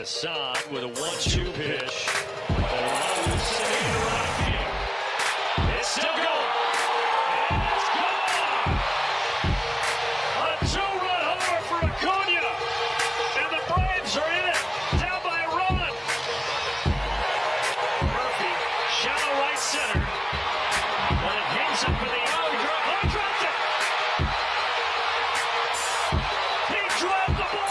Assad with a 1-2 pitch. It's still going. And it's gone. A 2-run homer for Acuna. And the Braves are in it. Down by a run. Murphy, shallow right center. But it hangs up for the dropped it. He dropped the ball.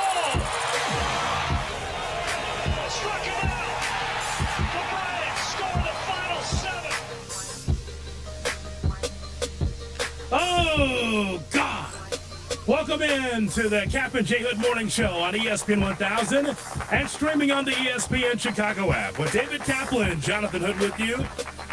Struck him out. The Braves score the final 7. Oh, God. Welcome in to the Cap and J Hood Morning Show on ESPN 1000 and streaming on the ESPN Chicago app. With David Kaplan and Jonathan Hood with you.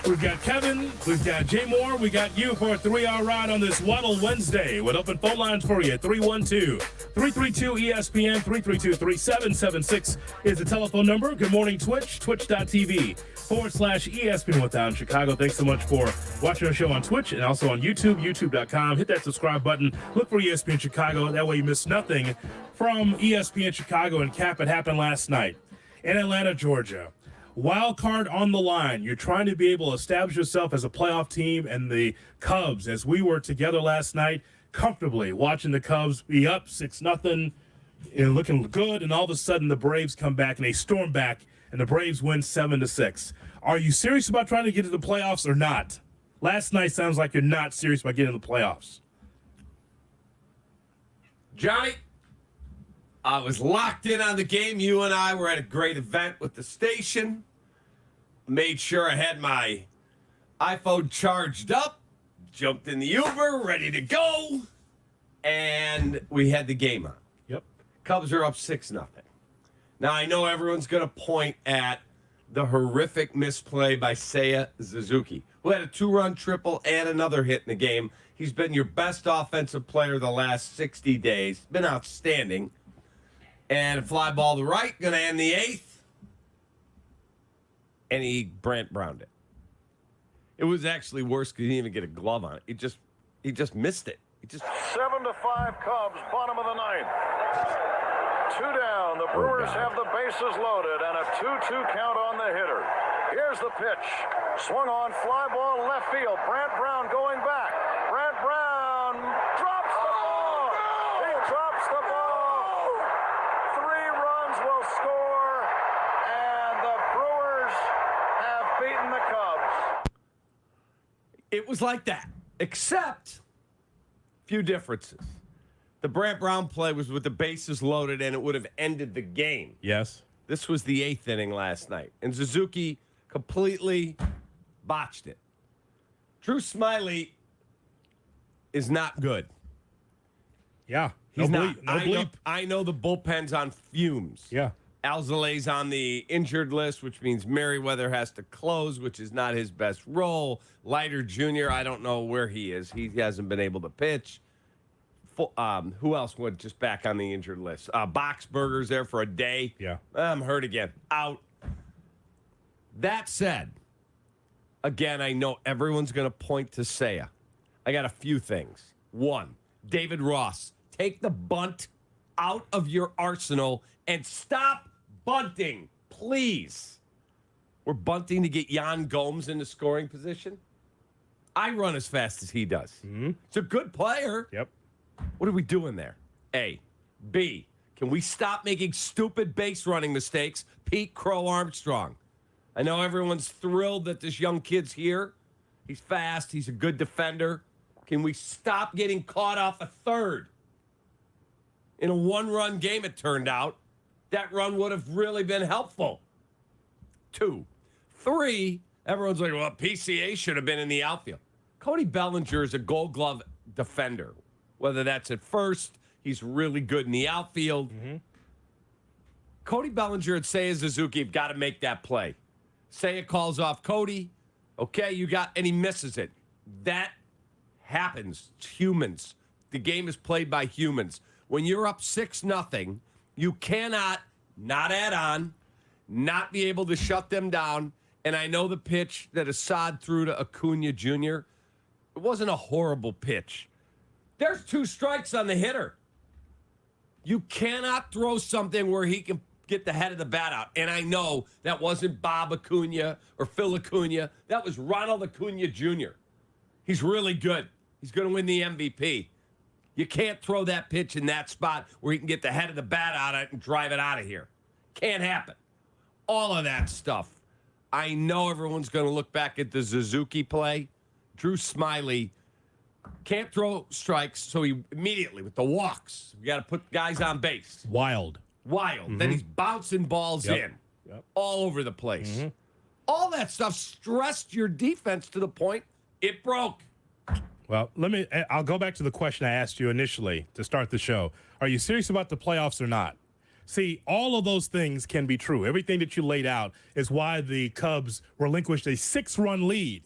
We've got Kevin, we've got Jay Moore, we got you for a 3-hour ride on this Waddle Wednesday with open phone lines for you. 312-332-ESPN, 332-3776 is the telephone number. Good morning, Twitch, twitch.tv/ESPN 1000 Chicago. Thanks so much for watching our show on Twitch and also on YouTube, youtube.com. Hit that subscribe button. Look for ESPN Chicago. That way you miss nothing from ESPN Chicago and Cap. It happened last night in Atlanta, Georgia. Wild card on the line. You're trying to be able to establish yourself as a playoff team, and the Cubs, as we were together last night, comfortably watching the Cubs be up 6-0 and looking good, and all of a sudden the Braves come back and they storm back, and the Braves win 7-6. Are you serious about trying to get to the playoffs or not? Last night sounds like you're not serious about getting to the playoffs. Johnny, I was locked in on the game. You and I were at a great event with the station. Made sure I had my iPhone charged up, jumped in the Uber, ready to go, and we had the game on. Yep. Cubs are up 6-0. Now, I know everyone's going to point at the horrific misplay by Seiya Suzuki, who had a 2-run triple and another hit in the game. He's been your best offensive player the last 60 days. Been outstanding. And a fly ball to right, going to end the 8th. And he Brant Browned it. It was actually worse because he didn't even get a glove on it. He just missed it. 7-5 Cubs, bottom of the 9th. 2 down. The Brewers have the bases loaded and a 2-2 count on the hitter. Here's the pitch. Swung on, fly ball left field. Brant Brown going back. Brant Brown drops the ball. He drops the ball. 3 runs will score, and the Brewers have beaten the Cubs. It was like that, except few differences. The Brant Brown play was with the bases loaded, and it would have ended the game. Yes. This was the 8th inning last night, and Suzuki completely botched it. Drew Smyly is not good. Yeah. He's no not. bleep. No bleep. I know the bullpen's on fumes. Yeah. Alzolay's on the injured list, which means Merriweather has to close, which is not his best role. Leiter Jr., I don't know where he is. He hasn't been able to pitch. Who else went just back on the injured list? Boxberger's there for a day. Yeah. I'm hurt again. Out. That said, again, I know everyone's going to point to Seiya. I got a few things. 1, David Ross, take the bunt out of your arsenal and stop bunting, please. We're bunting to get Jan Gomes into scoring position. I run as fast as he does. Mm-hmm. It's a good player. Yep. What are we doing there? A. B. Can we stop making stupid base running mistakes? Pete Crow Armstrong. I know everyone's thrilled that this young kid's here. He's fast. He's a good defender. Can we stop getting caught off a third? In a 1-run game, it turned out. That run would have really been helpful. 2. 3, everyone's like, well, PCA should have been in the outfield. Cody Bellinger is a Gold Glove defender. Whether that's at first, he's really good in the outfield. Mm-hmm. Cody Bellinger and Seiya Suzuki have got to make that play. Seiya calls off Cody. Okay, and he misses it. That happens. It's humans. The game is played by humans. When you're up 6-0, you cannot not add on, not be able to shut them down. And I know the pitch that Assad threw to Acuna Jr., it wasn't a horrible pitch. There's 2 strikes on the hitter. You cannot throw something where he can get the head of the bat out. And I know that wasn't Bob Acuna or Phil Acuna. That was Ronald Acuna Jr. He's really good. He's going to win the MVP. You can't throw that pitch in that spot where you can get the head of the bat out of it and drive it out of here. Can't happen. All of that stuff. I know everyone's going to look back at the Suzuki play. Drew Smiley can't throw strikes, so he immediately, with the walks, we got to put guys on base. Wild. Then he's bouncing balls in all over the place. All that stuff stressed your defense to the point it broke. Well, I'll go back to the question I asked you initially to start the show. Are you serious about the playoffs or not? See, all of those things can be true. Everything that you laid out is why the Cubs relinquished a 6-run lead.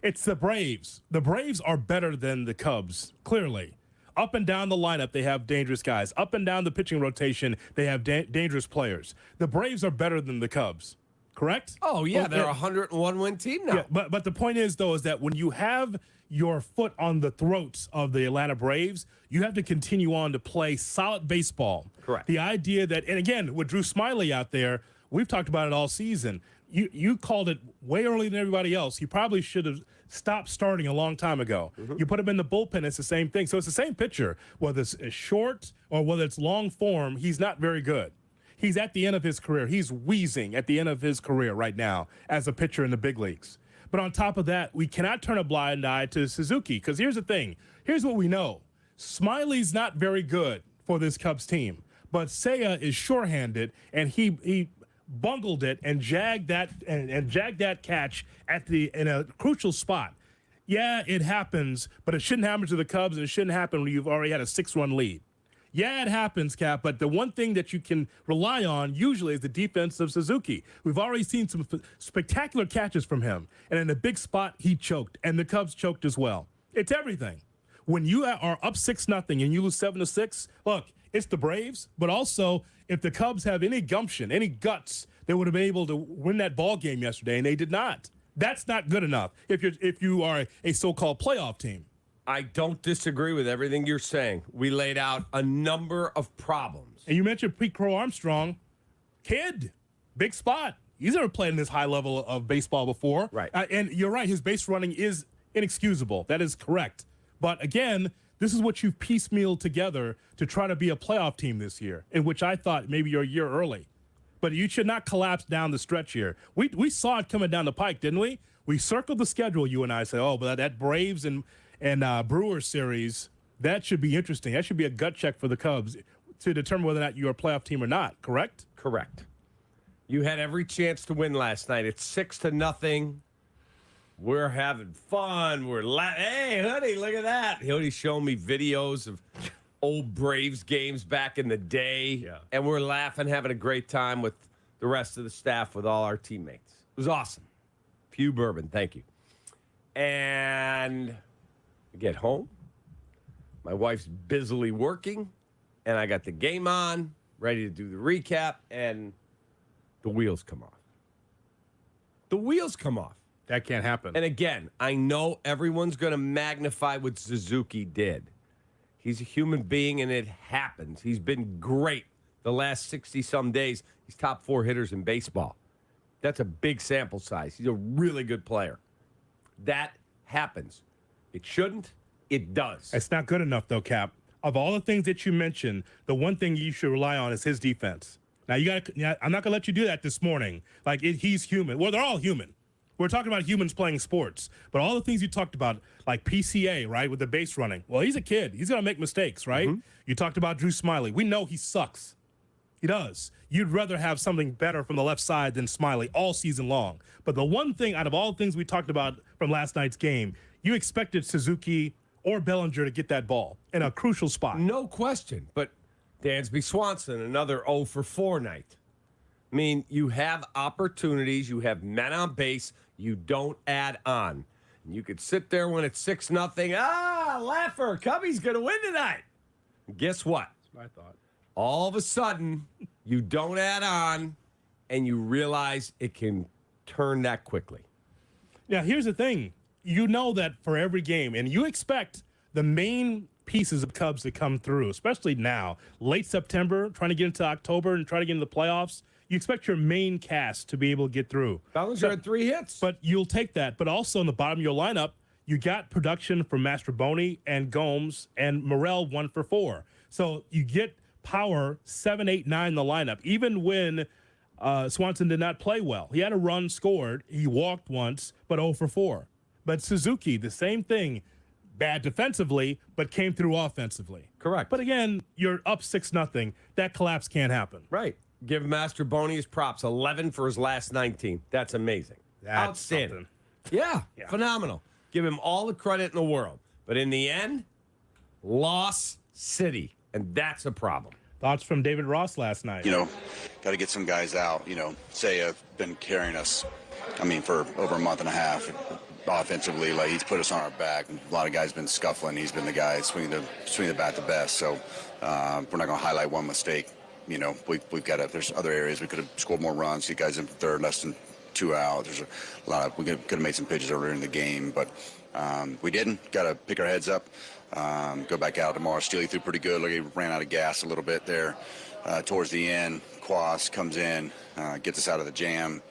It's the Braves. The Braves are better than the Cubs, clearly. Up and down the lineup, they have dangerous guys. Up and down the pitching rotation, they have dangerous players. The Braves are better than the Cubs, correct? Oh, yeah, they're a 101-win team now. Yeah, but the point is, though, is that when you have your foot on the throats of the Atlanta Braves, you have to continue on to play solid baseball. Correct. The idea that, and again, with Drew Smiley out there, we've talked about it all season. You called it way earlier than everybody else. You probably should have stopped starting a long time ago. You put him in the bullpen, it's the same thing. So it's the same pitcher, whether it's short or whether it's long form, he's not very good. He's at the end of his career. He's wheezing at the end of his career right now as a pitcher in the big leagues. But on top of that, we cannot turn a blind eye to Suzuki, because here's the thing. Here's what we know. Smiley's not very good for this Cubs team, but Seiya is sure-handed, and he bungled it and jagged that catch in a crucial spot. Yeah, it happens, but it shouldn't happen to the Cubs, and it shouldn't happen when you've already had a 6-run lead. Yeah, it happens, Cap, but the one thing that you can rely on usually is the defense of Suzuki. We've already seen some spectacular catches from him, and in a big spot, he choked, and the Cubs choked as well. It's everything. When you are up 6-0 and you lose 7-6, look, it's the Braves, but also if the Cubs have any gumption, any guts, they would have been able to win that ball game yesterday, and they did not. That's not good enough if you are a so-called playoff team. I don't disagree with everything you're saying. We laid out a number of problems. And you mentioned Pete Crow Armstrong. Kid, big spot. He's never played in this high level of baseball before. Right. And you're right, his base running is inexcusable. That is correct. But again, this is what you've piecemealed together to try to be a playoff team this year, in which I thought maybe you're a year early. But you should not collapse down the stretch here. We saw it coming down the pike, didn't we? We circled the schedule, you and I said, oh, but that Braves and Brewers series, that should be interesting. That should be a gut check for the Cubs to determine whether or not you're a playoff team or not, correct? Correct. You had every chance to win last night. It's 6-0. We're having fun. Hey, honey, look at that. Honey's showing me videos of old Braves games back in the day. Yeah. And we're laughing, having a great time with the rest of the staff, with all our teammates. It was awesome. Pew Bourbon, thank you. And I get home. My wife's busily working, and I got the game on, ready to do the recap, and the wheels come off. The wheels come off. That can't happen. And again, I know everyone's going to magnify what Suzuki did. He's a human being, and it happens. He's been great the last 60-some days. He's top 4 hitters in baseball. That's a big sample size. He's a really good player. That happens. It shouldn't. It does. It's not good enough, though, Cap. Of all the things that you mentioned, the one thing you should rely on is his defense. Now, I'm not going to let you do that this morning. He's human. Well, they're all human. We're talking about humans playing sports. But all the things you talked about, like PCA, right, with the base running. Well, he's a kid. He's going to make mistakes, right? Mm-hmm. You talked about Drew Smiley. We know he sucks. He does. You'd rather have something better from the left side than Smiley all season long. But the one thing out of all the things we talked about from last night's game, you expected Suzuki or Bellinger to get that ball in a crucial spot. No question. But Dansby Swanson, another 0 for 4 night. I mean, you have opportunities. You have men on base. You don't add on. And you could sit there when it's 6-0. Laugher, Cubby's going to win tonight. And guess what? That's what I thought. All of a sudden, you don't add on, and you realize it can turn that quickly. Now, here's the thing. You know that for every game, and you expect the main pieces of Cubs to come through, especially now, late September, trying to get into October and try to get into the playoffs. You expect your main cast to be able to get through. Bellinger had 3 hits. But you'll take that. But also in the bottom of your lineup, you got production from Mastroboni and Gomes, and Morel 1 for 4. So you get power 7, 8, 9 in the lineup. Even when Swanson did not play well, he had a run scored. He walked once, but 0 for 4. But Suzuki, the same thing, bad defensively, but came through offensively. Correct. But again, you're up 6-0. That collapse can't happen. Right. Give Mastroboni his props. 11 for his last 19. That's amazing. That's outstanding. something. Yeah, phenomenal. Give him all the credit in the world. But in the end, loss city. And that's a problem. Thoughts from David Ross last night. You know, got to get some guys out. You know, say have been carrying us, I mean, for over a month and a half offensively. Like, he's put us on our back. A lot of guys been scuffling. He's been the guy swinging the bat the best. So we're not going to highlight one mistake. You know, we've got there's other areas we could have scored more runs. You guys in third, less than 2 out. There's a lot of, we could have made some pitches earlier in the game, but we didn't. Got to pick our heads up. Go back out tomorrow. Steely threw pretty good. Like, he ran out of gas a little bit there towards the end. Quas comes in, gets us out of the jam.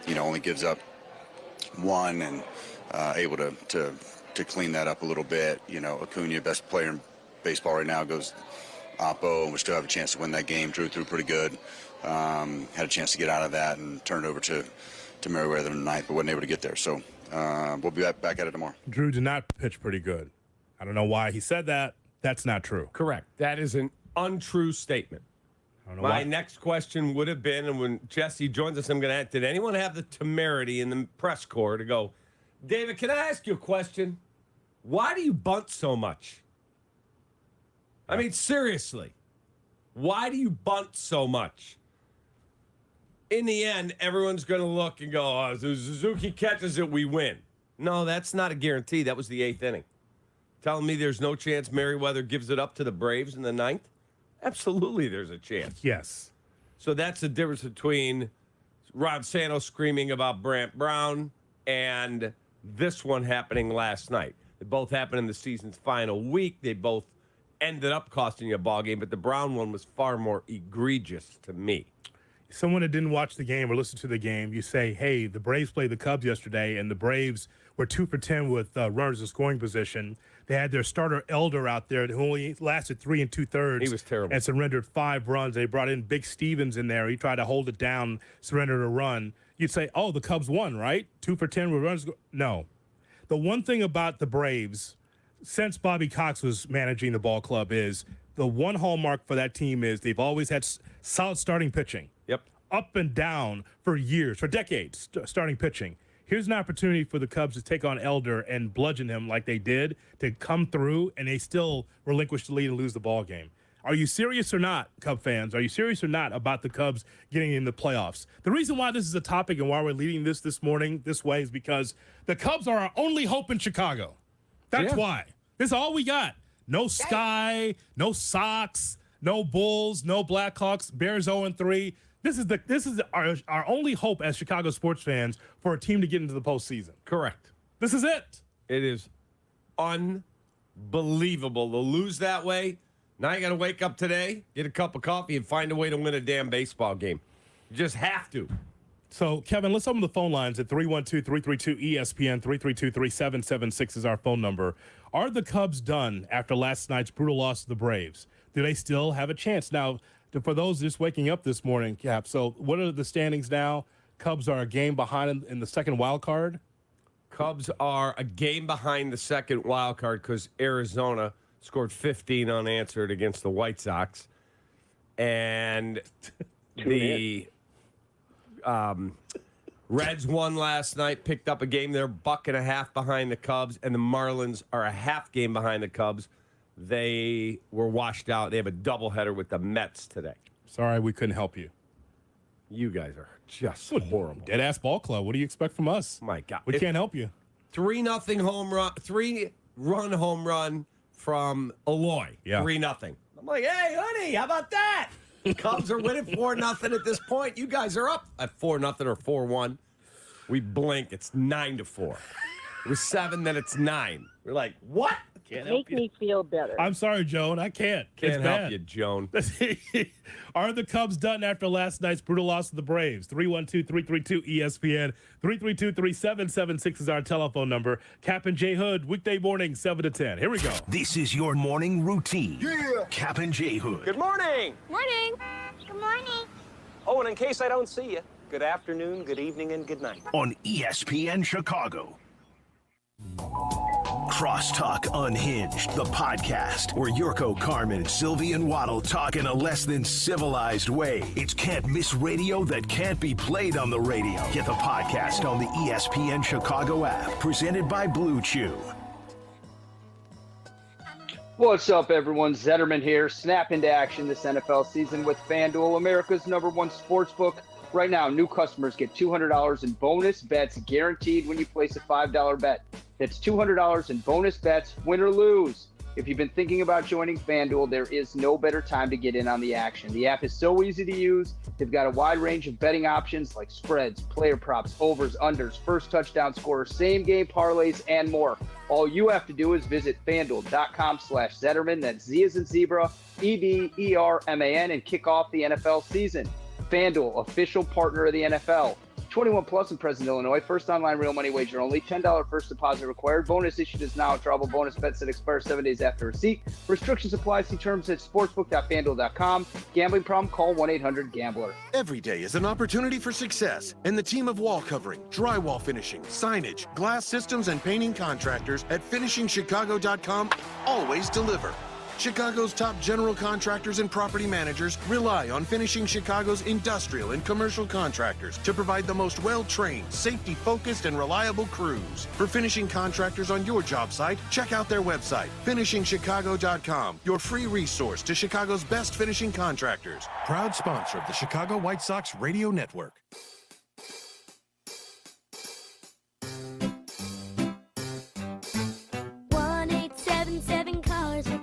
You know, only gives up 1 and able to clean that up a little bit. You know, Acuna, best player in baseball right now, goes Oppo, and we still have a chance to win that game. Drew threw pretty good. Had a chance to get out of that and turn it over to Merriweather tonight, but wasn't able to get there. So we'll be back at it tomorrow. Drew did not pitch pretty good. I don't know why he said that. That's not true. Correct. That is an untrue statement. I don't know My why. next question would have been, and when Jesse joins us, I'm going to ask, did anyone have the temerity in the press corps to go, David, can I ask you a question? Why do you bunt so much? I mean, seriously, why do you bunt so much? In the end, everyone's going to look and go, oh, if Suzuki catches it, we win. No, that's not a guarantee. That was the 8th inning. Telling me there's no chance Merriweather gives it up to the Braves in the 9th? Absolutely, there's a chance. Yes. So that's the difference between Ron Santos screaming about Brant Brown and this one happening last night. They both happened in the season's final week. They both ended up costing you a ball game, but the Brown one was far more egregious to me. Someone that didn't watch the game or listen to the game, you say, hey, the Braves played the Cubs yesterday, and the Braves were 2 for 10 with runners in scoring position. They had their starter Elder out there who only lasted 3 2/3. He was terrible. And surrendered 5 runs. They brought in Big Stevens in there. He tried to hold it down, surrendered a run. You'd say, oh, the Cubs won, right? 2 for 10 with runners. No. The one thing about the Braves, since Bobby Cox was managing the ball club, is the one hallmark for that team is they've always had solid starting pitching. Yep. Up and down for years, for decades, starting pitching. Here's an opportunity for the Cubs to take on Elder and bludgeon him like they did, to come through, and they still relinquish the lead and lose the ball game. Are you serious or not, Cub fans? Are you serious or not about the Cubs getting in the playoffs? The reason why this is a topic and why we're leading this morning this way is because the Cubs are our only hope in Chicago. That's why. This is all we got. No Sky, no Sox, no Bulls, no Blackhawks, Bears 0-3. This is our only hope as Chicago sports fans for a team to get into the postseason. Correct. This is it. It is unbelievable to lose that way. Now you got to wake up today, get a cup of coffee, and find a way to win a damn baseball game. You just have to. So, Kevin, let's open the phone lines at 312-332-ESPN, 332-3776 is our phone number. Are the Cubs done after last night's brutal loss to the Braves? Do they still have a chance? Now, for those just waking up this morning, Cap, so what are the standings now? Cubs are a game behind in the second wild card? Cubs are a game behind the second wild card because Arizona scored 15 unanswered against the White Sox. And the Reds won last night, picked up a game. They're $1.50 behind the Cubs, and the Marlins are a half game behind the Cubs. They were washed out. They have a doubleheader with the Mets today. Sorry, we couldn't help you. You guys are just horrible. Dead-ass ball club. What do you expect from us? My God. We can't help you. 3-0 home run, 3-run home run from Eloy. Yeah. 3-0. I'm like, hey, honey, how about that? Cubs are winning 4-0 at this point. You guys are up at 4-0 or 4-1. We blink. It's 9-4. It was 7, then it's 9. We're like, what? Can't help Make me feel better. I'm sorry, Joan. I can't. Can't It's help bad. you, Joan. Are the Cubs done after last night's brutal loss to the Braves? 312-332-ESPN. 332-3776 is our telephone number. Cap and J Hood, weekday morning, 7 to 10. Here we go. This is your morning routine. Yeah. Cap and J Hood. Good morning. Morning. Good morning. Oh, and in case I don't see you, good afternoon, good evening, and good night. On ESPN Chicago. Crosstalk Unhinged, the podcast where Yurko, Carmen, Sylvie, and Waddle talk in a less than civilized way. It's can't miss radio that can't be played on the radio. Get the podcast on the ESPN Chicago app, presented by Blue Chew. What's up, everyone? Zetterman here. Snap into action this NFL season with FanDuel, America's #1 sportsbook. Right now, new customers get $200 in bonus bets guaranteed when you place a $5 bet. That's $200 in bonus bets, win or lose. If you've been thinking about joining FanDuel, there is no better time to get in on the action. The app is so easy to use. They've got a wide range of betting options like spreads, player props, overs, unders, first touchdown scorers, same game parlays, and more. All you have to do is visit FanDuel.com/Zetterman. That's Z as in zebra, EDERMAN, and kick off the NFL season. FanDuel, official partner of the NFL. 21 plus in present Illinois. First online real money wager only. $10 first deposit required. Bonus issued is now. Travel bonus bets that expire 7 days after receipt. Restrictions apply. See terms at sportsbook.fanduel.com. Gambling problem? Call 1-800-GAMBLER. Every day is an opportunity for success, and the team of wall covering, drywall finishing, signage, glass systems, and painting contractors at finishingchicago.com always deliver. Chicago's top general contractors and property managers rely on Finishing Chicago's industrial and commercial contractors to provide the most well-trained, safety-focused, and reliable crews. For finishing contractors on your job site, check out their website, finishingchicago.com, your free resource to Chicago's best finishing contractors. Proud sponsor of the Chicago White Sox Radio Network.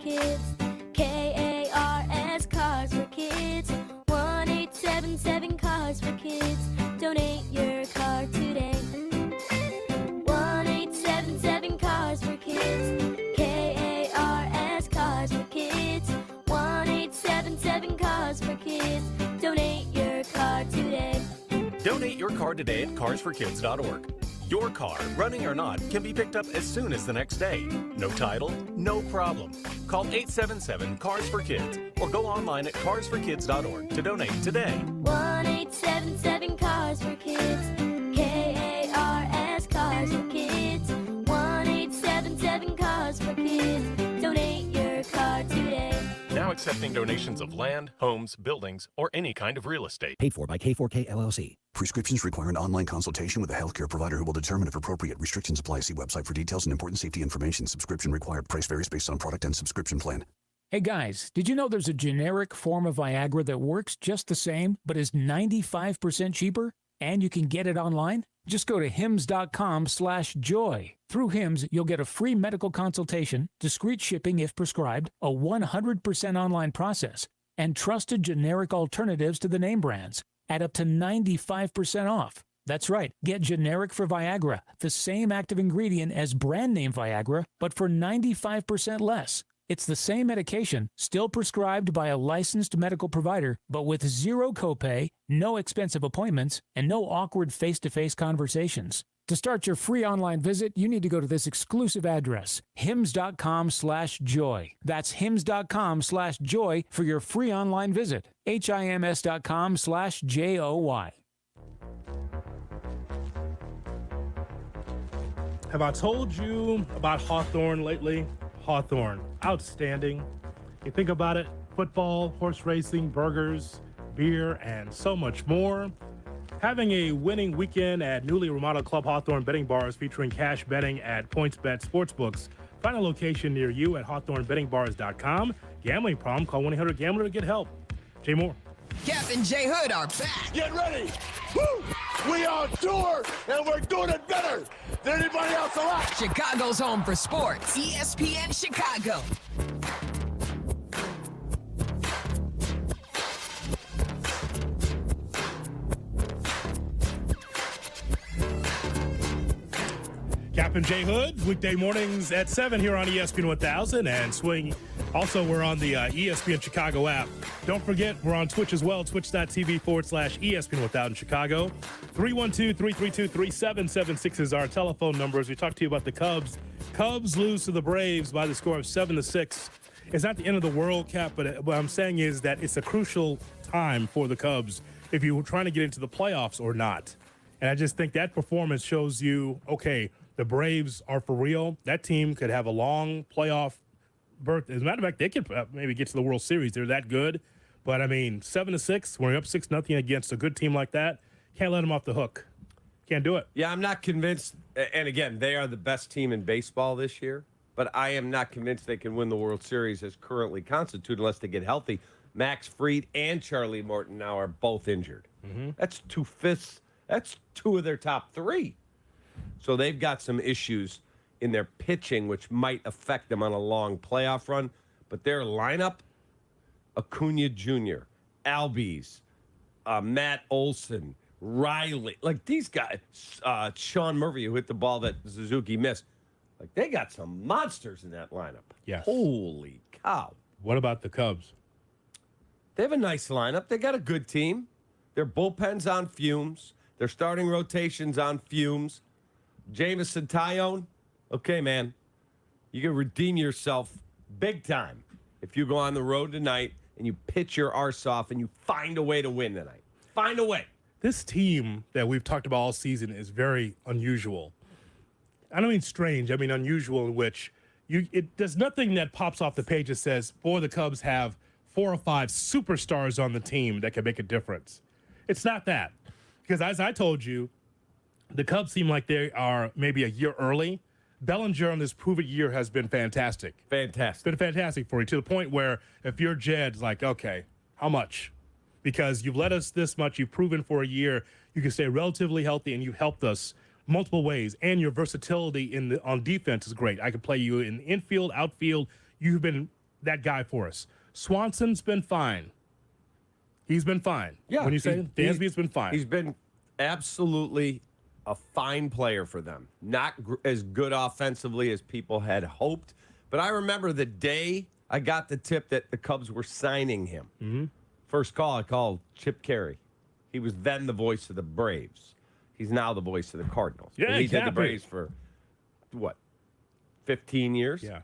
Kids, KARS, Cars for Kids, 1-877 Cars for Kids. Donate your car today. 1-877 Cars for Kids, KARS, Cars for Kids, 1-877 Cars for Kids. Donate your car today. Donate your car today at carsforkids.org. Your car, running or not, can be picked up as soon as the next day. No title? No problem. Call 877-CARS-FOR-KIDS or go online at carsforkids.org to donate today. 1-877 Cars for Kids, KARS, Cars for Kids, 1-877 Cars for Kids. Donate your car today. Now accepting donations of land, homes, buildings, or any kind of real estate. Paid for by K4K LLC. Prescriptions require an online consultation with a healthcare provider who will determine if appropriate. Restrictions apply. See website for details and important safety information. Subscription required. Price varies based on product and subscription plan. Hey guys, did you know there's a generic form of Viagra that works just the same, but is 95% cheaper? And you can get it online? Just go to hims.com/joy. Through Hims, you'll get a free medical consultation, discreet shipping if prescribed, a 100% online process, and trusted generic alternatives to the name brands at up to 95% off. That's right, get generic for Viagra, the same active ingredient as brand name Viagra, but for 95% less. It's the same medication, still prescribed by a licensed medical provider, but with zero copay, no expensive appointments, and no awkward face-to-face conversations. To start your free online visit, you need to go to this exclusive address, hims.com/joy. That's hims.com/joy for your free online visit. HIMS.com/JOY. Have I told you about Hawthorne lately? Hawthorne, outstanding. You think about it, football, horse racing, burgers, beer, and so much more. Having a winning weekend at newly remodeled Club Hawthorne betting bars featuring cash betting at PointsBet Sportsbooks. Find a location near you at hawthornebettingbars.com. Gambling problem? Call 1-800-GAMBLER to get help. Jay Moore. Cap and J Hood are back. Get ready. Woo! We on tour, and we're doing it better than anybody else alive. Chicago's home for sports. ESPN Chicago. Cap Kap and J Hood, weekday mornings at 7 here on ESPN 1000 and Swing. Also, we're on the ESPN Chicago app. Don't forget, we're on Twitch as well, twitch.tv/ESPN 1000 Chicago. 312-332-3776 is our telephone number as we talk to you about the Cubs. Cubs lose to the Braves by the score of 7-6. It's not the end of the world, Kap, but what I'm saying is that it's a crucial time for the Cubs if you're trying to get into the playoffs or not. And I just think that performance shows you, okay, the Braves are for real. That team could have a long playoff berth. As a matter of fact, they could maybe get to the World Series. They're that good. But, I mean, 7-6, when you're up 6-0 against a good team like that, can't let them off the hook. Can't do it. Yeah, I'm not convinced. And, again, they are the best team in baseball this year. But I am not convinced they can win the World Series as currently constituted unless they get healthy. Max Fried and Charlie Morton now are both injured. That's 2/5. That's 2 of their top 3. So they've got some issues in their pitching, which might affect them on a long playoff run. But their lineup, Acuna Jr., Albies, Matt Olson, Riley, like these guys, Sean Murphy, who hit the ball that Suzuki missed. Like, they got some monsters in that lineup. Yes. Holy cow. What about the Cubs? They have a nice lineup. They got a good team. Their bullpen's on fumes. Their starting rotation's on fumes. Jameson Tyone, okay, man. You can redeem yourself big time if you go on the road tonight and you pitch your arse off and you find a way to win tonight. Find a way. This team that we've talked about all season is very unusual. I don't mean strange. I mean unusual in which there's nothing that pops off the page that says, boy, the Cubs have 4 or 5 superstars on the team that can make a difference. It's not that. Because as I told you, the Cubs seem like they are maybe a year early. Bellinger on this prove-it year has been fantastic. Fantastic. It's been fantastic for you to the point where if you're Jed's like, okay, how much? Because you've led us this much. You've proven for a year you can stay relatively healthy, and you've helped us multiple ways. And your versatility on defense is great. I can play you in infield, outfield. You've been that guy for us. Swanson's been fine. He's been fine. Yeah. When you say Dansby's been fine. He's been absolutely a fine player for them. Not as good offensively as people had hoped. But I remember the day I got the tip that the Cubs were signing him. First call, I called Chip Carey. He was then the voice of the Braves. He's now the voice of the Cardinals. Yeah, he did the Braves for, 15 years? Yeah.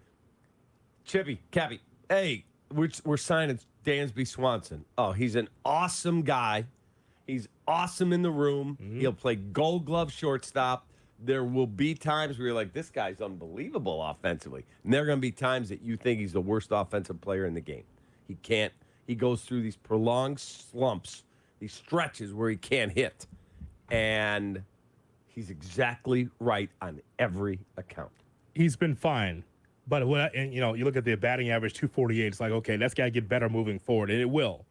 Chippy, Cappy, hey, we're signing Dansby Swanson. Oh, he's an awesome guy. He's awesome in the room. He'll play Gold Glove shortstop. There will be times where you're like, this guy's unbelievable offensively. And there are going to be times that you think he's the worst offensive player in the game. He can't. He goes through these prolonged slumps, these stretches where he can't hit. And he's exactly right on every account. He's been fine. But you look at the batting average, 248. It's like, okay, that's got to get better moving forward, and it will.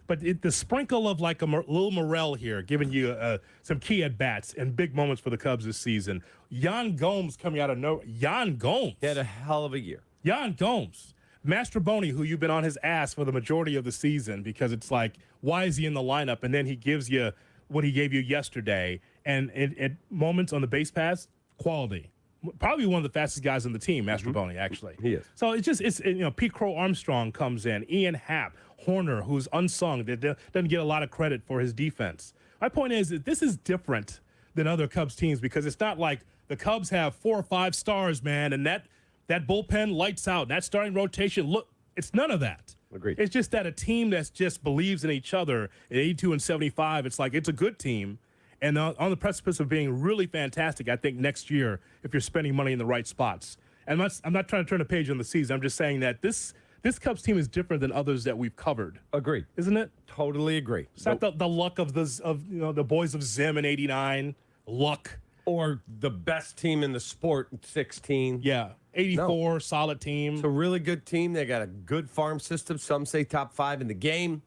But the sprinkle of like a little Morel here, giving you some key at bats and big moments for the Cubs this season. Yan Gomes coming out of nowhere. Yan Gomes. He had a hell of a year. Yan Gomes. Master Boney, who you've been on his ass for the majority of the season because it's like, why is he in the lineup? And then he gives you what he gave you yesterday. And at moments on the base pass, quality. Probably one of the fastest guys on the team, Master Boney, actually. He is. So it's Pete Crow Armstrong comes in, Ian Happ, Horner, who's unsung, that doesn't get a lot of credit for his defense. My point is that this is different than other Cubs teams because it's not like the Cubs have 4 or 5 stars, man, and that bullpen lights out. That starting rotation, look, it's none of that. Agreed. It's just that a team that just believes in each other at 82 and 75, it's like it's a good team. And on the precipice of being really fantastic, I think, next year, if you're spending money in the right spots. And I'm not trying to turn a page on the season. I'm just saying that this Cubs team is different than others that we've covered. Agreed. Isn't it? Totally agree. It's not the luck of the boys of Zim in 89. Luck. Or the best team in the sport in 16. Yeah. 84, solid team. It's a really good team. They got a good farm system. Some say top 5 in the game.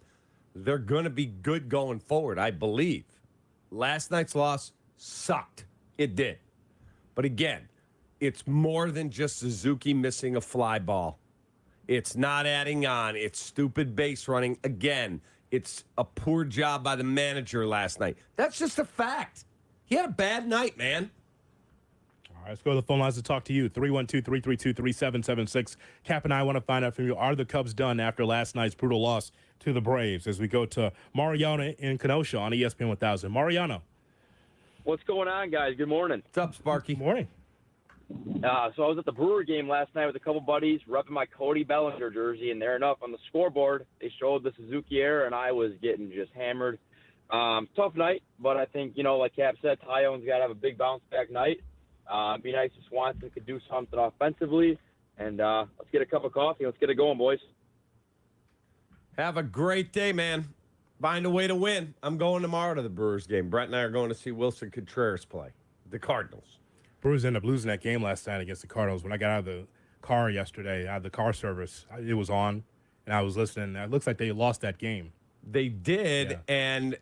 They're going to be good going forward, I believe. Last night's loss sucked. It did. But again, it's more than just Suzuki missing a fly ball. It's not adding on. It's stupid base running. Again, it's a poor job by the manager last night. That's just a fact. He had a bad night, man. All let's go to the phone lines to talk to you. 312-332-3776. Cap and I want to find out from you, are the Cubs done after last night's brutal loss to the Braves? As we go to Mariano in Kenosha on ESPN 1000. Mariano. What's going on, guys? Good morning. What's up, Sparky? Morning. So I was at the Brewer game last night with a couple buddies, repping my Cody Bellinger jersey, and there enough on the scoreboard, they showed the Suzuki Air, and I was getting just hammered. Tough night, but I think, like Cap said, Tyone's got to have a big bounce-back night. It'd be nice if Swanson could do something offensively, and let's get a cup of coffee. Let's get it going, boys. Have a great day, man. Find a way to win. I'm going tomorrow to the Brewers game. Brett and I are going to see Wilson Contreras play, the Cardinals. Brewers ended up losing that game last night against the Cardinals. When I got out of the car yesterday, out of the car service, it was on, and I was listening. It looks like they lost that game. They did, and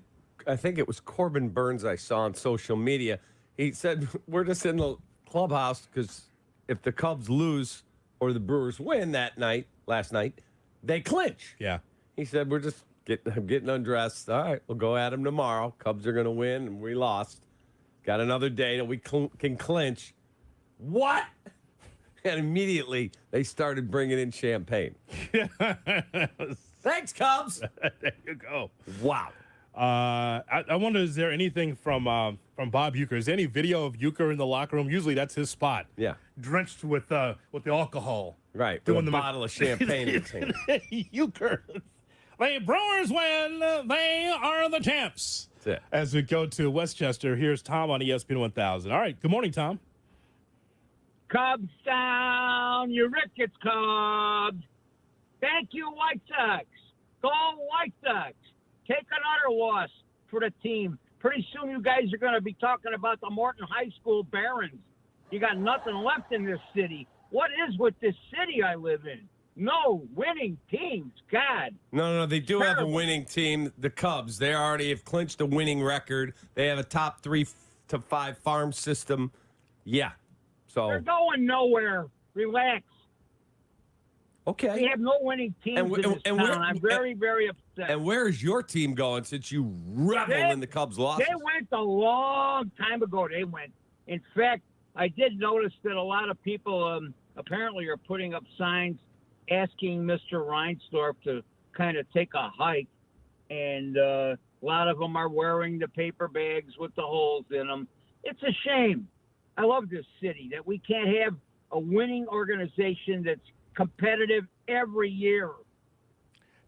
I think it was Corbin Burns I saw on social media. He said, we're just in the clubhouse because if the Cubs lose or the Brewers win last night, they clinch. Yeah. He said, we're just getting undressed. All right, we'll go at them tomorrow. Cubs are going to win, and we lost. Got another day that we can clinch. What? And immediately they started bringing in champagne. Thanks, Cubs. There you go. Wow. I wonder, is there anything from Bob Uecker? Is there any video of Uecker in the locker room? Usually that's his spot. Yeah. Drenched with the alcohol. Right. Doing with a bottle of champagne in his hand. Uecker. The Brewers win. They are the champs. That's it. As we go to Westchester, here's Tom on ESPN 1000. All right. Good morning, Tom. Cubs down, you Ricketts Cubs. Thank you, White Sox. Go White Sox. Take another loss for the team. Pretty soon you guys are going to be talking about the Morton High School Barons. You got nothing left in this city. What is with this city I live in? No winning teams. God. No, they do have a winning team. The Cubs, they already have clinched a winning record. They have a top 3 to 5 farm system. Yeah. So they're going nowhere. Relax. Okay. We have no winning teams in this town. I'm very, very upset. And where is your team going since you revel in the Cubs' losses? They went a long time ago. They went. In fact, I did notice that a lot of people apparently are putting up signs asking Mr. Reinsdorf to kind of take a hike. And a lot of them are wearing the paper bags with the holes in them. It's a shame. I love this city that we can't have a winning organization that's competitive every year.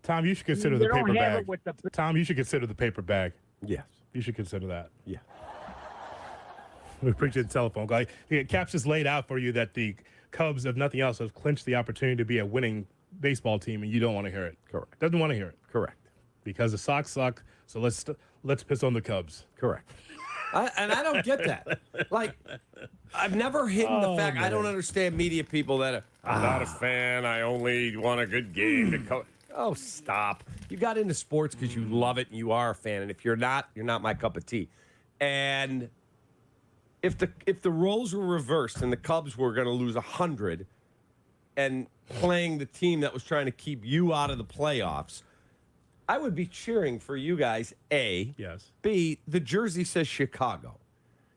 Tom, you should consider the paper bag. The... Tom, you should consider the paper bag. Yes. You should consider that. Yeah. We appreciate the telephone guy. Cap's just laid out for you that the Cubs, if nothing else, have clinched the opportunity to be a winning baseball team, and you don't want to hear it. Correct. Doesn't want to hear it. Correct. Because the Sox suck, so let's piss on the Cubs. Correct. And I don't get that. Like, I've never hidden the fact. Man. I don't understand media people that are, I'm not a fan. I only want a good game to cover. Oh, stop. You got into sports because you love it and you are a fan. And if you're not my cup of tea. And if the roles were reversed and the Cubs were going to lose 100 and playing the team that was trying to keep you out of the playoffs, I would be cheering for you guys, A. Yes. B, the jersey says Chicago.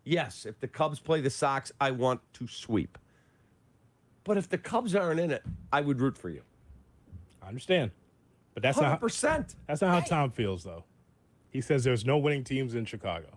Yes, if the Cubs play the Sox, I want to sweep. But if the Cubs aren't in it, I would root for you. I understand. But that's 100%. That's not how Tom feels, though. He says there's no winning teams in Chicago.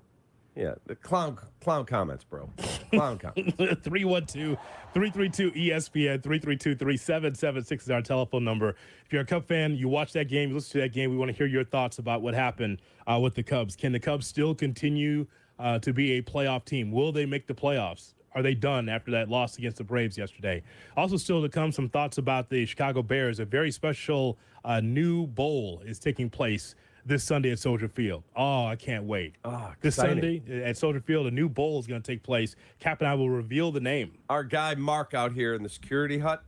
Yeah, the clown comments, bro. Clown comments. 312-332-ESPN, 332-3776 is our telephone number. If you're a Cub fan, you watch that game, you listen to that game, we want to hear your thoughts about what happened with the Cubs. Can the Cubs still continue to be a playoff team? Will they make the playoffs? Are they done after that loss against the Braves yesterday? Also still to come, some thoughts about the Chicago Bears. A very special new bowl is taking place this Sunday at Soldier Field. Oh, I can't wait. Oh, this Sunday at Soldier Field, a new bowl is going to take place. Cap and I will reveal the name. Our guy Mark out here in the security hut,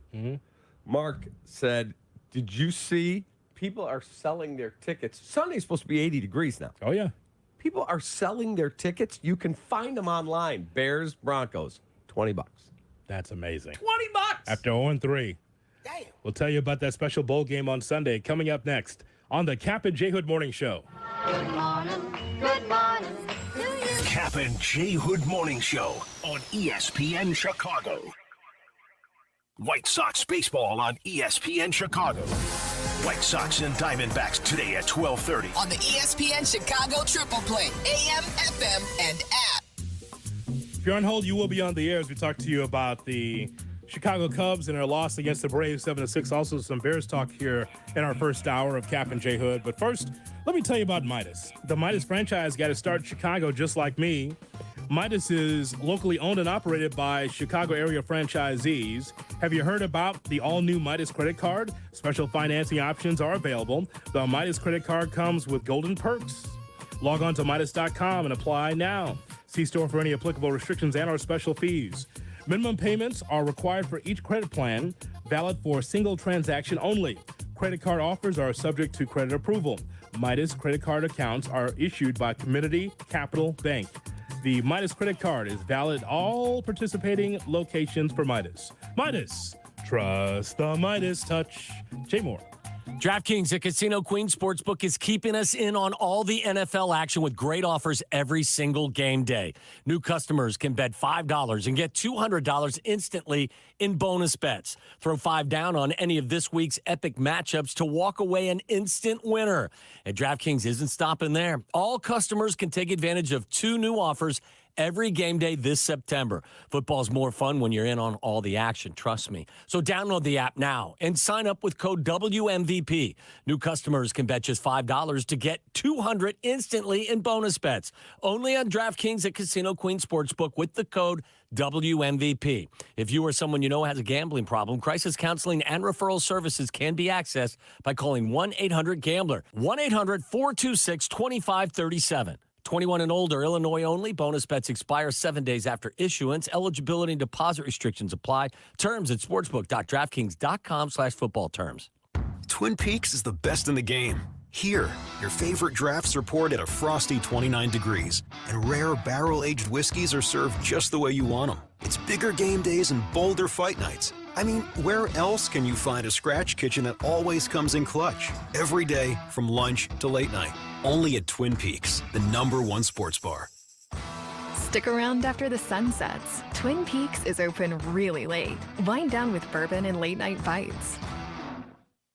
Mark said, did you see people are selling their tickets? Sunday's supposed to be 80 degrees now. Oh, yeah. People are selling their tickets. You can find them online. Bears, Broncos, $20. That's amazing. $20 after 0-3. Damn. We'll tell you about that special bowl game on Sunday coming up next on the Cap and J Hood Morning Show. Good morning. Good morning. Cap Cap and J Hood Morning Show on ESPN Chicago. White Sox baseball on ESPN Chicago. White Sox and Diamondbacks today at 12:30 on the ESPN Chicago Triple Play, AM, FM, and app. If you're on hold, you will be on the air as we talk to you about the Chicago Cubs and their loss against the Braves 7-6. Also some Bears talk here in our first hour of Cap and J Hood. But first, let me tell you about Midas. The Midas franchise got to start in Chicago just like me. Midas is locally owned and operated by Chicago area franchisees. Have you heard about the all-new Midas credit card? Special financing options are available. The Midas credit card comes with golden perks. Log on to Midas.com and apply now. See store for any applicable restrictions and/or special fees. Minimum payments are required for each credit plan, valid for single transaction only. Credit card offers are subject to credit approval. Midas credit card accounts are issued by Community Capital Bank. The Midas credit card is valid at all participating locations for Midas. Midas, trust the Midas touch. Jay Moore. DraftKings at Casino Queen Sportsbook is keeping us in on all the NFL action with great offers every single game day. New customers can bet $5 and get $200 instantly in bonus bets. Throw $5 down on any of this week's epic matchups to walk away an instant winner. And DraftKings isn't stopping there. All customers can take advantage of 2 new offers every game day this September. Football's more fun when you're in on all the action, trust me. So download the app now and sign up with code WMVP. New customers can bet just $5 to get $200 instantly in bonus bets. Only on DraftKings at Casino Queen Sportsbook with the code WMVP. If you or someone you know has a gambling problem, crisis counseling and referral services can be accessed by calling 1-800-GAMBLER. 1-800-426-2537. 21 and older, Illinois only. Bonus bets expire 7 days after issuance. Eligibility and deposit restrictions apply. Terms at sportsbook.draftkings.com/football terms. Twin Peaks is the best in the game. Here, your favorite drafts are poured at a frosty 29 degrees, and rare barrel-aged whiskeys are served just the way you want them. It's bigger game days and bolder fight nights. I mean, where else can you find a scratch kitchen that always comes in clutch? Every day, from lunch to late night. Only at Twin Peaks, the #1 sports bar. Stick around after the sun sets. Twin Peaks is open really late. Wind down with bourbon and late-night bites.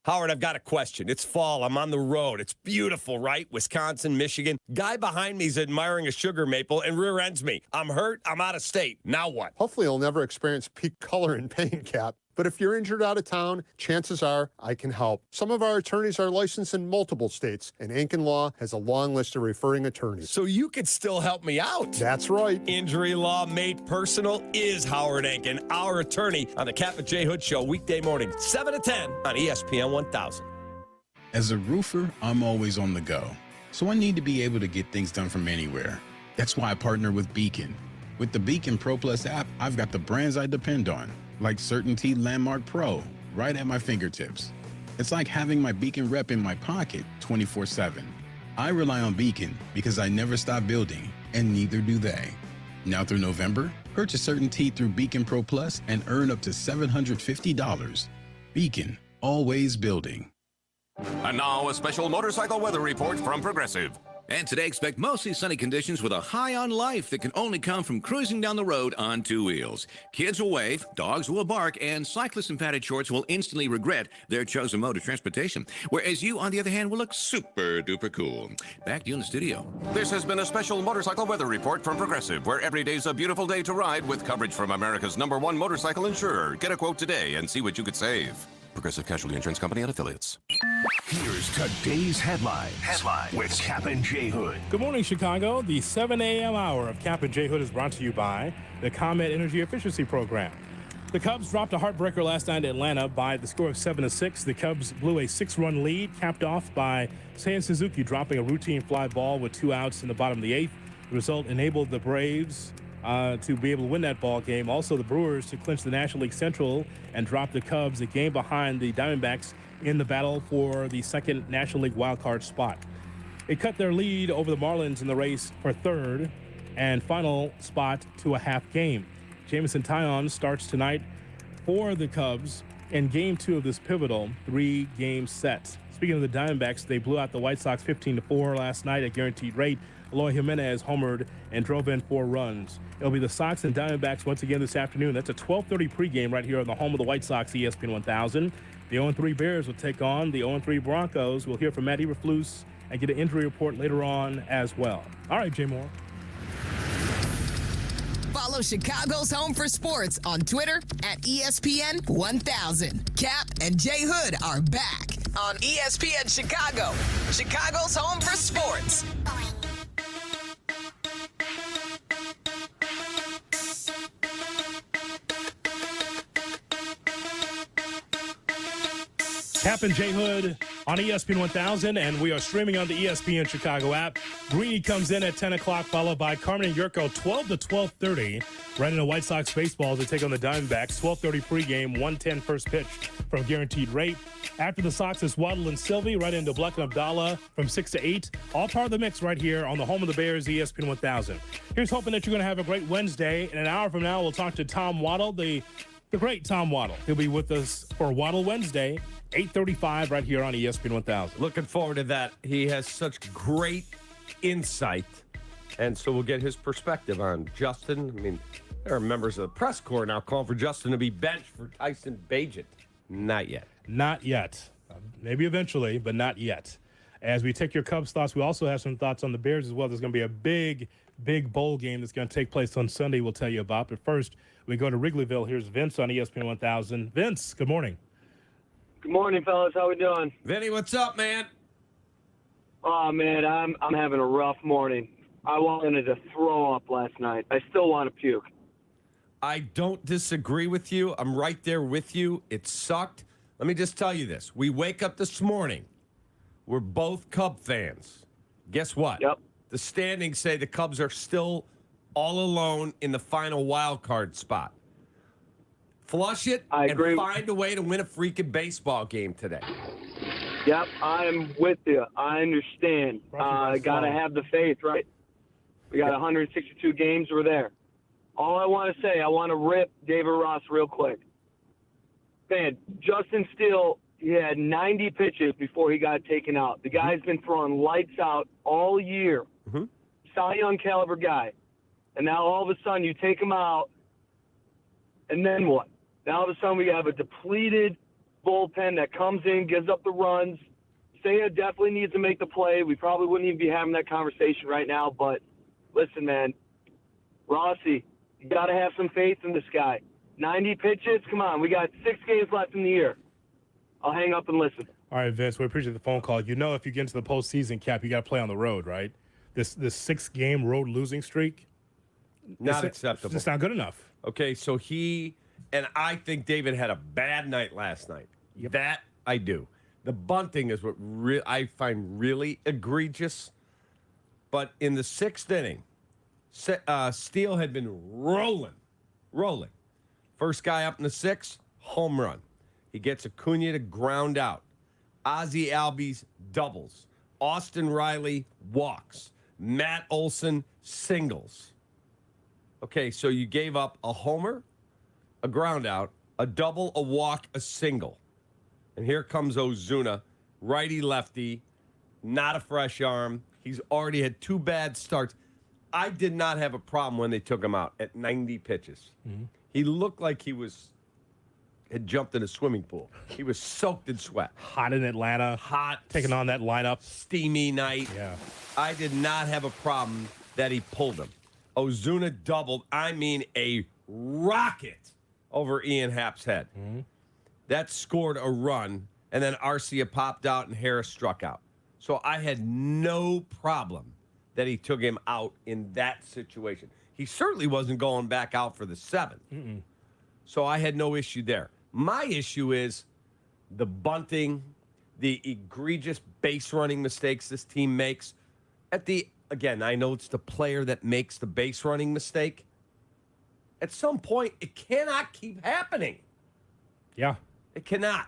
Howard, I've got a question. It's fall. I'm on the road. It's beautiful, right? Wisconsin, Michigan. Guy behind me is admiring a sugar maple and rear ends me. I'm hurt. I'm out of state. Now what? Hopefully you'll never experience peak color and pain, Cap. But if you're injured out of town, chances are I can help. Some of our attorneys are licensed in multiple states, and Ankin Law has a long list of referring attorneys. So you could still help me out. That's right. Injury law made personal is Howard Ankin, our attorney, on the Cap and J Hood Show, weekday morning, 7 to 10 on ESPN 1000. As a roofer, I'm always on the go. So I need to be able to get things done from anywhere. That's why I partner with Beacon. With the Beacon Pro Plus app, I've got the brands I depend on, like Certainty Landmark Pro, right at my fingertips. It's like having my Beacon rep in my pocket 24/7. I rely on Beacon because I never stop building, and neither do they. Now through November, purchase Certainty through Beacon Pro Plus and earn up to $750. Beacon, always building. And now a special motorcycle weather report from Progressive. And today expect mostly sunny conditions with a high on life that can only come from cruising down the road on 2 wheels. Kids will wave, dogs will bark, and cyclists in padded shorts will instantly regret their chosen mode of transportation. Whereas you, on the other hand, will look super duper cool. Back to you in the studio. This has been a special motorcycle weather report from Progressive, where every day's a beautiful day to ride with coverage from America's #1 motorcycle insurer. Get a quote today and see what you could save. Progressive Casualty Insurance Company and affiliates. Here's today's headlines with Cap and J Hood. Good morning, Chicago. The 7 a.m. hour of Cap and J Hood is brought to you by the ComEd Energy Efficiency Program. The Cubs dropped a heartbreaker last night in Atlanta by the score of 7-6. The Cubs blew a 6-run lead, capped off by Seiya Suzuki dropping a routine fly ball with 2 outs in the bottom of the 8th. The result enabled the Braves to be able to win that ball game. Also, the Brewers to clinch the National League Central and drop the Cubs a game behind the Diamondbacks in the battle for the second National League wildcard spot. It cut their lead over the Marlins in the race for third and final spot to a half game. Jameson Taillon starts tonight for the Cubs in Game 2 of this pivotal 3-game set. Speaking of the Diamondbacks, they blew out the White Sox 15-4 last night at guaranteed rate. Eloy Jimenez homered and drove in 4 runs. It'll be the Sox and Diamondbacks once again this afternoon. That's a 12:30 pregame right here on the home of the White Sox, ESPN 1000. The 0-3 Bears will take on the 0-3 Broncos. We'll hear from Matt Eberflus and get an injury report later on as well. All right, Jay Moore. Follow Chicago's Home for Sports on Twitter at ESPN 1000. Cap and Jay Hood are back on ESPN Chicago, Chicago's Home for Sports. Cap and Jay Hood on ESPN 1000, and we are streaming on the ESPN Chicago app. Greeny comes in at 10 o'clock, followed by Carmen and Yurko, 12 to 12:30. Right into White Sox baseball to take on the Diamondbacks. 12:30 pregame, 1:10 first pitch from Guaranteed Rate. After the Sox, it's Waddle and Sylvie, right into Black and Abdallah from 6 to 8. All part of the mix right here on the home of the Bears, ESPN 1000. Here's hoping that you're going to have a great Wednesday. In an hour from now, we'll talk to Tom Waddle, the great Tom Waddle. He'll be with us for Waddle Wednesday, 8:35 right here on ESPN 1000. Looking forward to that. He has such great insight, and so we'll get his perspective on Justin. I mean, there are members of the press corps now calling for Justin to be benched for Tyson Bagent. Not yet. Not yet. Maybe eventually, but not yet. As we take your Cubs thoughts, we also have some thoughts on the Bears as well. There's going to be a big bowl game that's going to take place on Sunday we'll tell you about. But first, we go to Wrigleyville. Here's Vince on ESPN 1000. Vince, good morning. Good morning, fellas. How we doing? Vinny, what's up, man? Oh, man, I'm having a rough morning. I wanted to throw up last night. I still want to puke. I don't disagree with you. I'm right there with you. It sucked. Let me just tell you this. We wake up this morning. We're both Cub fans. Guess what? Yep. The standings say the Cubs are still all alone in the final wild card spot. Flush it and find a way to win a freaking baseball game today. Yep, I'm with you. I understand. Got to have the faith, right? We got 162 games. We're there. All I want to say, I want to rip David Ross real quick. Man, Justin Steele, he had 90 pitches before he got taken out. The guy's been throwing lights out all year. Cy Young caliber guy. And now all of a sudden you take him out, and then what? Now all of a sudden we have a depleted bullpen that comes in, gives up the runs. Seiya definitely needs to make the play. We probably wouldn't even be having that conversation right now. But listen, man, Rossi, you got to have some faith in this guy. 90 pitches? Come on. We got 6 games left in the year. I'll hang up and listen. All right, Vince, we appreciate the phone call. You know, if you get into the postseason, Cap, you got to play on the road, right? This 6-game road losing streak? Not acceptable. It's not good enough. Okay, so and I think David had a bad night last night. Yep. That I do. The bunting is what I find really egregious. But in the 6th inning, Steele had been rolling. First guy up in the 6th, home run. He gets Acuna to ground out. Ozzie Albies doubles. Austin Riley walks. Matt Olson singles. Okay, so you gave up a homer, a ground out, a double, a walk, a single. And here comes Ozuna, righty-lefty, not a fresh arm. He's already had 2 bad starts. I did not have a problem when they took him out at 90 pitches. He looked like he had jumped in a swimming pool. He was soaked in sweat. Hot in Atlanta. Hot. Taking on that lineup. Steamy night. Yeah. I did not have a problem that he pulled him. Ozuna doubled, I mean a rocket over Ian Happ's head. That scored a run, and then Arcia popped out and Harris struck out. So I had no problem that he took him out in that situation. He certainly wasn't going back out for the 7th. So I had no issue there. My issue is the bunting, the egregious base running mistakes this team makes. Again, I know it's the player that makes the base running mistake. At some point, it cannot keep happening. Yeah. It cannot.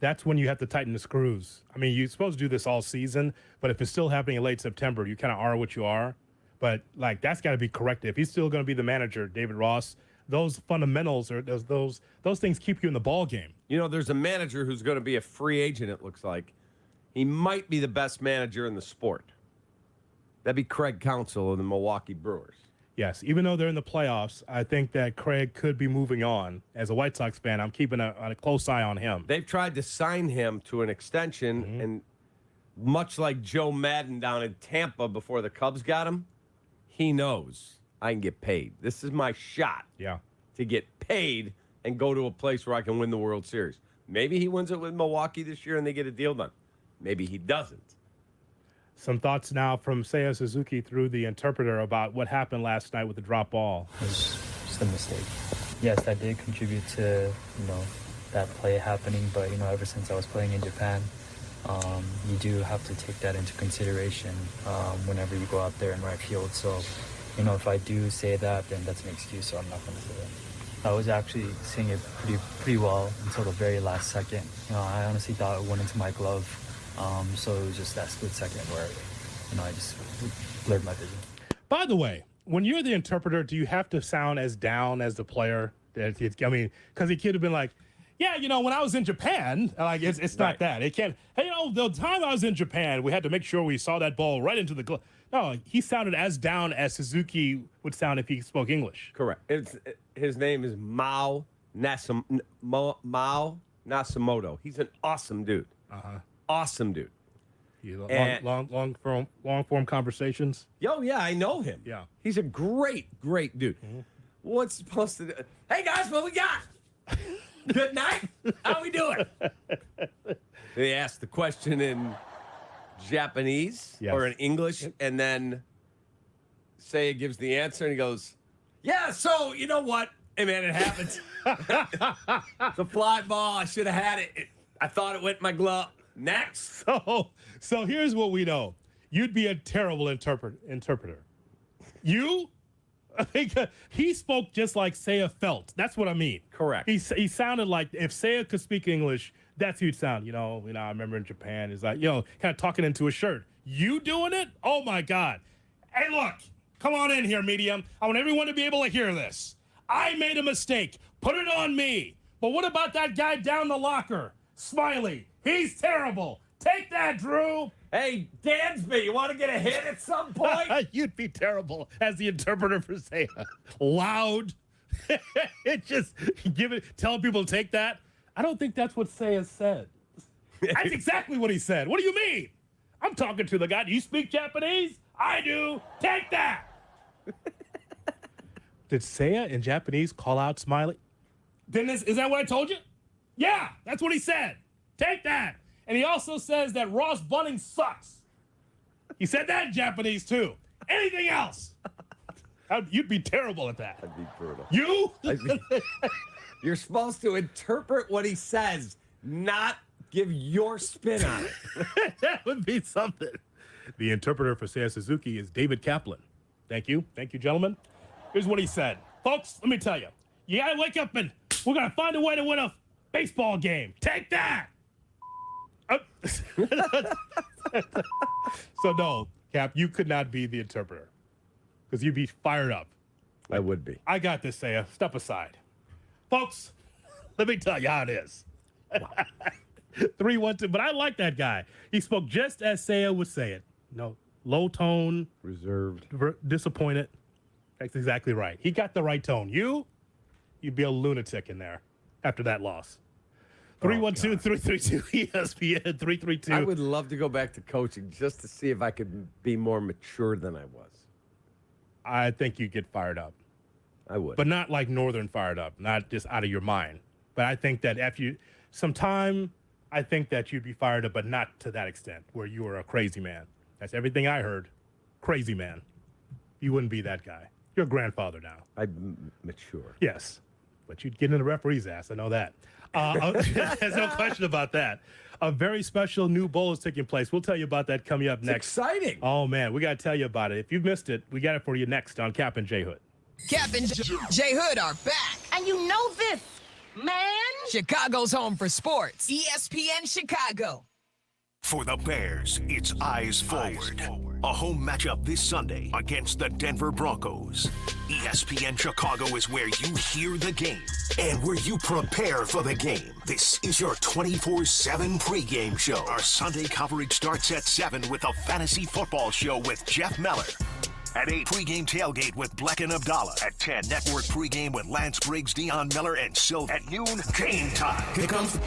That's when you have to tighten the screws. I mean, you're supposed to do this all season, but if it's still happening in late September, you kind of are what you are. But, that's got to be corrected. If he's still going to be the manager, David Ross, those fundamentals, or those things keep you in the ball game. You know, there's a manager who's going to be a free agent, it looks like. He might be the best manager in the sport. That'd be Craig Counsell of the Milwaukee Brewers. Yes, even though they're in the playoffs, I think that Craig could be moving on. As a White Sox fan, I'm keeping a close eye on him. They've tried to sign him to an extension, and much like Joe Madden down in Tampa before the Cubs got him, he knows I can get paid. This is my shot to get paid and go to a place where I can win the World Series. Maybe he wins it with Milwaukee this year and they get a deal done. Maybe he doesn't. Some thoughts now from Seiya Suzuki through the interpreter about what happened last night with the drop ball. It was just a mistake. Yes, that did contribute to, that play happening. But, ever since I was playing in Japan, you do have to take that into consideration whenever you go out there in right field. So, if I do say that, then that's an excuse, so I'm not going to say that. I was actually seeing it pretty well until the very last second. I honestly thought it went into my glove. So it was just that split second where, I just blurred my vision. By the way, when you're the interpreter, do you have to sound as down as the player? I mean, because he could have been like, yeah, when I was in Japan, like it's not that. It can't. Hey, the time I was in Japan, we had to make sure we saw that ball right into the glove. No, he sounded as down as Suzuki would sound if he spoke English. Correct. His name is Mao Nasumoto. He's an awesome dude. Awesome dude. Long form conversations. Yo, yeah, I know him. Yeah, he's a great dude. What's supposed to do? Hey guys, what we got? Good night. How we doing? They asked the question in Japanese or in English, and then Seiya gives the answer, and he goes, "Yeah, so you know what? Hey man, it happens. It's a fly ball. I should have had it. I thought it went in my glove." Next. So here's what we know. You'd be a terrible interpreter. You? I think he spoke just like Seiya felt. That's what I mean. Correct. He sounded like if Seiya could speak English, that's who he'd sound. I remember in Japan, it's like, kind of talking into a shirt. You doing it? Oh my God. Hey, look, come on in here, medium. I want everyone to be able to hear this. I made a mistake. Put it on me. But what about that guy down the locker? Smiley. He's terrible. Take that, Drew. Hey, Dansby, you want to get a hit at some point? You'd be terrible as the interpreter for Seiya. Loud. Telling people to take that. I don't think that's what Seiya said. That's exactly what he said. What do you mean? I'm talking to the guy. Do you speak Japanese? I do. Take that. Did Seiya in Japanese call out Smiley? Is that what I told you? Yeah, that's what he said. Take that. And he also says that Ross Bunning sucks. He said that in Japanese, too. Anything else? You'd be terrible at that. That'd be brutal. You? You're supposed to interpret what he says, not give your spin on it. That would be something. The interpreter for Seiya Suzuki is David Kaplan. Thank you. Thank you, gentlemen. Here's what he said. Folks, let me tell you. You got to wake up and we're going to find a way to win a baseball game. Take that. So no, Cap, you could not be the interpreter because you'd be fired up. I would be. I got this, Seiya. Step aside. Folks, let me tell you how it is. 3-1-2, but I like that guy. He spoke just as Seiya would say it. Low tone. Reserved. Disappointed. That's exactly right. He got the right tone. You'd be a lunatic in there after that loss. 312-332 ESPN 332. I would love to go back to coaching just to see if I could be more mature than I was. I think you'd get fired up. I would. But not like Northern fired up, not just out of your mind. But I think that I think that you'd be fired up, but not to that extent where you were a crazy man. That's everything I heard. Crazy man. You wouldn't be that guy. You're a grandfather now. I'm mature. Yes. But you'd get in the referee's ass. I know that. There's no question about that. A very special new bowl is taking place. We'll tell you about that coming up next. Exciting. Oh, man. We got to tell you about it. If you've missed it, we got it for you next on Cap and J Hood. Cap and J Hood are back. And you know this, man. Chicago's home for sports. ESPN Chicago. For the Bears, it's eyes forward. A home matchup this Sunday against the Denver Broncos. ESPN Chicago is where you hear the game and where you prepare for the game. This is your 24/7 pregame show. Our Sunday coverage starts at 7 with a fantasy football show with Jeff Meller. At 8, pregame tailgate with Bleck and Abdallah. At 10, network pregame with Lance Briggs, Dion Miller, and Sil. At noon, game time. Here comes the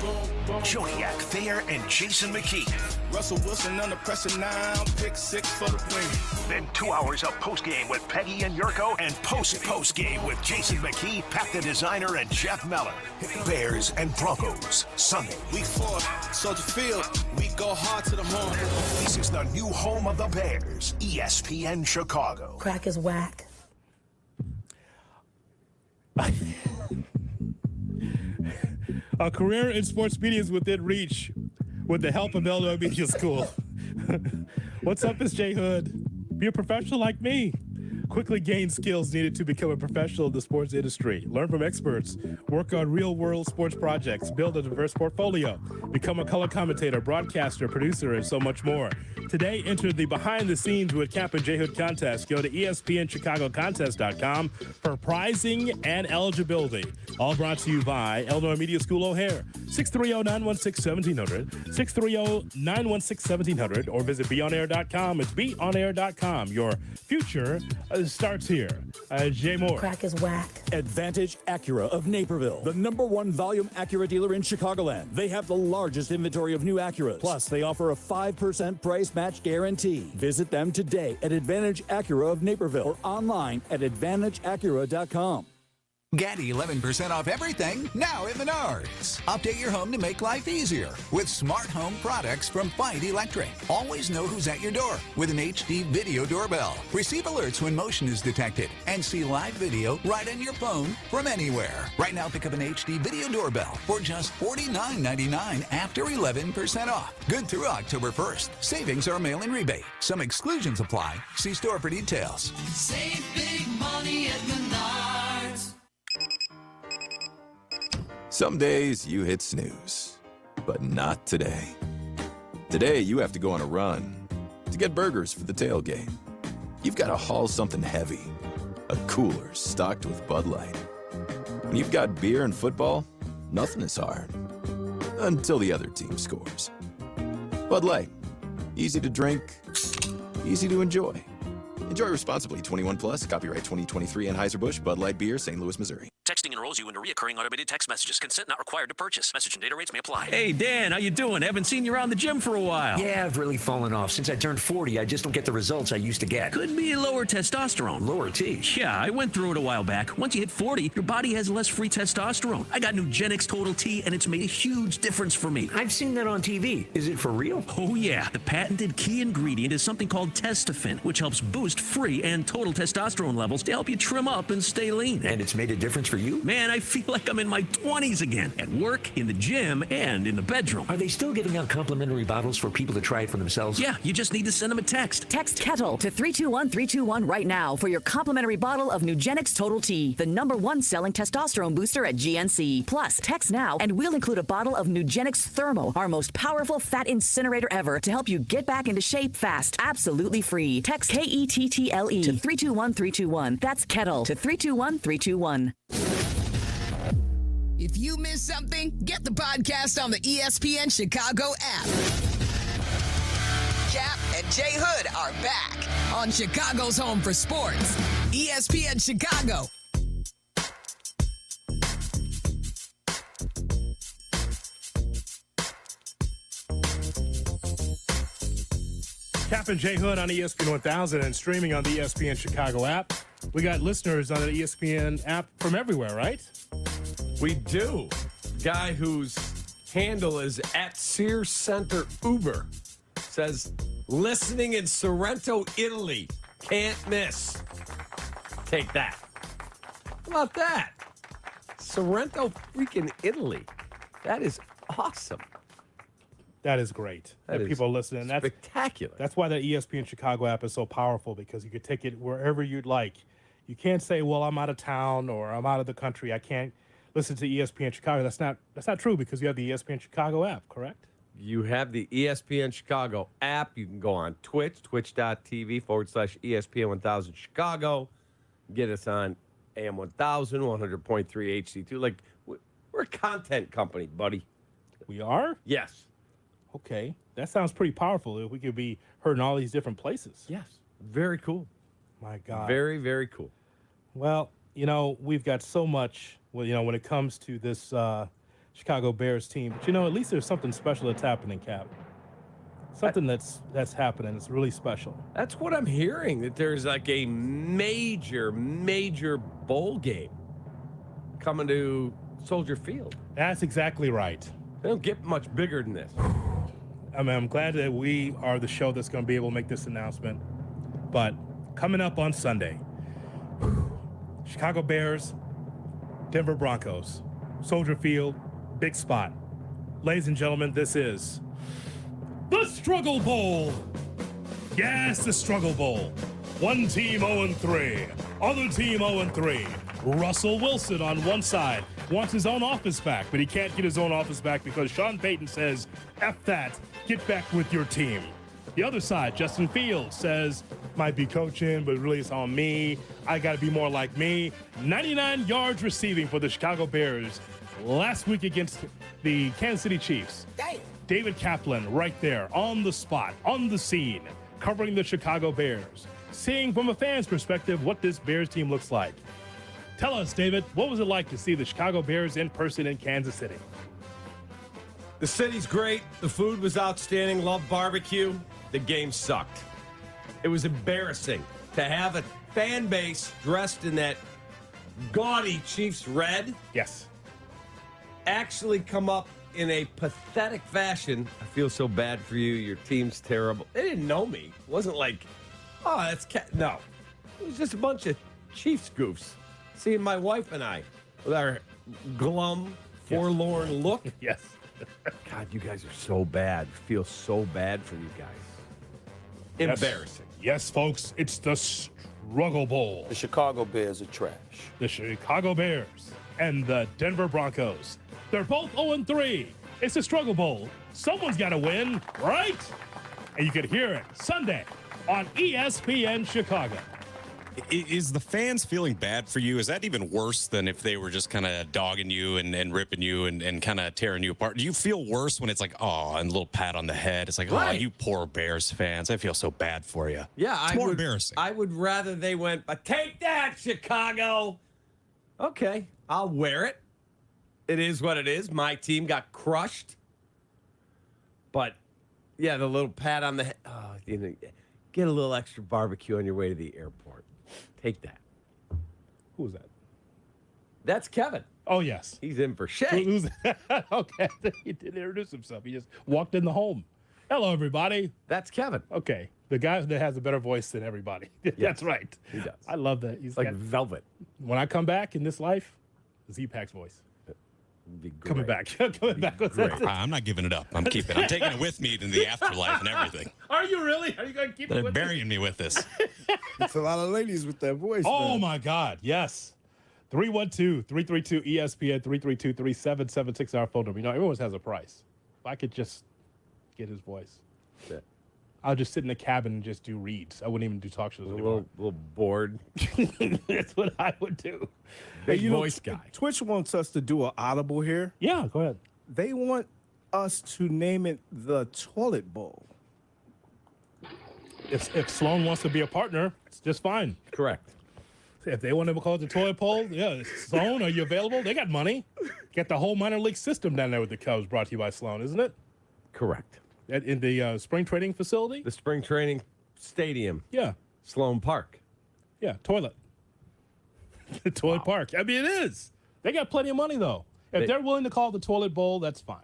Joniak, Thayer, and Jason McKee. Russell Wilson under pressure now, pick 6 for the win. Then 2 hours of postgame with Peggy and Yurko, and postgame with Jason McKee, Pat the Designer, and Jeff Meller. Bears and Broncos, Sunday. Week 4, Soldier Field, we go hard to the home. This is the new home of the Bears, ESPN Chicago. Crack is whack. A career in sports media is within reach with the help of Illinois Media School. What's up, it's Jay Hood. Be a professional like me. Quickly gain skills needed to become a professional in the sports industry. Learn from experts. Work on real-world sports projects. Build a diverse portfolio. Become a color commentator, broadcaster, producer, and so much more. Today, enter the Behind the Scenes with Cap and J Hood contest. Go to ESPNChicagoContest.com for pricing and eligibility. All brought to you by Illinois Media School O'Hare. 630-916-1700, 630-916-1700, or visit BeOnAir.com. It's BeOnAir.com. Your future starts here. Jay Moore. Crack is whack. Advantage Acura of Naperville, the #1 volume Acura dealer in Chicagoland. They have the largest inventory of new Acuras. Plus, they offer a 5% price match guarantee. Visit them today at Advantage Acura of Naperville or online at AdvantageAcura.com. Get 11% off everything now at Menards. Update your home to make life easier with smart home products from Fight Electric. Always know who's at your door with an HD video doorbell. Receive alerts when motion is detected and see live video right on your phone from anywhere. Right now, pick up an HD video doorbell for just $49.99 after 11% off. Good through October 1st. Savings are mail-in rebate. Some exclusions apply. See store for details. Save big money at Menards. Some days you hit snooze, but not today. Today you have to go on a run to get burgers for the tailgate. You've got to haul something heavy, a cooler stocked with Bud Light. When you've got beer and football, nothing is hard, until the other team scores. Bud Light, easy to drink, easy to enjoy. Enjoy responsibly. 21 plus. Copyright 2023 Anheuser-Busch Bud Light Beer, St. Louis, Missouri. Texting enrolls you into recurring automated text messages. Consent not required to purchase. Message and data rates may apply. Hey, Dan, how you doing? Haven't seen you around the gym for a while. Yeah, I've really fallen off. Since I turned 40, I just don't get the results I used to get. Could be lower testosterone. Lower T? Yeah, I went through it a while back. Once you hit 40, your body has less free testosterone. I got Nugenix Total T, and it's made a huge difference for me. I've seen that on TV. Is it for real? Oh, yeah. The patented key ingredient is something called Testofen, which helps boost free and total testosterone levels to help you trim up and stay lean. And it's made a difference for you? Man, I feel like I'm in my 20s again, at work, in the gym, and in the bedroom. Are they still giving out complimentary bottles for people to try it for themselves? Yeah, you just need to send them a text. Text KETTLE to 321-321 right now for your complimentary bottle of Nugenix Total T, the #1 selling testosterone booster at GNC. Plus, text now and we'll include a bottle of Nugenix Thermo, our most powerful fat incinerator ever, to help you get back into shape fast. Absolutely free. Text KETTLE to 321-321. That's KETTLE to 321-321. If you missed something, get the podcast on the ESPN Chicago app. Cap and Jay Hood are back on Chicago's home for sports, ESPN Chicago. Cap and J Hood on ESPN 1000 and streaming on the ESPN Chicago app. We got listeners on the ESPN app from everywhere, right? We do. Guy whose handle is at Sears Center Uber says, listening in Sorrento, Italy. Can't miss. Take that. How about that? Sorrento, freaking Italy. That is awesome. That is great. That is people listening. That's spectacular. That's why the ESPN Chicago app is so powerful, because you could take it wherever you'd like. You can't say, well, I'm out of town or I'm out of the country. I can't listen to ESPN Chicago. That's not true, because you have the ESPN Chicago app, correct? You have the ESPN Chicago app. You can go on Twitch, twitch.tv/ESPN 1000 Chicago. Get us on AM 1000, 100.3 HD2. Like, we're a content company, buddy. We are? Yes. Okay. That sounds pretty powerful. If we could be heard in all these different places. Yes. Very cool. My God. Very, very cool. Well, we've got so much, when it comes to this Chicago Bears team. But, at least there's something special that's happening, Cap. Something that's happening. It's really special. That's what I'm hearing, that there's like a major, major bowl game coming to Soldier Field. That's exactly right. They don't get much bigger than this. I'm glad that we are the show that's going to be able to make this announcement. But coming up on Sunday, Chicago Bears, Denver Broncos, Soldier Field, big spot. Ladies and gentlemen, this is the Struggle Bowl. Yes, the Struggle Bowl. One team 0-3, other team 0-3. Russell Wilson on one side wants his own office back, but he can't get his own office back because Sean Payton says, F that, get back with your team. The other side, Justin Fields, says, might be coaching, but really it's on me. I got to be more like me. 99 yards receiving for the Chicago Bears last week against the Kansas City Chiefs. Damn. David Kaplan right there on the spot, on the scene, covering the Chicago Bears, seeing from a fan's perspective what this Bears team looks like. Tell us, David, what was it like to see the Chicago Bears in person in Kansas City? The city's great. The food was outstanding. Love barbecue. The game sucked. It was embarrassing to have a fan base dressed in that gaudy Chiefs red. Yes. Actually come up in a pathetic fashion. I feel so bad for you. Your team's terrible. They didn't know me. It wasn't like, oh, that's no. It was just a bunch of Chiefs goofs. Seeing my wife and I with our glum, forlorn look. Yes. God, you guys are so bad. Feel so bad for you guys. Embarrassing. Yes, folks, it's the Struggle Bowl. The Chicago Bears are trash. The Chicago Bears and the Denver Broncos. They're both 0-3. It's the Struggle Bowl. Someone's got to win, right? And you can hear it Sunday on ESPN Chicago. Is the fans feeling bad for you? Is that even worse than if they were just kind of dogging you and ripping you and kind of tearing you apart? Do you feel worse when it's like, oh, and a little pat on the head? It's like, right. Oh, you poor Bears fans. I feel so bad for you. Yeah, it's more embarrassing. I would rather they went, but take that, Chicago. Okay, I'll wear it. It is what it is. My team got crushed. But, yeah, the little pat on the head. Oh, get a little extra barbecue on your way to the airport. Take that. Who was that? That's Kevin. Oh, yes. He's in for Shay. Okay. He didn't introduce himself. He just walked in the home. Hello, everybody. That's Kevin. Okay. The guy that has a better voice than everybody. Yes, that's right. He does. I love that. He's like velvet. When I come back in this life, Z-Pack's voice. Coming back. Coming back. I'm not giving it up. I'm keeping it. I'm taking it with me to the afterlife and everything. Are you really? Are you going to keep it They're with burying me with this. It's a lot of ladies with that voice. Oh, man. my God. Yes. 312-332-ESPN, 332-3776, our phone number. Everyone has a price. If I could just get his voice. Yeah. I'll just sit in the cabin and just do reads. I wouldn't even do talk shows anymore. A little bored. That's what I would do. Big voice guy. Twitch wants us to do an audible here. Yeah, go ahead. They want us to name it the Toilet Bowl. If Sloan wants to be a partner, it's just fine. Correct. If they want to call it the Toilet Bowl, yeah. Sloan, are you available? They got money. Got the whole minor league system down there with the Cubs, brought to you by Sloan, isn't it? Correct. In the spring training facility? The spring training stadium. Yeah. Sloan Park. Yeah, toilet. The Toilet Park. I mean, it is. They got plenty of money, though. If they're willing to call it the Toilet Bowl, that's fine.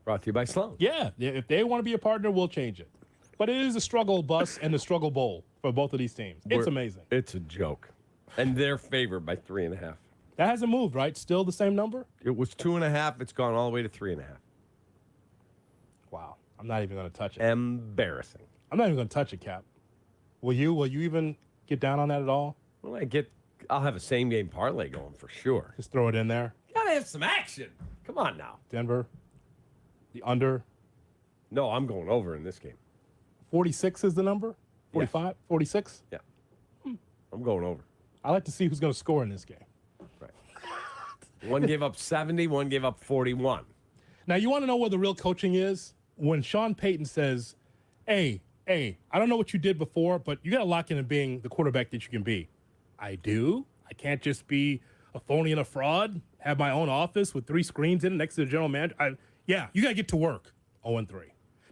Brought to you by Sloan. Yeah. If they want to be a partner, we'll change it. But it is the Struggle Bus and the Struggle Bowl for both of these teams. It's amazing. It's a joke. And they're favored by 3.5. That hasn't moved, right? Still the same number? It was 2.5. It's gone all the way to 3.5. Wow. I'm not even going to touch it. Embarrassing. I'm not even going to touch it, Cap. Will you? Will you even get down on that at all? Well, I'll have a same game parlay going for sure. Just throw it in there. Gotta have some action. Come on now. Denver, the under, No, I'm going over in this game. 46 is the number? 45? Yes. 46? Yeah. I'm going over. I like to see who's going to score in this game. Right. One gave up 70, one gave up 41. Now, you want to know where the real coaching is? When Sean Payton says, hey, I don't know what you did before, but you got to lock into being the quarterback that you can be. I do. I can't just be a phony and a fraud, have my own office with 3 screens in it next to the general manager. You got to get to work 0-3.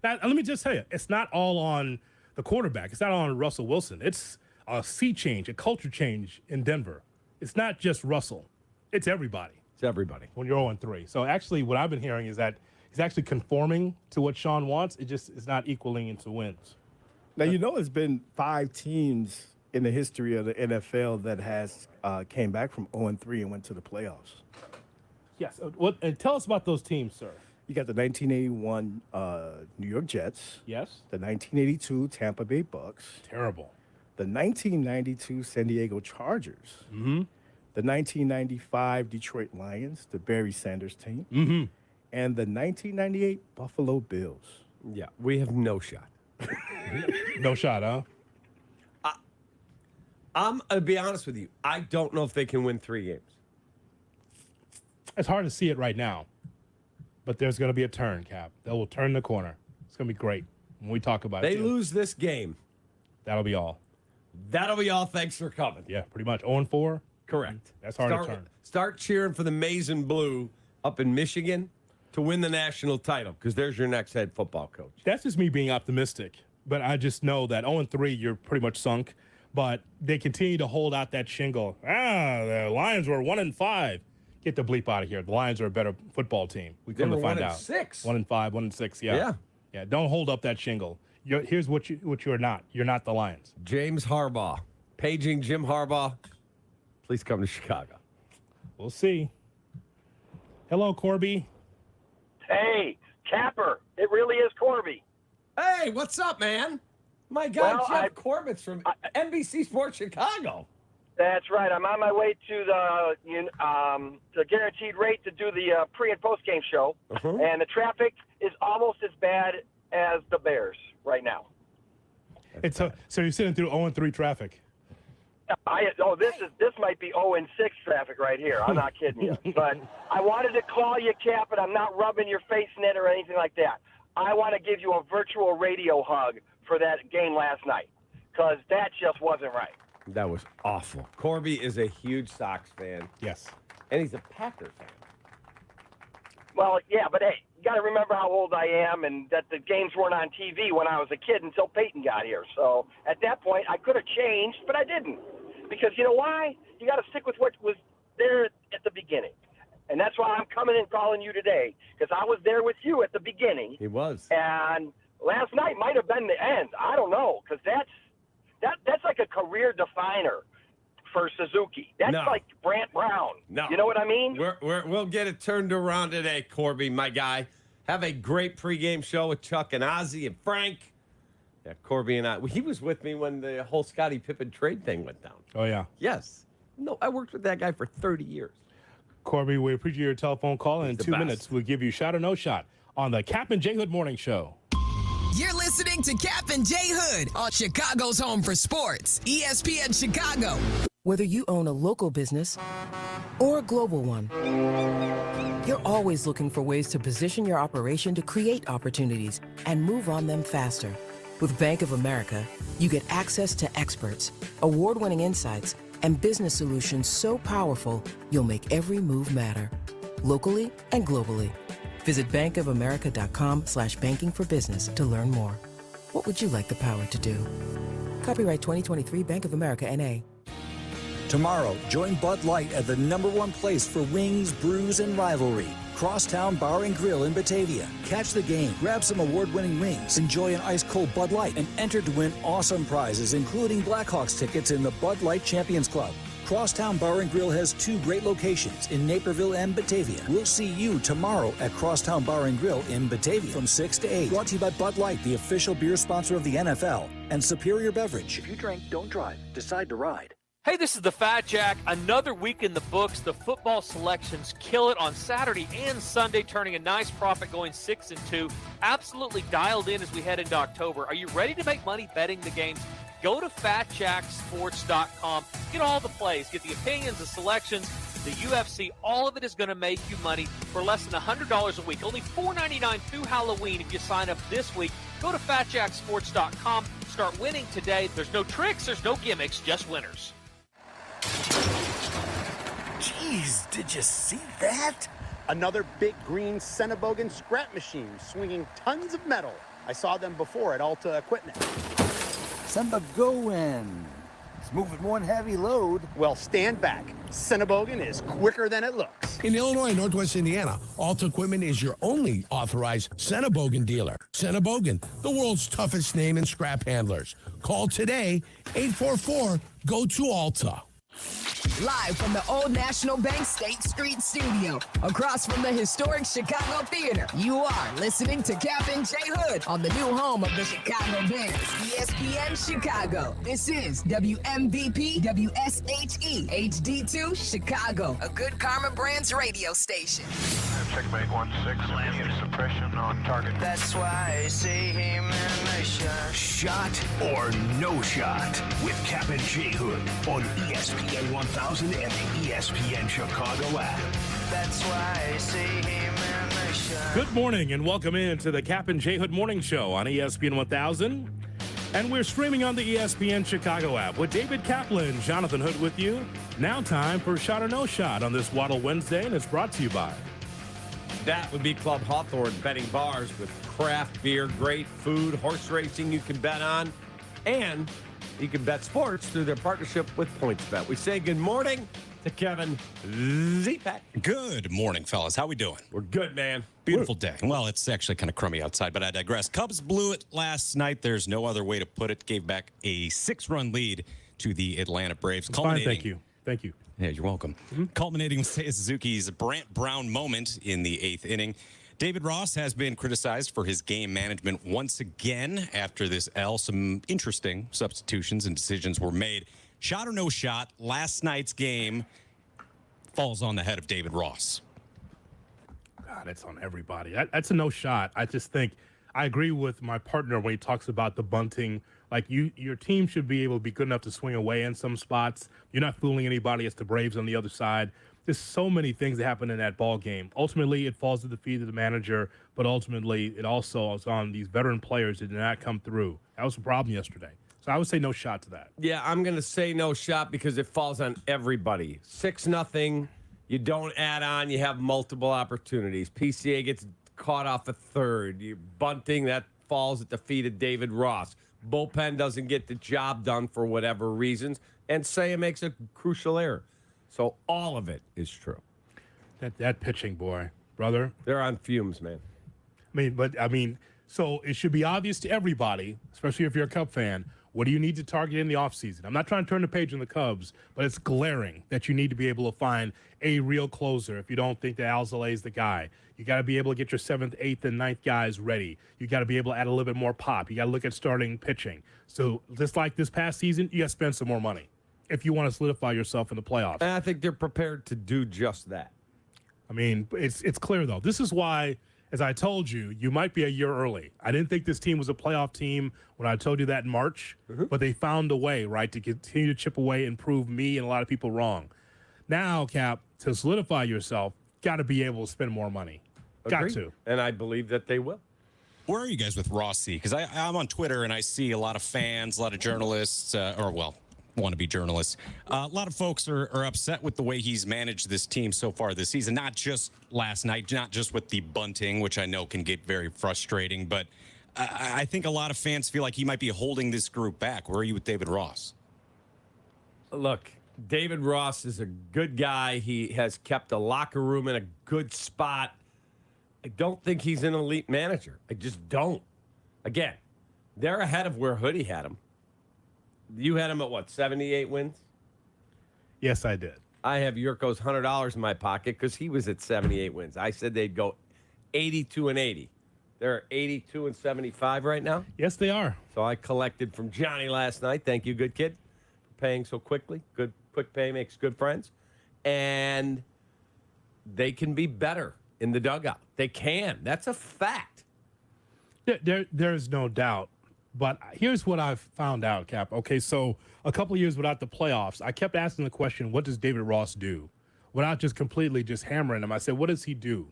Now, let me just tell you, it's not all on the quarterback. It's not on Russell Wilson. It's a sea change, a culture change in Denver. It's not just Russell. It's everybody. It's everybody. When you're 0-3. So actually what I've been hearing is that he's actually conforming to what Sean wants. It just is not equaling into wins. Now, it's been 5 teams in the history of the NFL that has came back from 0-3 and went to the playoffs. Yes. And tell us about those teams, sir. You got the 1981 New York Jets. Yes. The 1982 Tampa Bay Bucks. Terrible. The 1992 San Diego Chargers. Mm-hmm. The 1995 Detroit Lions, the Barry Sanders team. Mm-hmm. And the 1998 Buffalo Bills. Yeah, we have no shot. No shot, huh? I'm going to be honest with you. I don't know if they can win 3 games. It's hard to see it right now. But there's going to be a turn, Cap. They will turn the corner. It's going to be great when we talk about it. They lose this game. That'll be all. That'll be all. Thanks for coming. Yeah, pretty much. 0-4? Correct. That's hard to turn. Start cheering for the Maize and Blue up in Michigan to win the national title, because there's your next head football coach. That's just me being optimistic. But I just know that 0-3, you're pretty much sunk. But they continue to hold out that shingle. The Lions were 1-5. Get the bleep out of here. The Lions are a better football team. We come to find out. 1-6. 1-5, 1-6. Yeah. Yeah. Don't hold up that shingle. Here's what you're not. You're not the Lions. James Harbaugh, paging Jim Harbaugh. Please come to Chicago. We'll see. Hello, Corby. Hey, Capper. It really is Corby. Hey, what's up, man? My guy, Well, Jeff Corbett's from NBC Sports Chicago. That's right. I'm on my way to the guaranteed rate to do the pre- and post-game show, and the traffic is almost as bad as the Bears right now. So you're sitting through 0-3 traffic. This might be 0-6 traffic right here. I'm not kidding you. But I wanted to call you, Cap, and I'm not rubbing your face in it or anything like that. I want to give you a virtual radio hug for that game last night, because that just wasn't right. That was awful. Corby is a huge Sox fan. Yes. And he's a Packer fan. Well, yeah, but hey, you got to remember how old I am and that the games weren't on TV when I was a kid until Peyton got here. So at that point, I could have changed, but I didn't. Because you know why? You got to stick with what was there at the beginning. And that's why I'm coming and calling you today, because I was there with you at the beginning. He was. And last night might have been the end. I don't know, because that's like a career definer for Suzuki. That's like Brant Brown. No. You know what I mean? We'll get it turned around today, Corby, my guy. Have a great pregame show with Chuck and Ozzy and Frank. Yeah, Corby and I. He was with me when the whole Scottie Pippen trade thing went down. Oh, yeah. Yes. No, I worked with that guy for 30 years. Corby, we appreciate your telephone call. And in 2 minutes, we'll give you shot or no shot on the Cap and J Hood Morning Show. You're listening to Cap and J Hood on Chicago's Home for Sports, ESPN Chicago. Whether you own a local business or a global one, you're always looking for ways to position your operation to create opportunities and move on them faster. With Bank of America, you get access to experts, award-winning insights, and business solutions so powerful, you'll make every move matter, locally and globally. Visit bankofamerica.com/banking for business to learn more. What would you like the power to do? Copyright 2023 Bank of America, N.A. Tomorrow, join Bud Light at the #1 place for wings, brews, and rivalry. Crosstown Bar and Grill in Batavia. Catch the game, grab some award-winning wings, enjoy an ice-cold Bud Light, and enter to win awesome prizes, including Blackhawks tickets in the Bud Light Champions Club. Crosstown Bar and Grill has 2 great locations in Naperville and Batavia. We'll see you tomorrow at Crosstown Bar and Grill in Batavia from 6 to 8. Brought to you by Bud Light, the official beer sponsor of the NFL, and Superior Beverage. If you drink, don't drive. Decide to ride. Hey, this is the Fat Jack. Another week in the books. The football selections kill it on Saturday and Sunday, turning a nice profit going 6-2. Absolutely dialed in as we head into October. Are you ready to make money betting the games? Go to FatJackSports.com. Get all the plays. Get the opinions, the selections, the UFC. All of it is going to make you money for less than $100 a week. Only $4.99 through Halloween if you sign up this week. Go to FatJackSports.com. Start winning today. There's no tricks. There's no gimmicks. Just winners. Jeez, did you see that? Another big green Senebogen scrap machine swinging tons of metal. I saw them before at Alta Equipment. Senebogen. It's moving one heavy load. Well, stand back. Senebogen is quicker than it looks. In Illinois and Northwest Indiana, Alta Equipment is your only authorized Senebogen dealer. Senebogen, the world's toughest name in scrap handlers. Call today, 844-GO-TO-ALTA. Live from the Old National Bank State Street Studio, across from the historic Chicago Theater, you are listening to Cap and J Hood on the new home of the Chicago Bears, ESPN Chicago. This is WMVP WSHE HD2 Chicago, a Good Karma Brands radio station. Checkmate 1-6, immediate suppression on target. That's why I see him in the shot. Shot or no shot with Cap and J Hood on ESPN 1000 and the ESPN Chicago app. That's why I see him in the shot. Good morning and welcome in to the Cap and J Hood Morning Show on ESPN 1000. And we're streaming on the ESPN Chicago app with David Kaplan, Jonathan Hood with you. Now time for Shot or No Shot on this Waddle Wednesday, and it's brought to you by... That would be Club Hawthorne Betting Bars with craft beer, great food, horse racing you can bet on, and you can bet sports through their partnership with PointsBet. We say good morning to Kevin Zepak. Good morning, fellas. How we doing? We're good, man. Beautiful day. Well, it's actually kind of crummy outside, but I digress. Cubs blew it last night. There's no other way to put it. Gave back a 6-run lead to the Atlanta Braves. Fine, thank you. Thank you. Yeah, you're welcome. Culminating with Seiya Suzuki's Brant Brown moment in the 8th inning. David Ross has been criticized for his game management once again after this L. Some interesting substitutions and decisions were made. Shot or no shot, last night's game falls on the head of David Ross. God, it's on everybody. That's a no shot. I just think I agree with my partner when he talks about the bunting. Like your team should be able to be good enough to swing away in some spots. You're not fooling anybody. It's the Braves on the other side. There's so many things that happen in that ball game. Ultimately, it falls to the feet of the manager, but ultimately it also is on these veteran players that did not come through. That was the problem yesterday. So I would say no shot to that. Yeah, I'm going to say no shot because it falls on everybody. 6-0. You don't add on. You have multiple opportunities. PCA gets caught off a third. You're bunting. That falls at the feet of David Ross. Bullpen doesn't get the job done for whatever reasons, and Seiya makes a crucial error. So all of it is true. That pitching, boy, brother. They're on fumes, man. So it should be obvious to everybody, especially if you're a Cub fan, what do you need to target in the offseason? I'm not trying to turn the page on the Cubs, but it's glaring that you need to be able to find a real closer if you don't think that Alzolay is the guy. You got to be able to get your 7th, 8th, and 9th guys ready. You got to be able to add a little bit more pop. You got to look at starting pitching. So just like this past season, you got to spend some more money if you want to solidify yourself in the playoffs. And I think they're prepared to do just that. I mean, it's clear, though. This is why, as I told you, you might be a year early. I didn't think this team was a playoff team when I told you that in March, but they found a way, right, to continue to chip away and prove me and a lot of people wrong. Now, Cap, to solidify yourself, got to be able to spend more money. Got to. And I believe that they will. Where are you guys with Rossi? Because I'm on Twitter and I see a lot of fans, a lot of journalists, want to be journalists. A lot of folks are upset with the way he's managed this team so far this season, not just last night, not just with the bunting, which I know can get very frustrating, but I think a lot of fans feel like he might be holding this group back. Where are you with David Ross? Look, David Ross is a good guy. He has kept the locker room in a good spot. I don't think he's an elite manager. I just don't. Again, they're ahead of where Hoodie had him. You had him at what, 78 wins? Yes, I did. I have Yurko's $100 in my pocket because he was at 78 wins. I said they'd go 82-80. They're 82-75 right now. Yes, they are. So I collected from Johnny last night. Thank you, good kid, for paying so quickly. Good, quick pay makes good friends. And they can be better in the dugout. They can. That's a fact. There's no doubt. But here's what I've found out, Cap. Okay, so a couple of years without the playoffs, I kept asking the question, what does David Ross do? Without just completely just hammering him, I said, what does he do?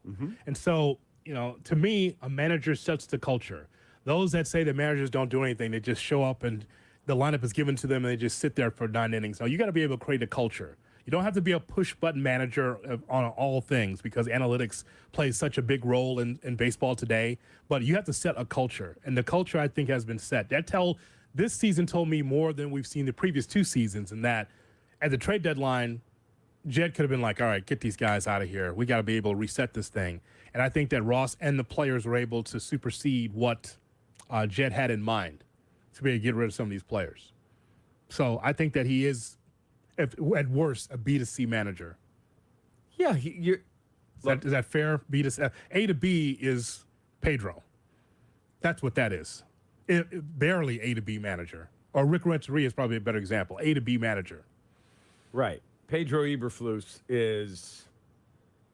And so, to me, a manager sets the culture. Those that say that managers don't do anything, they just show up and the lineup is given to them and they just sit there for 9 innings. Now, you got to be able to create a culture. You don't have to be a push-button manager on all things because analytics plays such a big role in baseball today. But you have to set a culture, and the culture, I think, has been set. This season told me more than we've seen the previous 2 seasons, in that at the trade deadline, Jed could have been like, all right, get these guys out of here. We got to be able to reset this thing. And I think that Ross and the players were able to supersede what Jed had in mind to be able to get rid of some of these players. So I think that he is, at worst, a B2C manager. Yeah, is that fair? B to C. A to B is Pedro. That's what that is. Barely A to B manager. Or Rick Renteria is probably a better example. A to B manager. Right. Pedro Eberflus is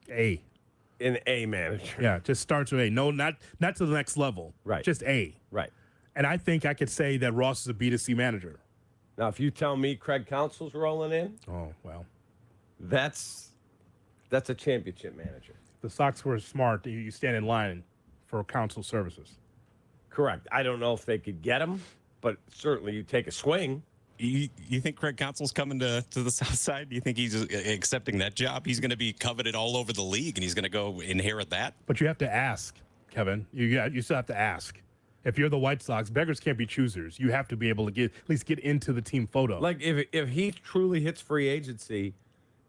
an A manager. Yeah, just starts with A. No, not to the next level. Right. Just A. Right. And I think I could say that Ross is a B2C manager. Now, if you tell me Craig Counsell's rolling in, oh well, that's a championship manager. The Sox were smart. You stand in line for Counsell services. Correct. I don't know if they could get him, but certainly you take a swing. You think Craig Counsell's coming to the South Side? Do you think he's accepting that job? He's going to be coveted all over the league, and he's going to go inherit that? But you have to ask, Kevin. You still have to ask. If you're the White Sox, beggars can't be choosers. You have to be able to at least get into the team photo. Like if he truly hits free agency,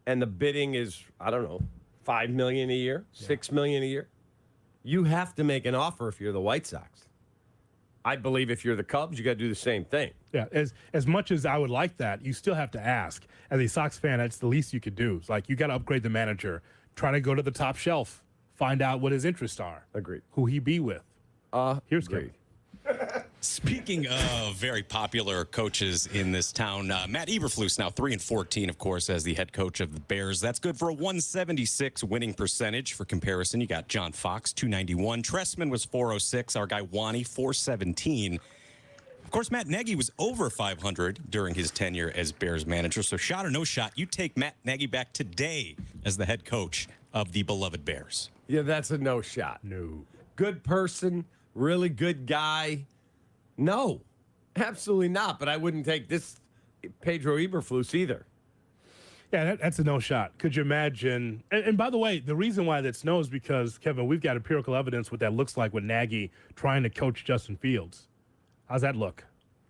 and the bidding is, I don't know, $5 million a year, $6 million a year, you have to make an offer if you're the White Sox. I believe if you're the Cubs, you got to do the same thing. Yeah, as much as I would like that, you still have to ask. As a Sox fan, that's the least you could do. It's like you got to upgrade the manager. Try to go to the top shelf. Find out what his interests are. Agreed. Who he be with. Here's Great. Speaking of very popular coaches in this town, Matt Eberflus now 3-14, of course, as the head coach of the Bears. That's good for a 176 winning percentage. For comparison, you got John Fox, 291. Tressman was 406. Our guy Wani, 417. Of course, Matt Nagy was over 500 during his tenure as Bears manager. So shot or no shot, you take Matt Nagy back today as the head coach of the beloved Bears. Yeah, that's a no shot. No. Good person, really good guy. No, absolutely not. But I wouldn't take this Pedro Eberflus either. Yeah, that's a no shot. Could you imagine? And by the way, the reason why that's no is because, Kevin, we've got empirical evidence what that looks like with Nagy trying to coach Justin Fields. How's that look?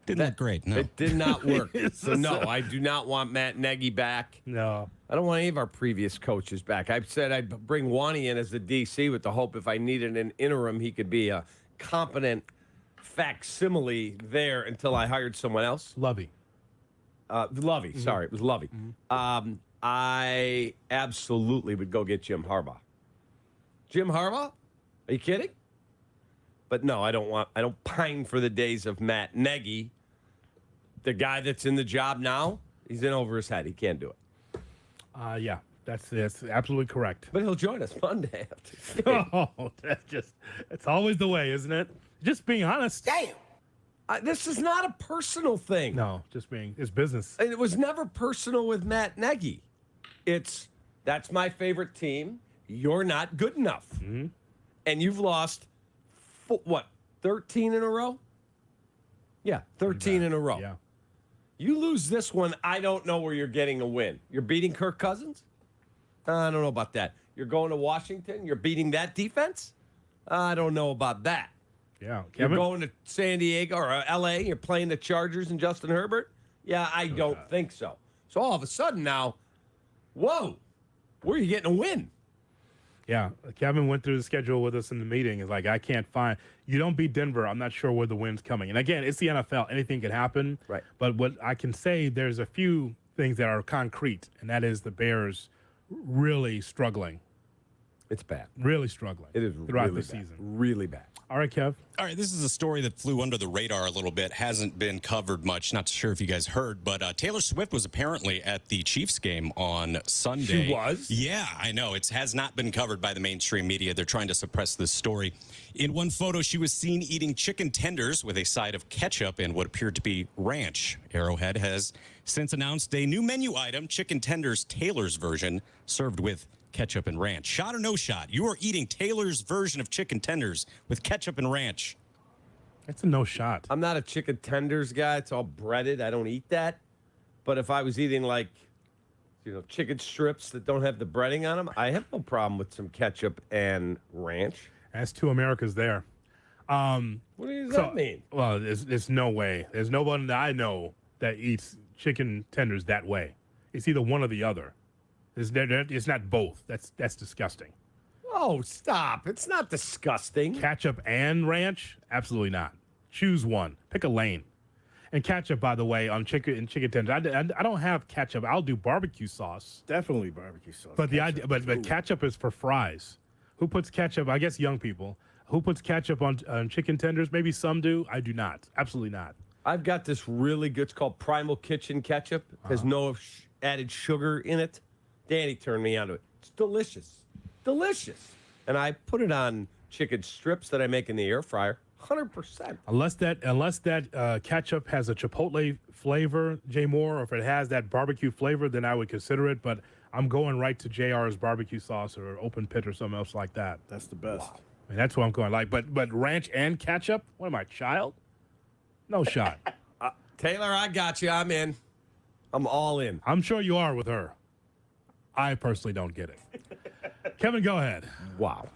Didn't look great. No, it did not work. So no, I do not want Matt Nagy back. No, I don't want any of our previous coaches back. I said I'd bring Wani in as the DC with the hope if I needed an interim, he could be a competent facsimile there until I hired someone else. Lovey. Sorry, it was Lovey. I absolutely would go get Jim Harbaugh. Jim Harbaugh? Are you kidding? But no, I don't pine for the days of Matt Nagy. The guy that's in the job now, he's in over his head. He can't do it. Yeah, that's absolutely correct. But he'll join us Monday. It's always the way, isn't it? Just being honest. Damn. This is not a personal thing. No, it's business. And it was never personal with Matt Nagy. That's my favorite team. You're not good enough. Mm-hmm. And you've lost, 13 in a row? Yeah, 13 in a row. Yeah. You lose this one, I don't know where you're getting a win. You're beating Kirk Cousins? I don't know about that. You're going to Washington? You're beating that defense? I don't know about that. Yeah. You're going to San Diego or L.A., you're playing the Chargers and Justin Herbert? Yeah, I don't think so. So all of a sudden now, whoa, where are you getting a win? Yeah, Kevin went through the schedule with us in the meeting. It's like, I can't find – you don't beat Denver, I'm not sure where the win's coming. And, again, it's the NFL. Anything can happen. Right. But what I can say, there's a few things that are concrete, and that is the Bears really struggling. It's bad. Really struggling. It is throughout really the bad. season. Really bad. All right, Kev. All right, this is a story that flew under the radar a little bit. Hasn't been covered much. Not sure if you guys heard, but Taylor Swift was apparently at the Chiefs game on Sunday. She was? Yeah, I know. It has not been covered by the mainstream media. They're trying to suppress this story. In one photo, she was seen eating chicken tenders with a side of ketchup and what appeared to be ranch. Arrowhead has since announced a new menu item, chicken tenders Taylor's version, served with ketchup and ranch. Shot or no shot? You are eating Taylor's version of chicken tenders with ketchup and ranch. That's a no shot. I'm not a chicken tenders guy. It's all breaded. I don't eat that. But if I was eating like, chicken strips that don't have the breading on them, I have no problem with some ketchup and ranch. That's two Americas there. What does that mean? Well, there's no way. There's no one that I know that eats chicken tenders that way. It's either one or the other. It's not both. That's disgusting. Oh, stop. It's not disgusting. Ketchup and ranch? Absolutely not. Choose one. Pick a lane. And ketchup, by the way, on chicken tenders. I don't have ketchup. I'll do barbecue sauce. Definitely barbecue sauce. But but ketchup is for fries. Who puts ketchup? I guess young people. Who puts ketchup on chicken tenders? Maybe some do. I do not. Absolutely not. I've got this really good. It's called Primal Kitchen ketchup. There's no added sugar in it. Danny turned me onto it. It's delicious. Delicious. And I put it on chicken strips that I make in the air fryer. 100%. Unless that ketchup has a chipotle flavor, Jay Moore, or if it has that barbecue flavor, then I would consider it. But I'm going right to JR's barbecue sauce or open pit or something else like that. That's the best. Wow. I mean, that's what I'm going like. But ranch and ketchup? What am I, child? No shot. Taylor, I got you. I'm in. I'm all in. I'm sure you are with her. I personally don't get it. Kevin, go ahead. Wow.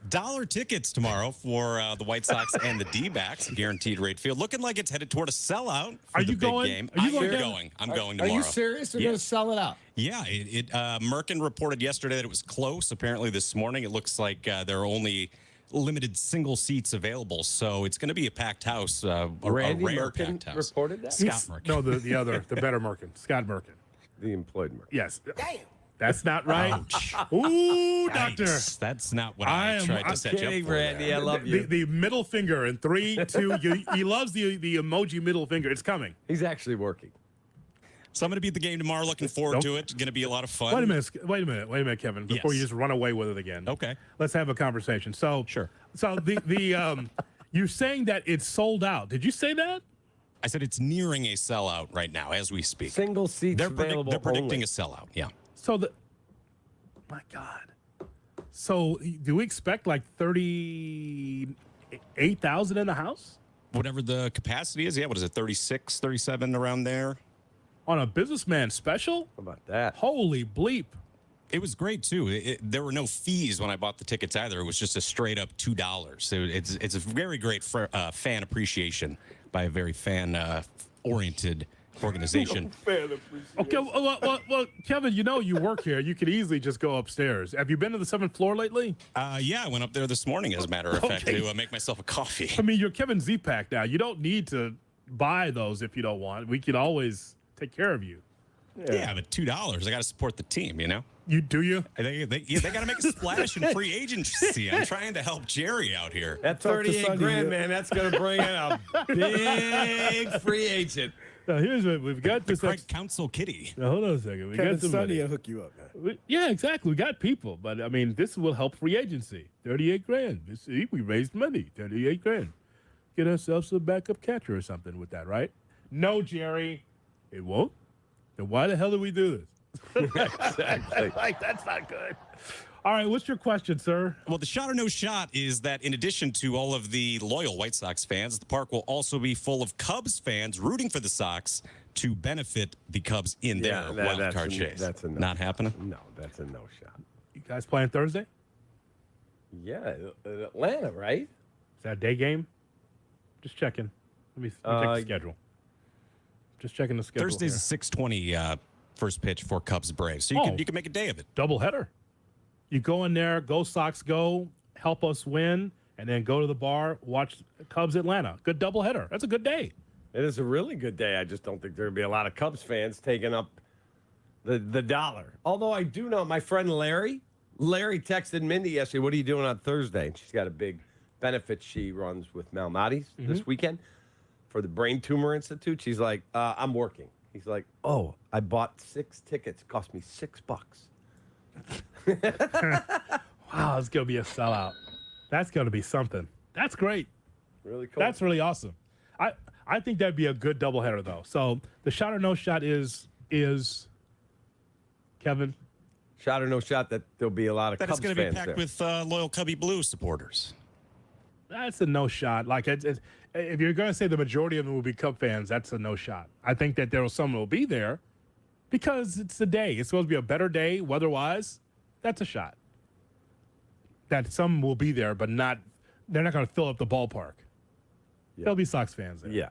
$1 tickets tomorrow for the White Sox and the D-backs, guaranteed rate field. Looking like it's headed toward a sellout for Are the you big going? game. Are you I'm going? going. I'm going tomorrow. Are you serious? They're going to sell it out? Yeah. Merkin reported yesterday that it was close. Apparently this morning it looks like there are only limited single seats available. So it's going to be a packed house, a rare Merkin packed house. reported that? Scott Merkin. No, the other, the better Merkin. Scott Merkin. The employed Merkin. Yes. Damn. That's not right. Ouch. Ooh, Yikes. doctor. That's not what I tried to set you up for. Randy, I love you. The middle finger in 3, 2. He loves the emoji middle finger. It's coming. He's actually working. So I'm going to be at the game tomorrow. Looking forward to it. Going to be a lot of fun. Wait a minute, Kevin. Before you just run away with it again. Okay. Let's have a conversation. So sure. So the you're saying that it's sold out. Did you say that? I said it's nearing a sellout right now as we speak. Single seats They're available. they're predicting only. a sellout. Yeah. So my God. So do we expect like 38,000 in the house? Whatever the capacity is. Yeah. What is it? 36, 37 around there. On a businessman special? How about that? Holy bleep. It was great too. There were no fees when I bought the tickets either. It was just a straight up $2. It's a very great fan appreciation by a very fan oriented organization. Okay, well, Kevin, you work here. You could easily just go upstairs. Have you been to the 7th floor lately? Yeah, I went up there this morning, as a matter of fact, to make myself a coffee. I mean, you're Kevin Z-Pack now. You don't need to buy those if you don't want. We can always take care of you. Yeah, but $2. I got to support the team, You do you? They got to make a splash in free agency. I'm trying to help Jerry out here. That 38 grand, man, that's going to bring in a big free agent. Now, here's what we've got. The Craig Council Kitty. Now, hold on a second. We Kevin got somebody to hook you up, man. Yeah, exactly. We got people, but I mean, this will help free agency. 38 grand. See, we raised money. 38 grand. Get ourselves a backup catcher or something with that, right? No, Jerry, it won't. Then why the hell do we do this? Exactly. Like, that's not good. All right, what's your question, sir? Well, the shot or no shot is that in addition to all of the loyal White Sox fans, the park will also be full of Cubs fans rooting for the Sox to benefit the Cubs in their wild card chase. That's a no. Not happening? No, that's a no shot. You guys playing Thursday? Yeah, Atlanta, right? Is that a day game? Just checking. Let me check the schedule. Just checking the schedule. Thursday's a 6:20 first pitch for Cubs Braves, so you can make a day of it. Doubleheader. You go in there, go Sox, go, help us win, and then go to the bar, watch Cubs Atlanta. Good doubleheader. That's a good day. It is a really good day. I just don't think there'll be a lot of Cubs fans taking up the dollar. Although I do know my friend Larry Larry texted Mindy yesterday, what are you doing on Thursday? And she's got a big benefit she runs with Malnati's this weekend for the Brain Tumor Institute. She's like, I'm working. He's like, oh, I bought 6 tickets. It cost me $6. Wow, it's going to be a sellout. That's going to be something. That's great. Really cool. That's really awesome. I think that'd be a good doubleheader, though. So the shot or no shot is Kevin? Shot or no shot that there'll be a lot of Cubs That it's going to be packed with loyal Cubby Blue supporters. That's a no shot. Like, if you're going to say the majority of them will be Cub fans, that's a no shot. I think that there will some will be there because it's a day. It's supposed to be a better day weather-wise. That's a shot. That some will be there, but they're not going to fill up the ballpark. Yeah. There'll be Sox fans there. Yeah.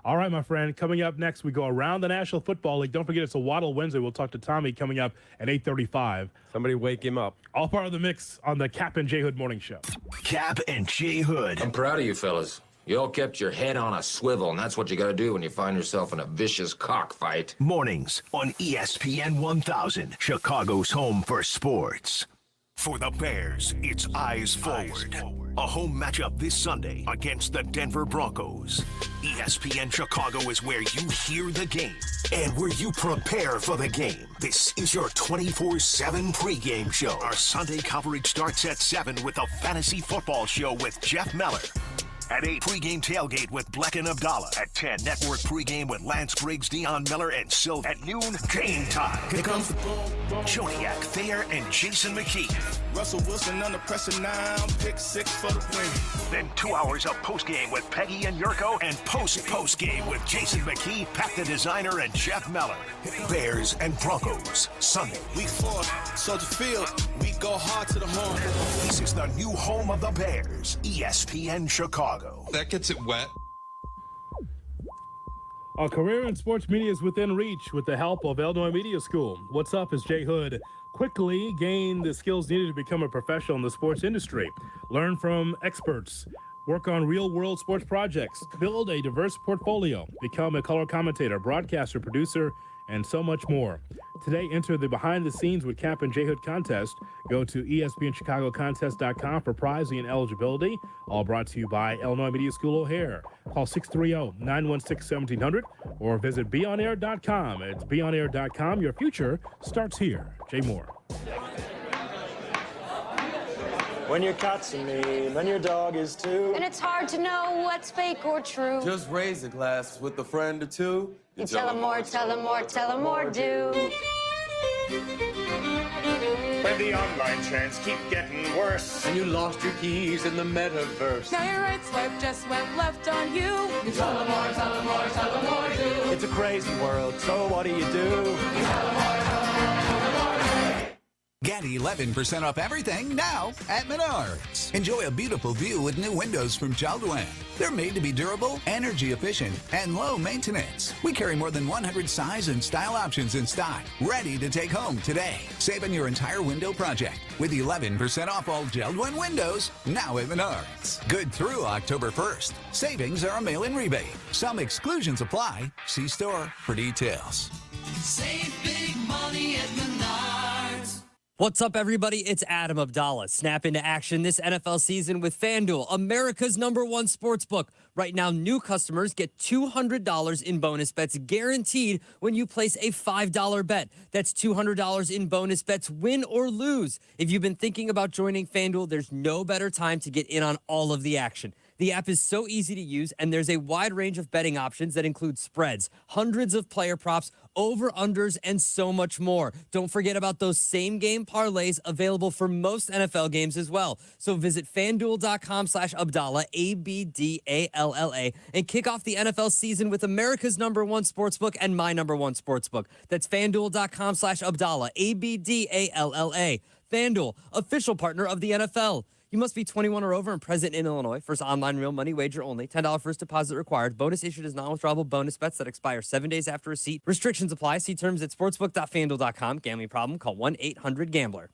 All right, my friend. Coming up next, we go around the National Football League. Don't forget, it's a Waddle Wednesday. We'll talk to Tommy coming up at 8:35. Somebody wake him up. All part of the mix on the Cap and J Hood Morning Show. Cap and J Hood. I'm proud of you fellas. You all kept your head on a swivel, and that's what you got to do when you find yourself in a vicious cockfight. Mornings on ESPN 1000, Chicago's home for sports. For the Bears, it's eyes forward. A home matchup this Sunday against the Denver Broncos. ESPN Chicago is where you hear the game and where you prepare for the game. This is your 24/7 pregame show. Our Sunday coverage starts at 7 with a fantasy football show with Jeff Meller. At 8, pregame tailgate with Bleck and Abdallah. At 10, network pregame with Lance Briggs, Dion Miller, and Silva. At noon, game time. Here comes the boom. Joniak, Thayer, and Jason McKee. Russell Wilson under pressure now. Pick 6 for the win. Then 2 hours of postgame with Peggy and Yurko, and postgame with Jason McKee, Pat the Designer, and Jeff Meller. Bears and Broncos, Sunday. Week 4, Soldier Field. We go hard to the home. This is the new home of the Bears, ESPN Chicago. That gets it wet. A career in sports media is within reach with the help of Illinois Media School. What's up is Jay Hood. Quickly gain the skills needed to become a professional in the sports industry. Learn from experts. Work on real-world sports projects. Build a diverse portfolio. Become a color commentator, broadcaster, producer, and so much more. Today, enter the Behind the Scenes with Cap and J Hood contest. Go to ESPNChicagoContest.com for prizing and eligibility. All brought to you by Illinois Media School O'Hare. Call 630-916-1700 or visit beonair.com. It's beonair.com. Your future starts here. Jay Moore. When your cat's a meme and your dog is too. And it's hard to know what's fake or true. Just raise a glass with a friend or two. You tell them more, tell them more, tell them more, do. When the online trends keep getting worse. And you lost your keys in the metaverse. Now your right swipe just went left on you. You tell them more, tell them more, tell them more, do. It's a crazy world, so what do you do? You tell them more, tell them more, tell them more, do. Get 11% off everything now at Menards. Enjoy a beautiful view with new windows from Jaldwan. They're made to be durable, energy efficient, and low maintenance. We carry more than 100 size and style options in stock, ready to take home today. Save on your entire window project with 11% off all Jaldwan windows now at Menards. Good through October 1st. Savings are a mail-in rebate. Some exclusions apply. See store for details. Save big money at Menards. What's up, everybody? It's Adam Abdallah. Snap into action this NFL season with FanDuel, America's #1 sportsbook. Right now, new customers get $200 in bonus bets guaranteed when you place a $5 bet. That's $200 in bonus bets, win or lose. If you've been thinking about joining FanDuel, there's no better time to get in on all of the action. The app is so easy to use, and there's a wide range of betting options that include spreads, hundreds of player props, over-unders, and so much more. Don't forget about those same-game parlays available for most NFL games as well. So visit FanDuel.com/Abdallah, Abdalla, and kick off the NFL season with America's #1 sportsbook and my #1 sportsbook. That's FanDuel.com/Abdallah, Abdalla. FanDuel, official partner of the NFL. You must be 21 or over and present in Illinois. First online real money wager only. $10 first deposit required. Bonus issued as non-withdrawable bonus bets that expire 7 days after receipt. Restrictions apply. See terms at sportsbook.fanduel.com. Gambling problem? Call 1-800-GAMBLER.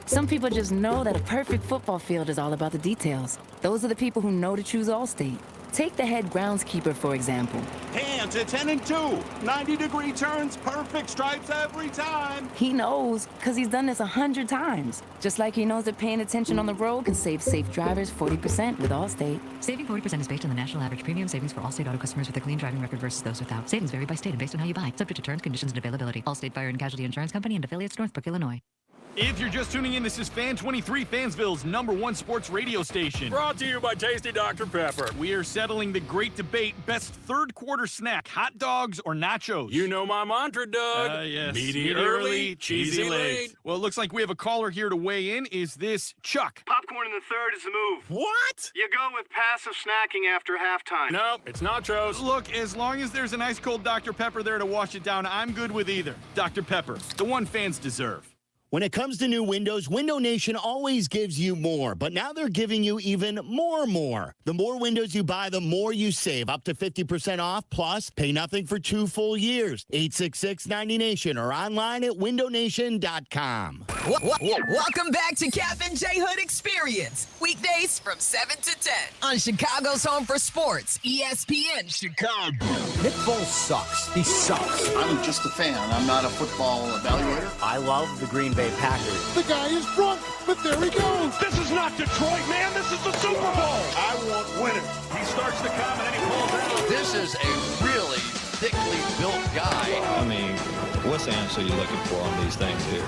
Some people just know that a perfect football field is all about the details. Those are the people who know to choose Allstate. Take the head groundskeeper, for example. Hands at 10 and 2. 90-degree turns, perfect stripes every time. He knows, because he's done this 100 times. Just like he knows that paying attention on the road can save safe drivers 40% with Allstate. Saving 40% is based on the national average premium savings for Allstate auto customers with a clean driving record versus those without. Savings vary by state and based on how you buy. Subject to terms, conditions, and availability. Allstate Fire and Casualty Insurance Company and affiliates, Northbrook, Illinois. If you're just tuning in, this is Fan 23, Fansville's #1 sports radio station. Brought to you by Tasty Dr. Pepper. We are settling the great debate, best third quarter snack, hot dogs or nachos? You know my mantra, Doug. Yes. Meaty early, cheesy late. Well, it looks like we have a caller here to weigh in. Is this Chuck? Popcorn in the third is the move. What? You go with passive snacking after halftime. No, it's nachos. Look, as long as there's an ice cold Dr. Pepper there to wash it down, I'm good with either. Dr. Pepper, the one fans deserve. When it comes to new windows, Window Nation always gives you more, but now they're giving you even more. The more windows you buy, the more you save, up to 50% off, plus pay nothing for 2 full years. 866-90Nation or online at windownation.com. Welcome back to Cap and J Hood Experience. Weekdays from 7 to 10 on Chicago's Home for Sports, ESPN Chicago. Nick Foles sucks. He sucks. I'm just a fan. I'm not a football evaluator. I love the Green Bay Packers. The guy is drunk, but there he goes. This is not Detroit, man. This is the Super Bowl. I want winners. He starts to come and then he pulls out. This is a really thickly built guy. I mean, what's the answer you're looking for on these things here?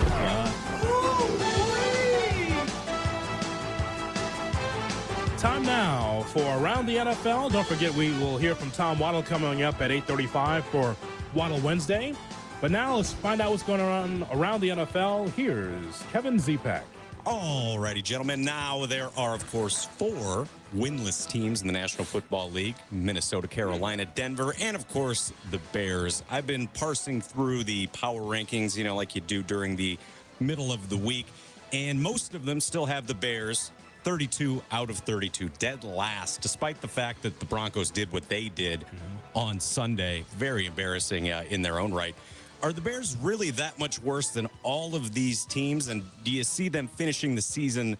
Time now for Around the NFL. Don't forget, we will hear from Tom Waddle coming up at 8:35 for Waddle Wednesday. But now let's find out what's going on around the NFL. Here's Kevin Zepak. All righty, gentlemen. Now there are, of course, 4 winless teams in the National Football League: Minnesota, Carolina, Denver, and, of course, the Bears. I've been parsing through the power rankings, like you do during the middle of the week, and most of them still have the Bears 32 out of 32, dead last, despite the fact that the Broncos did what they did on Sunday. Very embarrassing in their own right. Are the Bears really that much worse than all of these teams? And do you see them finishing the season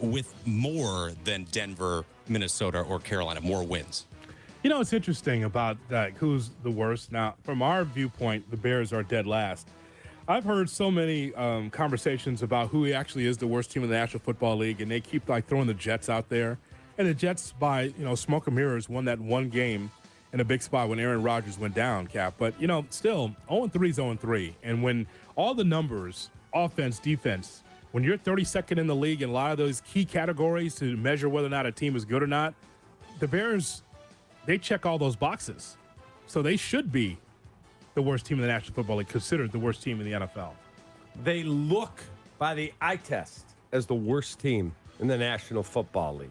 with more than Denver, Minnesota, or Carolina, more wins? It's interesting about that. Who's the worst? Now, from our viewpoint, the Bears are dead last. I've heard so many conversations about who actually is the worst team in the National Football League, and they keep throwing the Jets out there. And the Jets, by smoke and mirrors, won that one game in a big spot when Aaron Rodgers went down, Cap. But, still, 0-3 is 0-3. And when all the numbers, offense, defense, when you're 32nd in the league in a lot of those key categories to measure whether or not a team is good or not, the Bears, they check all those boxes. So they should be the worst team in the National Football League, considered the worst team in the NFL. They look, by the eye test, as the worst team in the National Football League.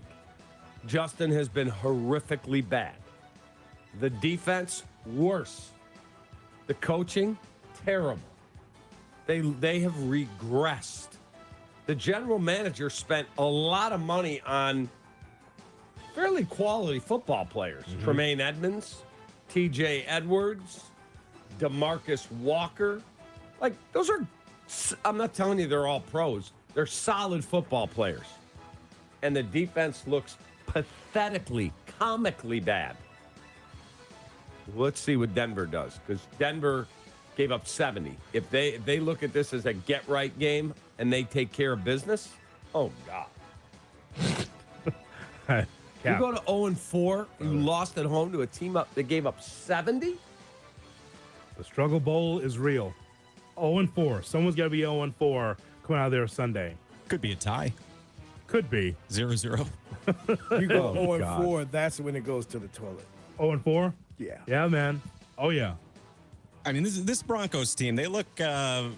Justin has been horrifically bad. The defense, worse. The coaching, terrible. They have regressed. The general manager spent a lot of money on fairly quality football players. Tremaine Edmonds, TJ Edwards, DeMarcus Walker. Those are, I'm not telling you they're all pros. They're solid football players. And the defense looks pathetically, comically bad. Let's see what Denver does, because Denver gave up 70. If they look at this as a get-right game and they take care of business, oh, God. You go to 0-4, you lost at home to a team that gave up 70? The struggle bowl is real. 0-4. Someone's got to be 0-4 coming out of there Sunday. Could be a tie. Could be. 0-0. You go 0-4, that's when it goes to the toilet. 0-4? Yeah. Yeah, man. Oh, yeah. I mean, this Broncos team, they look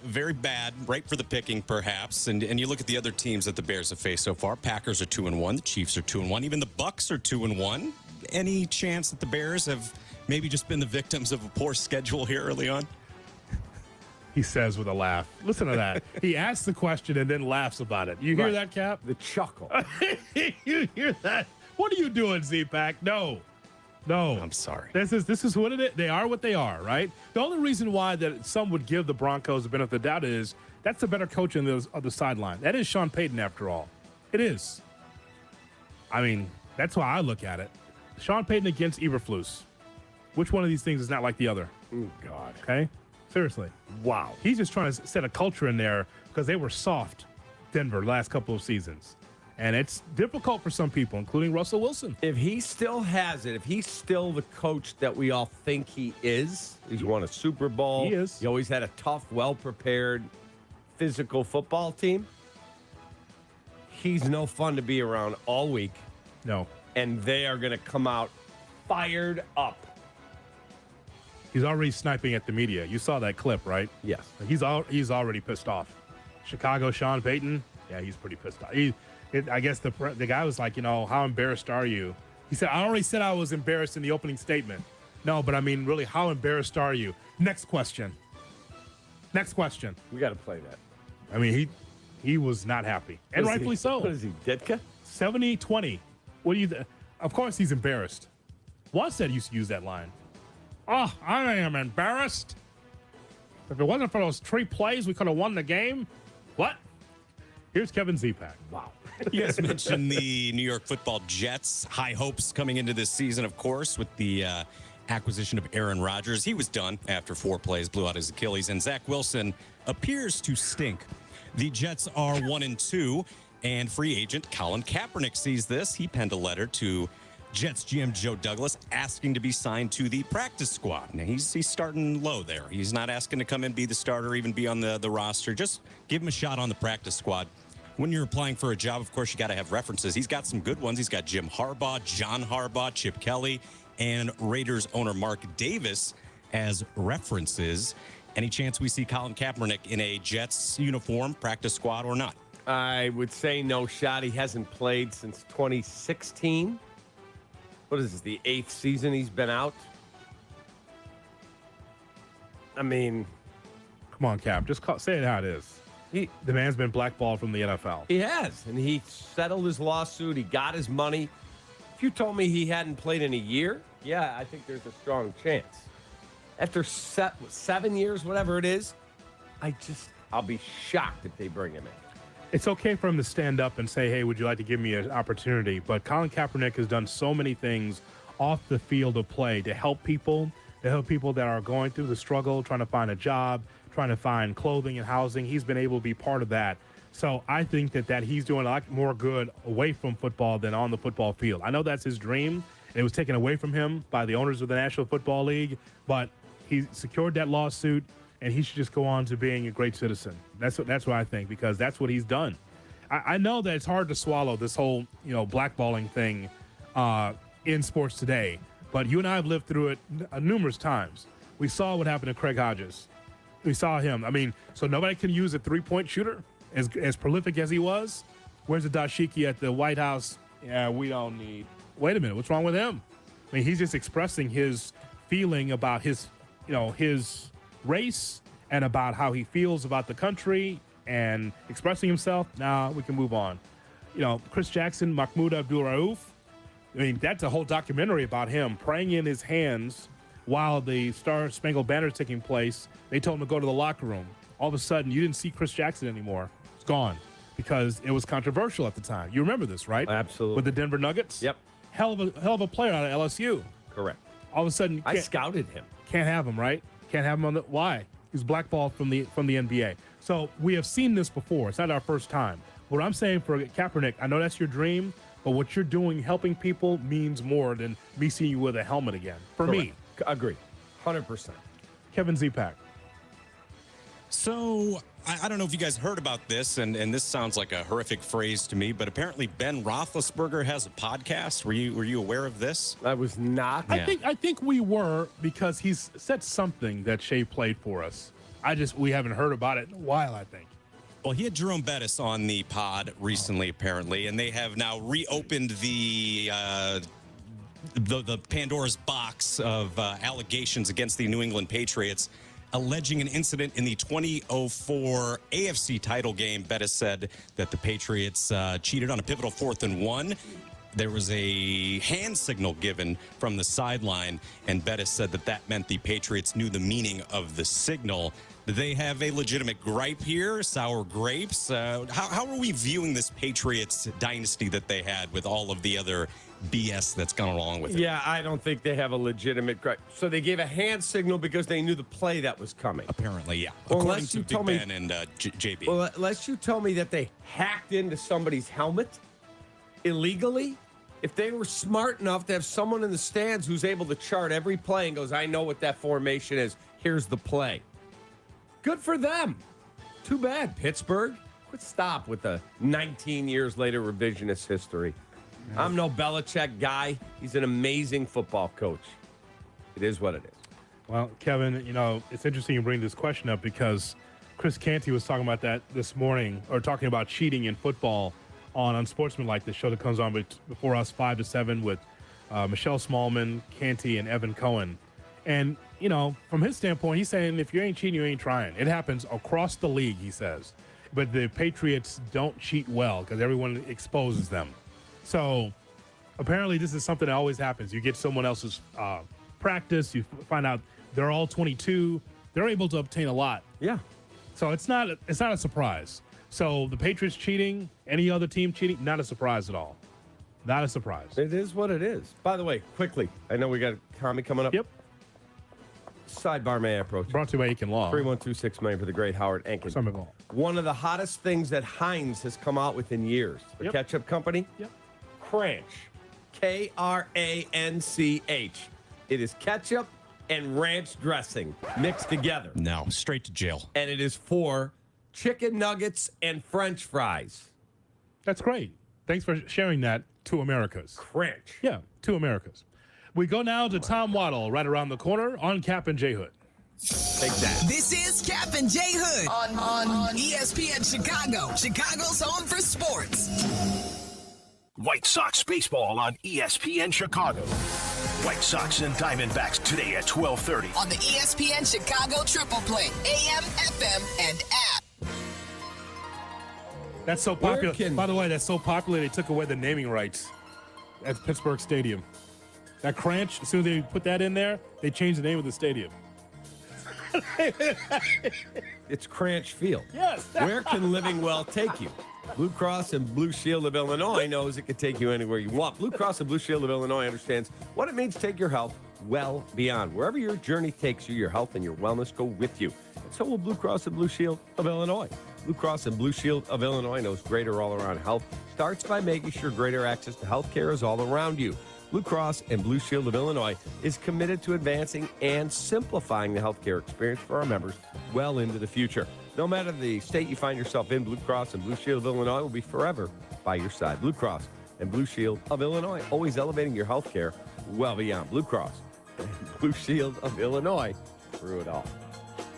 very bad, right for the picking, perhaps. And you look at the other teams that the Bears have faced so far. Packers are 2-1. The Chiefs are 2-1. Even the Bucks are 2-1. Any chance that the Bears have maybe just been the victims of a poor schedule here early on? He says with a laugh. Listen to that. He asks the question and then laughs about it. You hear that, Cap? The chuckle. You hear that? What are you doing, Z-Pack? No. I'm sorry. This is what it is. They are what they are, right? The only reason why that some would give the Broncos the benefit of the doubt is that's the better coach on the sideline. That is Sean Payton, after all. It is. I mean, that's why I look at it. Sean Payton against Eberflus. Which one of these things is not like the other? Oh, God. Okay? Seriously. Wow. He's just trying to set a culture in there because they were soft, Denver, last couple of seasons. And it's difficult for some people, including Russell Wilson. If he still has it, if he's still the coach that we all think he is, he's won a Super Bowl. He is. He always had a tough, well-prepared, physical football team. He's no fun to be around all week. No. And they are going to come out fired up. He's already sniping at the media. You saw that clip, right? Yes. He's already pissed off. Chicago, Sean Payton, yeah, he's pretty pissed off. I guess the guy was like, how embarrassed are you? He said, I already said I was embarrassed in the opening statement. No, but I mean, really, how embarrassed are you? Next question. Next question. We got to play that. I mean, he was not happy, and rightfully so. What is he, Ditka? 70-20. What do you? Of course, he's embarrassed. Wanstead used to use that line. Oh, I am embarrassed. If it wasn't for those 3 plays, we could have won the game. What? Here's Kevin Zepak. Wow. You guys mentioned the New York Football Jets. High hopes coming into this season, of course, with the acquisition of Aaron Rodgers. He was done after 4 plays, blew out his Achilles, and Zach Wilson appears to stink. The Jets are 1-2, and free agent Colin Kaepernick sees this. He penned a letter to Jets GM Joe Douglas asking to be signed to the practice squad. Now, he's starting low there. He's not asking to come in, be the starter, even be on the roster. Just give him a shot on the practice squad. When you're applying for a job, of course, you got to have references. He's got some good ones. He's got Jim Harbaugh, John Harbaugh, Chip Kelly, and Raiders owner Mark Davis as references. Any chance we see Colin Kaepernick in a Jets uniform, practice squad, or not? I would say no shot. He hasn't played since 2016. What is this, the 8th season he's been out? I mean, come on, Cap. Just say it how it is. The man's been blackballed from the NFL. He has, and he settled his lawsuit. He got his money. If you told me he hadn't played in a year, yeah, I think there's a strong chance. After 7 years, whatever it is, I'll be shocked if they bring him in. It's okay for him to stand up and say, hey, would you like to give me an opportunity? But Colin Kaepernick has done so many things off the field of play to help people that are going through the struggle, trying to find a job, trying to find clothing and housing. He's been able to be part of that. So I think that he's doing a lot more good away from football than on the football field. I know that's his dream. It was taken away from him by the owners of the National Football League, but he secured that lawsuit, and he should just go on to being a great citizen. That's what I think, because that's what he's done. I know that it's hard to swallow this whole blackballing thing in sports today, but you and I have lived through it numerous times. We saw what happened to Craig Hodges. We saw him. I mean, so nobody can use a 3-point shooter as prolific as he was. Where's the dashiki at the White House? Yeah, we don't need. Wait a minute, what's wrong with him? I mean, he's just expressing his feeling about his race and about how he feels about the country and expressing himself. Now we can move on. Chris Jackson, Mahmoud Abdul-Rauf. I mean, that's a whole documentary about him praying in his hands while the Star Spangled Banner is taking place. They told him to go to the locker room. All of a sudden, you didn't see Chris Jackson anymore. It's gone because it was controversial at the time. You remember this, right? Absolutely. With the Denver Nuggets? Yep. Hell of a player out of LSU. Correct. All of a sudden, I scouted him. Can't have him, right? Can't have him on the. Why? He was blackballed from the NBA. So we have seen this before. It's not our first time. What I'm saying for Kaepernick, I know that's your dream, but what you're doing, helping people, means more than me seeing you with a helmet again. For me. Agree. 100%. Kevin Zepak. So I don't know if you guys heard about this, and this sounds like a horrific phrase to me, but apparently Ben Roethlisberger has a podcast. Were you aware of this? I was not. Yeah. I think we were, because he's said something that Shea played for us. We haven't heard about it in a while, I think. Well, he had Jerome Bettis on the pod recently, apparently, and they have now reopened the Pandora's box of allegations against the New England Patriots, alleging an incident in the 2004 AFC title game. Bettis said that the Patriots cheated on a pivotal 4th and 1. there was a hand signal given from the sideline, and Bettis said that meant the Patriots knew the meaning of the signal. Do they have a legitimate gripe here? Sour grapes? How are we viewing this Patriots dynasty that they had with all of the other BS that's gone along with it? Yeah, I don't think they have a legitimate gripe. So they gave a hand signal because they knew the play that was coming. Apparently, yeah. Well, according to Big Ben and JB. Well, unless you tell me that they hacked into somebody's helmet illegally, if they were smart enough to have someone in the stands who's able to chart every play and goes, I know what that formation is, here's the play. Good for them. Too bad, Pittsburgh. Stop with the 19 years later revisionist history. I'm no Belichick guy. He's an amazing football coach. It is what it is. Well, Kevin, it's interesting you bring this question up because Chris Canty was talking about that this morning, or talking about cheating in football on Unsportsmanlike, the show that comes on before us 5 to 7 with Michelle Smallman, Canty, and Evan Cohen. And, from his standpoint, he's saying if you ain't cheating, you ain't trying. It happens across the league, he says. But the Patriots don't cheat well because everyone exposes them. So apparently this is something that always happens. You get someone else's practice. You find out they're all 22. They're able to obtain a lot. Yeah. So it's not a surprise. So the Patriots cheating, any other team cheating, not a surprise at all. Not a surprise. It is what it is. By the way, quickly, I know we got a comment coming up. Yep. Sidebar may I approach? Brought to you by Aiken Law. 3126 million for the great Howard Enkin. One of the hottest things that Heinz has come out with in years. The ketchup company. Yep. Cranch. K-R-A-N-C-H. It is ketchup and ranch dressing mixed together. No, straight to jail. And it is for chicken nuggets and French fries. That's great. Thanks for sharing that. Two Americas. Cranch. Yeah, two Americas. We go now to Tom Waddle right around the corner on Cap and J Hood. Take that. This is Cap and J Hood on ESPN Chicago, Chicago's home for sports. White Sox baseball on ESPN Chicago. White Sox and Diamondbacks today at 12:30 on the ESPN Chicago Triple Play, AM, FM, and app. That's so popular. By the way, that's so popular they took away the naming rights at Pittsburgh Stadium. That Cranch, as soon as they put that in there, they changed the name of the stadium. It's Cranch Field. Yes. Where can living well take you? Blue Cross and Blue Shield of Illinois knows it can take you anywhere you want. Blue Cross and Blue Shield of Illinois understands what it means to take your health well beyond. Wherever your journey takes you, your health and your wellness go with you. And so will Blue Cross and Blue Shield of Illinois. Blue Cross and Blue Shield of Illinois knows greater all-around health starts by making sure greater access to health care is all around you. Blue Cross and Blue Shield of Illinois is committed to advancing and simplifying the healthcare experience for our members well into the future. No matter the state you find yourself in, Blue Cross and Blue Shield of Illinois will be forever by your side. Blue Cross and Blue Shield of Illinois, always elevating your healthcare well beyond. Blue Cross and Blue Shield of Illinois, through it all.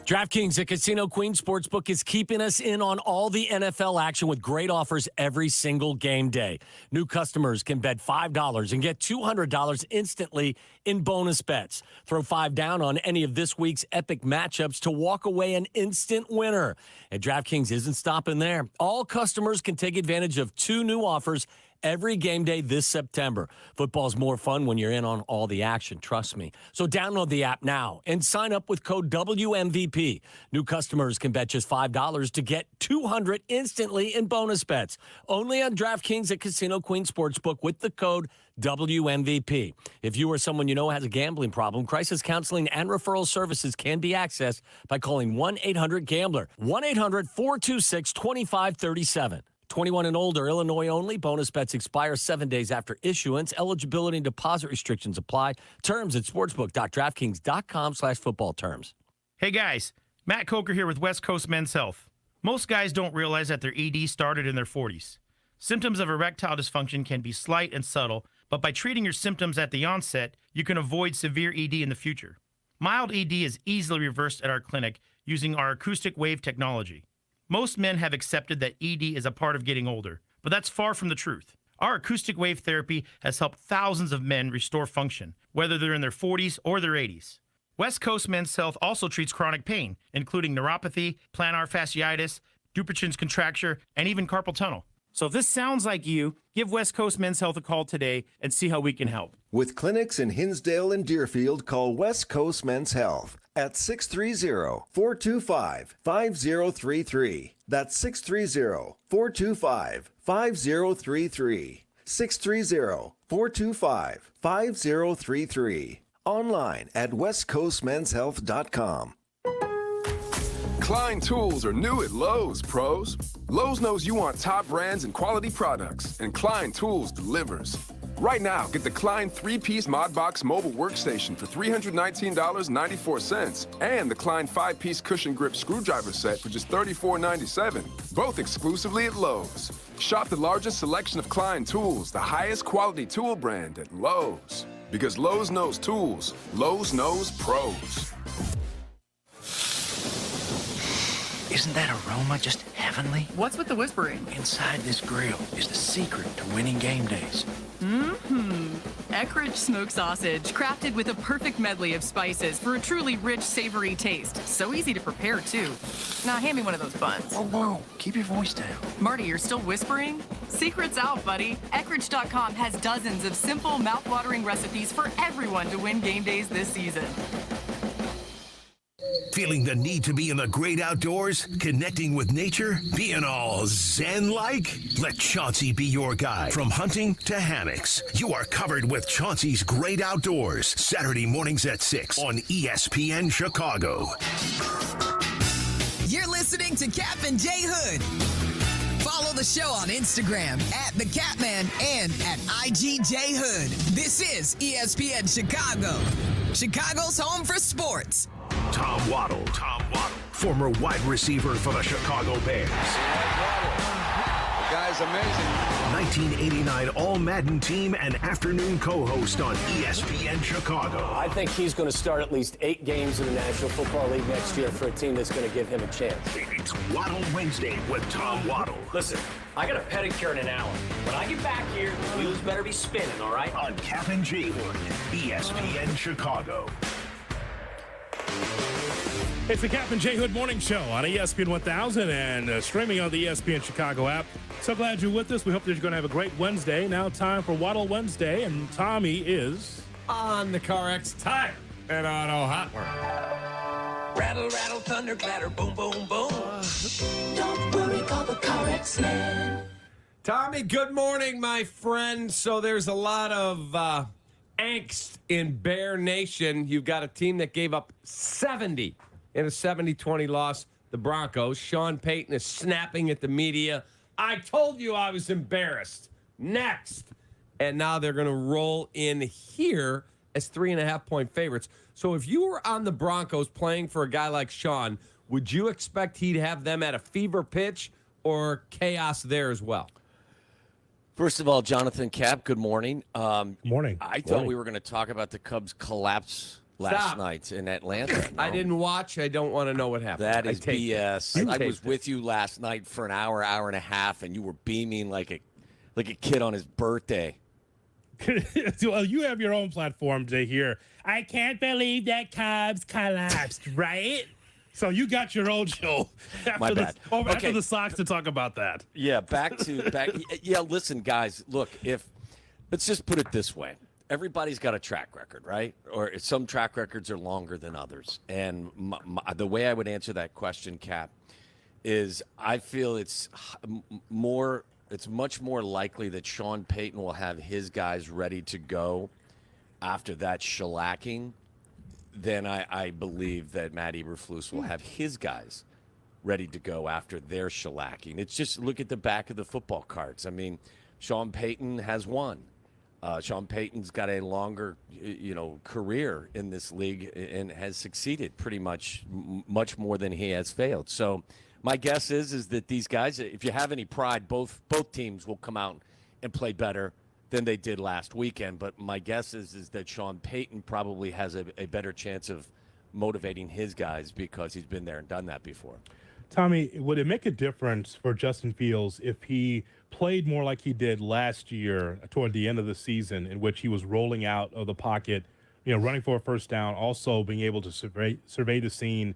DraftKings, the Casino Queen Sportsbook, is keeping us in on all the NFL action with great offers every single game day. New customers can bet $5 and get $200 instantly in bonus bets. Throw $5 down on any of this week's epic matchups to walk away an instant winner. And DraftKings isn't stopping there. All customers can take advantage of 2 new offers every game day this September. Football's more fun when you're in on all the action, trust me. So download the app now and sign up with code WMVP. New customers can bet just $5 to get $200 instantly in bonus bets. Only on DraftKings at Casino Queen Sportsbook with the code WMVP. If you or someone you know has a gambling problem, crisis counseling and referral services can be accessed by calling 1-800-GAMBLER. 1-800-426-2537. 21 and older, Illinois only. Bonus bets expire 7 days after issuance. Eligibility and deposit restrictions apply. Terms at sportsbook.draftkings.com/football terms. Hey guys, Matt Coker here with West Coast Men's Health. Most guys don't realize that their ED started in their 40s. Symptoms of erectile dysfunction can be slight and subtle, but by treating your symptoms at the onset, you can avoid severe ED in the future. Mild ED is easily reversed at our clinic using our acoustic wave technology. Most men have accepted that ED is a part of getting older, but that's far from the truth. Our acoustic wave therapy has helped thousands of men restore function, whether they're in their 40s or their 80s. West Coast Men's Health also treats chronic pain, including neuropathy, plantar fasciitis, Dupuytren's contracture, and even carpal tunnel. So if this sounds like you, give West Coast Men's Health a call today and see how we can help. With clinics in Hinsdale and Deerfield, call West Coast Men's Health at 630-425-5033. That's 630-425-5033. 630-425-5033. Online at westcoastmenshealth.com. Klein tools are new at Lowe's, pros. Lowe's knows you want top brands and quality products, and Klein Tools delivers. Right now, get the Klein 3-piece ModBox mobile workstation for $319.94 and the Klein 5-piece cushion grip screwdriver set for just $34.97, both exclusively at Lowe's. Shop the largest selection of Klein tools, the highest quality tool brand at Lowe's. Because Lowe's knows tools, Lowe's knows pros. Isn't that aroma just heavenly? What's with the whispering? Inside this grill is the secret to winning game days. Eckrich smoked sausage, crafted with a perfect medley of spices for a truly rich, savory taste. So easy to prepare, too. Now, hand me one of those buns. Whoa, keep your voice down. Marty, you're still whispering? Secret's out, buddy. Eckrich.com has dozens of simple, mouth-watering recipes for everyone to win game days this season. Feeling the need to be in the great outdoors, connecting with nature, being all zen-like? Let Chauncey be your guide. From hunting to hammocks, you are covered with Chauncey's Great Outdoors. Saturday mornings at 6 on ESPN Chicago. You're listening to Cap and J Hood. Follow the show on Instagram at The Catman and at IGJ Hood. This is ESPN Chicago, Chicago's home for sports. Tom Waddle, former wide receiver for the Chicago Bears. The guy's amazing. 1989 All-Madden team and afternoon co-host on ESPN Chicago. I think he's going to start at least 8 games in the National Football League next year for a team that's going to give him a chance. It's Waddle Wednesday with Tom Waddle. Listen, I got a pedicure in an hour. When I get back here, the wheels better be spinning, all right? On Cap and J Hood, ESPN Chicago. It's the Cap and J Hood Morning Show on ESPN 1000 and streaming on the ESPN Chicago app. So glad you're with us. We hope that you're going to have a great Wednesday. Now time for Waddle Wednesday, and Tommy is on the CarX Tire and Auto Hotwire. Rattle, rattle, thunder, clatter, boom, boom, boom. Don't worry, call the CarX man. Tommy, good morning, my friend. So there's a lot of angst in Bear Nation. You've got a team that gave up 70 in a 70-20 loss, the Broncos. Sean Payton is snapping at the media. I told you I was embarrassed. Next. And now they're going to roll in here as 3.5-point favorites. So if you were on the Broncos playing for a guy like Sean, would you expect he'd have them at a fever pitch or chaos there as well? First of all, Jonathan Cap, good morning. Morning. I thought we were going to talk about the Cubs' collapse last night in Atlanta. No. I didn't watch. I don't want to know what happened. That is BS. I was with you last night for an hour and a half, and you were beaming like a kid on his birthday. Well, you have your own platform to hear. I can't believe that Cubs collapsed, right? So you got your own show after the Sox to talk about that. Yeah, back. Yeah, listen, guys. Look, let's just put it this way. Everybody's got a track record, right? Or some track records are longer than others. And the way I would answer that question, Cap, is I feel it's much more likely that Sean Payton will have his guys ready to go after that shellacking than I believe that Matt Eberflus will have his guys ready to go after their shellacking. It's just look at the back of the football cards. I mean, Sean Payton has won. Sean Payton's got a longer, career in this league and has succeeded pretty much more than he has failed. So my guess is that these guys, if you have any pride, both teams will come out and play better than they did last weekend. But my guess is that Sean Payton probably has a better chance of motivating his guys because he's been there and done that before. Tommy, would it make a difference for Justin Fields if he played more like he did last year toward the end of the season, in which he was rolling out of the pocket, running for a first down, also being able to survey the scene,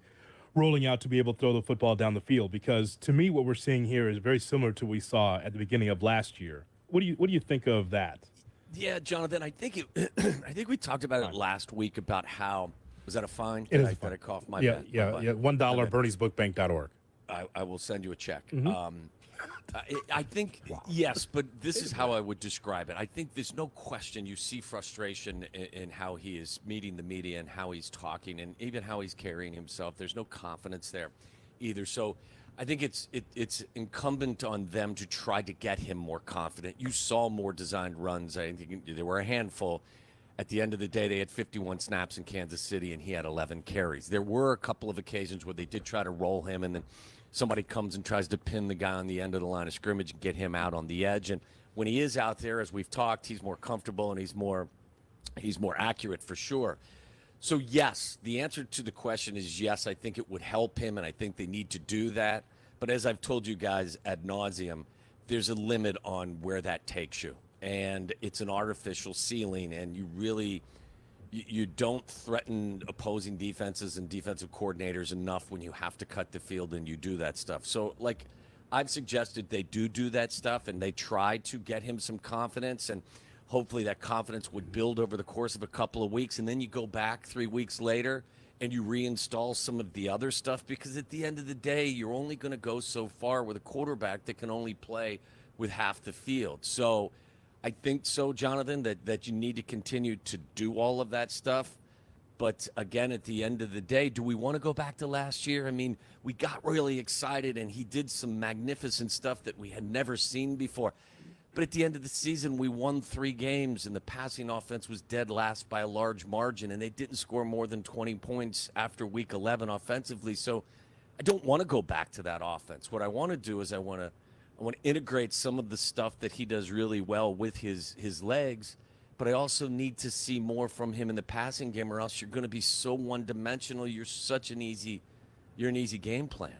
rolling out to be able to throw the football down the field. Because to me, what we're seeing here is very similar to what we saw at the beginning of last year. What do you think of that? Yeah, Jonathan, I think I think we talked about it last week about how was that a fine? It is I a fine. Did I cough? My Yeah, bad. yeah. $1 Bernie'sBookBank.org. I will send you a check. I think yes, but this is how I would describe it. I think there's no question you see frustration in how he is meeting the media and how he's talking and even how he's carrying himself. There's no confidence there either. So I think it's incumbent on them to try to get him more confident. You saw more designed runs. I think there were a handful. At the end of the day, they had 51 snaps in Kansas City, and he had 11 carries. There were a couple of occasions where they did try to roll him, and then somebody comes and tries to pin the guy on the end of the line of scrimmage and get him out on the edge. And when he is out there, as we've talked, he's more comfortable and he's more accurate for sure. So, yes, the answer to the question is yes, I think it would help him, and I think they need to do that. But as I've told you guys ad nauseum, there's a limit on where that takes you. And it's an artificial ceiling, and you don't threaten opposing defenses and defensive coordinators enough when you have to cut the field and you do that stuff. So, like, I've suggested they do that stuff, and they try to get him some confidence, and hopefully that confidence would build over the course of a couple of weeks, and then you go back 3 weeks later and you reinstall some of the other stuff, because at the end of the day, you're only going to go so far with a quarterback that can only play with half the field. So I think so, Jonathan, that you need to continue to do all of that stuff. But again, at the end of the day, do we want to go back to last year? I mean, we got really excited, and he did some magnificent stuff that we had never seen before. But at the end of the season, we won 3 games, and the passing offense was dead last by a large margin, and they didn't score more than 20 points after Week 11 offensively. So I don't want to go back to that offense. What I want to do is I want to integrate some of the stuff that he does really well with his legs, but I also need to see more from him in the passing game, or else you're going to be so one-dimensional. You're an easy game plan.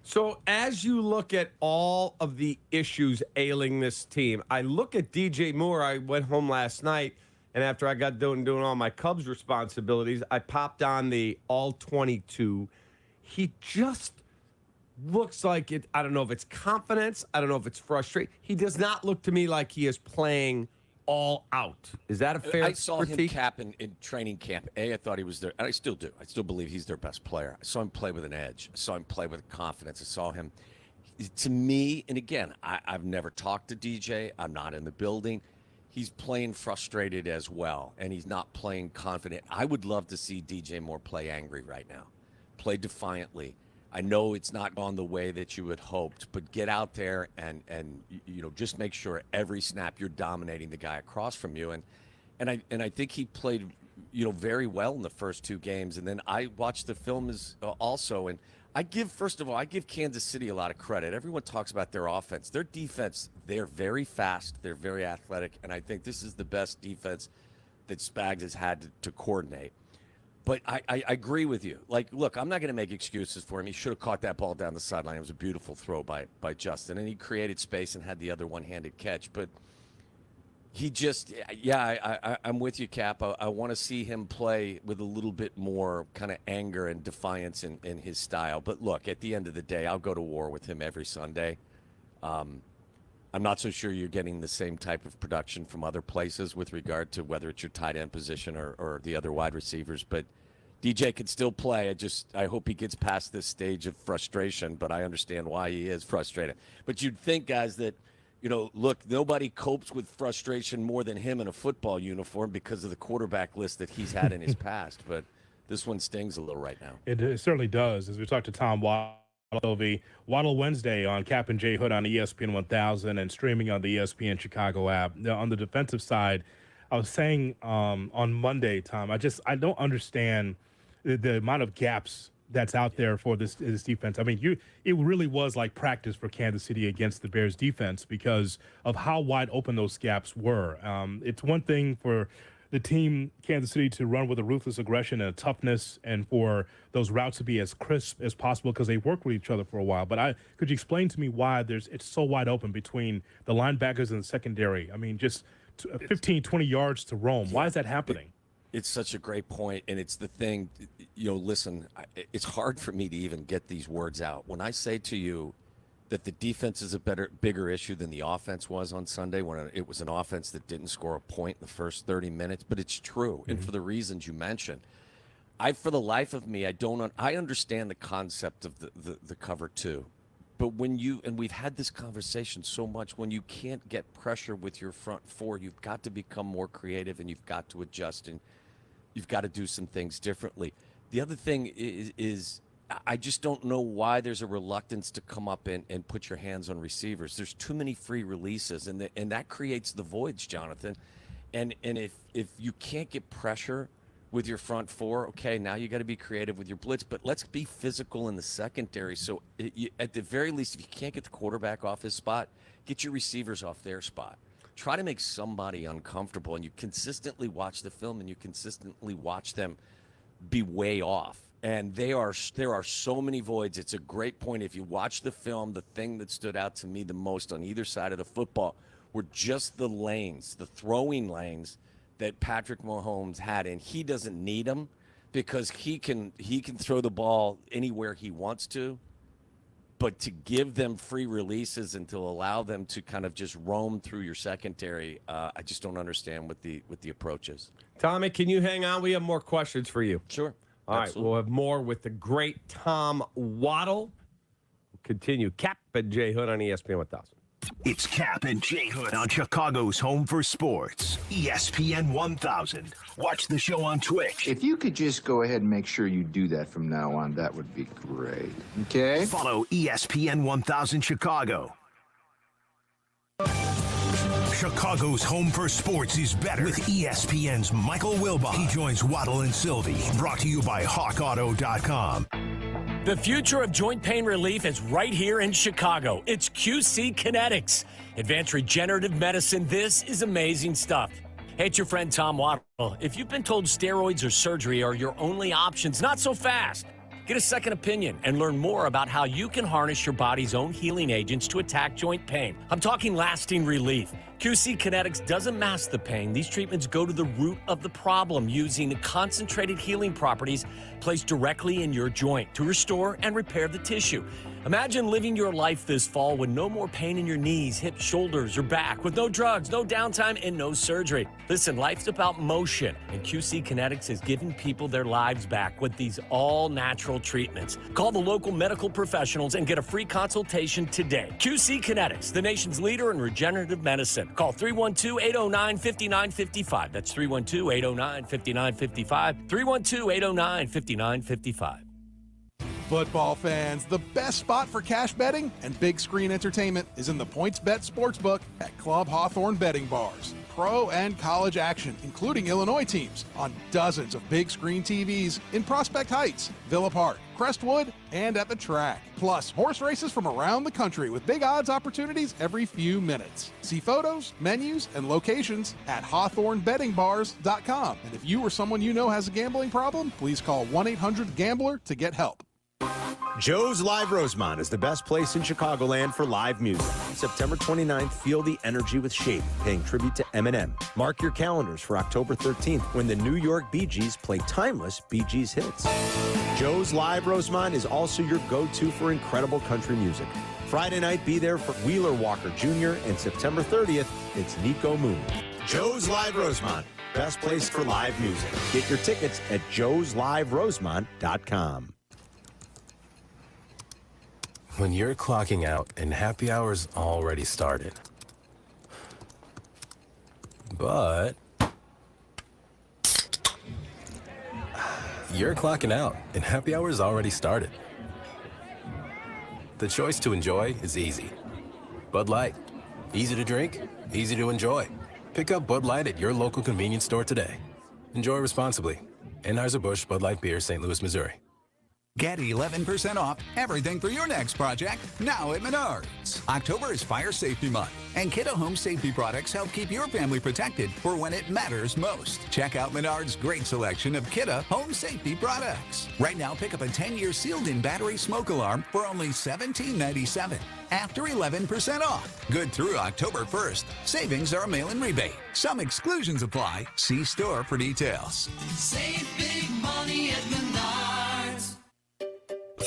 So as you look at all of the issues ailing this team, I look at DJ Moore. I went home last night, and after I got done doing all my Cubs responsibilities, I popped on the All-22. He just looks like it. I don't know if it's confidence. I don't know if it's frustration. He does not look to me like he is playing all out. Is that a fair I saw critique? him cap in training camp. I thought he was there, and I still do. I still believe he's their best player. I saw him play with an edge. I saw him play with confidence. I saw him, to me, and again, I've never talked to DJ. I'm not in the building. He's playing frustrated as well, and he's not playing confident. I would love to see DJ Moore play angry right now, play defiantly. I know it's not gone the way that you had hoped, but get out there and just make sure every snap you're dominating the guy across from you. And I think he played very well in the first 2 games. And then I watched the film also, and I give Kansas City a lot of credit. Everyone talks about their offense. Their defense, they're very fast, they're very athletic, and I think this is the best defense that Spags has had to coordinate. But I agree with you. Like, look, I'm not going to make excuses for him. He should have caught that ball down the sideline. It was a beautiful throw by Justin, and he created space and had the other one-handed catch. But he just, I'm with you, Cap. I want to see him play with a little bit more kind of anger and defiance in his style. But look, at the end of the day, I'll go to war with him every Sunday. I'm not so sure you're getting the same type of production from other places with regard to whether it's your tight end position or the other wide receivers. But DJ can still play. I hope he gets past this stage of frustration, but I understand why he is frustrated. But you'd think, guys, that, look, nobody copes with frustration more than him in a football uniform because of the quarterback list that he's had in his past. But this one stings a little right now. It certainly does. As we talked to Tom Waddle Wednesday on Cap and J Hood on ESPN 1000 and streaming on the ESPN Chicago app. Now, on the defensive side, I was saying on Monday, Tom, I don't understand the amount of gaps that's out there for this defense. I mean, it really was like practice for Kansas City against the Bears defense because of how wide open those gaps were. It's one thing for the team, Kansas City, to run with a ruthless aggression and a toughness, and for those routes to be as crisp as possible because they work with each other for a while. But could you explain to me why it's so wide open between the linebackers and the secondary? I mean, just 15, 20 yards to roam. Why is that happening? It's such a great point, and it's the thing, listen, it's hard for me to even get these words out. When I say to you that the defense is a bigger issue than the offense was on Sunday, when it was an offense that didn't score a point in the first 30 minutes, but it's true, and for the reasons you mentioned. For the life of me, I understand the concept of the cover two, but and we've had this conversation so much, when you can't get pressure with your front four, you've got to become more creative, and you've got to adjust, and you've got to do some things differently. The other thing is I just don't know why there's a reluctance to come up and put your hands on receivers. There's too many free releases, and that creates the voids, Jonathan. And if you can't get pressure with your front four, okay, now you got to be creative with your blitz, but let's be physical in the secondary. So at the very least, if you can't get the quarterback off his spot, get your receivers off their spot. Try to make somebody uncomfortable, and you consistently watch the film, and you consistently watch them be way off. And there are so many voids. It's a great point. If you watch the film, the thing that stood out to me the most on either side of the football were just the lanes, the throwing lanes that Patrick Mahomes had, and he doesn't need them because he can throw the ball anywhere he wants to. But to give them free releases and to allow them to kind of just roam through your secondary, I just don't understand what the approach is. Tommy, can you hang on? We have more questions for you. Sure. All Absolutely. right, we'll have more with the great Tom Waddle. We'll continue. Cap and J Hood on ESPN 1000. It's Cap and J Hood on Chicago's home for sports, ESPN 1000. Watch the show on Twitch. If you could just go ahead and make sure you do that from now on, that would be great. Okay? Follow ESPN 1000 Chicago. Chicago's home for sports is better with ESPN's Michael Wilbon. He joins Waddle and Sylvie. Brought to you by HawkAuto.com. The future of joint pain relief is right here in Chicago. It's QC Kinetics. Advanced regenerative medicine. This is amazing stuff. Hey, it's your friend Tom Waddle. If you've been told steroids or surgery are your only options, not so fast. Get a second opinion and learn more about how you can harness your body's own healing agents to attack joint pain. I'm talking lasting relief. QC Kinetics doesn't mask the pain. These treatments go to the root of the problem using the concentrated healing properties placed directly in your joint to restore and repair the tissue. Imagine living your life this fall with no more pain in your knees, hips, shoulders, or back, with no drugs, no downtime, and no surgery. Listen, life's about motion, and QC Kinetics is giving people their lives back with these all-natural treatments. Call the local medical professionals and get a free consultation today. QC Kinetics, the nation's leader in regenerative medicine. Call 312-809-5955. That's 312-809-5955. 312-809-5955. Football fans, the best spot for cash betting and big screen entertainment is in the PointsBet Sportsbook at Club Hawthorne Betting Bars. Pro and college action, including Illinois teams, on dozens of big screen TVs in Prospect Heights, Villa Park, Crestwood, and at the track. Plus, horse races from around the country with big odds opportunities every few minutes. See photos, menus, and locations at HawthorneBettingBars.com. And if you or someone you know has a gambling problem, please call 1-800-GAMBLER to get help. Joe's Live Rosemont is the best place in Chicagoland for live music. September 29th, feel the energy with Shady, paying tribute to Eminem. Mark your calendars for October 13th when the New York Bee Gees play timeless Bee Gees hits. Joe's Live Rosemont is also your go-to for incredible country music. Friday night, be there for Wheeler Walker Jr., and September 30th, it's Nico Moon. Joe's Live Rosemont, best place for live music. Get your tickets at joesliverosemont.com. When you're clocking out and happy hour's already started. But you're clocking out and happy hour's already started. The choice to enjoy is easy. Bud Light. Easy to drink, easy to enjoy. Pick up Bud Light at your local convenience store today. Enjoy responsibly. Anheuser-Busch Bud Light Beer, St. Louis, Missouri. Get 11% off everything for your next project now at Menards. October is Fire Safety Month, and Kiddo Home Safety products help keep your family protected for when it matters most. Check out Menards' great selection of Kiddo Home Safety products. Right now, pick up a 10-year sealed-in battery smoke alarm for only $17.97 after 11% off. Good through October 1st. Savings are a mail-in rebate. Some exclusions apply. See store for details. Save big money at Menards.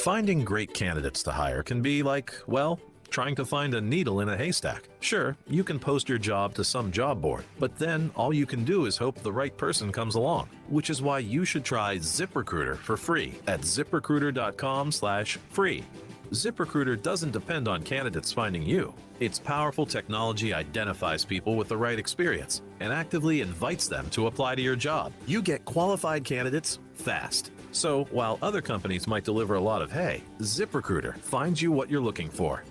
Finding great candidates to hire can be like, well, trying to find a needle in a haystack. Sure, you can post your job to some job board, but then all you can do is hope the right person comes along, which is why you should try ZipRecruiter for free at ziprecruiter.com/free. ZipRecruiter doesn't depend on candidates finding you. Its powerful technology identifies people with the right experience and actively invites them to apply to your job. You get qualified candidates fast. So while other companies might deliver a lot of hay, ZipRecruiter finds you what you're looking for.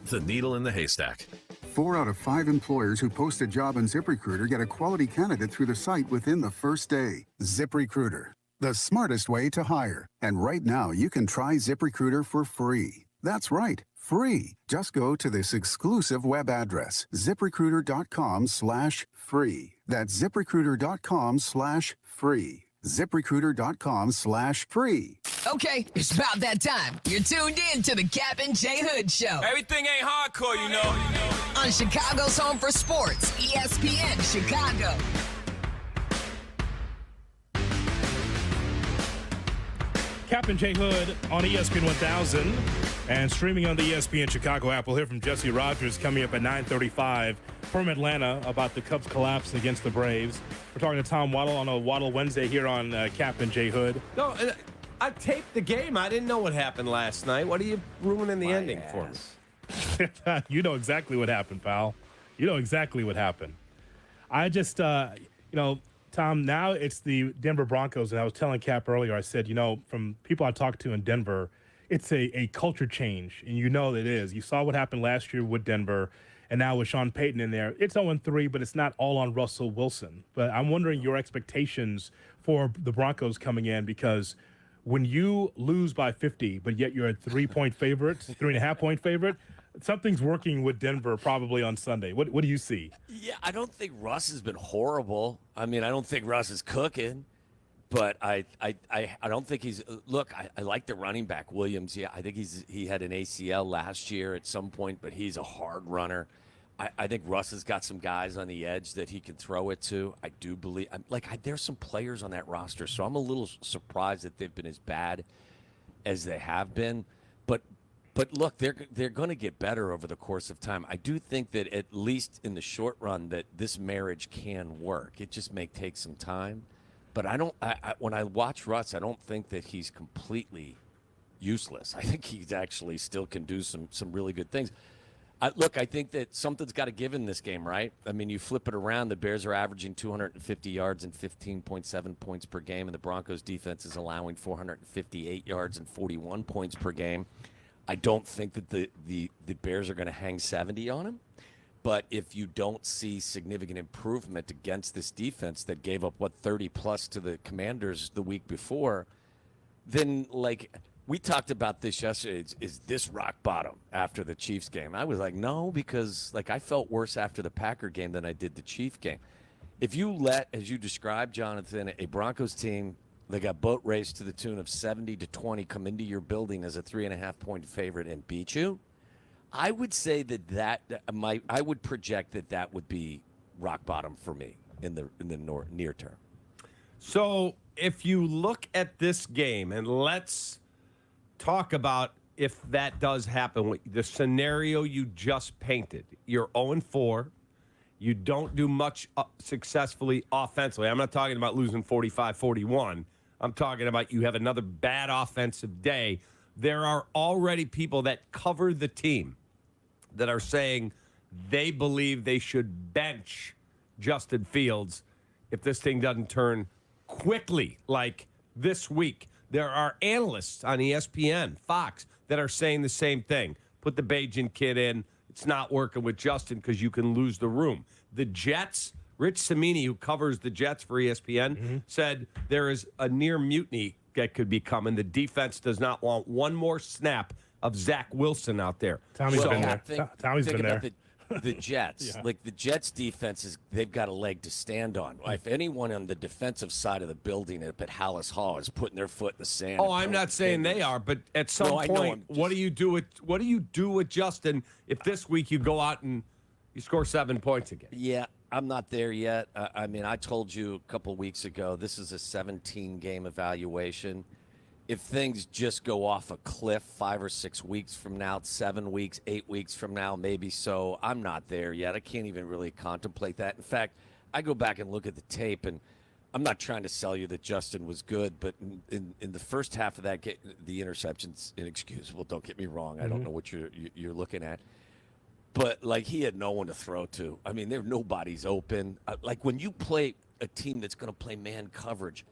The needle in the haystack. 4 out of 5 employers who post a job on ZipRecruiter get a quality candidate through the site within the first day. ZipRecruiter, the smartest way to hire. And right now, you can try ZipRecruiter for free. That's right, free. Just go to this exclusive web address, ziprecruiter.com/free. That's ziprecruiter.com/free. ZipRecruiter.com/free. Okay, it's about that time. You're tuned in to the Cap and J Hood Show. Everything ain't hardcore, you know. On Chicago's home for sports, ESPN Chicago. Cap and J Hood on ESPN 1000 and streaming on the ESPN Chicago app. We'll hear from Jesse Rogers coming up at 9:35 from Atlanta about the Cubs' collapse against the Braves. We're talking to Tom Waddle on a Waddle Wednesday here on Cap and J Hood. No, I taped the game. I didn't know what happened last night. What are you ruining the ending for me? You know exactly what happened, pal. You know exactly what happened. I just, Tom, now it's the Denver Broncos, and I was telling Cap earlier, I said, from people I talked to in Denver, it's a culture change, and you know it is. You saw what happened last year with Denver, and now with Sean Payton in there. It's 0-3, but it's not all on Russell Wilson. But I'm wondering your expectations for the Broncos coming in, because when you lose by 50, but yet you're a 3-point favorite, 3.5-point favorite, something's working with Denver probably on Sunday. What do you see? Yeah, I don't think Russ has been horrible. I mean, I don't think Russ is cooking, but I don't think he's. Look, I like the running back Williams. Yeah, I think he had an ACL last year at some point, but he's a hard runner. I think Russ has got some guys on the edge that he can throw it to. I do believe. There's some players on that roster, so I'm a little surprised that they've been as bad as they have been. But look, they're going to get better over the course of time. I do think that at least in the short run that this marriage can work. It just may take some time. But when I watch Russ, I don't think that he's completely useless. I think he actually still can do some really good things. I think that something's got to give in this game, right? I mean, you flip it around, the Bears are averaging 250 yards and 15.7 points per game, and the Broncos defense is allowing 458 yards and 41 points per game. I don't think that the Bears are going to hang 70 on him. But if you don't see significant improvement against this defense that gave up, 30-plus to the Commanders the week before, then, we talked about this yesterday. Is this rock bottom after the Chiefs game? I was like, no, because, I felt worse after the Packer game than I did the Chief game. If you let, as you described, Jonathan, a Broncos team, they got boat raced to the tune of 70-20, come into your building as a 3.5-point favorite and beat you, I would say I would project that would be rock bottom for me in the near term. So if you look at this game, and let's talk about if that does happen, the scenario you just painted. You're 0-4. You don't do much successfully offensively. I'm not talking about losing 45-41. I'm talking about you have another bad offensive day. There are already people that cover the team that are saying they believe they should bench Justin Fields if this thing doesn't turn quickly like this week. There are analysts on ESPN, Fox, that are saying the same thing. Put the Bajan kid in. It's not working with Justin because you can lose the room. The Jets, Rich Cimini, who covers the Jets for ESPN, said there is a near mutiny that could be coming. The defense does not want one more snap of Zach Wilson out there. Tommy's been there. Tommy's think been about there. The Jets, like the Jets defense they've got a leg to stand on. If anyone on the defensive side of the building up at Hallis Hall is putting their foot in the sand. Oh, I'm not saying they are, but at some point, what do you do with Justin if this week you go out and you score 7 points again? Yeah, I'm not there yet. I mean, I told you a couple weeks ago, this is a 17-game evaluation. If things just go off a cliff 5 or 6 weeks from now, 7 weeks, 8 weeks from now, maybe so, I'm not there yet. I can't even really contemplate that. In fact, I go back and look at the tape, and I'm not trying to sell you that Justin was good, but in the first half of that game, the interception's inexcusable. Don't get me wrong. I don't know what you're looking at. But, like, he had no one to throw to. I mean, nobody's open. Like, when you play a team that's going to play man coverage,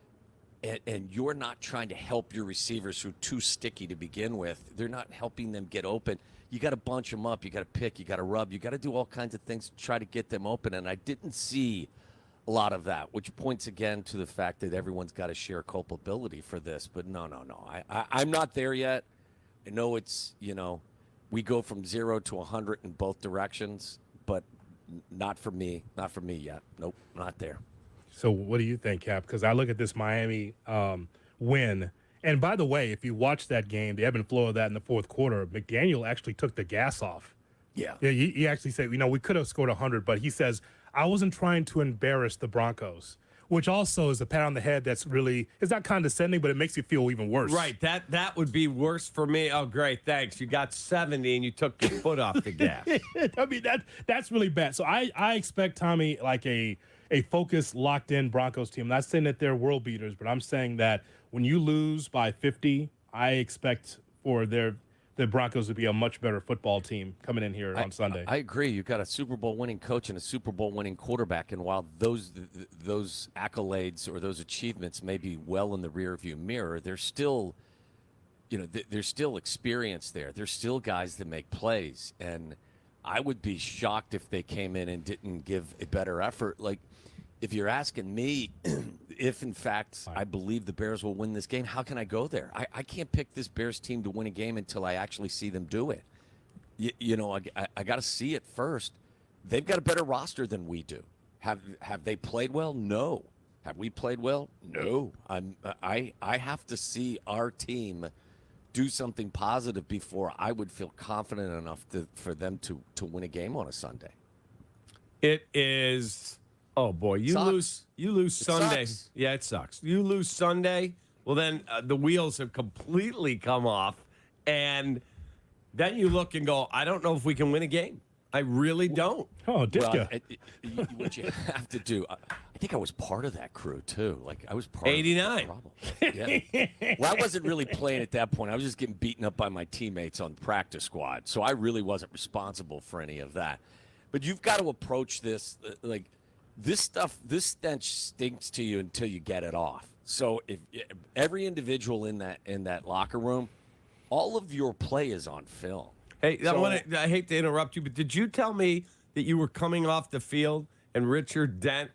and you're not trying to help your receivers who are too sticky to begin with, they're not helping them get open. You got to bunch them up. You got to pick. You got to rub. You got to do all kinds of things to try to get them open. And I didn't see a lot of that, which points again to the fact that everyone's got to share culpability for this. But no. I'm not there yet. I know it's, we go from 0 to 100 in both directions, but not for me. Not for me yet. Nope, not there. So what do you think, Cap? Because I look at this Miami win. And by the way, if you watch that game, the ebb and flow of that in the fourth quarter, McDaniel actually took the gas off. Yeah. He actually said, we could have scored 100, but he says, I wasn't trying to embarrass the Broncos, which also is a pat on the head that's really, it's not condescending, but it makes you feel even worse. Right. That would be worse for me. Oh, great. Thanks. You got 70 and you took your foot off the gas. I mean, that's really bad. So I expect, Tommy, like a focused, locked-in Broncos team. I'm not saying that they're world beaters, but I'm saying that when you lose by 50, I expect for the Broncos to be a much better football team coming in here on Sunday. I agree. You've got a Super Bowl winning coach and a Super Bowl winning quarterback, and while those accolades or those achievements may be well in the rearview mirror, they're still, there's still experience there. There's still guys that make plays, and I would be shocked if they came in and didn't give a better effort. Like, if you're asking me if, in fact, I believe the Bears will win this game, how can I go there? I can't pick this Bears team to win a game until I actually see them do it. I got to see it first. They've got a better roster than we do. Have they played well? No. Have we played well? No. I have to see our team do something positive before I would feel confident enough for them to win a game on a Sunday. It is. Oh boy, you lose Sunday. Sucks. Yeah, it sucks. You lose Sunday. Well, then the wheels have completely come off, and then you look and go, I don't know if we can win a game. I really don't. Oh, Ditka. Well, what you have to do, I think I was part of that crew too. Like, I was part 89. of the problem. Yeah. Well, I wasn't really playing at that point. I was just getting beaten up by my teammates on the practice squad, so I really wasn't responsible for any of that. But you've got to approach this like. This stench stinks to you until you get it off. So if every individual in that locker room, all of your play is on film. Hey, I hate to interrupt you, but did you tell me that you were coming off the field and Richard Dent,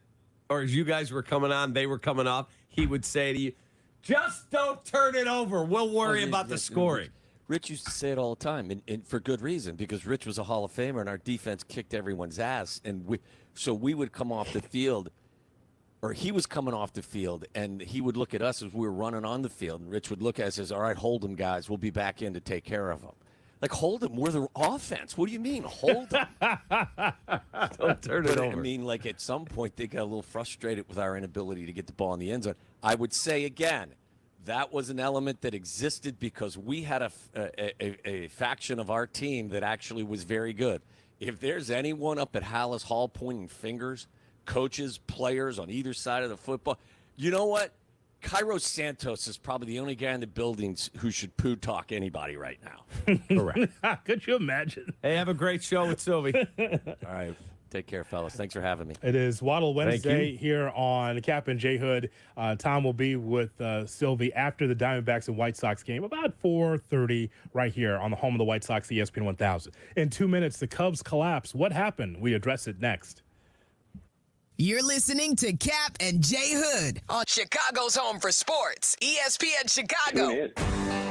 or as you guys were coming on, they were coming off, he would say to you, just don't turn it over. We'll worry about the scoring. Rich used to say it all the time, and for good reason, because Rich was a Hall of Famer, and our defense kicked everyone's ass, and we would come off the field, or he was coming off the field, and he would look at us as we were running on the field, and Rich would look at us and says, all right, hold them, guys. We'll be back in to take care of them. Like, hold them. We're the offense. What do you mean, hold them? Don't turn it over. I mean, like, at some point, they got a little frustrated with our inability to get the ball in the end zone. I would say, again, that was an element that existed because we had a faction of our team that actually was very good. If there's anyone up at Hallis Hall pointing fingers, coaches, players on either side of the football, you know what? Cairo Santos is probably the only guy in the buildings who should poo talk anybody right now. Correct. Could you imagine? Hey, have a great show with Sylvie. All right. Take care, fellas. Thanks for having me. It is Waddle Wednesday here on Cap and J Hood. Tom will be with Sylvie after the Diamondbacks and White Sox game, about 4:30 right here on the home of the White Sox, ESPN 1000. In 2 minutes, the Cubs collapse. What happened? We address it next. You're listening to Cap and Jay Hood on Chicago's Home for Sports, ESPN Chicago.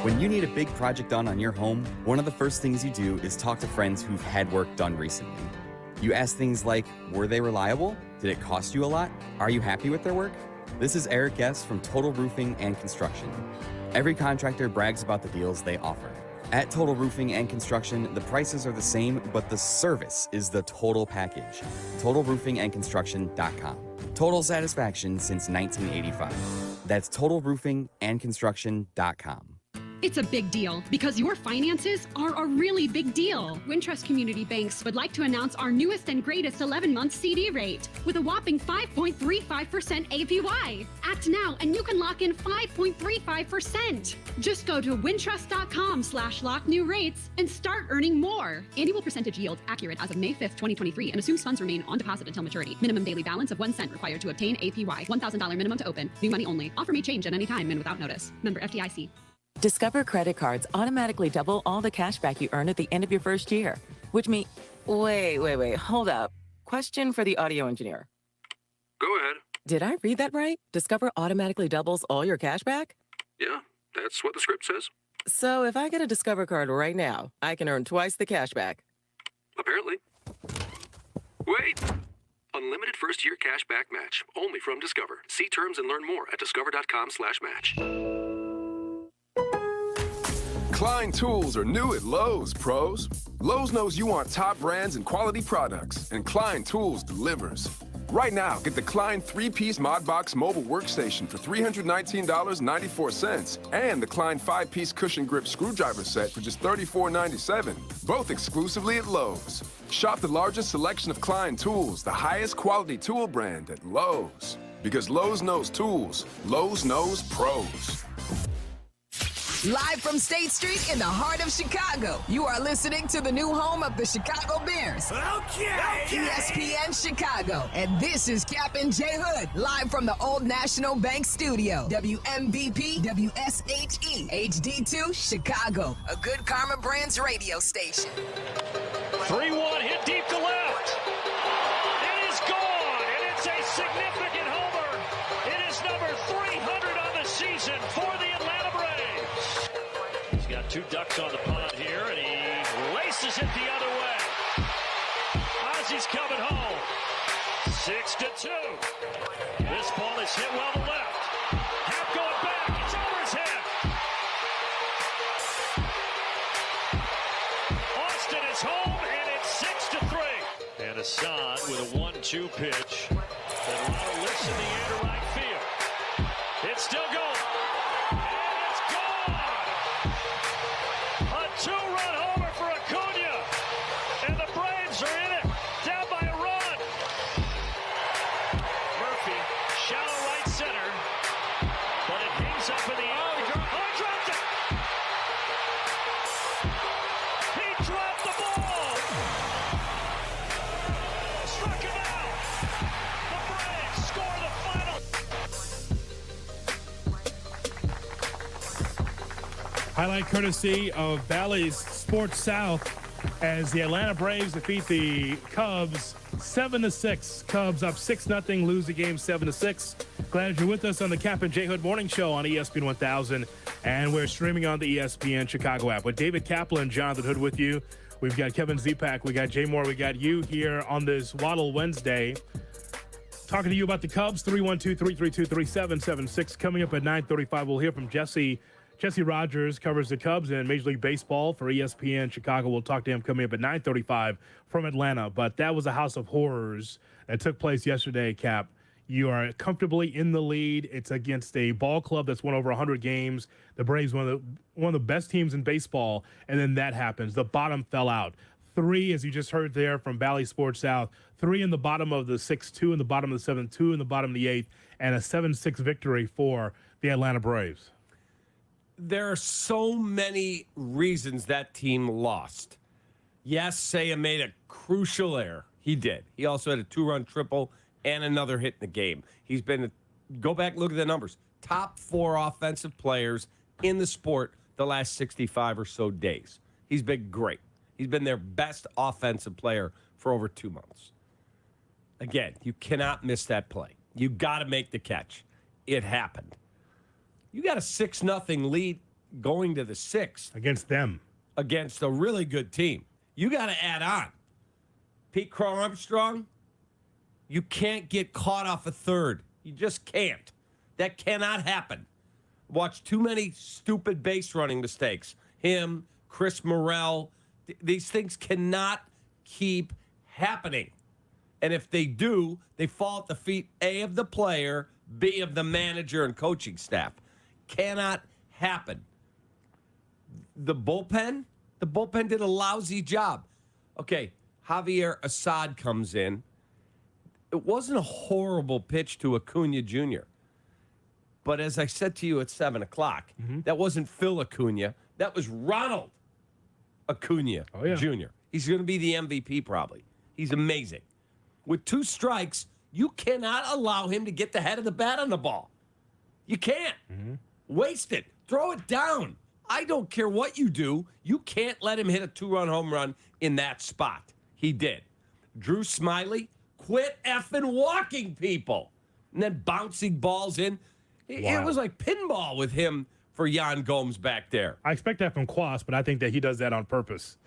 When you need a big project done on your home, one of the first things you do is talk to friends who've had work done recently. You ask things like, were they reliable? Did it cost you a lot? Are you happy with their work? This is Eric Guest from Total Roofing and Construction. Every contractor brags about the deals they offer. At Total Roofing and Construction, the prices are the same, but the service is the total package. TotalRoofingAndConstruction.com. Total satisfaction since 1985. That's TotalRoofingAndConstruction.com. It's a big deal because your finances are a really big deal. Wintrust Community Banks would like to announce our newest and greatest 11-month CD rate with a whopping 5.35% APY. Act now and you can lock in 5.35%. Just go to wintrust.com/locknewrates and start earning more. Annual percentage yield accurate as of May 5th, 2023 and assumes funds remain on deposit until maturity. Minimum daily balance of 1 cent required to obtain APY. $1,000 minimum to open. New money only. Offer may change at any time and without notice. Member FDIC. Discover credit cards automatically double all the cash back you earn at the end of your first year, which means... Wait, hold up. Question for the audio engineer. Go ahead. Did I read that right? Discover automatically doubles all your cash back? Yeah, that's what the script says. So if I get a Discover card right now, I can earn twice the cash back. Apparently. Wait! Unlimited first-year cash back match, only from Discover. See terms and learn more at discover.com/match. Klein tools are new at Lowe's, pros. Lowe's knows you want top brands and quality products, and Klein Tools delivers. Right now, get the Klein 3-piece ModBox mobile workstation for $319.94 and the Klein 5-piece cushion grip screwdriver set for just $34.97, both exclusively at Lowe's. Shop the largest selection of Klein tools, the highest quality tool brand at Lowe's. Because Lowe's knows tools, Lowe's knows pros. Live from State Street in the heart of Chicago, you are listening to the new home of the Chicago Bears. Okay. ESPN Chicago. And this is Cap and Jay Hood, live from the Old National Bank Studio. WMVP, WSHE, HD2, Chicago. A Good Karma Brands radio station. 3-1, hit deep to left. It is gone, and it's a significant homer. It is number 300 on the season for the Atlanta Braves. He's got 2 ducks on the pond here, and he races it the other way. Ozzy's coming home. 6-2. This ball is hit well to left. Happ going back. It's over his head. Austin is home, and it's 6-3. And Hassan with a 1-2 pitch. Atlanta lifts in the air to right field. It's still going. And it's gone. A 2-run homer for Acuna. And the Braves are in it. Down by a run. Murphy, shallow right center. But it hangs up in the air. Oh, he dropped it. He dropped the ball. Struck him out. The Braves score the final. Highlight courtesy of Bally's Sports South as the Atlanta Braves defeat the Cubs 7-6. Cubs up 6-0, lose the game 7-6. Glad you're with us on the Cap and J Hood Morning Show on ESPN 1000, and we're streaming on the ESPN Chicago app with David Kaplan, Jonathan Hood with you. We've got Kevin Zepak, we got Jay Moore, we got you here on this Waddle Wednesday. Talking to you about the Cubs, 312-332-3776. Coming up at 9:35, we'll hear from Jesse Rogers, covers the Cubs and Major League Baseball for ESPN Chicago. We'll talk to him coming up at 9:35 from Atlanta. But that was a house of horrors that took place yesterday, Cap. You are comfortably in the lead. It's against a ball club that's won over 100 games. The Braves, one of the best teams in baseball, and then that happens. The bottom fell out. 3, as you just heard there from Bally Sports South, 3 in the bottom of the 6-2, in the bottom of the 7-2, in the bottom of the 8th, and a 7-6 victory for the Atlanta Braves. There are so many reasons that team lost. Yes, Seiya made a crucial error. He did. He also had a 2-run triple and another hit in the game. He's been, go back, look at the numbers, top 4 offensive players in the sport the last 65 or so days. He's been great. He's been their best offensive player for over 2 months. Again, you cannot miss that play. You got to make the catch. It happened. You got a 6-0 lead going to the 6th. Against them. Against a really good team. You got to add on. Pete Crow Armstrong, you can't get caught off a third. You just can't. That cannot happen. Watch too many stupid base running mistakes. Him, Chris Morrell, these things cannot keep happening. And if they do, they fall at the feet, A, of the player, B, of the manager and coaching staff. Cannot happen. The bullpen did a lousy job. Okay, Javier Assad comes in. It wasn't a horrible pitch to Acuna Jr. But as I said to you at 7 o'clock, that wasn't Phil Acuna. That was Ronald Acuna Jr. He's going to be the MVP probably. He's amazing. With 2 strikes, you cannot allow him to get the head of the bat on the ball. You can't. Waste it. Throw it down. I don't care what you do. You can't let him hit a 2-run home run in that spot. He did. Drew Smiley, quit effing walking people. And then bouncing balls in. It was like pinball with him for Jan Gomes back there. I expect that from Quas, but I think that he does that on purpose.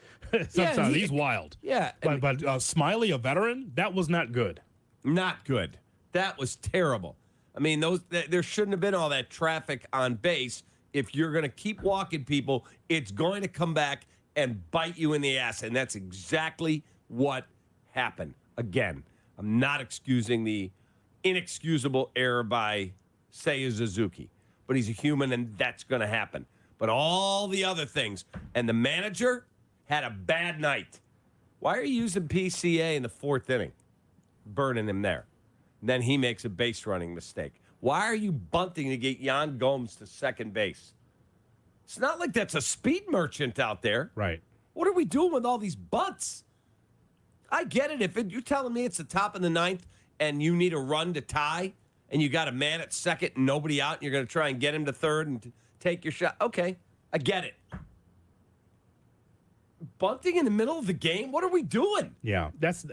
Sometimes he's wild. Yeah. But Smiley, a veteran, that was not good. Not good. That was terrible. I mean, there shouldn't have been all that traffic on base. If you're going to keep walking people, it's going to come back and bite you in the ass. And that's exactly what happened. Again, I'm not excusing the inexcusable error by Seiya Suzuki. But he's a human, and that's going to happen. But all the other things, and the manager had a bad night. Why are you using PCA in the 4th inning? Burning him there. And then he makes a base running mistake. Why are you bunting to get Jan Gomes to second base? It's not like that's a speed merchant out there. Right. What are we doing with all these bunts? I get it. If you're telling me it's the top of the 9th and you need a run to tie, and you got a man at second and nobody out, and you're going to try and get him to third and take your shot. Okay, I get it. Bunting in the middle of the game? What are we doing? Yeah, that's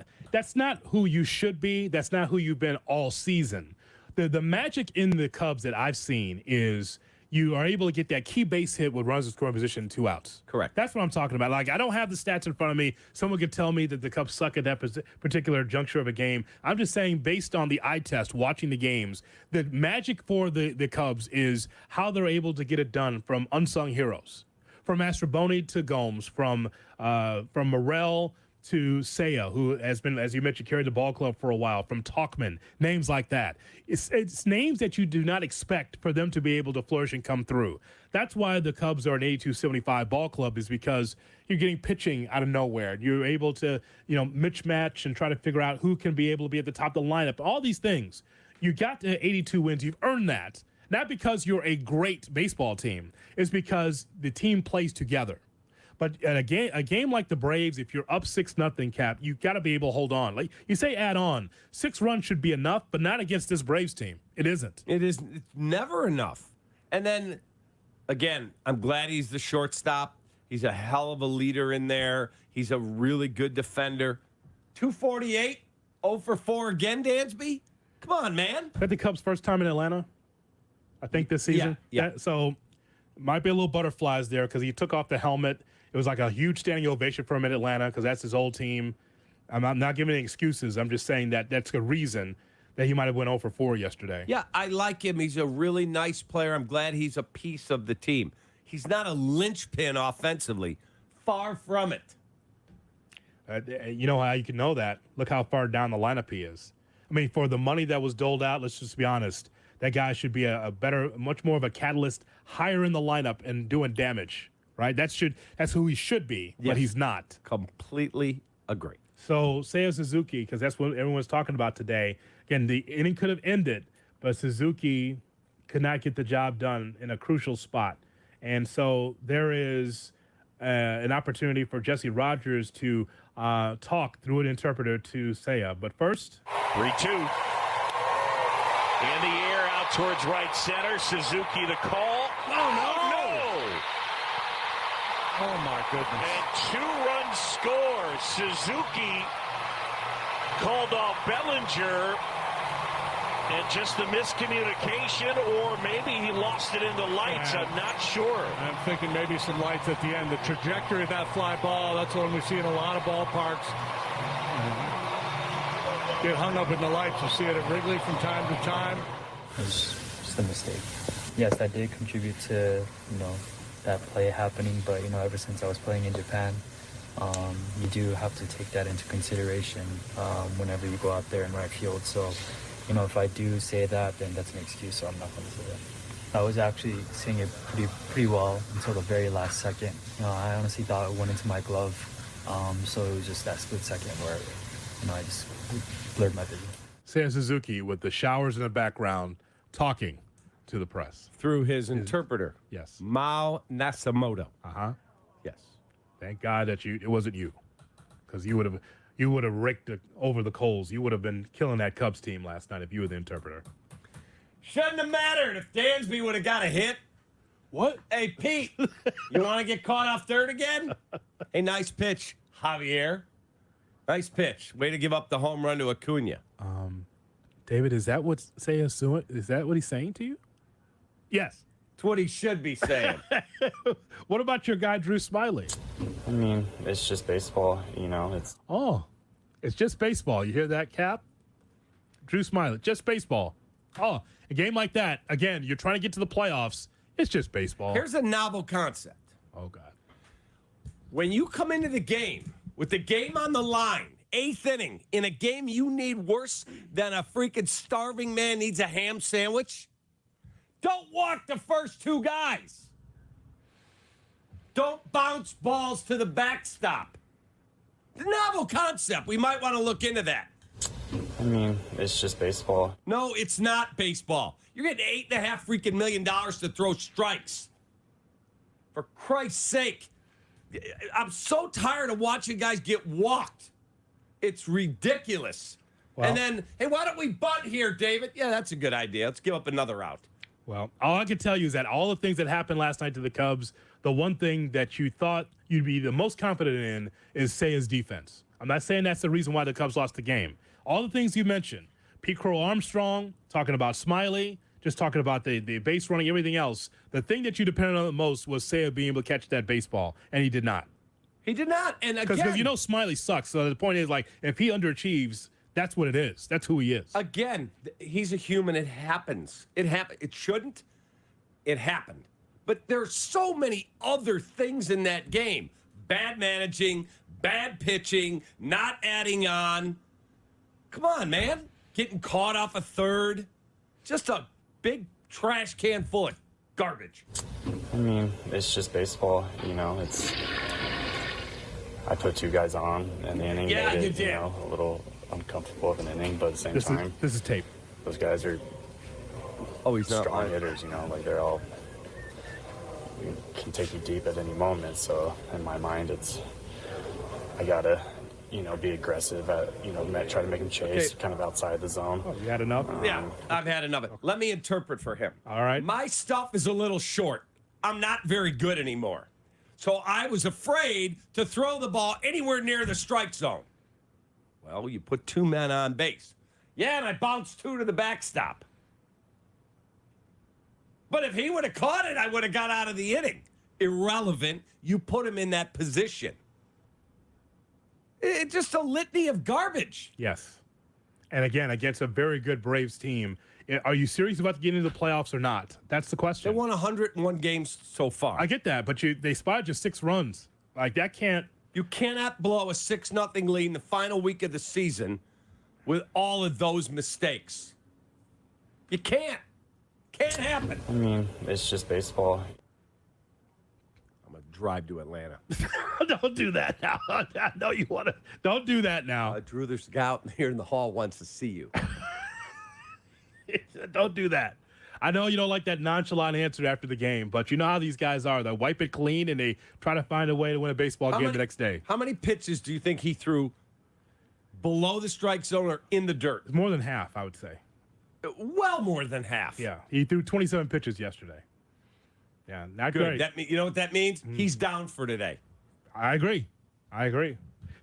not who you should be. That's not who you've been all season. The magic in the Cubs that I've seen is you are able to get that key base hit with runners in scoring position, 2 outs. Correct. That's what I'm talking about. Like, I don't have the stats in front of me. Someone could tell me that the Cubs suck at that particular juncture of a game. I'm just saying, based on the eye test, watching the games, the magic for the Cubs is how they're able to get it done from unsung heroes. From Mastroboni to Gomes, from Morrell to Seiya, who has been, as you mentioned, carried the ball club for a while, from Talkman, names like that. It's names that you do not expect for them to be able to flourish and come through. That's why the Cubs are an 82-75 ball club, is because you're getting pitching out of nowhere. You're able to, mismatch and try to figure out who can be able to be at the top of the lineup. All these things. You got to 82 wins. You've earned that. Not because you're a great baseball team. It's because the team plays together. But at a game like the Braves, if you're up 6-0, Cap, you've got to be able to hold on. Like you say, add on. 6 runs should be enough, but not against this Braves team. It isn't. It's never enough. And then, again, I'm glad he's the shortstop. He's a hell of a leader in there. He's a really good defender. 248, 0 for 4 again, Dansby? Come on, man. Is that the Cubs' first time in Atlanta? I think this season. Yeah. So might be a little butterflies there because he took off the helmet. It was like a huge standing ovation for him in Atlanta because that's his old team. I'm not giving any excuses. I'm just saying that that's a reason that he might have went 0 for 4 yesterday. Yeah, I like him. He's a really nice player. I'm glad he's a piece of the team. He's not a linchpin offensively. Far from it. You know how you can know that? Look how far down the lineup he is. I mean, for the money that was doled out, let's just be honest. That guy should be a better, much more of a catalyst higher in the lineup and doing damage, right? That's who he should be, but he's not. Completely agree. So Seiya Suzuki, because that's what everyone's talking about today. Again, the inning could have ended, but Suzuki could not get the job done in a crucial spot. And so there is an opportunity for Jesse Rogers to talk through an interpreter to Seiya. But first, 3-2. In the air, out towards right center. Suzuki the call. No. Oh, my goodness. And 2-run score. Suzuki called off Bellinger. And just the miscommunication, or maybe he lost it in the lights. I'm not sure. I'm thinking maybe some lights at the end. The trajectory of that fly ball, that's one we see in a lot of ballparks. Get hung up in the lights. You see it at Wrigley from time to time. It was just a mistake. Yes, that did contribute to, that play happening. But, ever since I was playing in Japan, you do have to take that into consideration whenever you go out there in right field. So, if I do say that, then that's an excuse, so I'm not going to say that. I was actually seeing it pretty well until the very last second. I honestly thought it went into my glove, so it was just that split second where, I just blurred my vision. Seiya Suzuki with the showers in the background talking to the press. Through his interpreter. Yes. Mao Nakamoto. Uh-huh. Yes. Thank God that it wasn't you, because you would have raked it over the coals. You would have been killing that Cubs team last night if you were the interpreter. Shouldn't have mattered if Dansby would have got a hit. What? Hey, Pete, you want to get caught off third again? Hey, nice pitch, Javier. Nice pitch. Way to give up the home run to Acuna. David, is that what he's saying to you? Yes. It's what he should be saying. What about your guy, Drew Smiley? I mean, it's just baseball, it's... Oh, it's just baseball. You hear that, Cap? Drew Smiley, just baseball. Oh, a game like that, again, you're trying to get to the playoffs. It's just baseball. Here's a novel concept. Oh, God. When you come into the game with the game on the line, 8th inning, in a game you need worse than a freaking starving man needs a ham sandwich, don't walk the first two guys. Don't bounce balls to the backstop. The novel concept. We might want to look into that. I mean, it's just baseball. No, it's not baseball. You're getting $8.5 freaking million to throw strikes. For Christ's sake. I'm so tired of watching guys get walked. It's ridiculous. Well, and then, hey, why don't we bunt here, David? Yeah, that's a good idea. Let's give up another out. Well, all I can tell you is that all the things that happened last night to the Cubs, the one thing that you thought you'd be the most confident in is Seiya's defense. I'm not saying that's the reason why the Cubs lost the game. All the things you mentioned, Pete Crow-Armstrong, talking about Smiley, just talking about the base running, everything else, the thing that you depended on the most was Seiya being able to catch that baseball, and he did not. He did not. And again, because Smiley sucks. So the point is, if he underachieves, that's what it is. That's who he is. Again, he's a human. It happens. It happened. It shouldn't. It happened. But there's so many other things in that game. Bad managing, bad pitching, not adding on. Come on, man. Getting caught off a third. Just a big trash can full of garbage. I mean, it's just baseball. It's... I put two guys on in the inning. Yeah, made you it, did. A little uncomfortable of an inning, but at the same time, this is tape. Those guys are strong hitters. They're all can take you deep at any moment. So in my mind, I gotta be aggressive at try to make him chase kind of outside the zone. Oh, you had enough? Yeah, I've had enough. Let me interpret for him. All right. My stuff is a little short. I'm not very good anymore. So I was afraid to throw the ball anywhere near the strike zone. Well, you put two men on base. Yeah, and I bounced two to the backstop. But if he would have caught it, I would have got out of the inning. Irrelevant. You put him in that position. It's just a litany of garbage. Yes. And again, against a very good Braves team. Are you serious about getting into the playoffs or not? That's the question. They won 101 games so far. I get that, but they spotted just 6 runs. That can't. You cannot blow a 6-0 lead in the final week of the season with all of those mistakes. You can't. Can't happen. I mean, it's just baseball. I'm going to drive to Atlanta. Don't do that now. No, you want to. Don't do that now. Drew, there's a guy out here in the hall wants to see you. Don't do that. I know you don't like that nonchalant answer after the game, but you know how these guys are. They wipe it clean, and they try to find a way to win a baseball game the next day. How many pitches do you think he threw below the strike zone or in the dirt? More than half, I would say. Well, more than half. Yeah, he threw 27 pitches yesterday. Yeah, not good. great. You know what that means? He's down for today. I agree.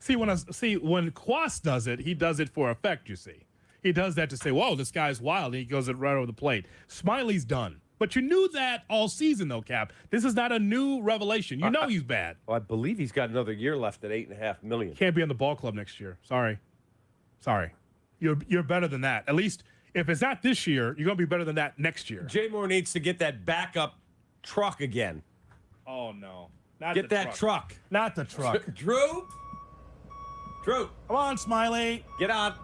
See, when Quas does it, he does it for effect, you see. He does that to say, whoa, this guy's wild, and he goes it right over the plate. Smiley's done. But you knew that all season, though, Cap. This is not a new revelation. You know he's bad. Well, I believe he's got another year left at $8.5 million. Can't be on the ball club next year. Sorry. You're better than that. At least if it's not this year, you're going to be better than that next year. Jay Moore needs to get that backup truck again. Oh, no. Not Get that truck. Not the truck. Drew? Come on, Smiley. Get on.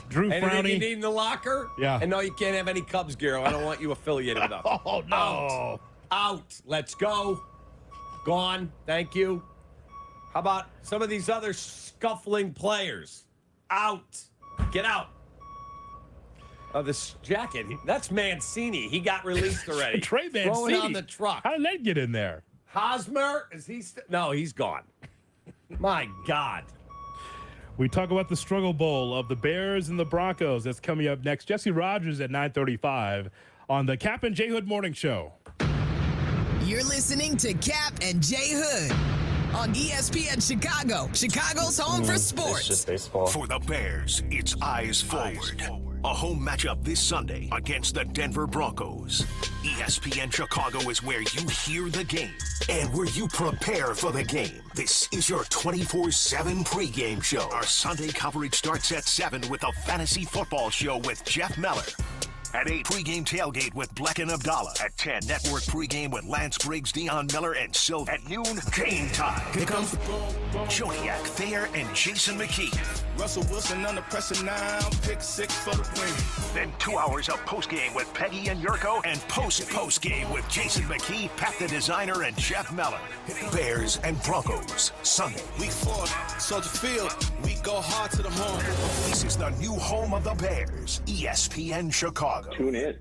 Drew Anything Frowny. you need in the locker? Yeah. And no, you can't have any Cubs gear. I don't want you affiliated with us. Oh, no. Out. Let's go. Gone. Thank you. How about some of these other scuffling players? Out. Get out. Oh, this jacket. That's Mancini. He got released already. Trey Mancini. Throw it on the truck. How did that get in there? Hosmer? Is he no, he's gone. My God. We talk about the struggle bowl of the Bears and the Broncos. That's coming up next. Jesse Rogers at 9:35 on the Cap and J Hood Morning Show. You're listening to Cap and J Hood on ESPN Chicago, Chicago's home for sports. It's just baseball. For the Bears, it's eyes forward. A home matchup this Sunday against the Denver Broncos. ESPN Chicago is where you hear the game and where you prepare for the game. This is your 24/7 pregame show. Our Sunday coverage starts at 7 with a fantasy football show with Jeff Meller. At 8, pregame tailgate with Bleck and Abdallah. At 10, network pregame with Lance Briggs, Deion Miller, and Sylv. At noon, game time. Here comes Joniak, Thayer, and Jason McKee. Russell Wilson under pressure now. Pick 6 for the win. Then 2 hours of postgame with Peggy and Yurko, and postgame with Jason McKee, Pat the Designer, and Jeff Meller. Bears and Broncos, Sunday. Week 4, Soldier Field. We go hard to the home. This is the new home of the Bears, ESPN Chicago. Tune in.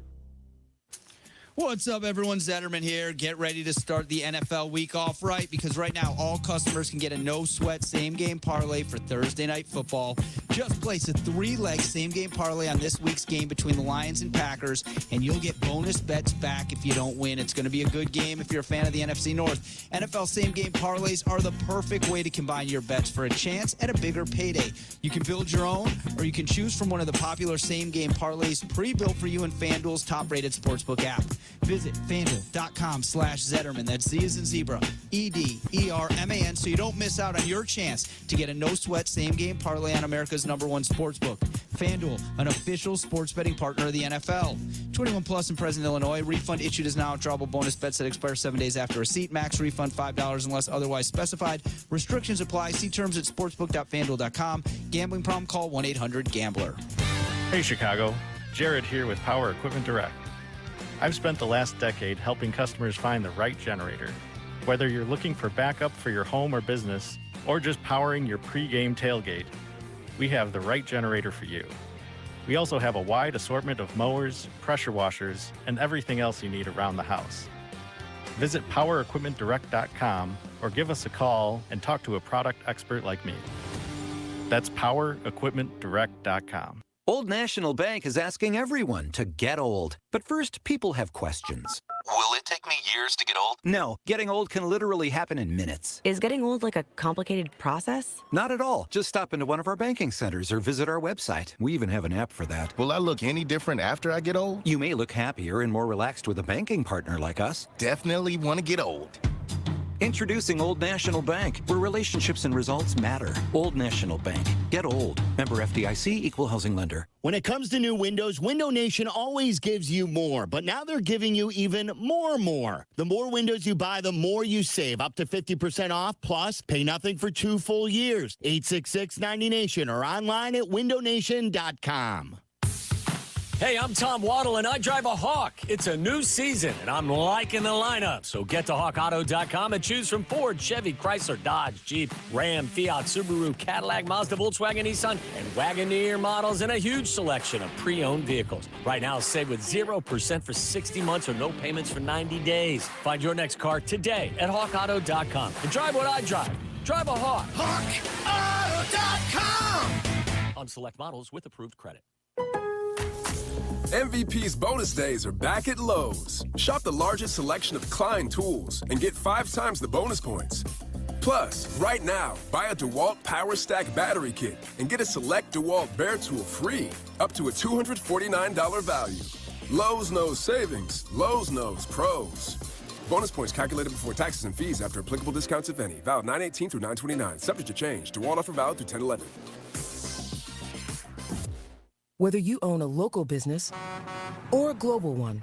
What's up, everyone? Zetterman here. Get ready to start the NFL week off right, because right now all customers can get a no-sweat same-game parlay for Thursday Night Football. Just place a 3-leg same-game parlay on this week's game between the Lions and Packers, and you'll get bonus bets back if you don't win. It's going to be a good game if you're a fan of the NFC North. NFL same-game parlays are the perfect way to combine your bets for a chance at a bigger payday. You can build your own, or you can choose from one of the popular same-game parlays pre-built for you in FanDuel's top-rated sportsbook app. Visit FanDuel.com/Zetterman. That's Z as in zebra, EDERMAN, so you don't miss out on your chance to get a no-sweat same-game parlay on America's #1 sportsbook. FanDuel, an official sports betting partner of the NFL. 21 plus in present Illinois. Refund issued is now. Drawable bonus bets that expire 7 days after receipt. Max refund $5 unless otherwise specified. Restrictions apply. See terms at sportsbook.fanduel.com. Gambling problem? Call 1-800-GAMBLER. Hey, Chicago. Jared here with Power Equipment Direct. I've spent the last decade helping customers find the right generator. Whether you're looking for backup for your home or business, or just powering your pre-game tailgate, we have the right generator for you. We also have a wide assortment of mowers, pressure washers, and everything else you need around the house. Visit PowerEquipmentDirect.com or give us a call and talk to a product expert like me. That's PowerEquipmentDirect.com. Old National Bank is asking everyone to get old. But first, people have questions. Will it take me years to get old? No, getting old can literally happen in minutes. Is getting old like a complicated process? Not at all. Just stop into one of our banking centers or visit our website. We even have an app for that. Will I look any different after I get old? You may look happier and more relaxed with a banking partner like us. Definitely want to get old. Introducing Old National Bank, where relationships and results matter. Old National Bank. Get old. Member FDIC, Equal Housing Lender. When it comes to new windows, Window Nation always gives you more, but now they're giving you even more. The more windows you buy, the more you save. Up to 50% off, plus pay nothing for 2 full years. 866-90Nation or online at windownation.com. Hey, I'm Tom Waddle, and I drive a Hawk. It's a new season, and I'm liking the lineup. So get to HawkAuto.com and choose from Ford, Chevy, Chrysler, Dodge, Jeep, Ram, Fiat, Subaru, Cadillac, Mazda, Volkswagen, Nissan, and Wagoneer models, and a huge selection of pre-owned vehicles. Right now, save with 0% for 60 months or no payments for 90 days. Find your next car today at HawkAuto.com. And drive what I drive. Drive a Hawk. HawkAuto.com! On select models with approved credit. MVP's bonus days are back at Lowe's. Shop the largest selection of Klein tools and get 5 times the bonus points. Plus, right now, buy a DeWalt Power Stack battery kit and get a select DeWalt Bear tool free, up to a $249 value. Lowe's knows savings. Lowe's knows pros. Bonus points calculated before taxes and fees after applicable discounts, if any. Valid 9/18 through 9/29. Subject to change. DeWalt offer valid through 10/11. Whether you own a local business or a global one,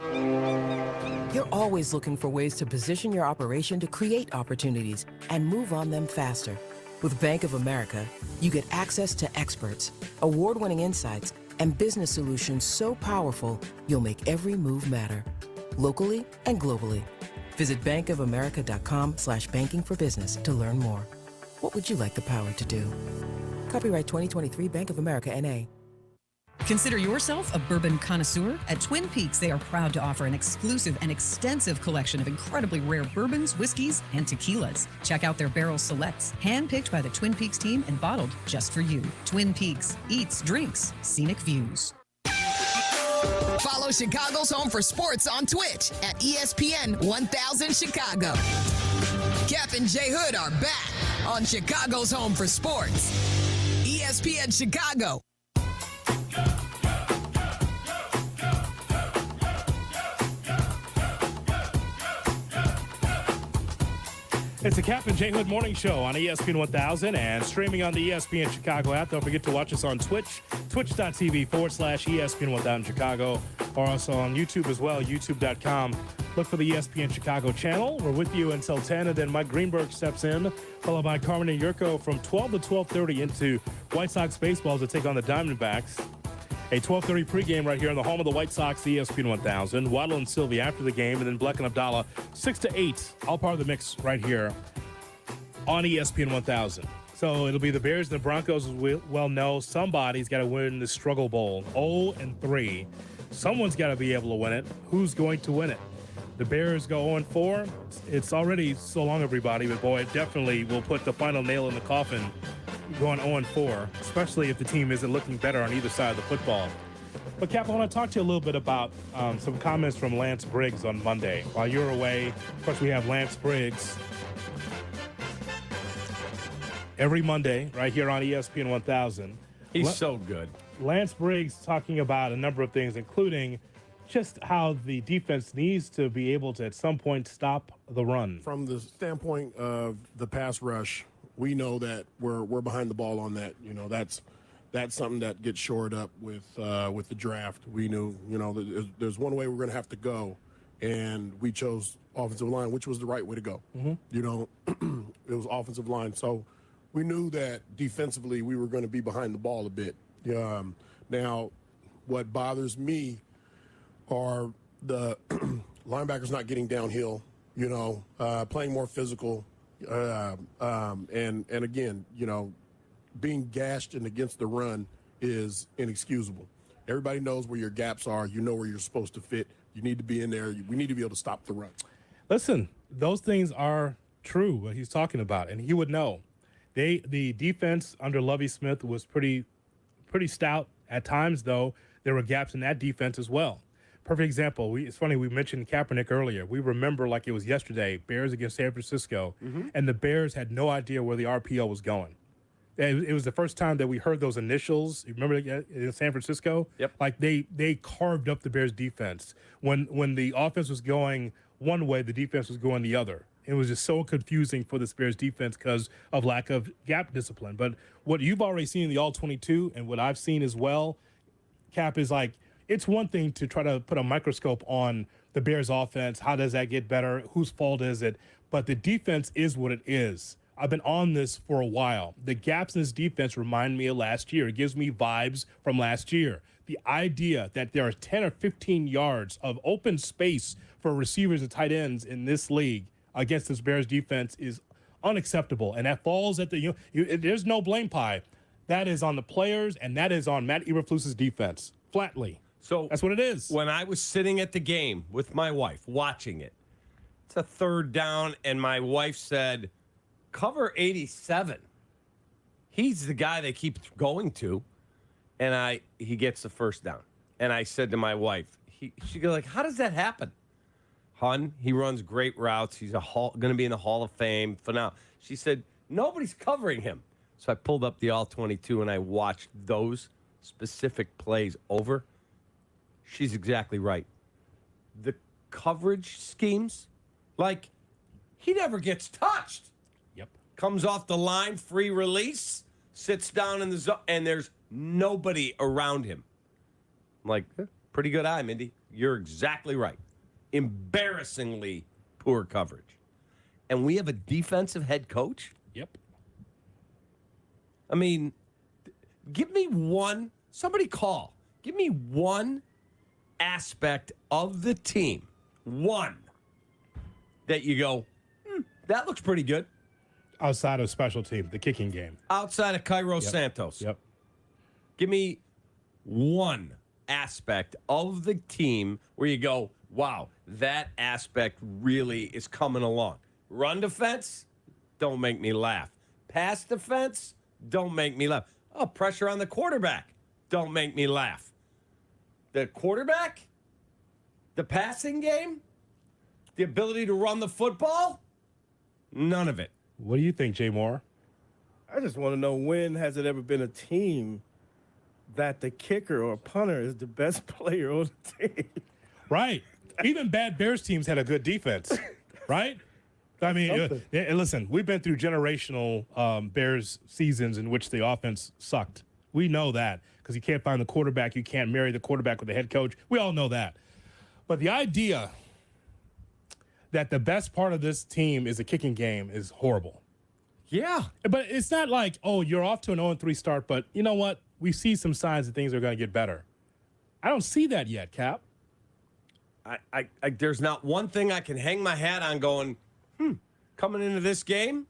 you're always looking for ways to position your operation to create opportunities and move on them faster. With Bank of America, you get access to experts, award-winning insights, and business solutions so powerful, you'll make every move matter, locally and globally. Visit bankofamerica.com/banking for business to learn more. What would you like the power to do? Copyright 2023 Bank of America, N.A. Consider yourself a bourbon connoisseur. At Twin Peaks, they are proud to offer an exclusive and extensive collection of incredibly rare bourbons, whiskeys, and tequilas. Check out their barrel selects, handpicked by the Twin Peaks team and bottled just for you. Twin Peaks, eats, drinks, scenic views. Follow Chicago's Home for Sports on Twitch at ESPN 1000 Chicago. Cap and J Hood are back on Chicago's Home for Sports. ESPN Chicago. It's the Cap and J Hood Morning Show on ESPN 1000 and streaming on the ESPN Chicago app. Don't forget to watch us on Twitch, twitch.tv/ESPN 1000 Chicago, or also on YouTube as well, youtube.com. Look for the ESPN Chicago channel. We're with you until 10, and then Mike Greenberg steps in, followed by Carmen and Yurko from 12 to 12:30 into White Sox baseball to take on the Diamondbacks. A 12:30 pregame right here on the home of the White Sox, the ESPN 1000. Waddle and Sylvie after the game, and then Bleck and Abdallah 6 to 8, all part of the mix right here on ESPN 1000. So it'll be the Bears and the Broncos, as we well know. Somebody's got to win the Struggle Bowl, 0-3. Someone's got to be able to win it. Who's going to win it? The Bears go 0-4. It's already so long, everybody, but boy, it definitely will put the final nail in the coffin going 0-4, especially if the team isn't looking better on either side of the football. But, Cap, I want to talk to you a little bit about some comments from Lance Briggs on Monday. While you're away, of course, we have Lance Briggs every Monday right here on ESPN 1000. He's so good. Lance Briggs talking about a number of things, including just how the defense needs to be able to, at some point, stop the run. From the standpoint of the pass rush, we know that we're behind the ball on that. You know, that's something that gets shored up with the draft. We knew, you know, there's one way we're going to have to go, and we chose offensive line, which was the right way to go. Mm-hmm. You know, it was offensive line. So we knew that defensively we were going to be behind the ball a bit. Now, what bothers me are the linebackers not getting downhill, you know, playing more physical. And again, you know, being gashed and against the run is inexcusable. Everybody knows where your gaps are. You know where you're supposed to fit. You need to be in there. We need to be able to stop the run. Listen, those things are true, what he's talking about, and he would know. The defense under Lovie Smith was pretty stout. At times, though, there were gaps in that defense as well. Perfect example. It's funny, we mentioned Kaepernick earlier. We remember like it was yesterday, Bears against San Francisco, and the Bears had no idea where the RPO was going. It was the first time that we heard those initials. You remember in San Francisco? Yep. Like they carved up the Bears defense. When the offense was going one way, the defense was going the other. It was just so confusing for the Bears defense because of lack of gap discipline. But what you've already seen in the All-22 and what I've seen as well, Cap, is like, it's one thing to try to put a microscope on the Bears offense. How does that get better? Whose fault is it? But the defense is what it is. I've been on this for a while. The gaps in this defense remind me of last year. It gives me vibes from last year. The idea that there are 10 or 15 yards of open space for receivers and tight ends in this league against this Bears defense is unacceptable. And that falls at the, there's no blame pie. That is on the players, and that is on Matt Eberflus's defense, flatly. So that's what it is. When I was sitting at the game with my wife watching it, it's a third down, and my wife said, cover 87. He's the guy they keep going to, and he gets the first down. And I said to my wife, she goes like, how does that happen? Hun, he runs great routes. He's going to be in the Hall of Fame for now. She said, Nobody's covering him. So I pulled up the All-22 and I watched those specific plays over. She's exactly right. The coverage schemes, like, he never gets touched. Yep. Comes off the line, free release, sits down in the zone, and there's nobody around him. I'm like, pretty good eye, Mindy. You're exactly right. Embarrassingly poor coverage. And we have a defensive head coach? Yep. I mean, give me one, somebody call. Give me one aspect of the team, one, that you go, that looks pretty good. Outside of special team, the kicking game. Outside of Cairo Santos. Yep. Give me one aspect of the team where you go, wow, that aspect really is coming along. Run defense, don't make me laugh. Pass defense, don't make me laugh. Oh, pressure on the quarterback, don't make me laugh. The quarterback, the passing game, the ability to run the football, none of it. What do you think, Jay Moore? I just want to know, when has it ever been a team that the kicker or punter is the best player on the team? Right. Even bad Bears teams had a good defense, right? I mean, listen, we've been through generational Bears seasons in which the offense sucked. We know that because you can't find the quarterback. You can't marry the quarterback with the head coach. We all know that. But the idea that the best part of this team is a kicking game is horrible. Yeah. But it's not like, oh, you're off to an 0-3 start, but you know what? We see some signs that things are going to get better. I don't see that yet, Cap. I there's not one thing I can hang my hat on going, coming into this game,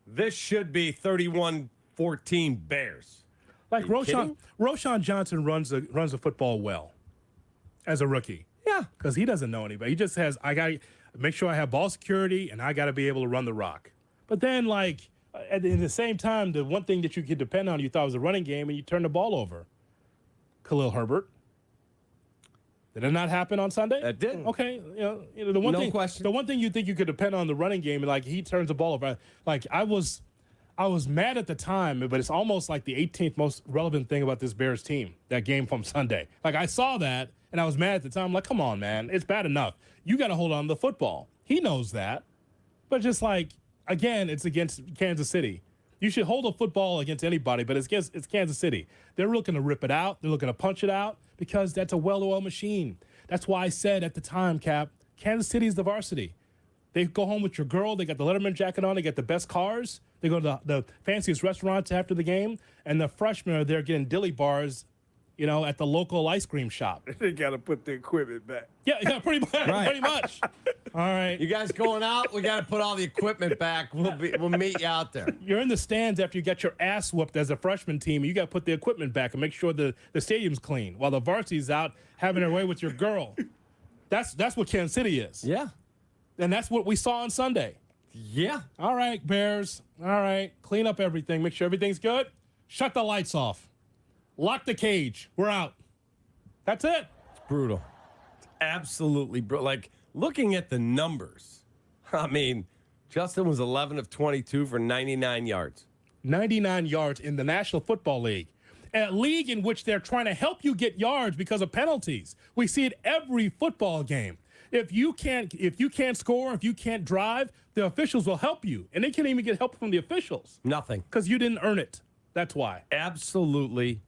this should be 31-14 Bears. Like Roshan Johnson runs the football well as a rookie. Yeah. Because he doesn't know anybody. He just has, I got to make sure I have ball security and I got to be able to run the rock. But then, like, at the same time, the one thing that you could depend on, you thought was a running game, and you turned the ball over. Khalil Herbert. Did it not happen on Sunday? That did. Okay. The one thing, question. The one thing you think you could depend on the running game, and like he turns the ball over. Like I was mad at the time, but it's almost like the 18th most relevant thing about this Bears team, that game from Sunday. Like I saw that, and I was mad at the time. I'm like, come on, man. It's bad enough. You got to hold on to the football. He knows that. But just like, again, it's against Kansas City. You should hold a football against anybody, but it's Kansas City. They're looking to rip it out. They're looking to punch it out because that's a well-oiled machine. That's why I said at the time, Cap, Kansas City is the varsity. They go home with your girl. They got the Letterman jacket on. They get the best cars. They go to the fanciest restaurants after the game. And the freshmen are there getting dilly bars, at the local ice cream shop. They got to put the equipment back. Yeah, pretty much. Right. Pretty much. All right. You guys going out? We got to put all the equipment back. We'll meet you out there. You're in the stands after you got your ass whooped as a freshman team. You got to put the equipment back and make sure the stadium's clean while the varsity's out having their way with your girl. That's what Kansas City is. Yeah. And that's what we saw on Sunday. Yeah. All right, Bears. All right. Clean up everything. Make sure everything's good. Shut the lights off. Lock the cage. We're out. That's it. It's brutal. It's absolutely brutal. Like, looking at the numbers, I mean, Justin was 11 of 22 for 99 yards. 99 yards in the National Football League. A league in which they're trying to help you get yards because of penalties. We see it every football game. If you can't score, if you can't drive, the officials will help you. And they can't even get help from the officials. Nothing. Because you didn't earn it. That's why. Absolutely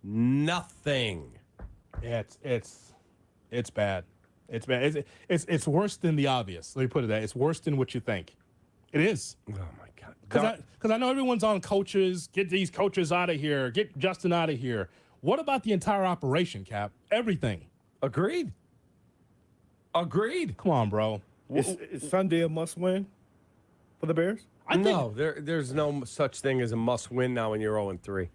nothing. Yeah, it's bad. It's bad. It's worse than the obvious. Let me put it that. It's worse than what you think. It is. Oh, my God. Because I know everyone's on coaches. Get these coaches out of here. Get Justin out of here. What about the entire operation, Cap? Everything. Agreed. Come on, bro. Is Sunday a must-win for the Bears? There's no such thing as a must-win now when you're 0-3.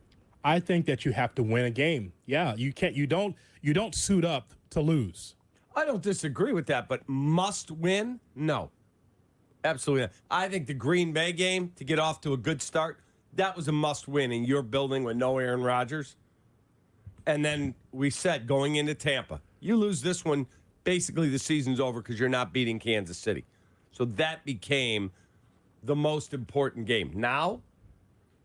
I think that you have to win a game. Yeah, you can't. You don't suit up to lose. I don't disagree with that, but must win? No. Absolutely not. I think the Green Bay game, to get off to a good start, that was a must win in your building with no Aaron Rodgers. And then we said going into Tampa, you lose this one, basically the season's over because you're not beating Kansas City. So that became the most important game. Now,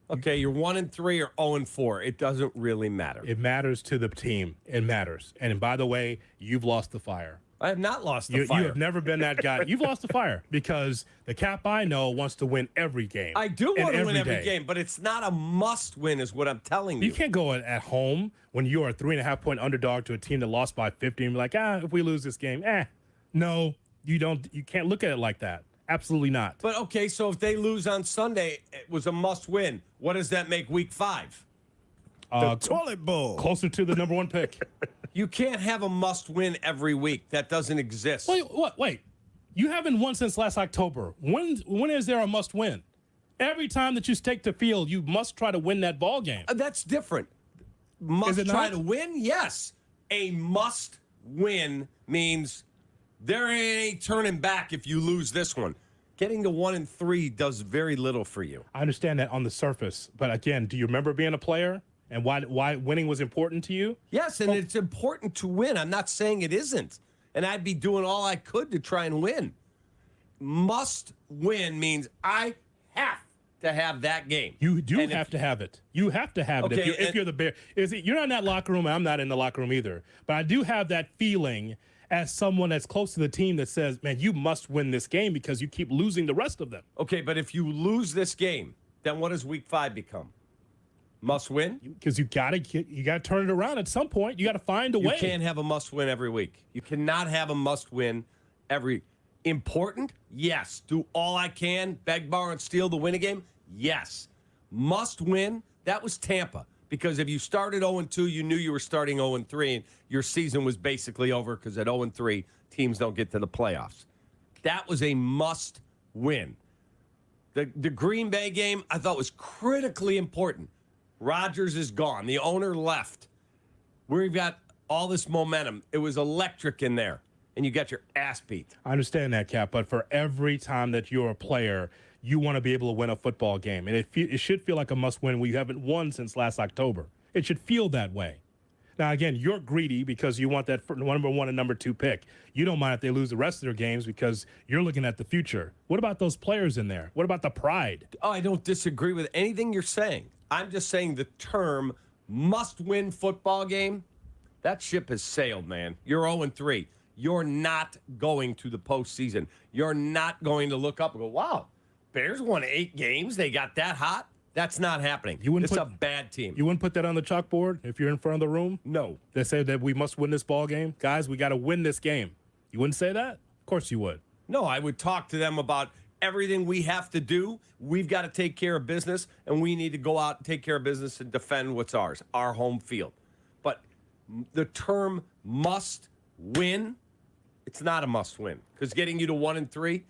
okay, you're 1-3 or 0-4. It doesn't really matter. It matters to the team. It matters. And by the way, you've lost the fire. I have not lost the fire. You have never been that guy. You've lost the fire because the Cap I know wants to win every game. I do want to win every game, but it's not a must-win is what I'm telling you. You can't go at home when you are a 3.5-point underdog to a team that lost by 50 and be like, if we lose this game, no, you don't. You can't look at it like that. Absolutely not. But, okay, so if they lose on Sunday, it was a must-win. What does that make week 5? The toilet bowl. Closer to the number 1 pick. You can't have a must-win every week. That doesn't exist. Wait. You haven't won since last October. When is there a must-win? Every time that you take the field, you must try to win that ball game. That's different. Must try to win? Yes. A must-win means there ain't turning back if you lose this one. Getting to 1-3 does very little for you. I understand that on the surface. But, again, do you remember being a player? And why winning was important to you? Yes, and it's important to win. I'm not saying it isn't. And I'd be doing all I could to try and win. Must win means I have to have that game. You do have to have it. You have to have it if you're the Bear. You're not in that locker room, and I'm not in the locker room either. But I do have that feeling as someone that's close to the team that says, man, you must win this game because you keep losing the rest of them. Okay, but if you lose this game, then what does week 5 become? Must win? Because you gotta turn it around at some point. You got to find a way. You can't have a must win every week. You cannot have a must win every. Important? Yes. Do all I can, beg, borrow, and steal to win a game? Yes. Must win? That was Tampa. Because if you started 0-2, you knew you were starting 0-3, and your season was basically over because at 0-3, teams don't get to the playoffs. That was a must win. The Green Bay game I thought was critically important. Rodgers is gone. The owner left. We've got all this momentum. It was electric in there, and you got your ass beat. I understand that, Cap, but for every time that you're a player, you want to be able to win a football game. And it should feel like a must-win when you haven't won since last October. It should feel that way. Now, again, you're greedy because you want that number 1 and number 2 pick. You don't mind if they lose the rest of their games because you're looking at the future. What about those players in there? What about the pride? Oh, I don't disagree with anything you're saying. I'm just saying the term must-win football game, that ship has sailed, man. You're 0-3. You're not going to the postseason. You're not going to look up and go, wow, Bears won 8 games. They got that hot. That's not happening. It's a bad team. You wouldn't put that on the chalkboard if you're in front of the room? No. They say that we must win this ball game. Guys, we got to win this game. You wouldn't say that? Of course you would. No, I would talk to them about everything we have to do. We've got to take care of business, and we need to go out and take care of business and defend what's ours, our home field. But the term must win, it's not a must win because getting you to 1-3,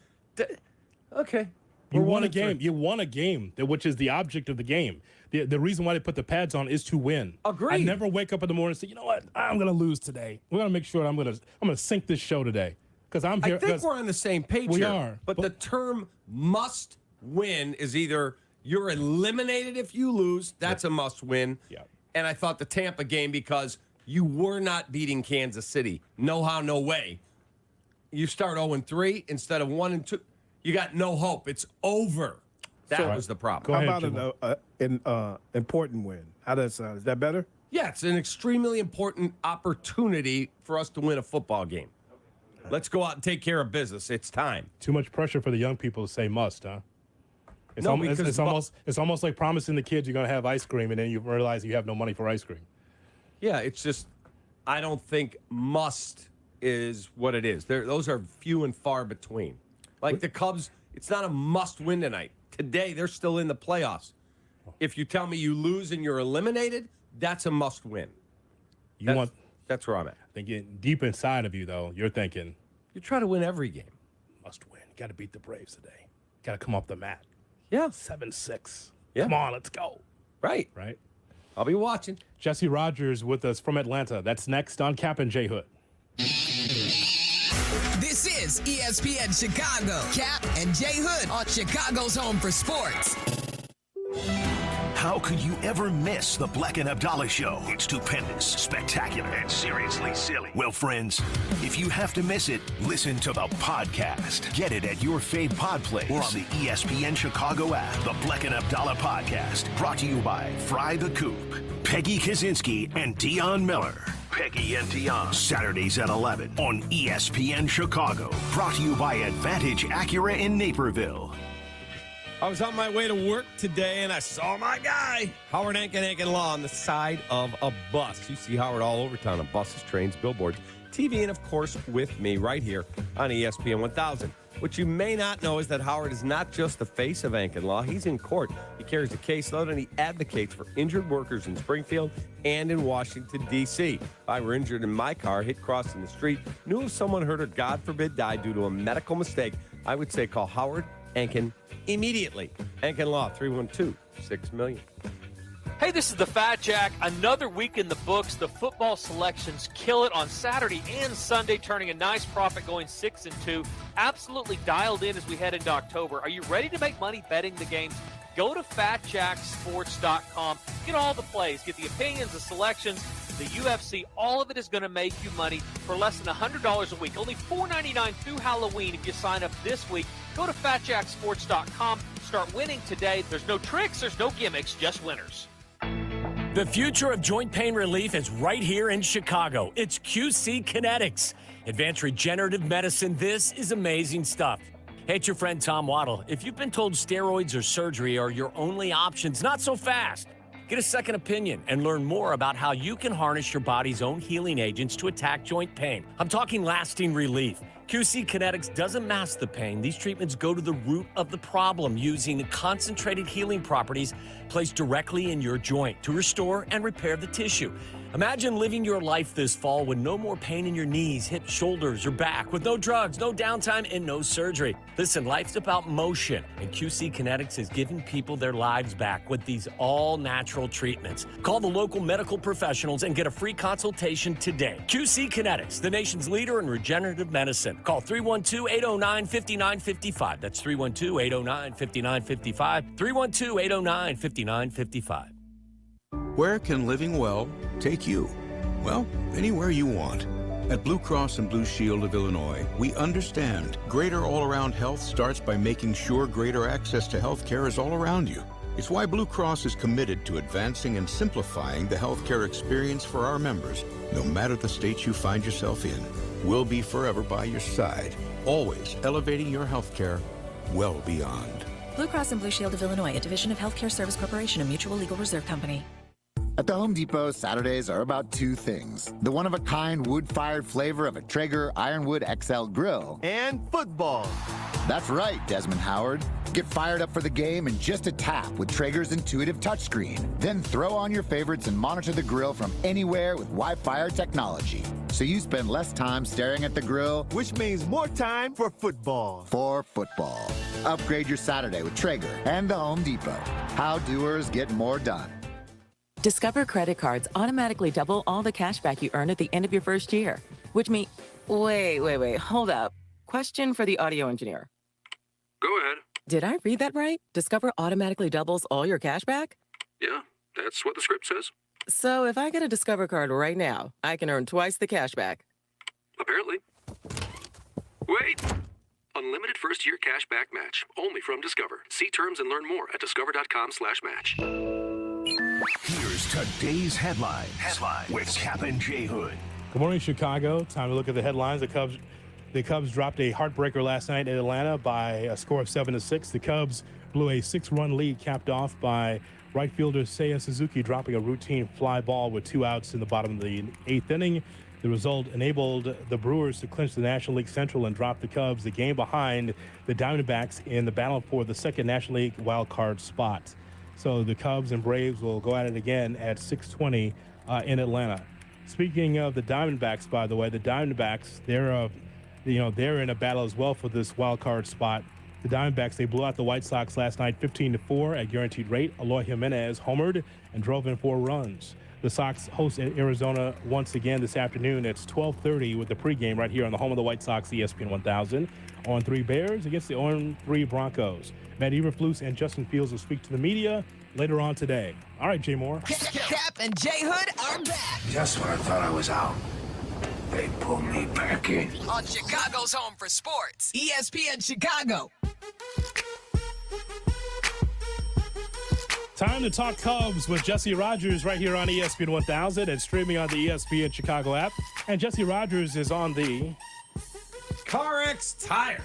okay. You won a game. You won a game, which is the object of the game. The reason why they put the pads on is to win. Agreed. I never wake up in the morning and say, you know what, I'm going to lose today. We're going to make sure I'm going to sink this show today. Because I'm here. I think we're on the same page we here. Are. But the term must win is either you're eliminated if you lose. That's a must win. Yeah. And I thought the Tampa game, because you were not beating Kansas City. No how, no way. You start 0-3 instead of 1-2. You got no hope. It's over. That was the problem. How about an important win? How does that sound? Is that better? Yeah, it's an extremely important opportunity for us to win a football game. Let's go out and take care of business. It's time. Too much pressure for the young people to say must, huh? It's almost like promising the kids you're going to have ice cream, and then you realize you have no money for ice cream. Yeah, it's just I don't think must is what it is. Those are few and far between. Like the Cubs, it's not a must win tonight. Today, they're still in the playoffs. If you tell me you lose and you're eliminated, that's a must win. That's where I'm at. Thinking deep inside of you, though, you're thinking you try to win every game. Must win. You got to beat the Braves today. Got to come off the mat. Yeah. 7-6. Yeah. Come on, let's go. Right. I'll be watching. Jesse Rogers with us from Atlanta. That's next on Cap and J Hood. This is ESPN Chicago. Cap and J Hood on Chicago's home for sports. How could you ever miss the Black and Abdallah Show? It's stupendous, spectacular, and seriously silly. Well, friends, if you have to miss it, listen to the podcast. Get it at your fave pod place or on the ESPN Chicago app. The Black and Abdallah Podcast, brought to you by Fry the Coop, Peggy Kaczynski, and Dion Miller. Peggy and Dion, Saturdays at 11 on ESPN Chicago. Brought to you by Advantage Acura in Naperville. I was on my way to work today, and I saw my guy, Howard Ankin Law, on the side of a bus. You see Howard all over town on buses, trains, billboards, TV, and, of course, with me right here on ESPN 1000. What you may not know is that Howard is not just the face of Ankin Law. He's in court. He carries a caseload, and he advocates for injured workers in Springfield and in Washington, D.C. If I were injured in my car, hit crossing the street, knew if someone hurt or, God forbid, died due to a medical mistake, I would say call Howard Ankin immediately. Ankin Law, 312-6-million. Hey, this is the Fat Jack. Another week in the books. The football selections kill it on Saturday and Sunday, turning a nice profit, going 6-2. Absolutely dialed in as we head into October. Are you ready to make money betting the games? Go to FatJackSports.com. Get all the plays. Get the opinions, the selections, the UFC. All of it is going to make you money for less than $100 a week. Only $4.99 through Halloween if you sign up this week. Go to FatJackSports.com. Start winning today. There's no tricks. There's no gimmicks. Just winners. The future of joint pain relief is right here in Chicago. It's QC Kinetics. Advanced regenerative medicine. This is amazing stuff. Hey, it's your friend Tom Waddle. If you've been told steroids or surgery are your only options, not so fast. Get a second opinion and learn more about how you can harness your body's own healing agents to attack joint pain. I'm talking lasting relief. QC Kinetics doesn't mask the pain. These treatments go to the root of the problem using concentrated healing properties placed directly in your joint to restore and repair the tissue. Imagine living your life this fall with no more pain in your knees, hips, shoulders, or back, with no drugs, no downtime, and no surgery. Listen, life's about motion, and QC Kinetics is giving people their lives back with these all-natural treatments. Call the local medical professionals and get a free consultation today. QC Kinetics, the nation's leader in regenerative medicine. Call 312-809-5955. That's 312-809-5955. 312-809-5955. Where can living well take you? Well, anywhere you want. At Blue Cross and Blue Shield of Illinois, we understand greater all-around health starts by making sure greater access to health care is all around you. It's why Blue Cross is committed to advancing and simplifying the healthcare experience for our members, no matter the state you find yourself in. We'll be forever by your side, always elevating your healthcare well beyond. Blue Cross and Blue Shield of Illinois, a division of Healthcare Service Corporation, a mutual legal reserve company. At the Home Depot, Saturdays are about two things. The one-of-a-kind wood-fired flavor of a Traeger Ironwood XL grill. And football. That's right, Desmond Howard. Get fired up for the game in just a tap with Traeger's intuitive touchscreen. Then throw on your favorites and monitor the grill from anywhere with Wi-Fi technology. So you spend less time staring at the grill, which means more time for football. For football. Upgrade your Saturday with Traeger and the Home Depot. How doers get more done. Discover credit cards automatically double all the cash back you earn at the end of your first year, which means... Wait, hold up. Question for the audio engineer. Go ahead. Did I read that right? Discover automatically doubles all your cash back? Yeah, that's what the script says. So if I get a Discover card right now, I can earn twice the cash back. Apparently. Wait! Unlimited first-year cash back match, only from Discover. See terms and learn more at discover.com/match. Here's today's headlines with Cap and J Hood. Good morning, Chicago. Time to look at the headlines. The Cubs dropped a heartbreaker last night in Atlanta by a score of 7-6. The Cubs blew a 6-run lead, capped off by right fielder Seiya Suzuki dropping a routine fly ball with 2 outs in the bottom of the 8th inning. The result enabled the Brewers to clinch the National League Central and drop the Cubs a game behind the Diamondbacks in the battle for the second National League wild card spot. So the Cubs and Braves will go at it again at 6:20 in Atlanta. Speaking of the Diamondbacks, by the way, the Diamondbacks, they're in a battle as well for this wild card spot. The Diamondbacks, they blew out the White Sox last night 15-4 at guaranteed rate. Eloy Jimenez homered and drove in 4 runs. The Sox host Arizona once again this afternoon. It's 12:30 with the pregame right here on the home of the White Sox, ESPN 1000. On 3 Bears against the 0-3 Broncos. Matt Eberflus and Justin Fields will speak to the media later on today. All right, Jay Moore. Cap and Jay Hood are back Just when I thought I was out, they pulled me back in. on Chicago's Home for Sports, ESPN Chicago. Time to talk Cubs with Jesse Rogers right here on ESPN 1000 and streaming on the ESPN Chicago app. And Jesse Rogers is on the CarX Tire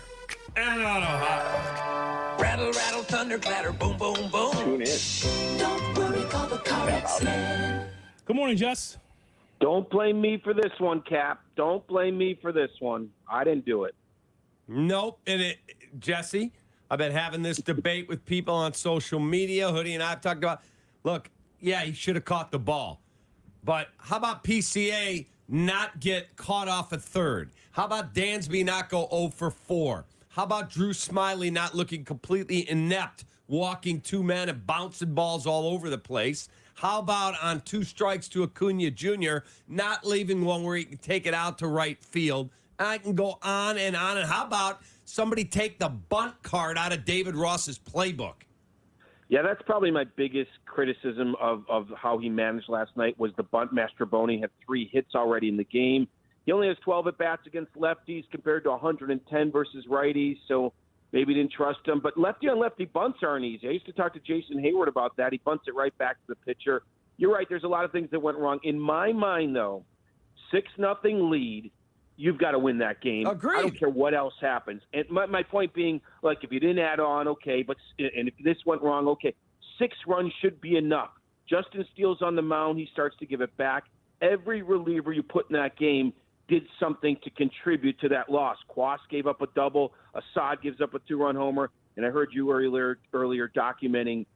and Auto Hot. Rattle, rattle, thunder, clatter, boom, boom, boom. Tune in. Don't worry, call the CarX man. Good morning, Jess. Don't blame me for this one, Cap. Don't blame me for this one. I didn't do it. Nope. Jesse, I've been having this debate with people on social media. Hoodie and I have talked about, look, yeah, he should have caught the ball. But how about PCA not get caught off at third? How about Dansby not go 0 for 4? How about Drew Smiley not looking completely inept, walking 2 men and bouncing balls all over the place? How about on 2 strikes to Acuna Jr., not leaving one where he can take it out to right field? I can go on and on. And how about somebody take the bunt card out of David Ross's playbook? Yeah, that's probably my biggest criticism of how he managed last night was the bunt. Mastrobuoni had 3 hits already in the game. He only has 12 at-bats against lefties compared to 110 versus righties, so maybe didn't trust him. But lefty-on-lefty bunts aren't easy. I used to talk to Jason Hayward about that. He bunts it right back to the pitcher. You're right, there's a lot of things that went wrong. In my mind, though, 6-0 lead, you've got to win that game. Agreed. I don't care what else happens. And my point being, like, if you didn't add on, okay, and if this went wrong, okay, 6 runs should be enough. Justin Steele's on the mound. He starts to give it back. Every reliever you put in that game did something to contribute to that loss. Quas gave up a double. Assad gives up a 2-run homer. And I heard you earlier documenting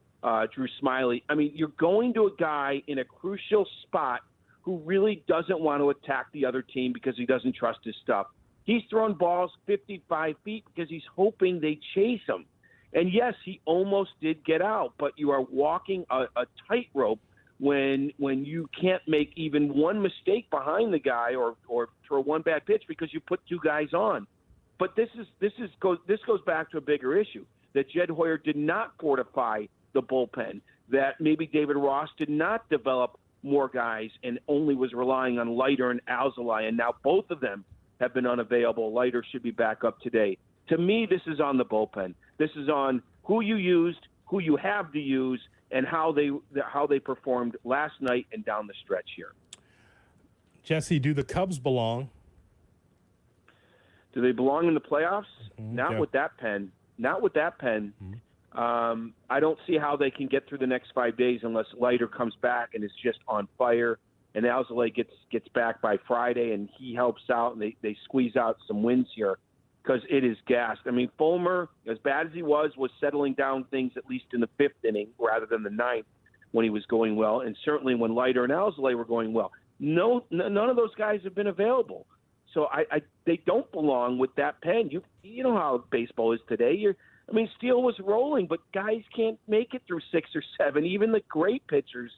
Drew Smiley. I mean, you're going to a guy in a crucial spot who really doesn't want to attack the other team because he doesn't trust his stuff. He's thrown balls 55 feet because he's hoping they chase him. And, yes, he almost did get out, but you are walking a tightrope when you can't make even one mistake behind the guy or throw one bad pitch because you put 2 guys on. But this goes back to a bigger issue, that Jed Hoyer did not fortify the bullpen, that maybe David Ross did not develop more guys and only was relying on Leiter and Alzolay, and now both of them have been unavailable. Leiter should be back up today. To me, this is on the bullpen. This is on who you used, who you have to use, and how they performed last night and down the stretch here. Jesse, do the Cubs belong? Do they belong in the playoffs? Not yeah. with that pen. Not with that pen. I don't see how they can get through the next 5 days unless Leiter comes back and is just on fire, and Alzolay gets back by Friday and he helps out and they squeeze out some wins here because it is gassed. I mean, Fulmer, as bad as he was settling down things at least in the 5th inning rather than the 9th when he was going well, and certainly when Leiter and Alzolay were going well. None of those guys have been available. So they don't belong with that pen. You know how baseball is today. Steele was rolling, but guys can't make it through 6 or 7. Even the great pitchers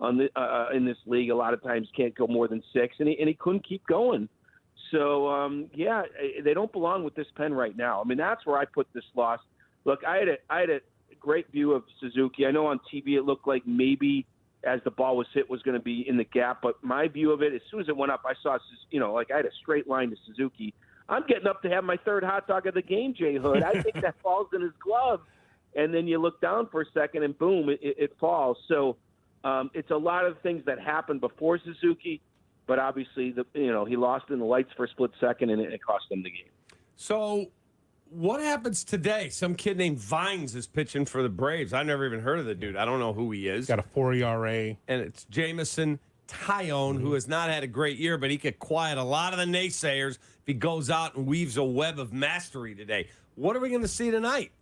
in this league a lot of times can't go more than 6, and he couldn't keep going. So, they don't belong with this pen right now. I mean, that's where I put this loss. Look, I had a great view of Suzuki. I know on TV it looked like maybe as the ball was hit was going to be in the gap, but my view of it, as soon as it went up, I saw, I had a straight line to Suzuki. I'm getting up to have my 3rd hot dog of the game, Jay Hood. I think that falls in his glove. And then you look down for a second and boom, it falls. So it's a lot of things that happened before Suzuki, but obviously he lost in the lights for a split second and it cost him the game. So what happens today? Some kid named Vines is pitching for the Braves. I've never even heard of the dude. I don't know who he is. Got a 4 ERA. And it's Jamison Tyone, who has not had a great year, but he could quiet a lot of the naysayers if he goes out and weaves a web of mastery today. What are we going to see tonight?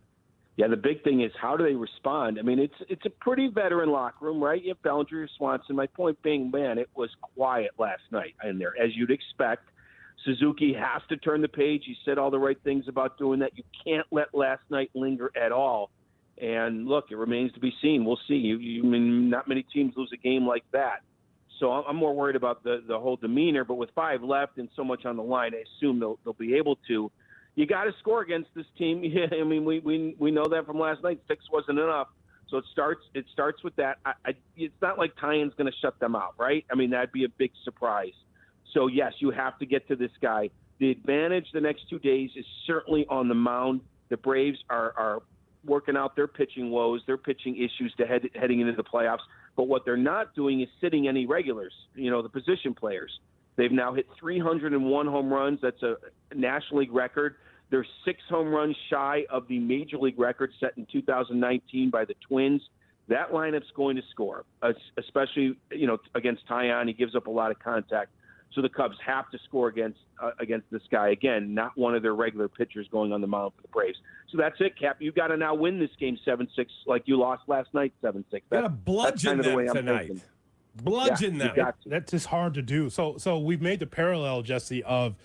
Yeah, the big thing is how do they respond? I mean, it's a pretty veteran locker room, right? You have Bellinger, Swanson. My point being, man, it was quiet last night in there, as you'd expect. Suzuki has to turn the page. He said all the right things about doing that. You can't let last night linger at all. And look, it remains to be seen. We'll see. Not many teams lose a game like that. So I'm more worried about the whole demeanor. But with 5 left and so much on the line, I assume they'll be able to. You got to score against this team. Yeah, I mean, we know that from last night. 6 wasn't enough. So it starts with that. It's not like Tyen's going to shut them out, right? I mean, that'd be a big surprise. So, yes, you have to get to this guy. The advantage the next 2 days is certainly on the mound. The Braves are working out their pitching woes, their pitching issues heading into the playoffs. But what they're not doing is sitting any regulars, the position players. They've now hit 301 home runs. That's a National League record. They're 6 home runs shy of the Major League record set in 2019 by the Twins. That lineup's going to score, especially against Tyen. He gives up a lot of contact. So the Cubs have to score against this guy. Again, not one of their regular pitchers going on the mound for the Braves. So that's it, Cap. You got to now win this game 7-6 like you lost last night 7-6. Got to bludgeon them tonight. Bludgeon them. That's just hard to do. So we've made the parallel, Jesse, of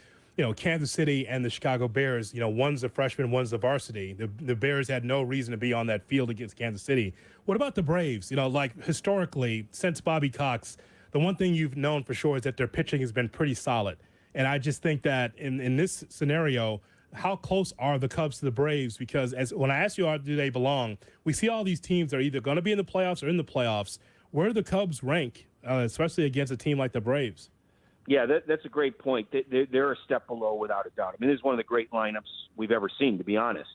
Kansas City and the Chicago Bears. One's a freshman, one's the varsity. The Bears had no reason to be on that field against Kansas City. What about the Braves? Like historically, since Bobby Cox, the one thing you've known for sure is that their pitching has been pretty solid. And I just think that in this scenario, how close are the Cubs to the Braves? Because when I ask you, do they belong, we see all these teams are either going to be in the playoffs or in the playoffs. Where do the Cubs rank, especially against a team like the Braves? Yeah, that's a great point. They're a step below without a doubt. I mean, this is one of the great lineups we've ever seen, to be honest.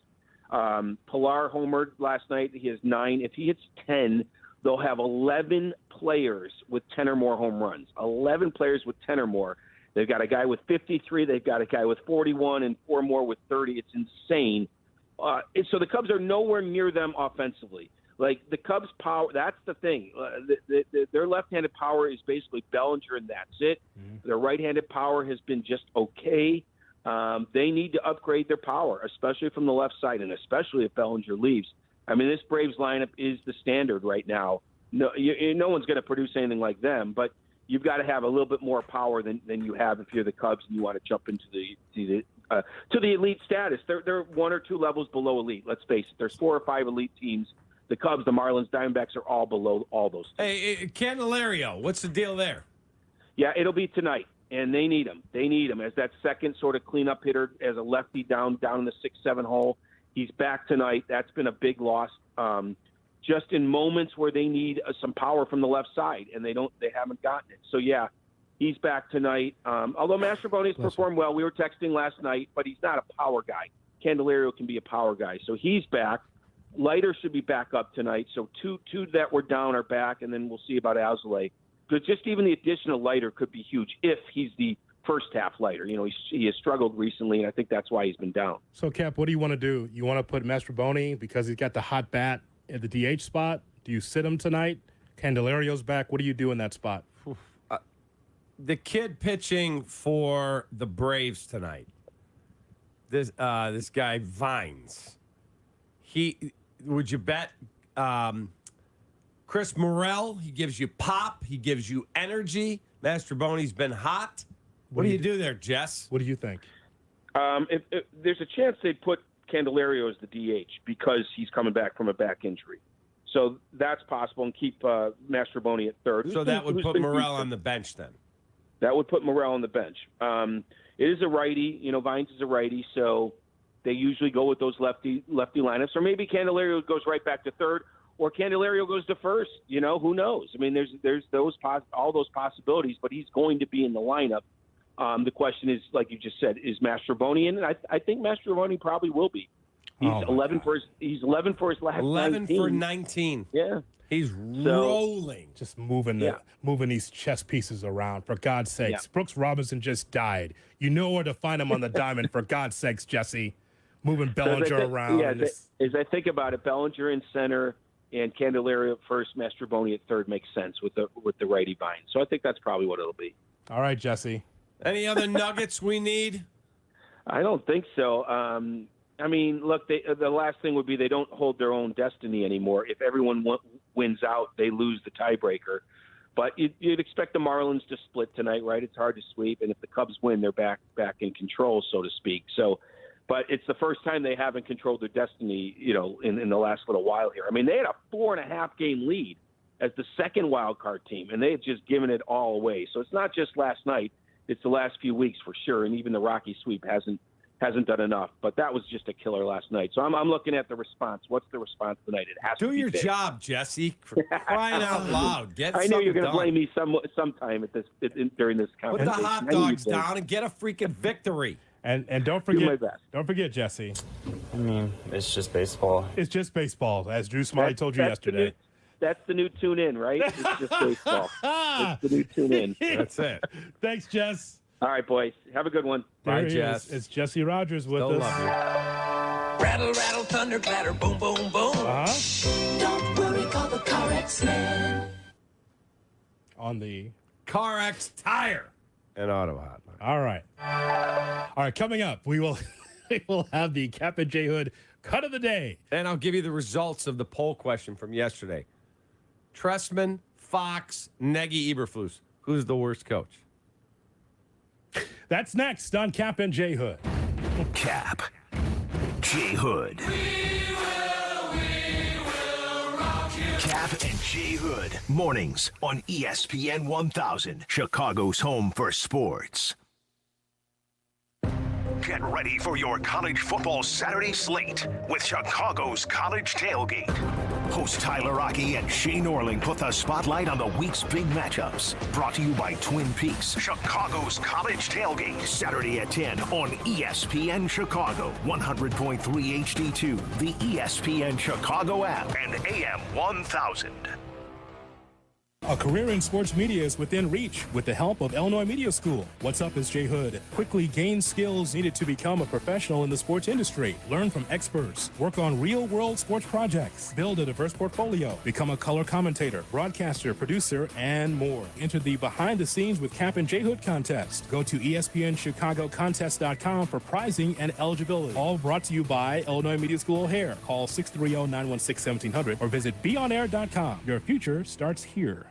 Pilar homered last night. He has 9. If he hits 10, they'll have 11 players with 10 or more home runs. 11 players with 10 or more. They've got a guy with 53. They've got a guy with 41 and 4 more with 30. It's insane. So the Cubs are nowhere near them offensively. Like the Cubs' power, that's the thing. Their left-handed power is basically Bellinger, and that's it. Mm-hmm. Their right-handed power has been just okay. They need to upgrade their power, especially from the left side, and especially if Bellinger leaves. I mean, this Braves lineup is the standard right now. No one's going to produce anything like them, but you've got to have a little bit more power than you have if you're the Cubs and you want to jump into the elite status. They're 1 or 2 levels below elite. Let's face it. There's 4 or 5 elite teams. The Cubs, the Marlins, Diamondbacks are all below all those teams. Hey, Candelario, what's the deal there? Yeah, it'll be tonight, and they need him. They need him as that second sort of cleanup hitter, as a lefty down in the 6-7 hole. He's back tonight. That's been a big loss. Just in moments where they need some power from the left side, and they haven't gotten it. So yeah, he's back tonight. Although Mastrobuoni's performed well, we were texting last night, but he's not a power guy. Candelario can be a power guy, so he's back. Leiter should be back up tonight. So two that were down are back, and then we'll see about Alzolay. But just even the addition of Leiter could be huge if he's the first half Leiter. He has struggled recently, and I think that's why he's been down. So, Cap, what do you want to do? You want to put Mastrobuoni because he's got the hot bat at the DH spot? Do you sit him tonight? Candelario's back. What do you do in that spot? The kid pitching for the Braves tonight, this guy Vines, would you bet Chris Morel? He gives you pop. He gives you energy. Mastrobuoni's been hot. What do you do there, Jess? What do you think? If there's a chance they'd put Candelario as the DH because he's coming back from a back injury. So that's possible, and keep Mastrobuoni at third. So that would put Morel on the bench then? That would put Morel on the bench. It is a righty. Vines is a righty, so they usually go with those lefty lineups. Or maybe Candelario goes right back to third, or Candelario goes to first. Who knows? I mean, there's all those possibilities, but he's going to be in the lineup. The question is, like you just said, is Mastrobuoni in? And I think Mastrobuoni probably will be. He's 11 for his last 11 19. for 19. Yeah. He's rolling. Just moving these chess pieces around, for God's sakes. Yeah. Brooks Robinson just died. You know where to find him on the diamond, for God's sakes, Jesse. Moving Bellinger around. Yeah, as I think about it, Bellinger in center and Candelario at first, Mastrobuoni at third makes sense with the righty Vines. So I think that's probably what it'll be. All right, Jesse. Any other nuggets we need? I don't think so. I mean, look, the last thing would be they don't hold their own destiny anymore. If everyone wins out, they lose the tiebreaker. But you'd expect the Marlins to split tonight, right? It's hard to sweep. And if the Cubs win, they're back in control, so to speak. So, but it's the first time they haven't controlled their destiny, in the last little while here. I mean, they had a 4.5 game lead as the second wild card team, and they had just given it all away. So it's not just last night; it's the last few weeks for sure. And even the Rocky sweep hasn't done enough. But that was just a killer last night. So I'm looking at the response. What's the response tonight? It has to Do be your big. job, Jesse. For crying out loud. Get I knew you were going to blame me sometime during this Put conversation. the hot dogs down and get a freaking victory. And don't Do my forget, best. don't forget, Jesse. I mean, it's just baseball. It's just baseball, as Drew Smiley told you yesterday. That's the new tune in, right? It's just baseball. It's the new tune in. That's it. Thanks, Jess. All right, boys. Have a good one. Bye, Jess. It's Jesse Rogers with us. Love you. Rattle, rattle, thunder, clatter, boom, boom, boom. Don't worry, call the Car X-Men. On the Car X Tire and Auto Hotline. All right. All right, coming up, we will have the Cap and J Hood cut of the day. And I'll give you the results of the poll question from yesterday. Trestman, Fox, Nagy, Eberflus. Who's the worst coach? That's next on Cap and J Hood. Cap, J Hood. Cap and J Hood. Mornings on ESPN 1000, Chicago's home for sports. Get ready for your college football Saturday slate with Chicago's College Tailgate. Host Tyler Rocky and Shane Orling put the spotlight on the week's big matchups. Brought to you by Twin Peaks, Chicago's College Tailgate. Saturday at 10 on ESPN Chicago, 100.3 HD2, the ESPN Chicago app, and AM 1000. A career in sports media is within reach with the help of Illinois Media School. What's up is Jay Hood. Quickly gain skills needed to become a professional in the sports industry. Learn from experts. Work on real-world sports projects. Build a diverse portfolio. Become a color commentator, broadcaster, producer, and more. Enter the Behind the Scenes with Cap and Jay Hood contest. Go to ESPNChicagoContest.com for prizing and eligibility. All brought to you by Illinois Media School O'Hare. Call 630-916-1700 or visit beonair.com. Your future starts here.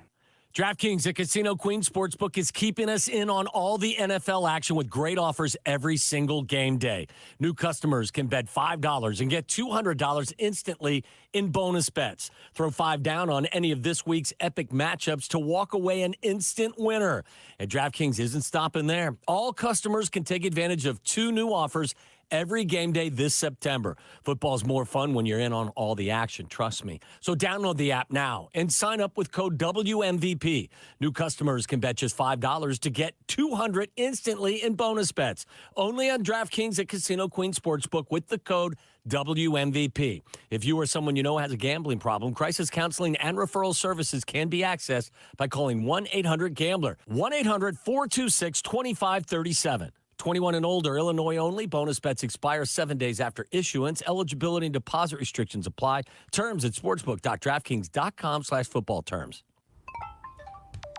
DraftKings at Casino Queen Sportsbook is keeping us in on all the NFL action with great offers every single game day. New customers can bet $5 and get $200 instantly in bonus bets. Throw $5 down on any of this week's epic matchups to walk away an instant winner. And DraftKings isn't stopping there. All customers can take advantage of 2 new offers every game day this September. Football's more fun when you're in on all the action, trust me. So download the app now and sign up with code WMVP. New customers can bet just $5 to get $200 instantly in bonus bets. Only on DraftKings at Casino Queen Sportsbook with the code WMVP. If you or someone you know has a gambling problem, crisis counseling and referral services can be accessed by calling 1-800-GAMBLER. 1-800-426-2537. 21 and older, Illinois only. Bonus bets expire 7 days after issuance. Eligibility and deposit restrictions apply. Terms at sportsbook.draftkings.com/football terms.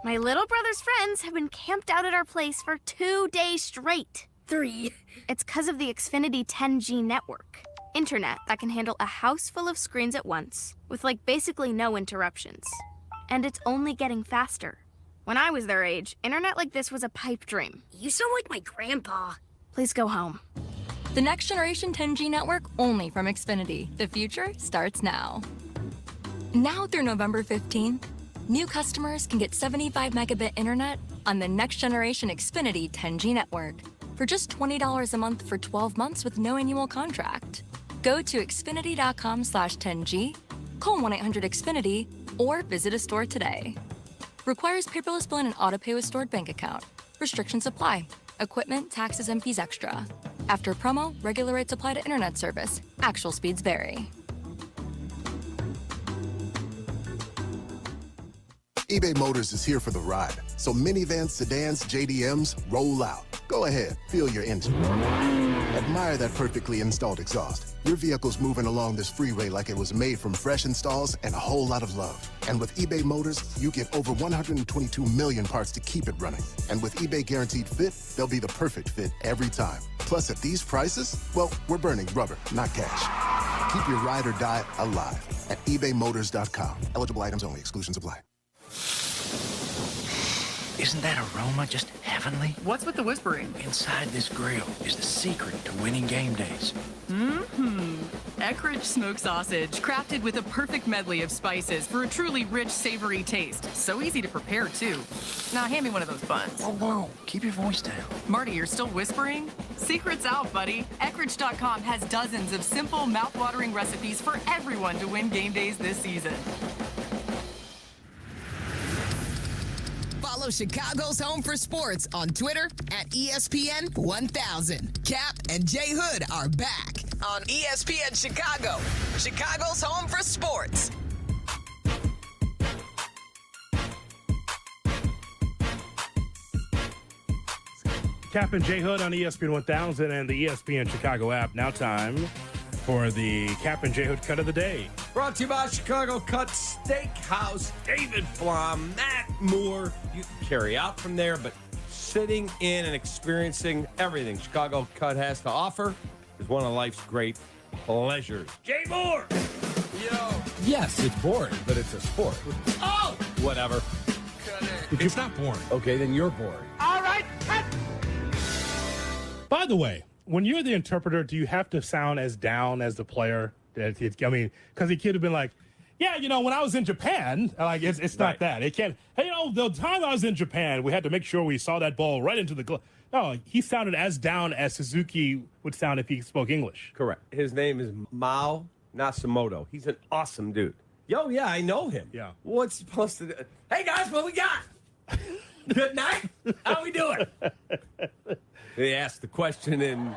My little brother's friends have been camped out at our place for 2 days straight. 3. It's because of the Xfinity 10G network. Internet that can handle a house full of screens at once, with basically no interruptions. And it's only getting faster. When I was their age, internet like this was a pipe dream. You sound like my grandpa. Please go home. The next generation 10G network only from Xfinity. The future starts now. Now through November 15th, new customers can get 75 megabit internet on the next generation Xfinity 10G network for just $20 a month for 12 months with no annual contract. Go to Xfinity.com/10G, call 1-800-XFINITY, or visit a store today. Requires paperless bill and an auto-pay with stored bank account. Restrictions apply. Equipment, taxes, and fees extra. After promo, regular rates apply to internet service. Actual speeds vary. eBay Motors is here for the ride. So minivans, sedans, JDMs, roll out. Go ahead, feel your engine. Admire that perfectly installed exhaust. Your vehicle's moving along this freeway like it was made from fresh installs and a whole lot of love. And with eBay Motors, you get over 122 million parts to keep it running. And with eBay Guaranteed Fit, they'll be the perfect fit every time. Plus, at these prices, well, we're burning rubber, not cash. Keep your ride or die alive at ebaymotors.com. Eligible items only. Exclusions apply. Isn't that aroma just heavenly? What's with the whispering? Inside this grill is the secret to winning game days. Eckrich smoked sausage, crafted with a perfect medley of spices for a truly rich, savory taste. So easy to prepare, too. Now, hand me one of those buns. Whoa, keep your voice down. Marty, you're still whispering? Secret's out, buddy. Eckrich.com has dozens of simple, mouth-watering recipes for everyone to win game days this season. Follow Chicago's Home for Sports on Twitter at ESPN 1000. Cap and Jay Hood are back on ESPN Chicago, Chicago's Home for Sports. Cap and Jay Hood on ESPN 1000 and the ESPN Chicago app. Now time for the Cap and Jay Hood cut of the day. Brought to you by Chicago Cut Steakhouse. David Flom, Matt Moore. You can carry out from there, but sitting in and experiencing everything Chicago Cut has to offer is one of life's great pleasures. Jay Moore! Yo! Yes, it's boring, but it's a sport. Oh! Whatever. It's not boring. Okay, then you're boring. All right, cut! By the way, when you're the interpreter, do you have to sound as down as the player? I mean, because he could have been like, yeah, when I was in Japan, like it's not that. It can't. Hey, the time I was in Japan, we had to make sure we saw that ball right into the glove. No, he sounded as down as Suzuki would sound if he spoke English. Correct. His name is Mao Nasumoto. He's an awesome dude. Yo, yeah, I know him. Yeah. What's supposed to do? Hey, guys, what we got? Good night. How we doing? They ask the question in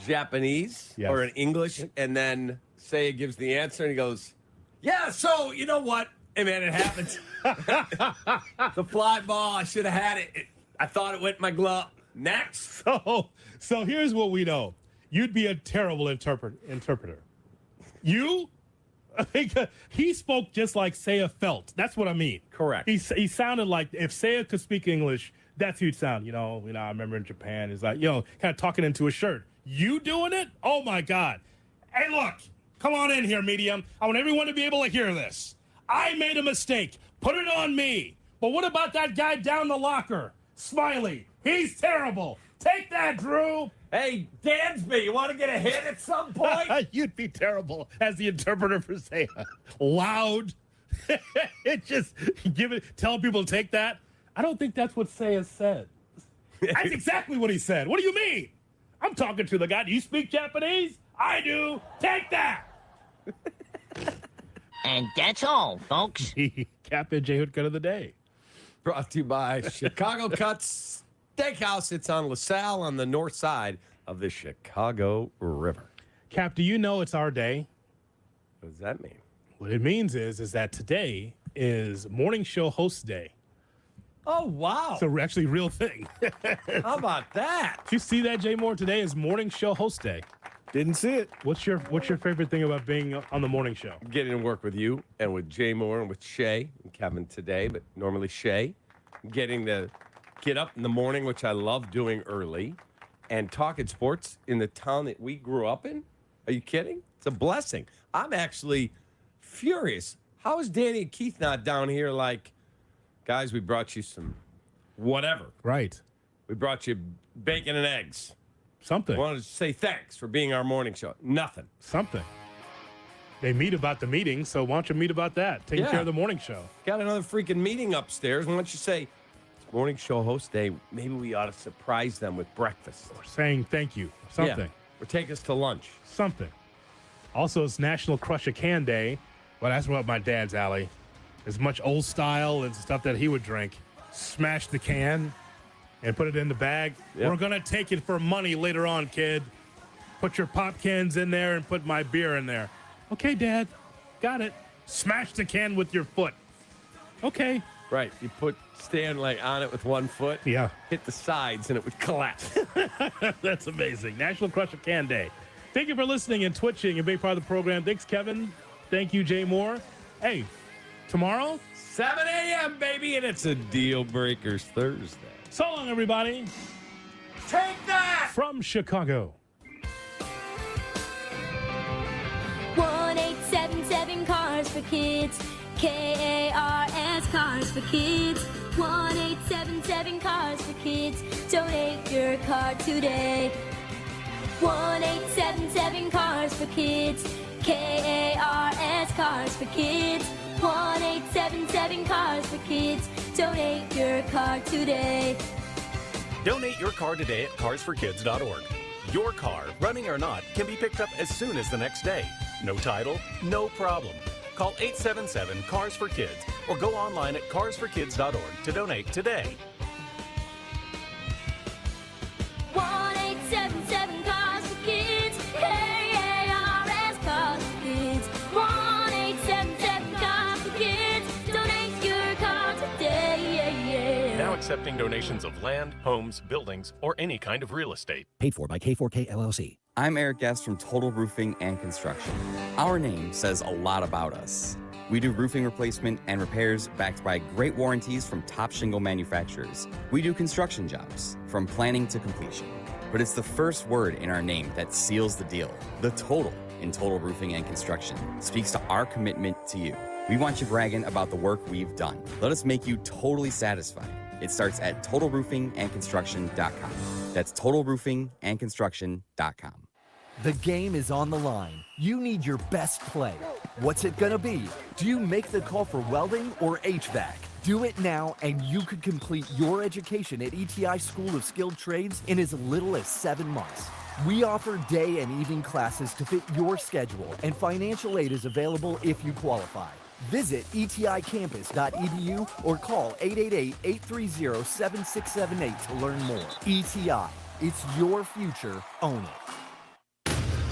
Japanese or in English, and then Seiya gives the answer, and he goes, yeah, so, you know what? Hey, man, it happens. The fly ball, I should have had it. I thought it went in my glove. Next. So here's what we know. You'd be a terrible interpreter. You? He spoke just like Seiya felt. That's what I mean. Correct. He sounded like if Seiya could speak English, that's who he'd sound. I remember in Japan, it's like, kind of talking into a shirt. You doing it? Oh, my God. Hey, look, come on in here, medium. I want everyone to be able to hear this. I made a mistake. Put it on me. But what about that guy down the locker? Smiley. He's terrible. Take that, Drew. Hey, Dansby, you want to get a hit at some point? You'd be terrible as the interpreter for Seiya. Loud. Tell people to take that. I don't think that's what Seiya said. That's exactly what he said. What do you mean? I'm talking to the guy. Do you speak Japanese? I do. Take that. And that's all, folks. Cap and Jay Hood cut of the day. Brought to you by Chicago Cuts Steakhouse. It's on LaSalle on the north side of the Chicago River. Cap, do you know it's our day? What does that mean? What it means is that today is Morning Show Host Day. Oh, wow. It's actually a real thing. How about that? Did you see that, Jay Moore? Today is Morning Show Host Day. Didn't see it. What's your favorite thing about being on the morning show? Getting to work with you and with Jay Moore and with Shay and Kevin today, but normally Shay. Getting to get up in the morning, which I love doing early, and talking sports in the town that we grew up in. Are you kidding? It's a blessing. I'm actually furious. How is Danny and Keith not down here like, guys, we brought you some whatever. Right. We brought you bacon and eggs. Something. Wanted to say thanks for being our morning show. Nothing. Something. They meet about the meeting, so why don't you meet about that? Taking care of the morning show. Got another freaking meeting upstairs. Why don't you say, it's morning show host day. Maybe we ought to surprise them with breakfast. Or saying thank you. Something. Yeah. Or take us to lunch. Something. Also, it's National Crush a Can Day. Well, that's what my dad's alley. As much old style and stuff that he would drink. Smash the can and put it in the bag. Yep. We're going to take it for money later on, kid. Put your pop cans in there and put my beer in there. Okay, Dad. Got it. Smash the can with your foot. Okay. Right. You stand like on it with one foot. Yeah. Hit the sides and it would collapse. That's amazing. National Crush a Can Day. Thank you for listening and twitching and being part of the program. Thanks, Kevin. Thank you, Jay Moore. Hey, tomorrow? 7 a.m., baby, and it's a Deal Breakers Thursday. So long, everybody. Take that! From Chicago. 1877 Cars for Kids. K-A-R-S, Cars for Kids. 1-877 Cars for Kids. Donate your car today. 1-877 Cars for Kids. K-A-R-S, Cars for Kids. 1-877 Cars for Kids. Donate your car today. Donate your car today at carsforkids.org. Your car, running or not, can be picked up as soon as the next day. No title, no problem. Call 877-CARS-FOR-KIDS or go online at carsforkids.org to donate today. 1-877 Cars for Kids. K-A-R-S, Cars for Kids. 1-877 Cars for Kids. Donate your car today. Now accepting donations of land, homes, buildings, or any kind of real estate. Paid for by K4K LLC. I'm Eric Guest from Total Roofing and Construction. Our name says a lot about us. We do roofing replacement and repairs backed by great warranties from top shingle manufacturers. We do construction jobs from planning to completion. But it's the first word in our name that seals the deal. The total in Total Roofing and Construction speaks to our commitment to you. We want you bragging about the work we've done. Let us make you totally satisfied. It starts at totalroofingandconstruction.com. That's totalroofingandconstruction.com. The game is on the line. You need your best play. What's it gonna be? Do you make the call for welding or HVAC? Do it now and you could complete your education at ETI School of Skilled Trades in as little as 7 months. We offer day and evening classes to fit your schedule, and financial aid is available if you qualify. Visit eticampus.edu or call 888-830-7678 to learn more. ETI, it's your future, own it.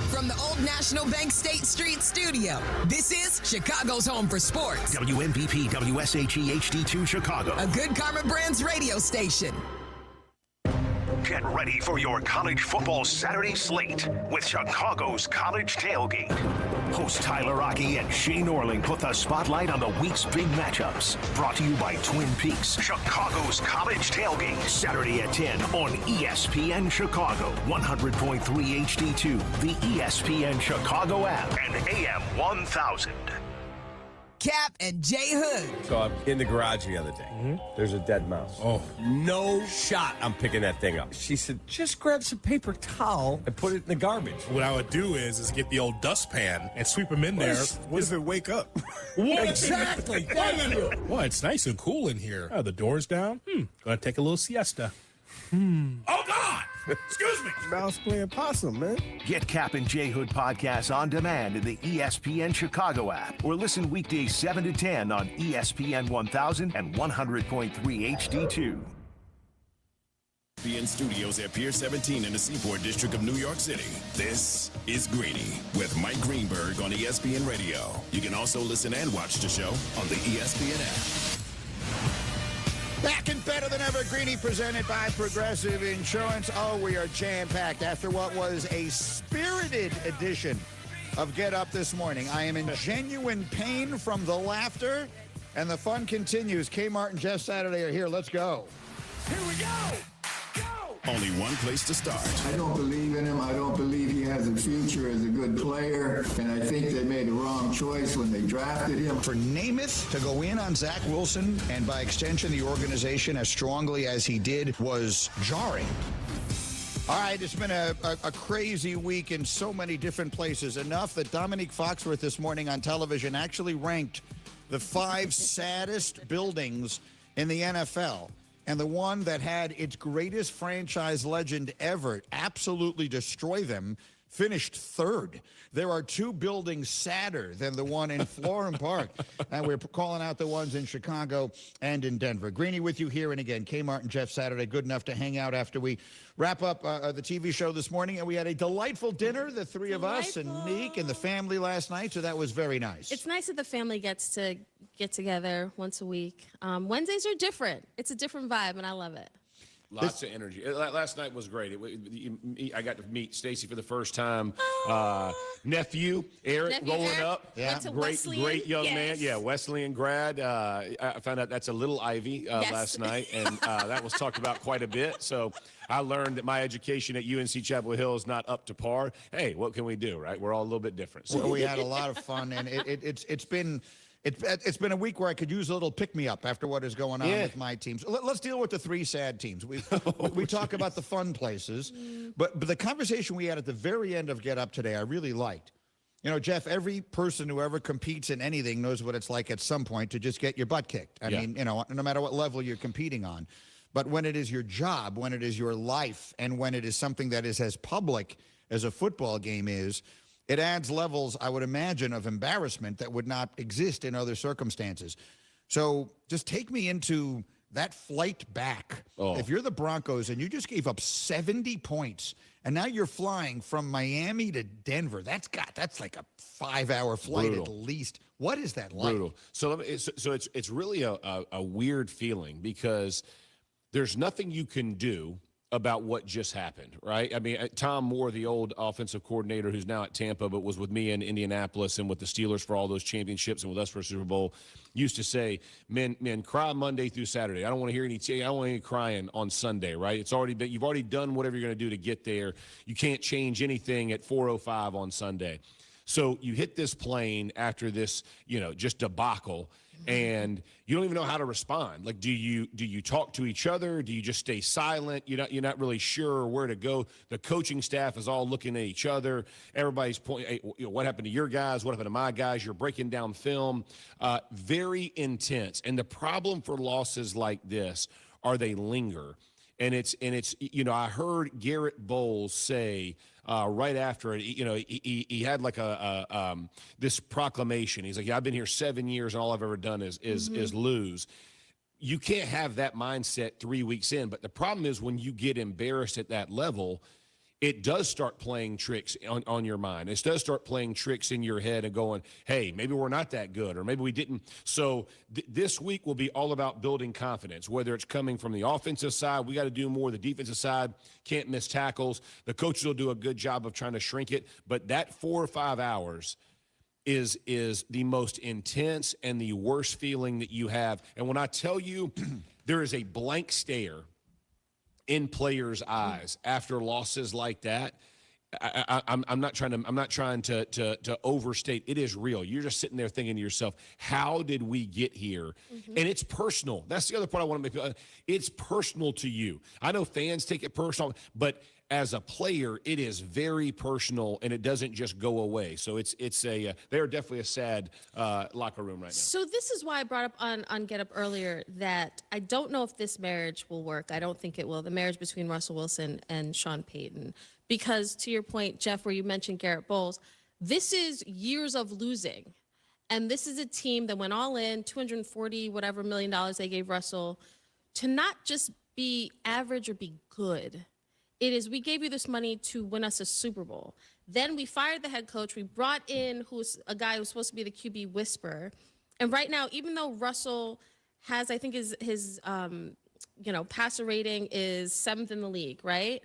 From the Old National Bank State Street studio, this is Chicago's home for sports. WMVP WSHE HD2 Chicago. A Good Karma Brands radio station. Get ready for your college football Saturday slate with Chicago's College Tailgate. Host Tyler Rocky and Shane Orling put the spotlight on the week's big matchups. Brought to you by Twin Peaks. Chicago's College Tailgate. Saturday at 10 on ESPN Chicago. 100.3 HD2, the ESPN Chicago app, and AM 1000. Cap and Jay Hood. So I'm in the garage the other day. There's a dead mouse. Oh, no shot I'm picking that thing up. She said, just grab some paper towel and put it in the garbage. What I would do is get the old dustpan and sweep them in there. What if it wake up? What? Exactly. Thank you. Well, it's nice and cool in here. Oh, the door's down. Gonna take a little siesta. Oh, God! Excuse me. Mouse playing possum, man. Get Cap and J Hood podcasts on demand in the ESPN Chicago app, or listen weekdays 7 to 10 on ESPN 1000 and 100.3 HD2. ESPN Studios at Pier 17 in the Seaport District of New York City. This is Greeny with Mike Greenberg on ESPN Radio. You can also listen and watch the show on the ESPN app. Back and better than ever, Greeny presented by Progressive Insurance. Oh, we are jam-packed after what was a spirited edition of Get Up this morning. I am in genuine pain from the laughter, and the fun continues. Kmart and Jeff Saturday are here. Let's go. Here we go! Only one place to start. I don't believe in him. I don't believe he has a future as a good player. And I think they made the wrong choice when they drafted him. For Namath to go in on Zach Wilson, and by extension the organization as strongly as he did, was jarring. All right, it's been a crazy week in so many different places. Enough that Dominique Foxworth this morning on television actually ranked the 5 saddest buildings in the NFL. And the one that had its greatest franchise legend ever absolutely destroy them finished 3rd. There are 2 buildings sadder than the one in Florham Park. And we're calling out the ones in Chicago and in Denver. Greeny with you here. And again, Kmart and Jeff Saturday, good enough to hang out after we wrap up the TV show this morning. And we had a delightful dinner, the 3 of us and Neek and the family last night. So that was very nice. It's nice that the family gets to get together once a week. Wednesdays are different. It's a different vibe, and I love it. Lots of energy. Last night was great. I got to meet Stacy for the first time. Nephew Eric rolling up. Yeah, great young man. Yeah, Wesleyan grad. I found out that's a little Ivy last night, and that was talked about quite a bit. So I learned that my education at UNC Chapel Hill is not up to par. Hey, what can we do, right? We're all a little bit different. So. Well, we had a lot of fun, and it's been It's been a week where I could use a little pick-me-up after what is going on with my teams. Let's deal with the three sad teams. We talk about the fun places, but the conversation we had at the very end of Get Up today, I really liked. You know, Jeff, every person who ever competes in anything knows what it's like at some point to just get your butt kicked. I mean, you know, no matter what level you're competing on. But when it is your job, when it is your life, and when it is something that is as public as a football game is, it adds levels, I would imagine, of embarrassment that would not exist in other circumstances. So just take me into that flight back. If you're the Broncos and you just gave up 70 points, and now you're flying from Miami to Denver, that's like a 5-hour flight at least. What is that like? Brutal. So it's really a weird feeling because there's nothing you can do about what just happened, right? I mean, Tom Moore, the old offensive coordinator who's now at Tampa but was with me in Indianapolis and with the Steelers for all those championships and with us for a Super Bowl, used to say, men cry Monday through Saturday. I don't want to hear any crying on Sunday, right? It's already been, you've already done whatever you're going to do to get there. You can't change anything at 4:05 on Sunday. So you hit this plane after this, you know, just debacle, and you don't even know how to respond. Like, do you talk to each other? Do you just stay silent? You're not really sure where to go. The coaching staff is all looking at each other. Everybody's pointing, hey, you know, what happened to your guys? What happened to my guys? You're breaking down film. Very intense. And the problem for losses like this are they linger. And it's you know, I heard Garrett Bowles say right after it, you know, he had like this proclamation. He's like, yeah, I've been here 7 years and all I've ever done is lose. You can't have that mindset 3 weeks in. But the problem is when you get embarrassed at that level, it does start playing tricks on your mind. It does start playing tricks in your head and going, hey, maybe we're not that good, or maybe we didn't. So this week will be all about building confidence, whether it's coming from the offensive side. We got to do more. The defensive side can't miss tackles. The coaches will do a good job of trying to shrink it. But that 4 or 5 hours is the most intense and the worst feeling that you have. And when I tell you there is a blank stare in players' eyes after losses like that, I'm not trying to overstate. It is real. You're just sitting there thinking to yourself, how did we get here? And it's personal. That's the other part I want to make. It's personal to you. I know fans take it personal, but as a player, it is very personal, and it doesn't just go away. So they're definitely a sad locker room right now. So this is why I brought up on Get Up earlier that I don't know if this marriage will work. I don't think it will. The marriage between Russell Wilson and Sean Payton. Because to your point, Jeff, where you mentioned Garrett Bowles, this is years of losing. And this is a team that went all in, $240 whatever million they gave Russell, to not just be average or be good. It is, we gave you this money to win us a Super Bowl. Then we fired the head coach. We brought in a guy who's supposed to be the QB whisperer. And right now, even though Russell has, I think his passer rating is 7th in the league, right?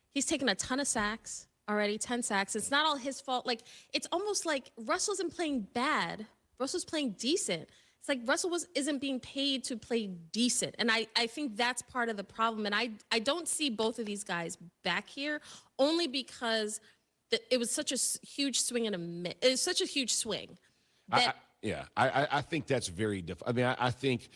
He's taken a ton of sacks already, 10 sacks. It's not all his fault. Like, it's almost like Russell isn't playing bad. Russell's playing decent. It's like Russell isn't being paid to play decent. And I think that's part of the problem. And I don't see both of these guys back here only because it was such a huge swing it was such a huge swing. I think that's very difficult. I mean, I think,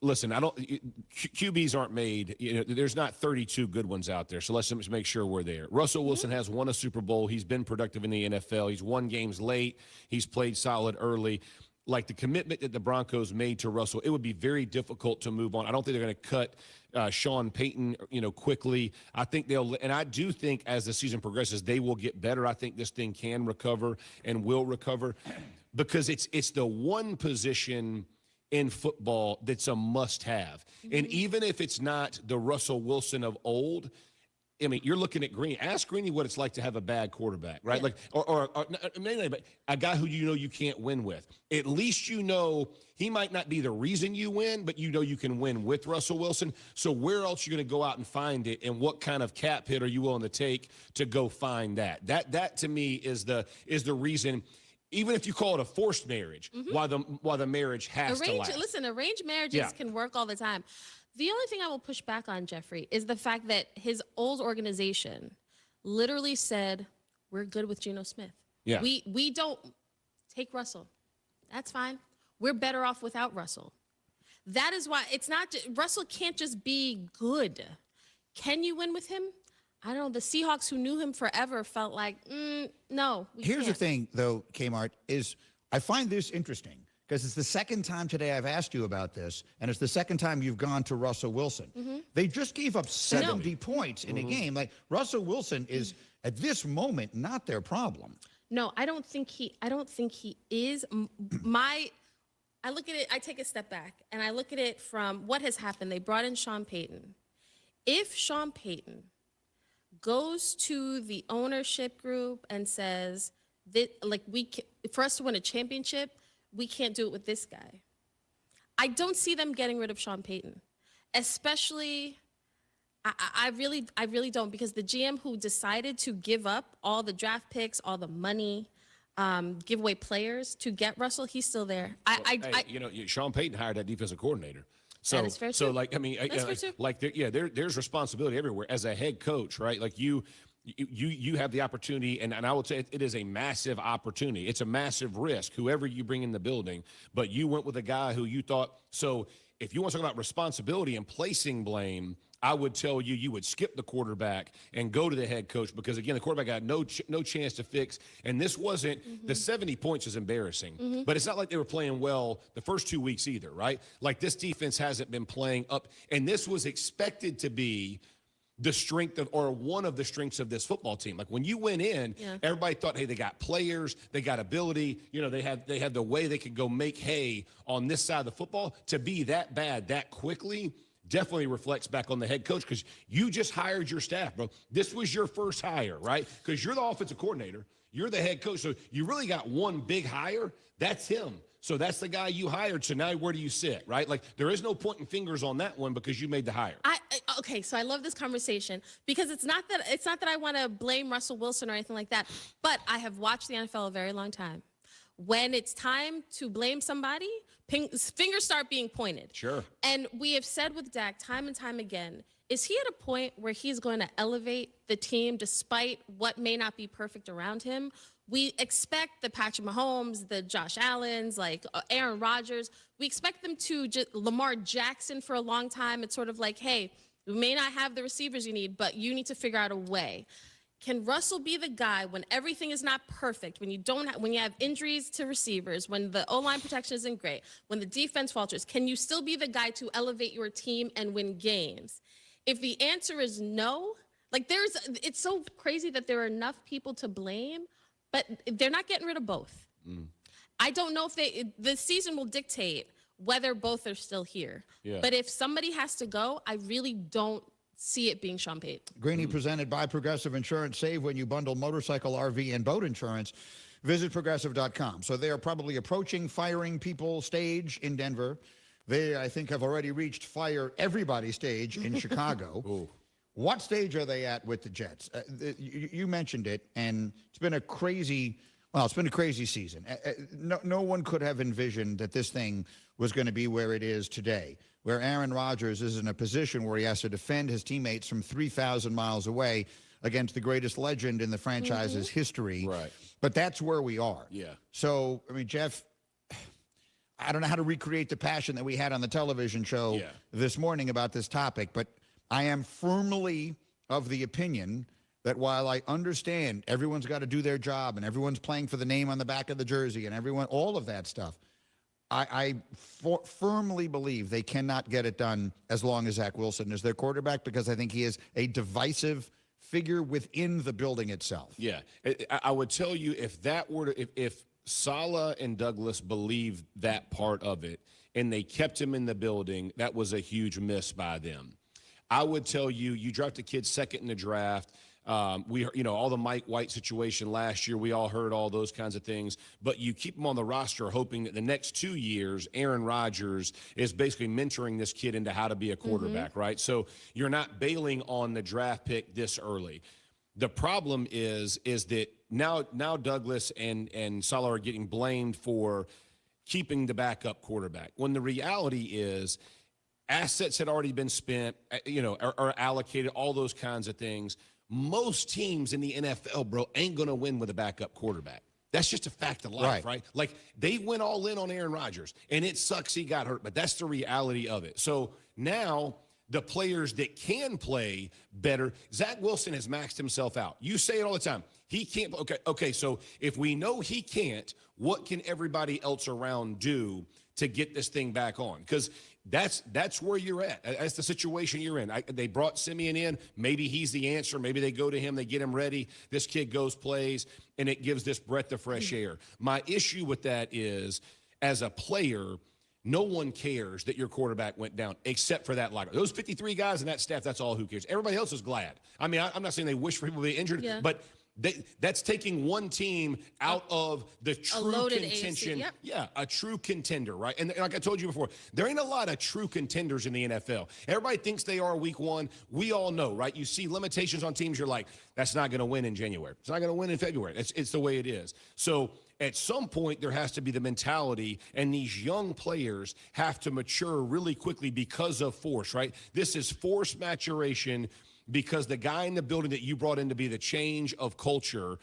listen, QBs aren't made, you know, there's not 32 good ones out there. So let's just make sure we're there. Russell Wilson has won a Super Bowl. He's been productive in the NFL. He's won games late. He's played solid early. Like the commitment that the Broncos made to Russell, it would be very difficult to move on. I don't think they're going to cut Sean Payton, quickly. I think and I do think as the season progresses, they will get better. I think this thing can recover and will recover because it's the one position in football that's a must-have. And even if it's not the Russell Wilson of old, I mean, you're looking at Greeny. Ask Greeny what it's like to have a bad quarterback, right? Yeah. Like, or maybe but a guy who you know you can't win with. At least you know he might not be the reason you win, but you know you can win with Russell Wilson. So where else are you going to go out and find it, and what kind of cap hit are you willing to take to go find that? That to me is the reason. Even if you call it a forced marriage, why the marriage has to last. Listen, arranged marriages can work all the time. The only thing I will push back on, Jeffrey, is the fact that his old organization literally said, we're good with Geno Smith. Yeah. We don't take Russell. That's fine. we're better off without Russell. That is why it's not Russell can't just be good. Can you win with him? I don't know. The Seahawks, who knew him forever, felt like, no. Here's the thing, though, Kmart, is I find this interesting because it's the second time today I've asked you about this, and it's the second time you've gone to Russell Wilson. They just gave up 70 points in a game. Like, Russell Wilson is, at this moment, not their problem. No, I don't think he is. I look at it, I take a step back, and I look at it from what has happened. They brought in Sean Payton. If Sean Payton goes to the ownership group and says that, like, for us to win a championship, we can't do it with this guy, I don't see them getting rid of Sean Payton. Especially, I really don't, because the GM who decided to give up all the draft picks, all the money, give away players to get Russell, he's still there. Sean Payton hired that defensive coordinator. So, that is fair too. like, I mean, there's responsibility everywhere as a head coach, right? Like, you have the opportunity, and I would say it is a massive opportunity. It's a massive risk, whoever you bring in the building, but you went with a guy who you thought, so if you want to talk about responsibility and placing blame, I would tell you would skip the quarterback and go to the head coach, because, again, the quarterback got no chance to fix. And this wasn't the 70 points is embarrassing, but it's not like they were playing well the first 2 weeks either, right? Like, this defense hasn't been playing up, and this was expected to be the strength of, or one of the strengths of this football team. Like, when you went in, everybody thought, hey, they got players, they got ability, they had the way they could go make hay on this side of the football. To be that bad that quickly definitely reflects back on the head coach, because you just hired your staff, bro. This was your first hire, right? Because you're the offensive coordinator, you're the head coach, so you really got one big hire. That's him. So that's the guy you hired. So now where do you sit, right? Like, there is no pointing fingers on that one because you made the hire. Okay, so I love this conversation, because it's not that I want to blame Russell Wilson or anything like that, but I have watched the NFL a very long time. When it's time to blame somebody, fingers start being pointed. Sure. And we have said with Dak time and time again, is he at a point where he's going to elevate the team despite what may not be perfect around him? We expect the Patrick Mahomes, the Josh Allens, like Aaron Rodgers, we expect them to just Lamar Jackson for a long time. It's sort of like, hey, we may not have the receivers you need, but you need to figure out a way. Can Russell be the guy when everything is not perfect, when you have injuries to receivers, when the O-line protection isn't great, when the defense falters? Can you still be the guy to elevate your team and win games? If the answer is no, like, it's so crazy that there are enough people to blame, but they're not getting rid of both. I don't know if the season will dictate whether both are still here. Yeah. But if somebody has to go, I really don't see it being Sean Payton. Greeny, presented by Progressive Insurance. Save when you bundle motorcycle, RV, and boat insurance. Visit Progressive.com. So they are probably approaching firing people stage in Denver. They, I think, have already reached fire everybody stage in Chicago. What stage are they at with the Jets? You mentioned it, and it's been a crazy season. No one could have envisioned that this thing was going to be where it is today, where Aaron Rodgers is in a position where he has to defend his teammates from 3,000 miles away against the greatest legend in the franchise's history. Right. But that's where we are. Yeah. So, I mean, Jeff, I don't know how to recreate the passion that we had on the television show this morning about this topic, but I am firmly of the opinion that while I understand everyone's got to do their job and everyone's playing for the name on the back of the jersey and all of that stuff, I firmly believe they cannot get it done as long as Zach Wilson is their quarterback, because I think he is a divisive figure within the building itself. Yeah. I would tell you, if Saleh and Douglas believed that part of it and they kept him in the building, that was a huge miss by them. I would tell you, you dropped a kid second in the draft. All the Mike White situation last year, we all heard all those kinds of things, but you keep him on the roster hoping that the next 2 years, Aaron Rodgers is basically mentoring this kid into how to be a quarterback, right? So you're not bailing on the draft pick this early. The problem is that now Douglas and Saleh are getting blamed for keeping the backup quarterback, when the reality is assets had already been spent, are allocated, all those kinds of things. Most teams in the NFL, bro, ain't going to win with a backup quarterback. That's just a fact of life, right? Like, they went all in on Aaron Rodgers, and it sucks he got hurt, but that's the reality of it. So now the players that can play better, Zach Wilson has maxed himself out. You say it all the time. He can't. Okay. So if we know he can't, what can everybody else around do to get this thing back on? Because that's where you're at. That's the situation you're in. They brought Simeon in. Maybe he's the answer. Maybe they go to him. They get him ready. This kid goes, plays, and it gives this breath of fresh air. My issue with that is, as a player, no one cares that your quarterback went down except for that locker. Those 53 guys and that staff, that's all who cares. Everybody else is glad. I mean, I'm not saying they wish for people to be injured, but that's taking one team out of the true contention. Yep. Yeah, a true contender, right? And like I told you before, there ain't a lot of true contenders in the NFL. Everybody thinks they are week one. We all know, right? You see limitations on teams. You're like, that's not going to win in January. It's not going to win in February. It's the way it is. So at some point, there has to be the mentality, and these young players have to mature really quickly because of force, right? This is force maturation, because the guy in the building that you brought in to be the change of culture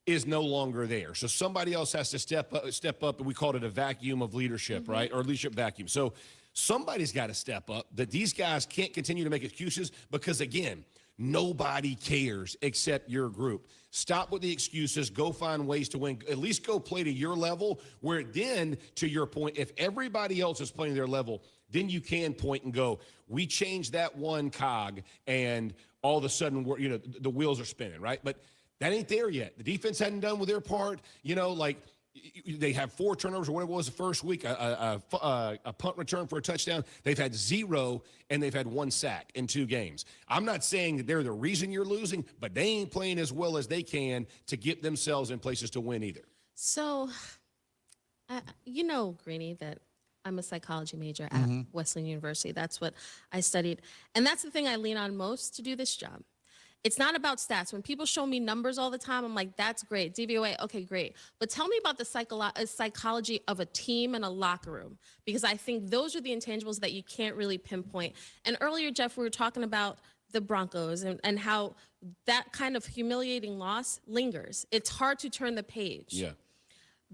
is no longer there. So somebody else has to step up, and we called it a vacuum of leadership, right? Or leadership vacuum. So somebody's got to step up, that these guys can't continue to make excuses, because, again, nobody cares except your group. Stop with the excuses. Go find ways to win. At least go play to your level, where then, to your point, if everybody else is playing their level, then you can point and go, we changed that one cog, and all of a sudden, the wheels are spinning, right? But that ain't there yet. The defense hadn't done with their part. Like, they have 4 turnovers or whatever it was the first week, a punt return for a touchdown. They've had 0, and they've had 1 sack in 2 games. I'm not saying that they're the reason you're losing, but they ain't playing as well as they can to get themselves in places to win either. So, Greeny, that I'm a psychology major at Wesleyan University. That's what I studied. And that's the thing I lean on most to do this job. It's not about stats. When people show me numbers all the time, I'm like, that's great. DVOA, okay, great. But tell me about the psychology of a team and a locker room, because I think those are the intangibles that you can't really pinpoint. And earlier, Jeff, we were talking about the Broncos and how that kind of humiliating loss lingers. It's hard to turn the page. Yeah.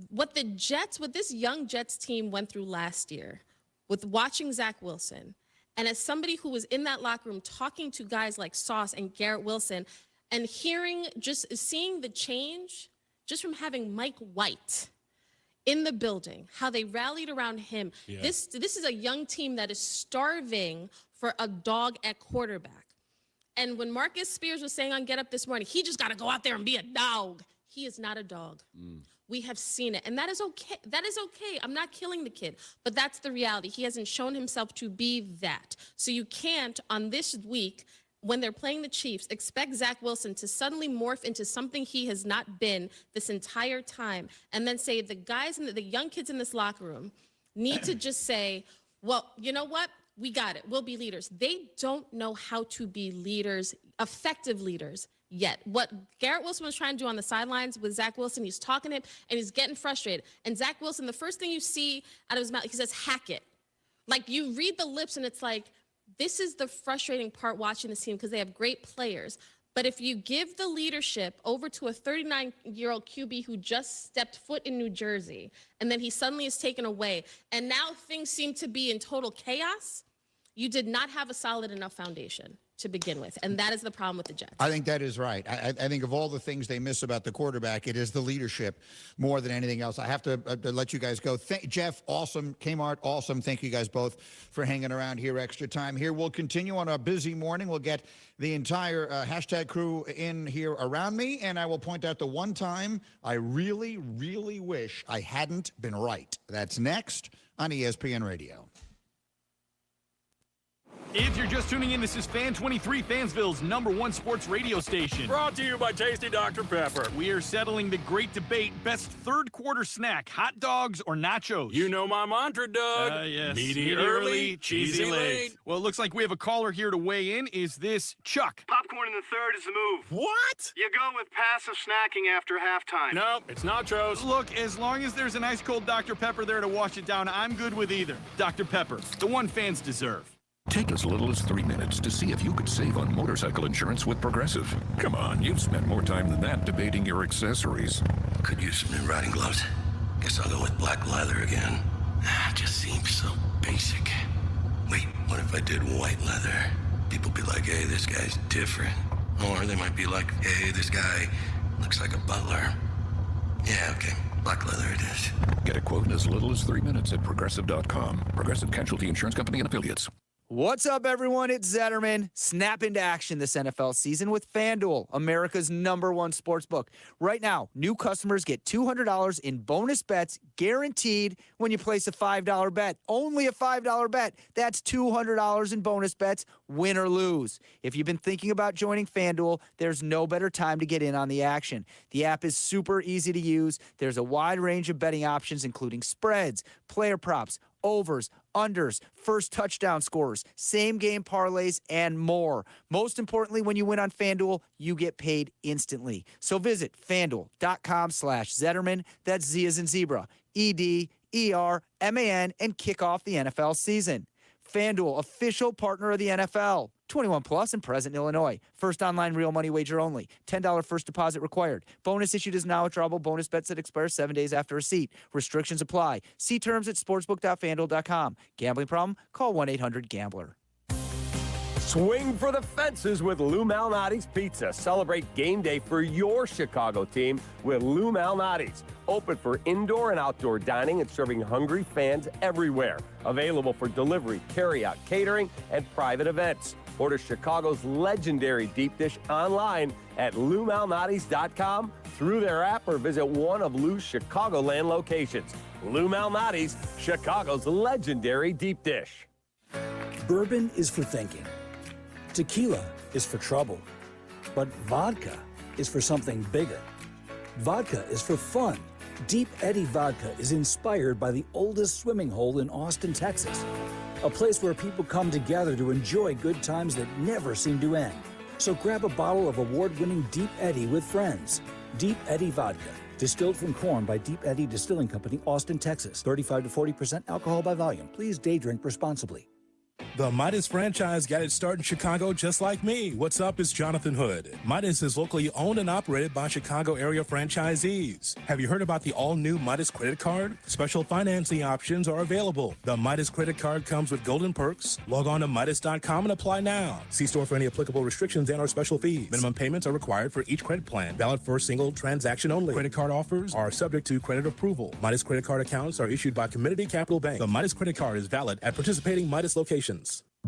What this young Jets team went through last year with watching Zach Wilson, and as somebody who was in that locker room talking to guys like Sauce and Garrett Wilson, and seeing the change just from having Mike White in the building, how they rallied around him. Yeah. This is a young team that is starving for a dog at quarterback. And when Marcus Spears was saying on Get Up this morning, he just got to go out there and be a dog. He is not a dog. We have seen it, and that is okay. That is okay. I'm not killing the kid, but that's the reality. He hasn't shown himself to be that. So you can't, on this week, when they're playing the Chiefs, expect Zach Wilson to suddenly morph into something he has not been this entire time, and then say the guys and the young kids in this locker room need to just say, well, you know what? We got it. We'll be leaders. They don't know how to be leaders, effective leaders, yet. What Garrett Wilson was trying to do on the sidelines with Zach Wilson, he's talking to him, and he's getting frustrated. And Zach Wilson, the first thing you see out of his mouth, he says, hack it. Like, you read the lips, and it's like, this is the frustrating part watching this team, because they have great players. But if you give the leadership over to a 39-year-old QB who just stepped foot in New Jersey, and then he suddenly is taken away, and now things seem to be in total chaos, you did not have a solid enough foundation to begin with, and that is the problem with the Jets. I think that is right. I think of all the things they miss about the quarterback, it is the leadership more than anything else. I have to let you guys go. Jeff, awesome. Kmart, awesome. Thank you guys both for hanging around here extra time here. We'll continue on a busy morning. We'll get the entire hashtag crew in here around me, and I will point out the one time I really, really wish I hadn't been right. That's next on ESPN Radio. If you're just tuning in, this is Fan 23, Fansville's #1 sports radio station. Brought to you by Tasty Dr. Pepper. We are settling the great debate, best third quarter snack, hot dogs or nachos? You know my mantra, Doug. Yes. Meaty early, cheesy late. Well, it looks like we have a caller here to weigh in. Is this Chuck? Popcorn in the third is the move. What? You go with passive snacking after halftime. Nope, it's nachos. Look, as long as there's an ice cold Dr. Pepper there to wash it down, I'm good with either. Dr. Pepper, the one fans deserve. Take as little as 3 minutes to see if you could save on motorcycle insurance with Progressive. Come on, you've spent more time than that debating your accessories. Could use some new riding gloves. Guess I'll go with black leather again. It just seems so basic. Wait, what if I did white leather? People be like, hey, this guy's different. Or they might be like, hey, this guy looks like a butler. Yeah, okay. Black leather it is. Get a quote in as little as 3 minutes at Progressive.com. Progressive Casualty Insurance Company and Affiliates. What's up, everyone? It's Zetterman. Snap into action this NFL season with FanDuel, America's #1 sportsbook. Right now, new customers get $200 in bonus bets guaranteed when you place a $5 bet. Only a $5 bet. That's $200 in bonus bets, win or lose. If you've been thinking about joining FanDuel, there's no better time to get in on the action. The app is super easy to use. There's a wide range of betting options, including spreads, player props, overs, unders, first touchdown scorers, same game parlays, and more. Most importantly, when you win on FanDuel, you get paid instantly. So visit FanDuel.com/Zetterman. That's Z as in zebra, EDERMAN, and kick off the NFL season. FanDuel, official partner of the NFL. 21 plus and present in Illinois. First online real money wager only. $10 first deposit required. Bonus issued is now withdrawable bonus bets that expire 7 days after receipt. Restrictions apply. See terms at sportsbook.fanduel.com. Gambling problem? Call 1-800-GAMBLER. Swing for the fences with Lou Malnati's Pizza. Celebrate game day for your Chicago team with Lou Malnati's. Open for indoor and outdoor dining and serving hungry fans everywhere. Available for delivery, carry-out, catering, and private events. Order Chicago's legendary deep dish online at LouMalnati's.com, through their app, or visit one of Lou's Chicagoland locations. Lou Malnati's, Chicago's legendary deep dish. Bourbon is for thinking. Tequila is for trouble. But vodka is for something bigger. Vodka is for fun. Deep Eddy Vodka is inspired by the oldest swimming hole in Austin, Texas. A place where people come together to enjoy good times that never seem to end. So grab a bottle of award-winning Deep Eddy with friends. Deep Eddy Vodka, distilled from corn by Deep Eddy Distilling Company, Austin, Texas. 35 to 40% alcohol by volume. Please day drink responsibly. The Midas franchise got its start in Chicago just like me. What's up? It's Jonathan Hood. Midas is locally owned and operated by Chicago area franchisees. Have you heard about the all-new Midas credit card? Special financing options are available. The Midas credit card comes with golden perks. Log on to Midas.com and apply now. See store for any applicable restrictions and/or special fees. Minimum payments are required for each credit plan. Valid for a single transaction only. Credit card offers are subject to credit approval. Midas credit card accounts are issued by Community Capital Bank. The Midas credit card is valid at participating Midas locations.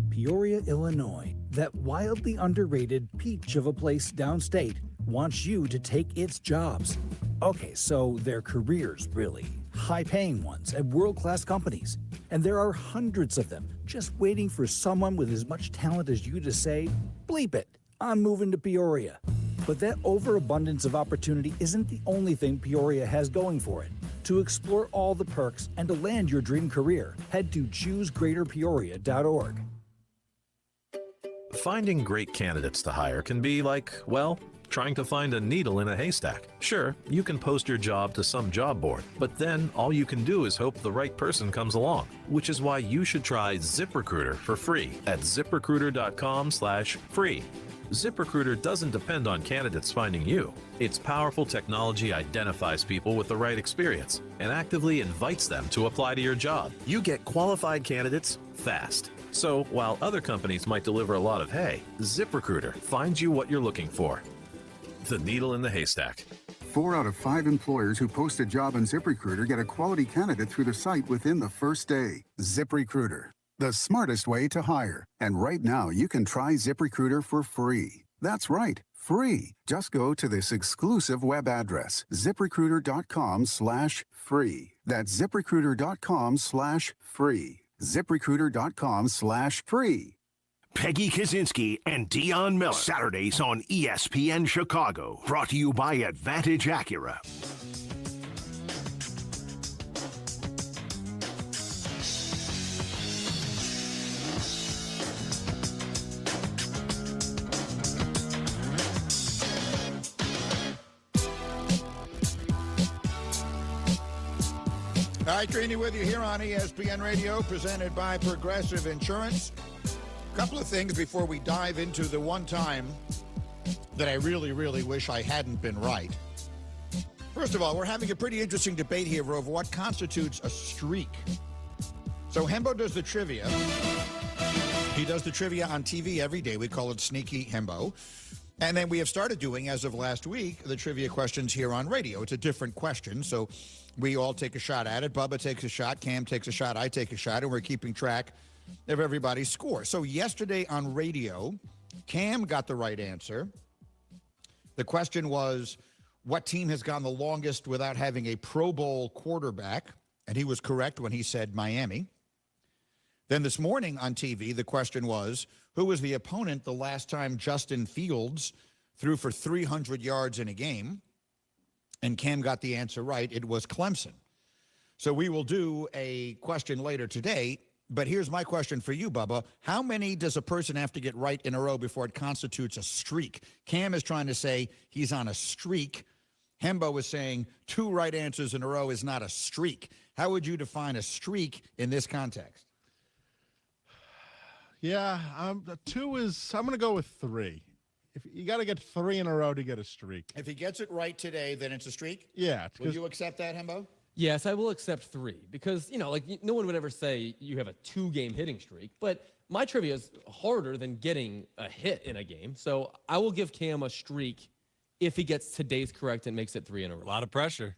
Peoria, Illinois, that wildly underrated peach of a place downstate, wants you to take its jobs. Okay, so they're careers, really. High-paying ones at world-class companies. And there are hundreds of them just waiting for someone with as much talent as you to say, bleep it, I'm moving to Peoria. But that overabundance of opportunity isn't the only thing Peoria has going for it. To explore all the perks and to land your dream career, head to choosegreaterpeoria.org. Finding great candidates to hire can be like, well, trying to find a needle in a haystack. Sure, you can post your job to some job board, but then all you can do is hope the right person comes along, which is why you should try ZipRecruiter for free at ZipRecruiter.com/free. ZipRecruiter doesn't depend on candidates finding you. Its powerful technology identifies people with the right experience and actively invites them to apply to your job. You get qualified candidates fast. So while other companies might deliver a lot of hay, ZipRecruiter finds you what you're looking for. The needle in the haystack. 4 out of 5 employers who post a job on ZipRecruiter get a quality candidate through the site within the first day. ZipRecruiter, the smartest way to hire. And right now, you can try ZipRecruiter for free. That's right, free. Just go to this exclusive web address, ZipRecruiter.com/free. That's ZipRecruiter.com/free. ZipRecruiter.com/free. Peggy Kaczynski and Dion Miller. Saturdays on ESPN Chicago. Brought to you by Advantage Acura. All right, Greeny with you here on ESPN Radio, presented by Progressive Insurance. A couple of things before we dive into the one time that I really, really wish I hadn't been right. First of all, we're having a pretty interesting debate here over what constitutes a streak. So Hembo does the trivia. He does the trivia on TV every day. We call it Sneaky Hembo. And then we have started doing, as of last week, the trivia questions here on radio. It's a different question, so we all take a shot at it. Bubba takes a shot, Cam takes a shot, I take a shot, and we're keeping track of everybody's score. So yesterday on radio, Cam got the right answer. The question was, what team has gone the longest without having a Pro Bowl quarterback? And he was correct when he said Miami. Then this morning on TV, the question was, who was the opponent the last time Justin Fields threw for 300 yards in a game? And Cam got the answer right. It was Clemson. So we will do a question later today. But here's my question for you, Bubba. How many does a person have to get right in a row before it constitutes a streak? Cam is trying to say he's on a streak. Hembo is saying 2 right answers in a row is not a streak. How would you define a streak in this context? Yeah, 2 is, I'm going to go with 3. If you got to get 3 in a row to get a streak. If he gets it right today, then it's a streak? Yeah. Will you accept that, Hembo? Yes, I will accept 3 because, like no one would ever say you have a 2-game hitting streak, but my trivia is harder than getting a hit in a game. So I will give Cam a streak if he gets today's correct and makes it 3 in a row. A lot of pressure.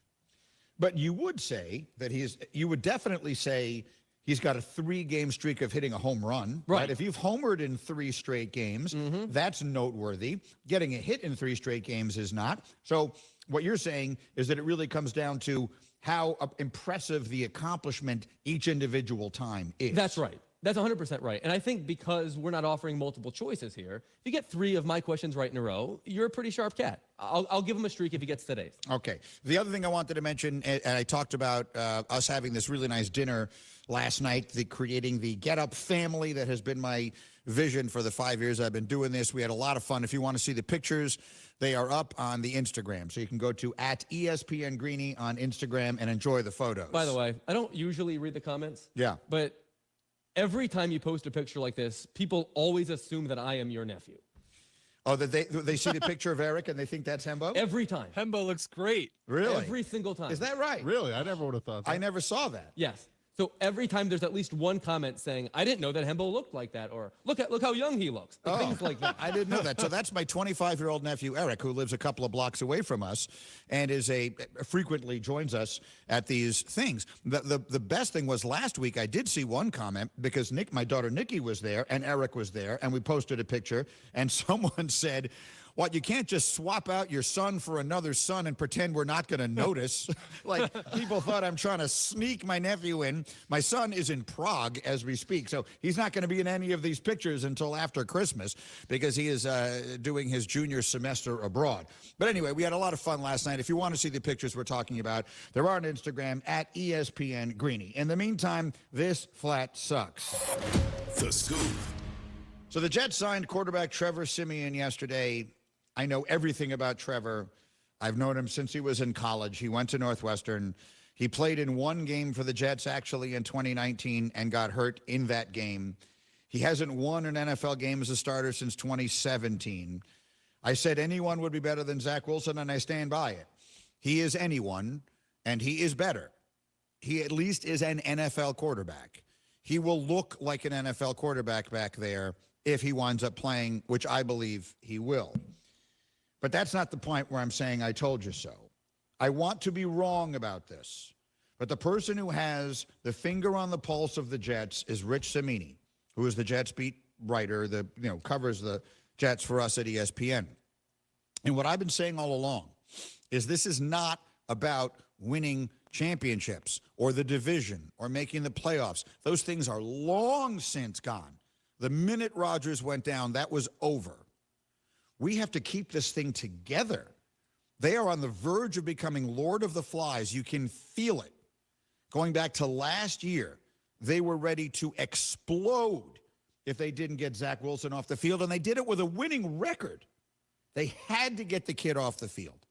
But you would say that you would definitely say he's got a 3-game streak of hitting a home run, right? If you've homered in 3 straight games, that's noteworthy. Getting a hit in 3 straight games is not. So what you're saying is that it really comes down to how impressive the accomplishment each individual time is. That's right. That's 100% right. And I think because we're not offering multiple choices here, if you get 3 of my questions right in a row, you're a pretty sharp cat. I'll give him a streak if he gets today's. Okay. The other thing I wanted to mention, and I talked about us having this really nice dinner last night, creating the Get Up family that has been my vision for the 5 years I've been doing this. We had a lot of fun. If you want to see the pictures, they are up on the Instagram. So you can go to @ESPN Greeny on Instagram and enjoy the photos. By the way, I don't usually read the comments. Yeah. But every time you post a picture like this, people always assume that I am your nephew. Oh, that they see the picture of Eric and they think that's Hembo? Every time. Hembo looks great. Really? Every single time. Is that right? Really? I never would have thought that. I never saw that. Yes. So every time there's at least one comment saying, I didn't know that Hembo looked like that, or look how young he looks. Things like that. I didn't know that. So that's my 25-year-old nephew, Eric, who lives a couple of blocks away from us and frequently joins us at these things. The best thing was last week I did see one comment because my daughter Nikki was there and Eric was there, and we posted a picture, and someone said, what, you can't just swap out your son for another son and pretend we're not going to notice? Like, people thought I'm trying to sneak my nephew in. My son is in Prague as we speak, so he's not going to be in any of these pictures until after Christmas because he is doing his junior semester abroad. But anyway, we had a lot of fun last night. If you want to see the pictures we're talking about, they're on Instagram @ESPN Greeny. In the meantime, this flat sucks. The Scoop. So the Jets signed quarterback Trevor Siemian yesterday. I know everything about Trevor. I've known him since he was in college. He went to Northwestern. He played in 1 game for the Jets, actually, in 2019 and got hurt in that game. He hasn't won an NFL game as a starter since 2017. I said anyone would be better than Zach Wilson, and I stand by it. He is anyone, and he is better. He at least is an NFL quarterback. He will look like an NFL quarterback back there if he winds up playing, which I believe he will. But that's not the point where I'm saying I told you so. I want to be wrong about this. But the person who has the finger on the pulse of the Jets is Rich Cimini, who is the Jets beat writer, covers the Jets for us at ESPN. And what I've been saying all along is this is not about winning championships or the division or making the playoffs. Those things are long since gone. The minute Rodgers went down, that was over. We have to keep this thing together. They are on the verge of becoming Lord of the Flies. You can feel it. Going back to last year, they were ready to explode if they didn't get Zach Wilson off the field, and they did it with a winning record. They had to get the kid off the field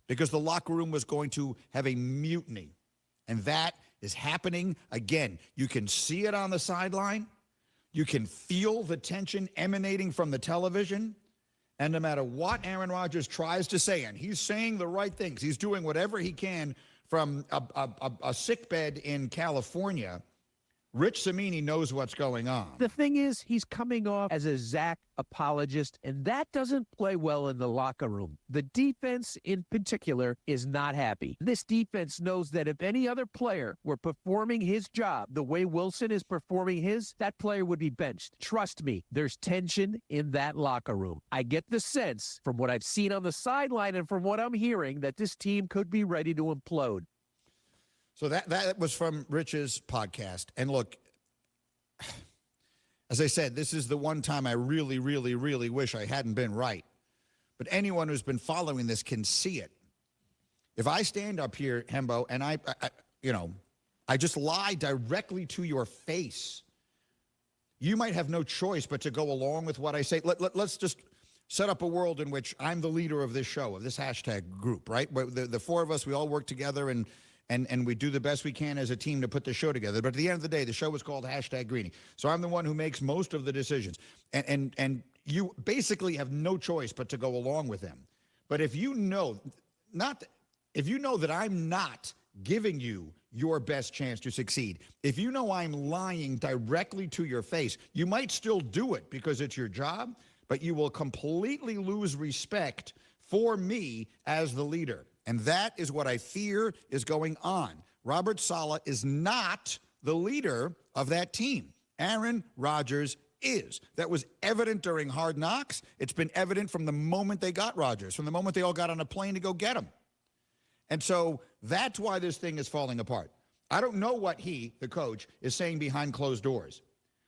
because the locker room was going to have a mutiny, and that is happening again. You can see it on the sideline. You can feel the tension emanating from the television. And no matter what Aaron Rodgers tries to say, and he's saying the right things, he's doing whatever he can from a sickbed in California, Rich Cimini knows what's going on. The thing is, he's coming off as a Zach apologist, and that doesn't play well in the locker room. The defense in particular is not happy. This defense knows that if any other player were performing his job the way Wilson is performing his, that player would be benched. Trust me, there's tension in that locker room. I get the sense from what I've seen on the sideline and from what I'm hearing that this team could be ready to implode. So that was from Rich's podcast. And look, as I said, this is the one time I really, really, really wish I hadn't been right. But anyone who's been following this can see it. If I stand up here, Hembo, and I just lie directly to your face, you might have no choice but to go along with what I say. Let's just set up a world in which I'm the leader of this show, of this hashtag group, right? The four of us, we all work together and we do the best we can as a team to put the show together. But at the end of the day, the show is called hashtag Greeny. So I'm the one who makes most of the decisions. And you basically have no choice but to go along with them. But if you know that I'm not giving you your best chance to succeed, if you know I'm lying directly to your face, you might still do it because it's your job, but you will completely lose respect for me as the leader. And that is what I fear is going on. Robert Saleh is not the leader of that team. Aaron Rodgers is. That was evident during Hard Knocks. It's been evident from the moment they got Rodgers, from the moment they all got on a plane to go get him. And so that's why this thing is falling apart. I don't know what he, the coach, is saying behind closed doors.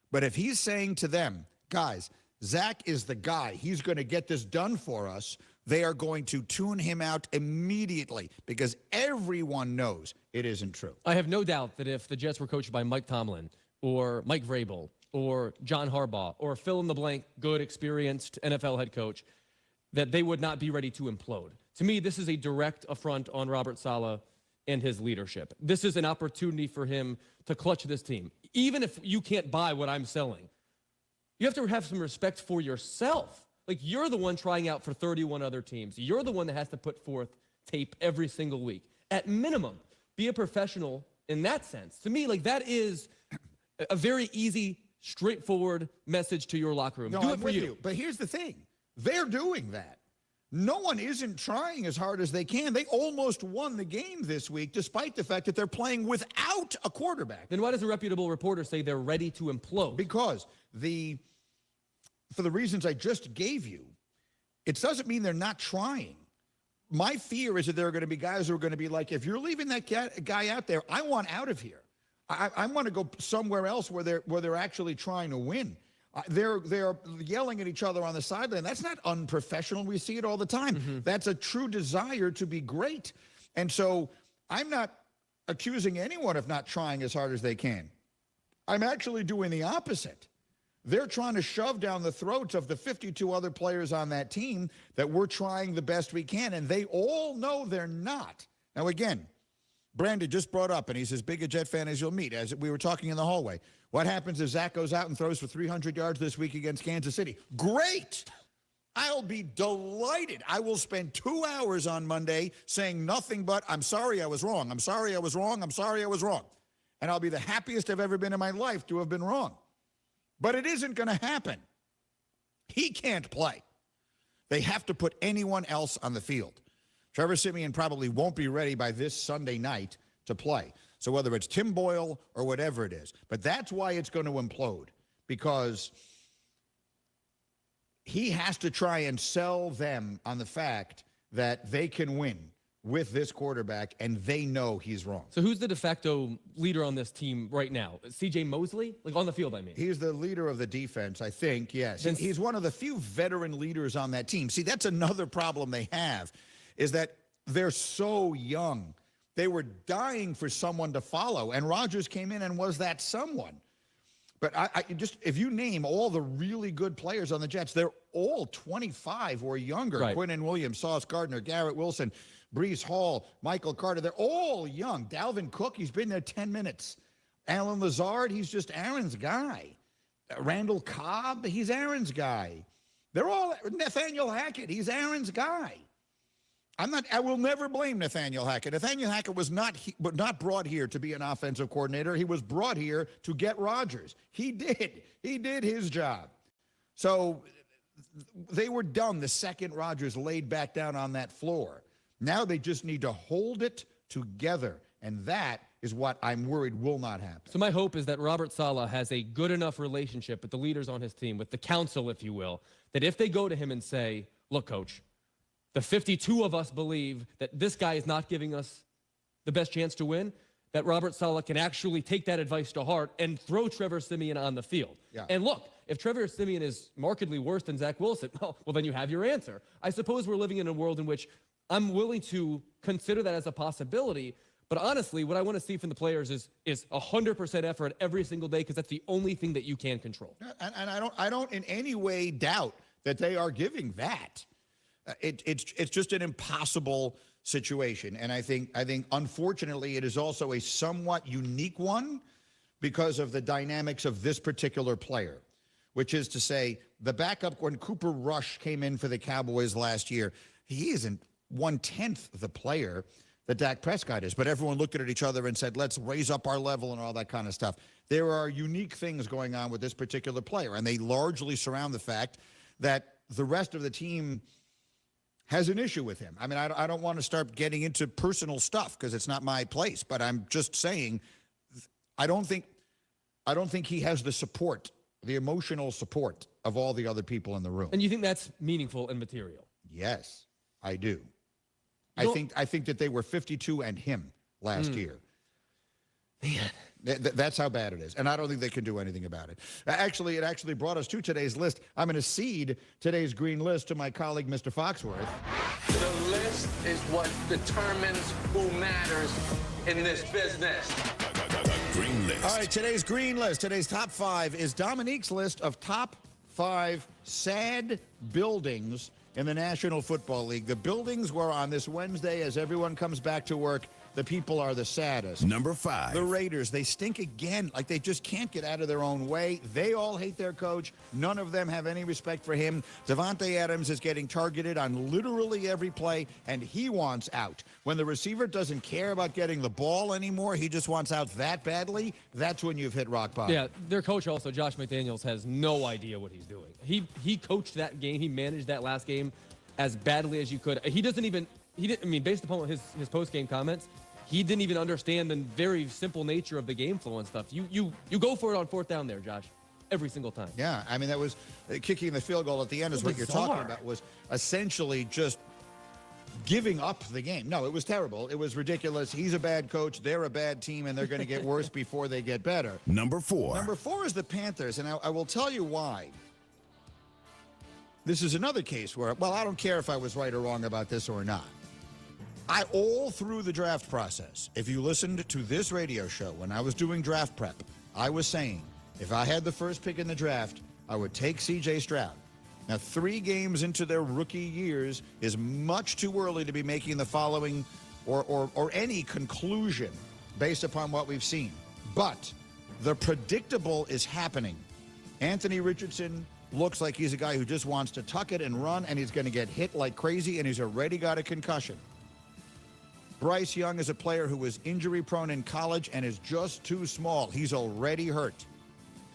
But if he's saying to them, guys, Zach is the guy, he's going to get this done for us, they are going to tune him out immediately because everyone knows it isn't true. I have no doubt that if the Jets were coached by Mike Tomlin or Mike Vrabel or John Harbaugh or fill-in-the-blank good, experienced NFL head coach, that they would not be ready to implode. To me, this is a direct affront on Robert Saleh and his leadership. This is an opportunity for him to clutch this team. Even if you can't buy what I'm selling, you have to have some respect for yourself. Like, you're the one trying out for 31 other teams. You're the one that has to put forth tape every single week. At minimum, be a professional in that sense. To me, like, that is a very easy, straightforward message to your locker room. No, Do I'm it for with you. But here's the thing. They're doing that. No one isn't trying as hard as they can. They almost won the game this week, despite the fact that they're playing without a quarterback. Then why does a reputable reporter say they're ready to implode? Because for the reasons I just gave you, it doesn't mean they're not trying. My fear is that there are going to be guys who are going to be like, if you're leaving that guy out there, I want out of here. I want to go somewhere else where they're actually trying to win. They're yelling at each other on the sideline. That's not unprofessional. We see it all the time. Mm-hmm. That's a true desire to be great. And so I'm not accusing anyone of not trying as hard as they can. I'm actually doing the opposite. They're trying to shove down the throats of the 52 other players on that team that we're trying the best we can, and they all know they're not. Now, again, Brandon just brought up, and he's as big a Jet fan as you'll meet, as we were talking in the hallway. What happens if Zach goes out and throws for 300 yards this week against Kansas City? Great! I'll be delighted. I will spend 2 hours on Monday saying nothing but, I'm sorry I was wrong. I'm sorry I was wrong. I'm sorry I was wrong. And I'll be the happiest I've ever been in my life to have been wrong. But it isn't going to happen. He can't play. They have to put anyone else on the field. Trevor Siemian probably won't be ready by this Sunday night to play. So whether it's Tim Boyle or whatever it is. But that's why it's going to implode. Because he has to try and sell them on the fact that they can win with this quarterback, and they know he's wrong. So who's the de facto leader on this team right now? C.J. Mosley? Like, on the field, I mean. He's the leader of the defense, I think, yes. He's one of the few veteran leaders on that team. See, that's another problem they have, is that they're so young. They were dying for someone to follow, and Rodgers came in and was that someone. But if you name all the really good players on the Jets, they're all 25 or younger. Right. Quinnen Williams, Sauce Gardner, Garrett Wilson, Breece Hall, Michael Carter, they're all young. Dalvin Cook, he's been there 10 minutes. Alan Lazard, he's just Aaron's guy. Randall Cobb, he's Aaron's guy. They're all Nathaniel Hackett, he's Aaron's guy. I will never blame Nathaniel Hackett. Nathaniel Hackett was not brought here to be an offensive coordinator. He was brought here to get Rodgers. He did his job. So they were done the second Rodgers laid back down on that floor. Now they just need to hold it together, and that is what I'm worried will not happen. So my hope is that Robert Saleh has a good enough relationship with the leaders on his team, with the council, if you will, that if they go to him and say, look, coach, the 52 of us believe that this guy is not giving us the best chance to win, that Robert Saleh can actually take that advice to heart and throw Trevor Siemian on the field. Yeah. And look, if Trevor Siemian is markedly worse than Zach Wilson, well, then you have your answer. I suppose we're living in a world in which I'm willing to consider that as a possibility. But honestly, what I want to see from the players is 100% effort every single day, because that's the only thing that you can control. And I don't in any way doubt that they are giving that. It's just an impossible situation, and I think unfortunately it is also a somewhat unique one because of the dynamics of this particular player, which is to say the backup when Cooper Rush came in for the Cowboys last year, he isn't 1/10 the player that Dak Prescott is, but everyone looked at each other and said, let's raise up our level and all that kind of stuff. There are unique things going on with this particular player, and they largely surround the fact that the rest of the team has an issue with him. I mean, I don't want to start getting into personal stuff because it's not my place, but I'm just saying I don't think he has the support, the emotional support of all the other people in the room. And you think that's meaningful and material? Yes, I do. I think that they were 52 and him last year. Man. That's how bad it is. And I don't think they can do anything about it. Actually, it actually brought us to today's list. I'm going to cede today's green list to my colleague, Mr. Foxworth. The list is what determines who matters in this business. Green list. All right, today's green list, today's top 5 is Dominique's list of top 5 sad buildings in the National Football League. The buildings where on this Wednesday, as everyone comes back to work, the people are the saddest. Number 5. The Raiders, they stink again. Like they just can't get out of their own way. They all hate their coach. None of them have any respect for him. Devontae Adams is getting targeted on literally every play, and he wants out. When the receiver doesn't care about getting the ball anymore, he just wants out that badly, that's when you've hit rock bottom. Yeah, their coach also, Josh McDaniels, has no idea what he's doing. He coached that game. He managed that last game as badly as you could. He didn't, I mean, based upon his post-game comments, he didn't even understand the very simple nature of the game flow and stuff. You go for it on 4th down there, Josh, every single time. Yeah, I mean, that was kicking the field goal at the end is what you're talking about, was essentially just giving up the game. No, it was terrible. It was ridiculous. He's a bad coach. They're a bad team, and they're going to get worse before they get better. Number 4. Number 4 is the Panthers, and I will tell you why. This is another case where, well, I don't care if I was right or wrong about this or not. All through the draft process, if you listened to this radio show when I was doing draft prep, I was saying if I had the first pick in the draft, I would take C.J. Stroud. Now, 3 games into their rookie years is much too early to be making the following or any conclusion based upon what we've seen. But the predictable is happening. Anthony Richardson looks like he's a guy who just wants to tuck it and run, and he's going to get hit like crazy, and he's already got a concussion. Bryce Young is a player who was injury-prone in college and is just too small. He's already hurt.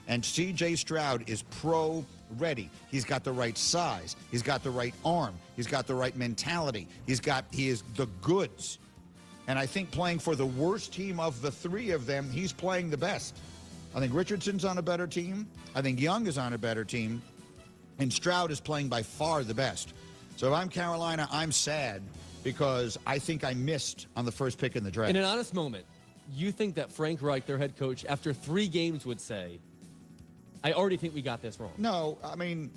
And C.J. Stroud is pro-ready. He's got the right size. He's got the right arm. He's got the right mentality. He is the goods. And I think playing for the worst team of the 3 of them, he's playing the best. I think Richardson's on a better team. I think Young is on a better team. And Stroud is playing by far the best. So if I'm Carolina, I'm sad because I think I missed on the first pick in the draft. In an honest moment, you think that Frank Reich, their head coach, after 3 games would say, I already think we got this wrong? No, I mean,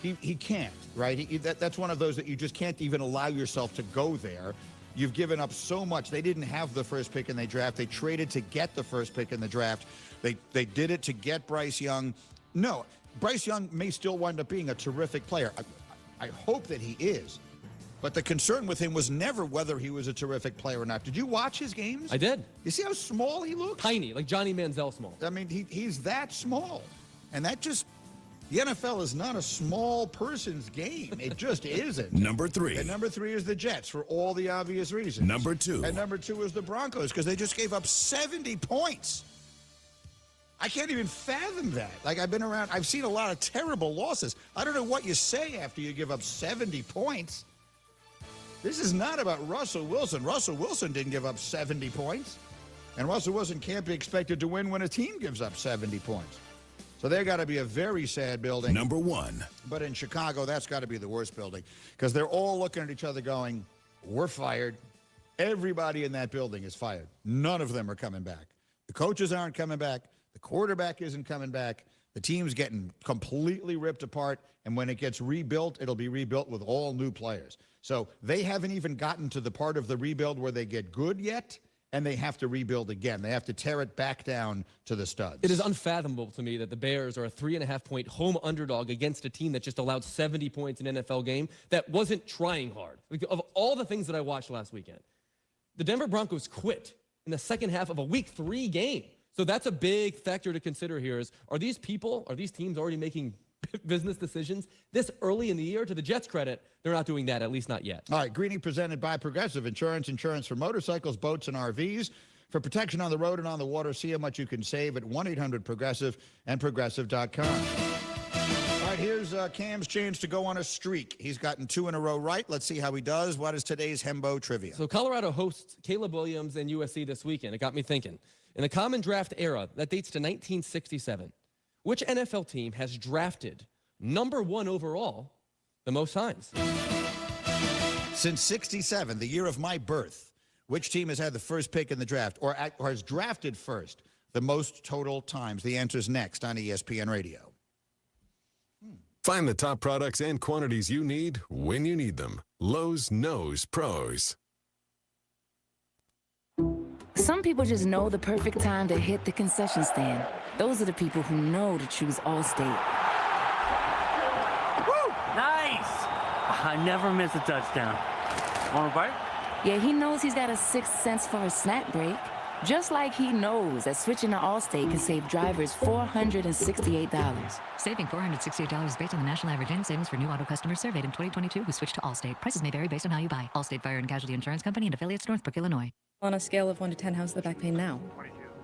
he can't, right? That's one of those that you just can't even allow yourself to go there. You've given up so much. They didn't have the first pick in the draft. They traded to get the first pick in the draft. They did it to get Bryce Young. No, Bryce Young may still wind up being a terrific player. I hope that he is. But the concern with him was never whether he was a terrific player or not. Did you watch his games? I did. You see how small he looks? Tiny, like Johnny Manziel small. I mean, he's that small. And that just, the NFL is not a small person's game. It just isn't. Number 3. And number 3 is the Jets for all the obvious reasons. Number 2. And number 2 is the Broncos because they just gave up 70 points. I can't even fathom that. Like, I've been around, I've seen a lot of terrible losses. I don't know what you say after you give up 70 points. This is not about Russell Wilson. Russell Wilson didn't give up 70 points. And Russell Wilson can't be expected to win when a team gives up 70 points. So they've got to be a very sad building. Number 1. But in Chicago, that's got to be the worst building because they're all looking at each other going, we're fired. Everybody in that building is fired. None of them are coming back. The coaches aren't coming back. The quarterback isn't coming back. The team's getting completely ripped apart. And when it gets rebuilt, it'll be rebuilt with all new players. So they haven't even gotten to the part of the rebuild where they get good yet, and they have to rebuild again. They have to tear it back down to the studs. It is unfathomable to me that the Bears are a 3.5-point home underdog against a team that just allowed 70 points in an NFL game that wasn't trying hard. Like, of all the things that I watched last weekend, the Denver Broncos quit in the second half of a Week 3 game. So that's a big factor to consider here is, are these teams already making business decisions this early in the year? To the Jets' credit, they're not doing that, at least not yet. All right, Greeny presented by Progressive Insurance. Insurance for motorcycles, boats, and RVs. For protection on the road and on the water, see how much you can save at 1-800-PROGRESSIVE and Progressive.com. All right, here's Cam's chance to go on a streak. He's gotten 2 in a row right. Let's see how he does. What is today's Hembo trivia? So Colorado hosts Caleb Williams and USC this weekend. It got me thinking. In the Common Draft era, that dates to 1967, which NFL team has drafted number 1 overall the most times? Since 67, the year of my birth, which team has had the first pick in the draft or has drafted first the most total times? The answer is next on ESPN Radio. Find the top products and quantities you need when you need them. Lowe's knows pros. Some people just know the perfect time to hit the concession stand. Those are the people who know to choose Allstate. Woo! Nice! I never miss a touchdown. Want a bite? Yeah, he knows he's got a sixth sense for a snack break. Just like he knows that switching to Allstate can save drivers $468. Saving $468 is based on the national average in savings for new auto customers surveyed in 2022 who switched to Allstate. Prices may vary based on how you buy. Allstate Fire and Casualty Insurance Company and affiliates, Northbrook, Illinois. On a scale of 1 to 10, how's the back pain now?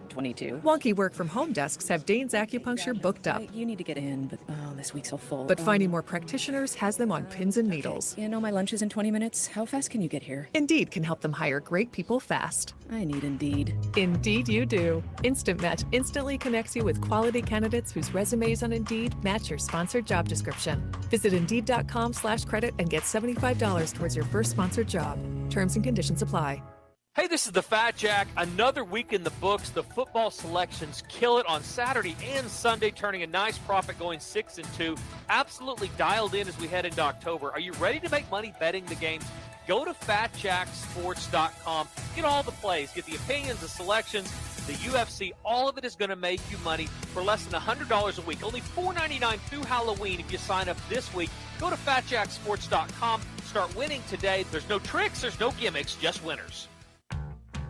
22. Wonky work-from-home desks have Dane's Acupuncture booked up. You need to get in, but this week's so full. But finding more practitioners has them on pins and needles. You know, my lunch is in 20 minutes. How fast can you get here? Indeed can help them hire great people fast. I need Indeed. Indeed you do. Instant Match instantly connects you with quality candidates whose resumes on Indeed match your sponsored job description. Visit Indeed.com/credit and get $75 towards your first sponsored job. Terms and conditions apply. Hey, this is the Fat Jack. Another week in the books. The football selections kill it on Saturday and Sunday, turning a nice profit, going 6-2. Absolutely dialed in as we head into October. Are you ready to make money betting the games? Go to FatJackSports.com. Get all the plays. Get the opinions, the selections, the UFC. All of it is going to make you money for less than $100 a week. Only $4.99 through Halloween if you sign up this week. Go to FatJackSports.com. Start winning today. There's no tricks. There's no gimmicks. Just winners.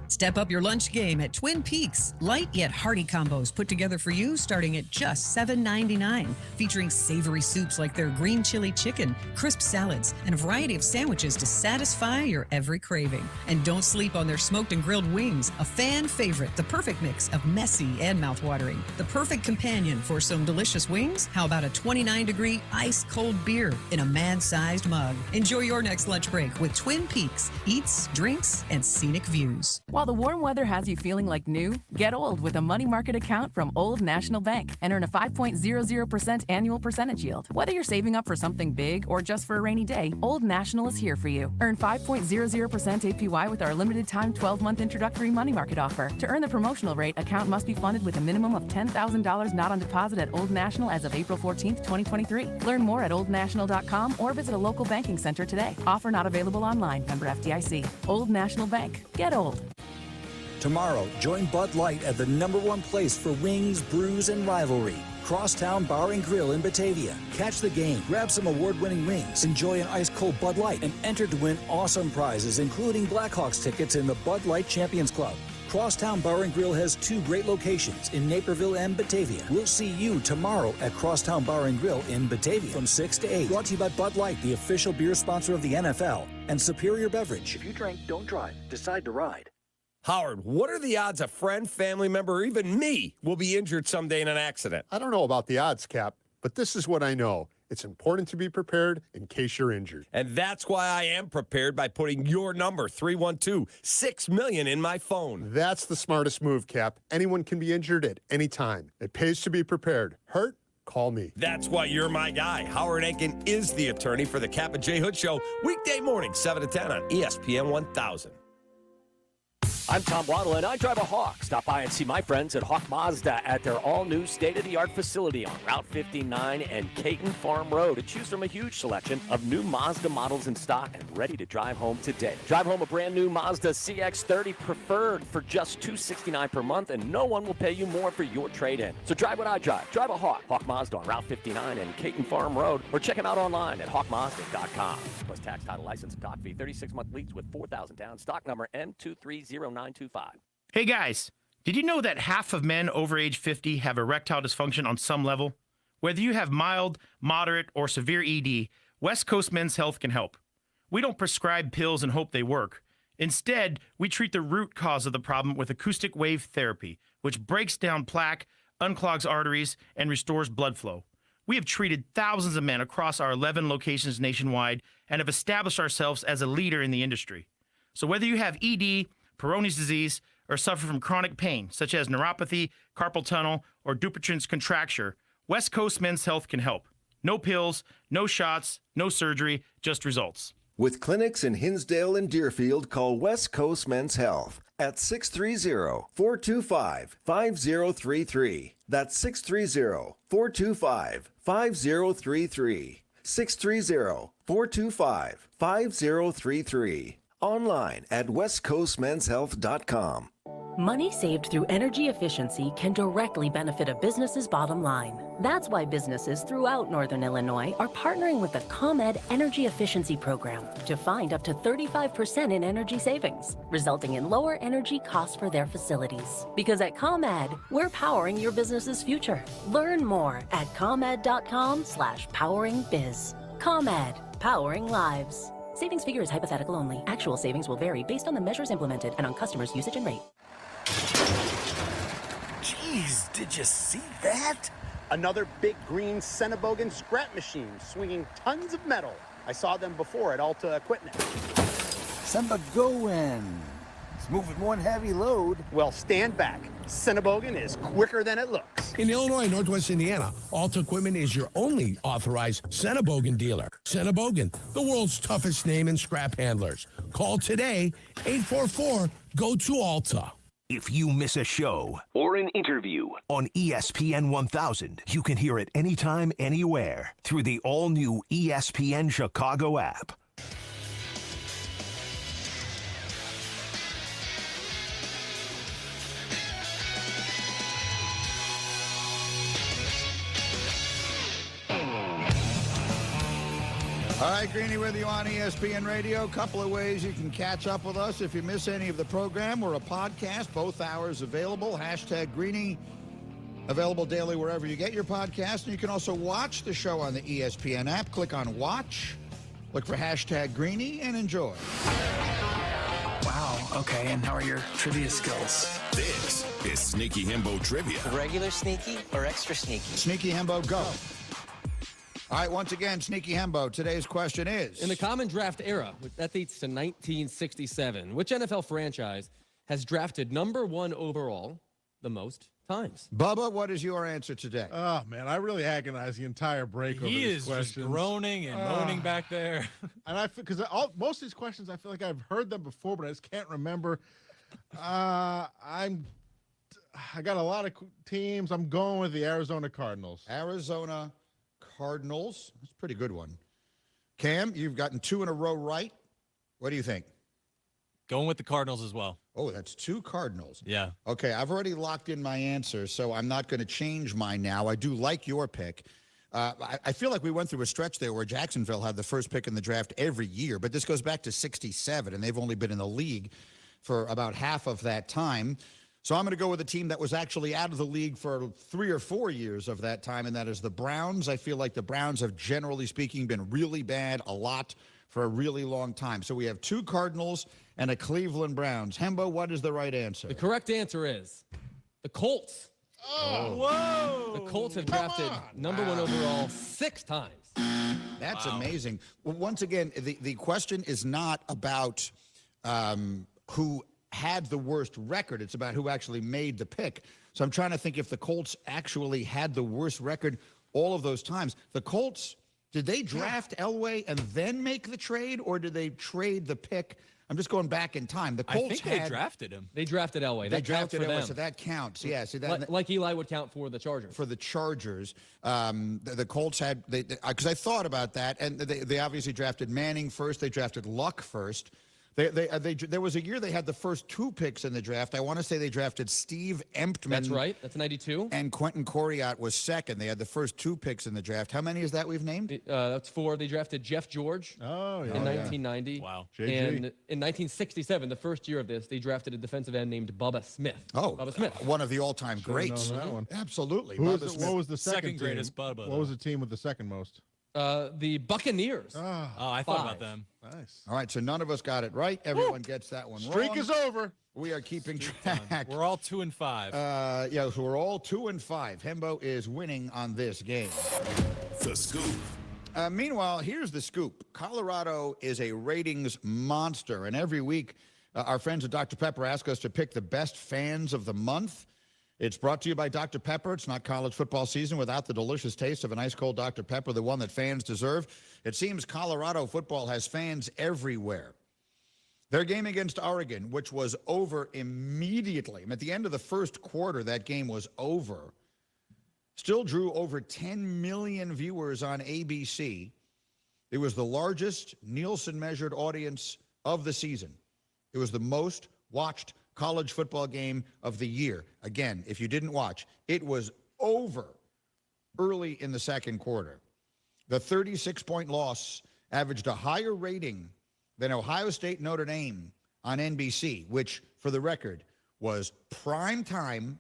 Step up your lunch game at Twin Peaks. Light yet hearty combos put together for you starting at just $7.99. Featuring savory soups like their green chili chicken, crisp salads, and a variety of sandwiches to satisfy your every craving. And don't sleep on their smoked and grilled wings, a fan favorite, the perfect mix of messy and mouthwatering. The perfect companion for some delicious wings? How about a 29-degree ice-cold beer in a man-sized mug? Enjoy your next lunch break with Twin Peaks. Eats, drinks, and scenic views. While the warm weather has you feeling like new, get old with a money market account from Old National Bank and earn a 5.00% annual percentage yield. Whether you're saving up for something big or just for a rainy day, Old National is here for you. Earn 5.00% APY with our limited time 12-month introductory money market offer. To earn the promotional rate, account must be funded with a minimum of $10,000 not on deposit at Old National as of April 14th, 2023. Learn more at oldnational.com or visit a local banking center today. Offer not available online. Member FDIC. Old National Bank. Get old. Tomorrow, join Bud Light at the #1 place for wings, brews, and rivalry. Crosstown Bar and Grill in Batavia. Catch the game, grab some award-winning wings, enjoy an ice-cold Bud Light, and enter to win awesome prizes, including Blackhawks tickets in the Bud Light Champions Club. Crosstown Bar and Grill has 2 great locations in Naperville and Batavia. We'll see you tomorrow at Crosstown Bar and Grill in Batavia from 6 to 8. Brought to you by Bud Light, the official beer sponsor of the NFL, and Superior Beverage. If you drink, don't drive. Decide to ride. Howard, what are the odds a friend, family member, or even me will be injured someday in an accident? I don't know about the odds, Cap, but this is what I know. It's important to be prepared in case you're injured. And that's why I am prepared by putting your number, 312-6-million, in my phone. That's the smartest move, Cap. Anyone can be injured at any time. It pays to be prepared. Hurt? Call me. That's why you're my guy. Howard Enkin is the attorney for the Cap and J. Hood Show, weekday morning, 7 to 10 on ESPN 1000. I'm Tom Waddle, and I drive a Hawk. Stop by and see my friends at Hawk Mazda at their all-new state-of-the-art facility on Route 59 and Caton Farm Road. To choose from a huge selection of new Mazda models in stock and ready to drive home today. Drive home a brand-new Mazda CX-30 Preferred for just $269 per month, and no one will pay you more for your trade-in. So drive what I drive. Drive a Hawk. Hawk Mazda on Route 59 and Caton Farm Road, or check them out online at hawkmazda.com. Plus tax, title, license, and doc fee. 36-month lease with 4,000 down. Stock number M230. 925. Hey guys, did you know that half of men over age 50 have erectile dysfunction on some level? Whether you have mild, moderate, or severe ED, West Coast Men's Health can help. We don't prescribe pills and hope they work. Instead, we treat the root cause of the problem with acoustic wave therapy, which breaks down plaque, unclogs arteries, and restores blood flow. We have treated thousands of men across our 11 locations nationwide and have established ourselves as a leader in the industry. So whether you have ED, Peyronie's disease, or suffer from chronic pain, such as neuropathy, carpal tunnel, or Dupuytren's contracture, West Coast Men's Health can help. No pills, no shots, no surgery, just results. With clinics in Hinsdale and Deerfield, call West Coast Men's Health at 630-425-5033. That's 630-425-5033. 630-425-5033. Online at westcoastmenshealth.com. Money saved through energy efficiency can directly benefit a business's bottom line. That's why businesses throughout Northern Illinois are partnering with the ComEd Energy Efficiency Program to find up to 35% in energy savings, resulting in lower energy costs for their facilities. Because at ComEd, we're powering your business's future. Learn more at comed.com/poweringbiz. ComEd, powering lives. Savings figure is hypothetical only. Actual savings will vary based on the measures implemented and on customers' usage and rate. Jeez, did you see that? Another big green Cenobogan scrap machine swinging tons of metal. I saw them before at Alta Equipment. Cenobogan. It's moving one heavy load. Well, stand back. Cenobogan is quicker than it looks. In Illinois, Northwest Indiana, Alta Equipment is your only authorized Cenobogan dealer. Cenobogan, the world's toughest name in scrap handlers. Call today, 844-GO-TO-ALTA. If you miss a show or an interview on ESPN 1000, you can hear it anytime, anywhere through the all-new ESPN Chicago app. All right, Greeny with you on ESPN Radio. Couple of ways you can catch up with us if you miss any of the program. We're a podcast, both hours available. Hashtag Greeny, available daily wherever you get your podcast. And you can also watch the show on the ESPN app. Click on Watch, look for hashtag Greeny, and enjoy. Wow, okay, and how are your trivia skills? This is Sneaky Hembo Trivia. Regular sneaky or extra sneaky? Sneaky Hembo, go. All right, once again, Sneaky Hembo, today's question is... In the common draft era, that dates to 1967, which NFL franchise has drafted number 1 overall the most times? Bubba, what is your answer today? Oh, man, I really agonized the entire break over He these is questions. just groaning and moaning back there. And because most of these questions, I feel like I've heard them before, but I just can't remember. I got a lot of teams. I'm going with the Arizona Cardinals. Arizona Cardinals. That's a pretty good one. Cam, you've gotten 2 in a row right. What do you think? Going with the Cardinals as well. Oh, that's 2 Cardinals. Yeah. Okay, I've already locked in my answer, so I'm not going to change mine now. I do like your pick. I feel like we went through a stretch there where Jacksonville had the first pick in the draft every year, but this goes back to 67, and they've only been in the league for about half of that time. So I'm going to go with a team that was actually out of the league for 3 or 4 years of that time, and that is the Browns. I feel like the Browns have, generally speaking, been really bad a lot for a really long time. So we have 2 Cardinals and a Cleveland Browns. Hembo, what is the right answer? The correct answer is the Colts. Oh, whoa! The Colts have drafted number 1 overall 6 times. That's amazing. Well, once again, the question is not about who had the worst record. It's about who actually made the pick. So I'm trying to think if the Colts actually had the worst record all of those times. The Colts, did they draft Elway and then make the trade, or did they trade the pick? I'm just going back in time. The Colts they drafted him. They drafted Elway. They That counts drafted for Elway, them. so that counts. Yeah, see that. Like Eli would count for the Chargers. For the Chargers, the Colts had, because I thought about that, and they obviously drafted Manning first. They drafted Luck first. There was a year they had the first 2 picks in the draft. I want to say they drafted Steve Emptman. That's right. That's 92. And Quentin Coriat was second. They had the first 2 picks in the draft. How many is that we've named? That's 4. They drafted Jeff George in 1990. Wow. And in 1967, the first year of this, they drafted a defensive end named Bubba Smith. Oh, Bubba Smith. One of the all-time greats. Known that one. Absolutely. What Bubba was the second team? greatest Bubba, What was the team with the second most? The Buccaneers. Oh, I thought 5. about them. Nice. All right, so none of us got it right. Everyone gets that one Streak wrong. is over. We are keeping track. We're all 2 and 5. Yeah, so we're all 2 and 5. Hembo is winning on this game. The scoop. Meanwhile, here's the scoop. Colorado is a ratings monster, and every week our friends at Dr. Pepper ask us to pick the best fans of the month. It's brought to you by Dr. Pepper. It's not college football season without the delicious taste of an ice-cold Dr. Pepper, the one that fans deserve. It seems Colorado football has fans everywhere. Their game against Oregon, which was over immediately, at the end of the first quarter, that game was over, still drew over 10 million viewers on ABC. It was the largest Nielsen-measured audience of the season. It was the most watched college football game of the year. Again, if you didn't watch, it was over early in the second quarter. The 36-point loss averaged a higher rating than Ohio State Notre Dame on NBC, which, for the record, was prime time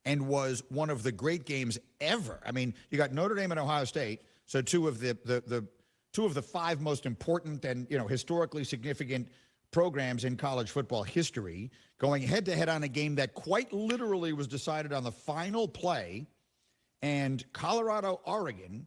and was one of the great games ever. I mean, you got Notre Dame and Ohio State, so 2 of the 5 most important and historically significant programs in college football history, going head-to-head on a game that quite literally was decided on the final play, and Colorado, Oregon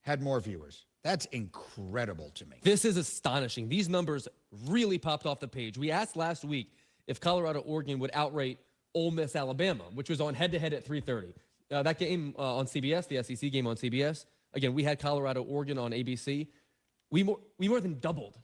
had more viewers. That's incredible to me. This is astonishing. These numbers really popped off the page. We asked last week if Colorado, Oregon would outrate Ole Miss, Alabama, which was on head-to-head at 3:30. That game on CBS, the SEC game on CBS, again, we had Colorado, Oregon on ABC. We more than doubled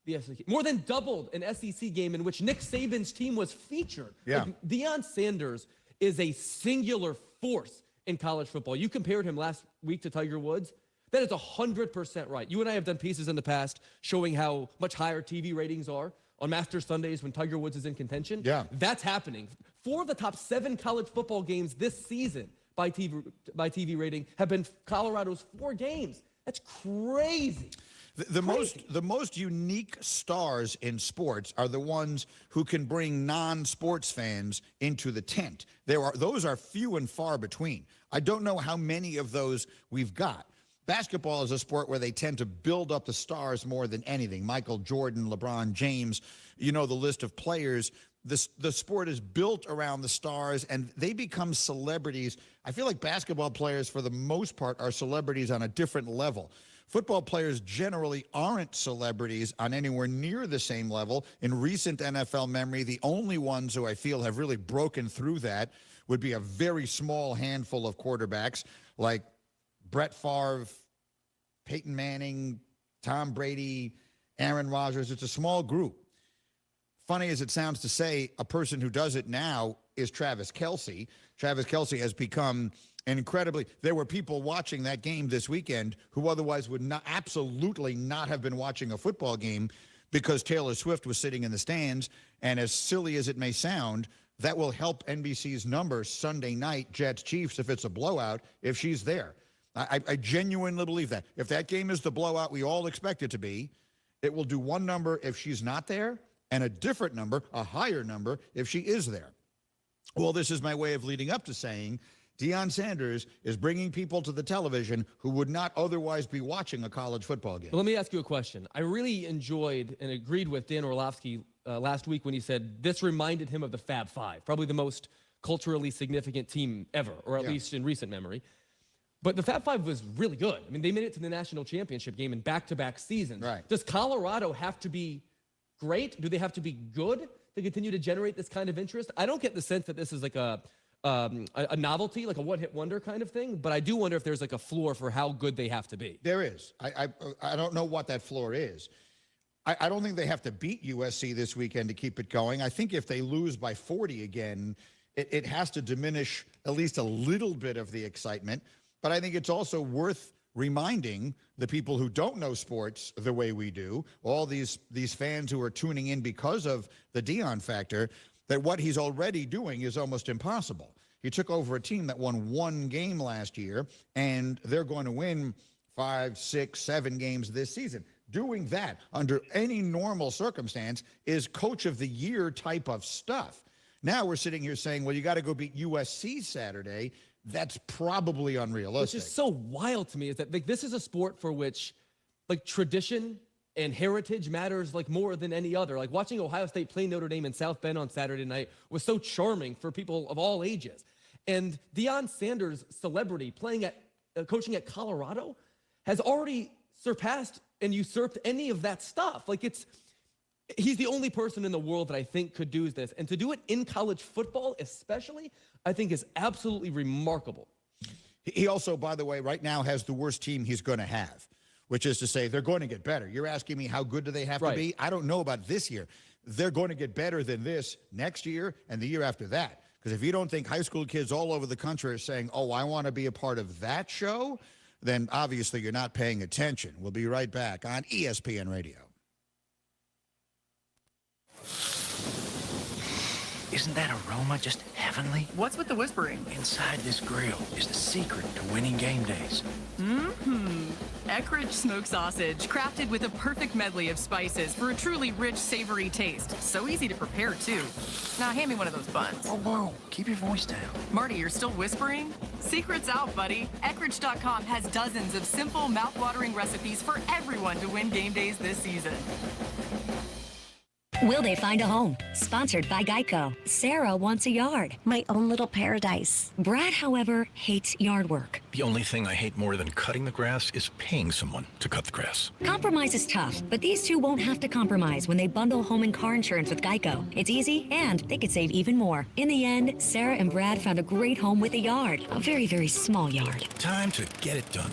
the SEC. More than doubled an SEC game in which Nick Saban's team was featured. Yeah. Like, Deion Sanders is a singular force in college football. You compared him last week to Tiger Woods. That is 100% right. You and I have done pieces in the past showing how much higher TV ratings are on Masters Sundays when Tiger Woods is in contention. Yeah. That's happening. 4 of the top 7 college football games this season by TV rating have been Colorado's 4 games. That's crazy. The most unique stars in sports are the ones who can bring non-sports fans into the tent. Those are few and far between. I don't know how many of those we've got. Basketball is a sport where they tend to build up the stars more than anything. Michael Jordan, LeBron James, the list of players. The sport is built around the stars, and they become celebrities. I feel like basketball players, for the most part, are celebrities on a different level. Football players generally aren't celebrities on anywhere near the same level. In recent NFL memory, the only ones who I feel have really broken through that would be a very small handful of quarterbacks like Brett Favre, Peyton Manning, Tom Brady, Aaron Rodgers. It's a small group. Funny as it sounds to say, a person who does it now is Travis Kelce. Travis Kelce has become there were people watching that game this weekend who otherwise would absolutely not have been watching a football game because Taylor Swift was sitting in the stands. And as silly as it may sound, that will help NBC's numbers Sunday night, Jets-Chiefs, if it's a blowout, if she's there. I genuinely believe that. If that game is the blowout we all expect it to be, it will do one number if she's not there, and a different number, a higher number, if she is there. Well, this is my way of leading up to saying Deion Sanders is bringing people to the television who would not otherwise be watching a college football game. Well, let me ask you a question. I really enjoyed and agreed with Dan Orlovsky last week when he said this reminded him of the Fab Five, probably the most culturally significant team ever, or at least in recent memory. But the Fab Five was really good. I mean, they made it to the national championship game in back-to-back seasons. Right. Does Colorado have to be great? Do they have to be good to continue to generate this kind of interest? I don't get the sense that this is like a novelty, like a one-hit wonder kind of thing, but I do wonder if there's like a floor for how good they have to be. There is. I don't know what that floor is. I don't think they have to beat USC this weekend to keep it going. I think if they lose by 40 again, it has to diminish at least a little bit of the excitement. But I think it's also worth reminding the people who don't know sports the way we do, all these fans who are tuning in because of the Deion factor, that what he's already doing is almost impossible. He took over a team that won 1 game last year, and they're going to win 5, 6, 7 games this season. Doing that under any normal circumstance is coach of the year type of stuff. Now we're sitting here saying, well, you got to go beat USC Saturday. That's probably unrealistic. Which is so wild to me is that like, this is a sport for which like tradition and heritage matters like more than any other. Like watching Ohio State play Notre Dame in South Bend on Saturday night was so charming for people of all ages. And Deion Sanders' celebrity coaching at Colorado has already surpassed and usurped any of that stuff. Like he's the only person in the world that I think could do this. And to do it in college football especially, I think is absolutely remarkable. He also, by the way, right now has the worst team he's going to have, which is to say they're going to get better. You're asking me how good do they have to be? I don't know about this year. They're going to get better than this next year and the year after that. Because if you don't think high school kids all over the country are saying, oh, I want to be a part of that show, then obviously you're not paying attention. We'll be right back on ESPN Radio. Isn't that aroma just heavenly? What's with the whispering? Inside this grill is the secret to winning game days. Eckrich smoked sausage, crafted with a perfect medley of spices for a truly rich, savory taste. So easy to prepare, too. Now, hand me one of those buns. Oh, whoa. Keep your voice down. Marty, you're still whispering? Secret's out, buddy. Eckrich.com has dozens of simple, mouth-watering recipes for everyone to win game days this season. Will they find a home? Sponsored by Geico. Sarah wants a yard. My own little paradise. Brad, however, hates yard work. The only thing I hate more than cutting the grass is paying someone to cut the grass. Compromise is tough, but these two won't have to compromise when they bundle home and car insurance with Geico. It's easy, and they could save even more. In the end, Sarah and Brad found a great home with a yard. A very, very small yard. Time to get it done.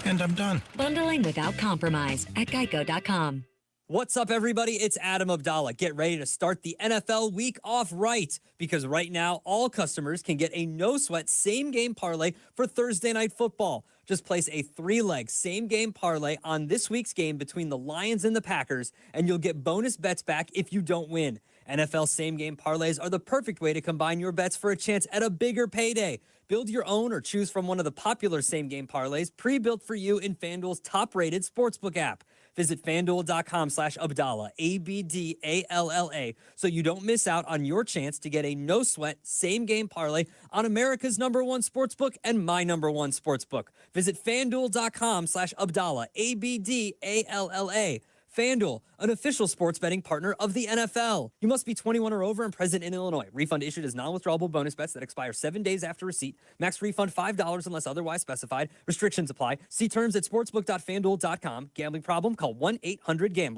And I'm done. Bundling without compromise at Geico.com. What's up, everybody? It's Adam Abdallah. Get ready to start the NFL week off right, because right now, all customers can get a no-sweat same-game parlay for Thursday Night Football. Just place a 3-leg same-game parlay on this week's game between the Lions and the Packers, and you'll get bonus bets back if you don't win. NFL same-game parlays are the perfect way to combine your bets for a chance at a bigger payday. Build your own or choose from one of the popular same-game parlays pre-built for you in FanDuel's top-rated sportsbook app. Visit FanDuel.com/Abdallah, ABDALLA, so you don't miss out on your chance to get a no-sweat same-game parlay on America's #1 sportsbook and my #1 sportsbook. Visit FanDuel.com/Abdallah, ABDALLA. FanDuel, an official sports betting partner of the NFL. You must be 21 or over and present in Illinois. Refund issued as non-withdrawable bonus bets that expire 7 days after receipt. Max refund $5 unless otherwise specified. Restrictions apply. See terms at sportsbook.fanduel.com. Gambling problem? Call 1-800-GAMBLER.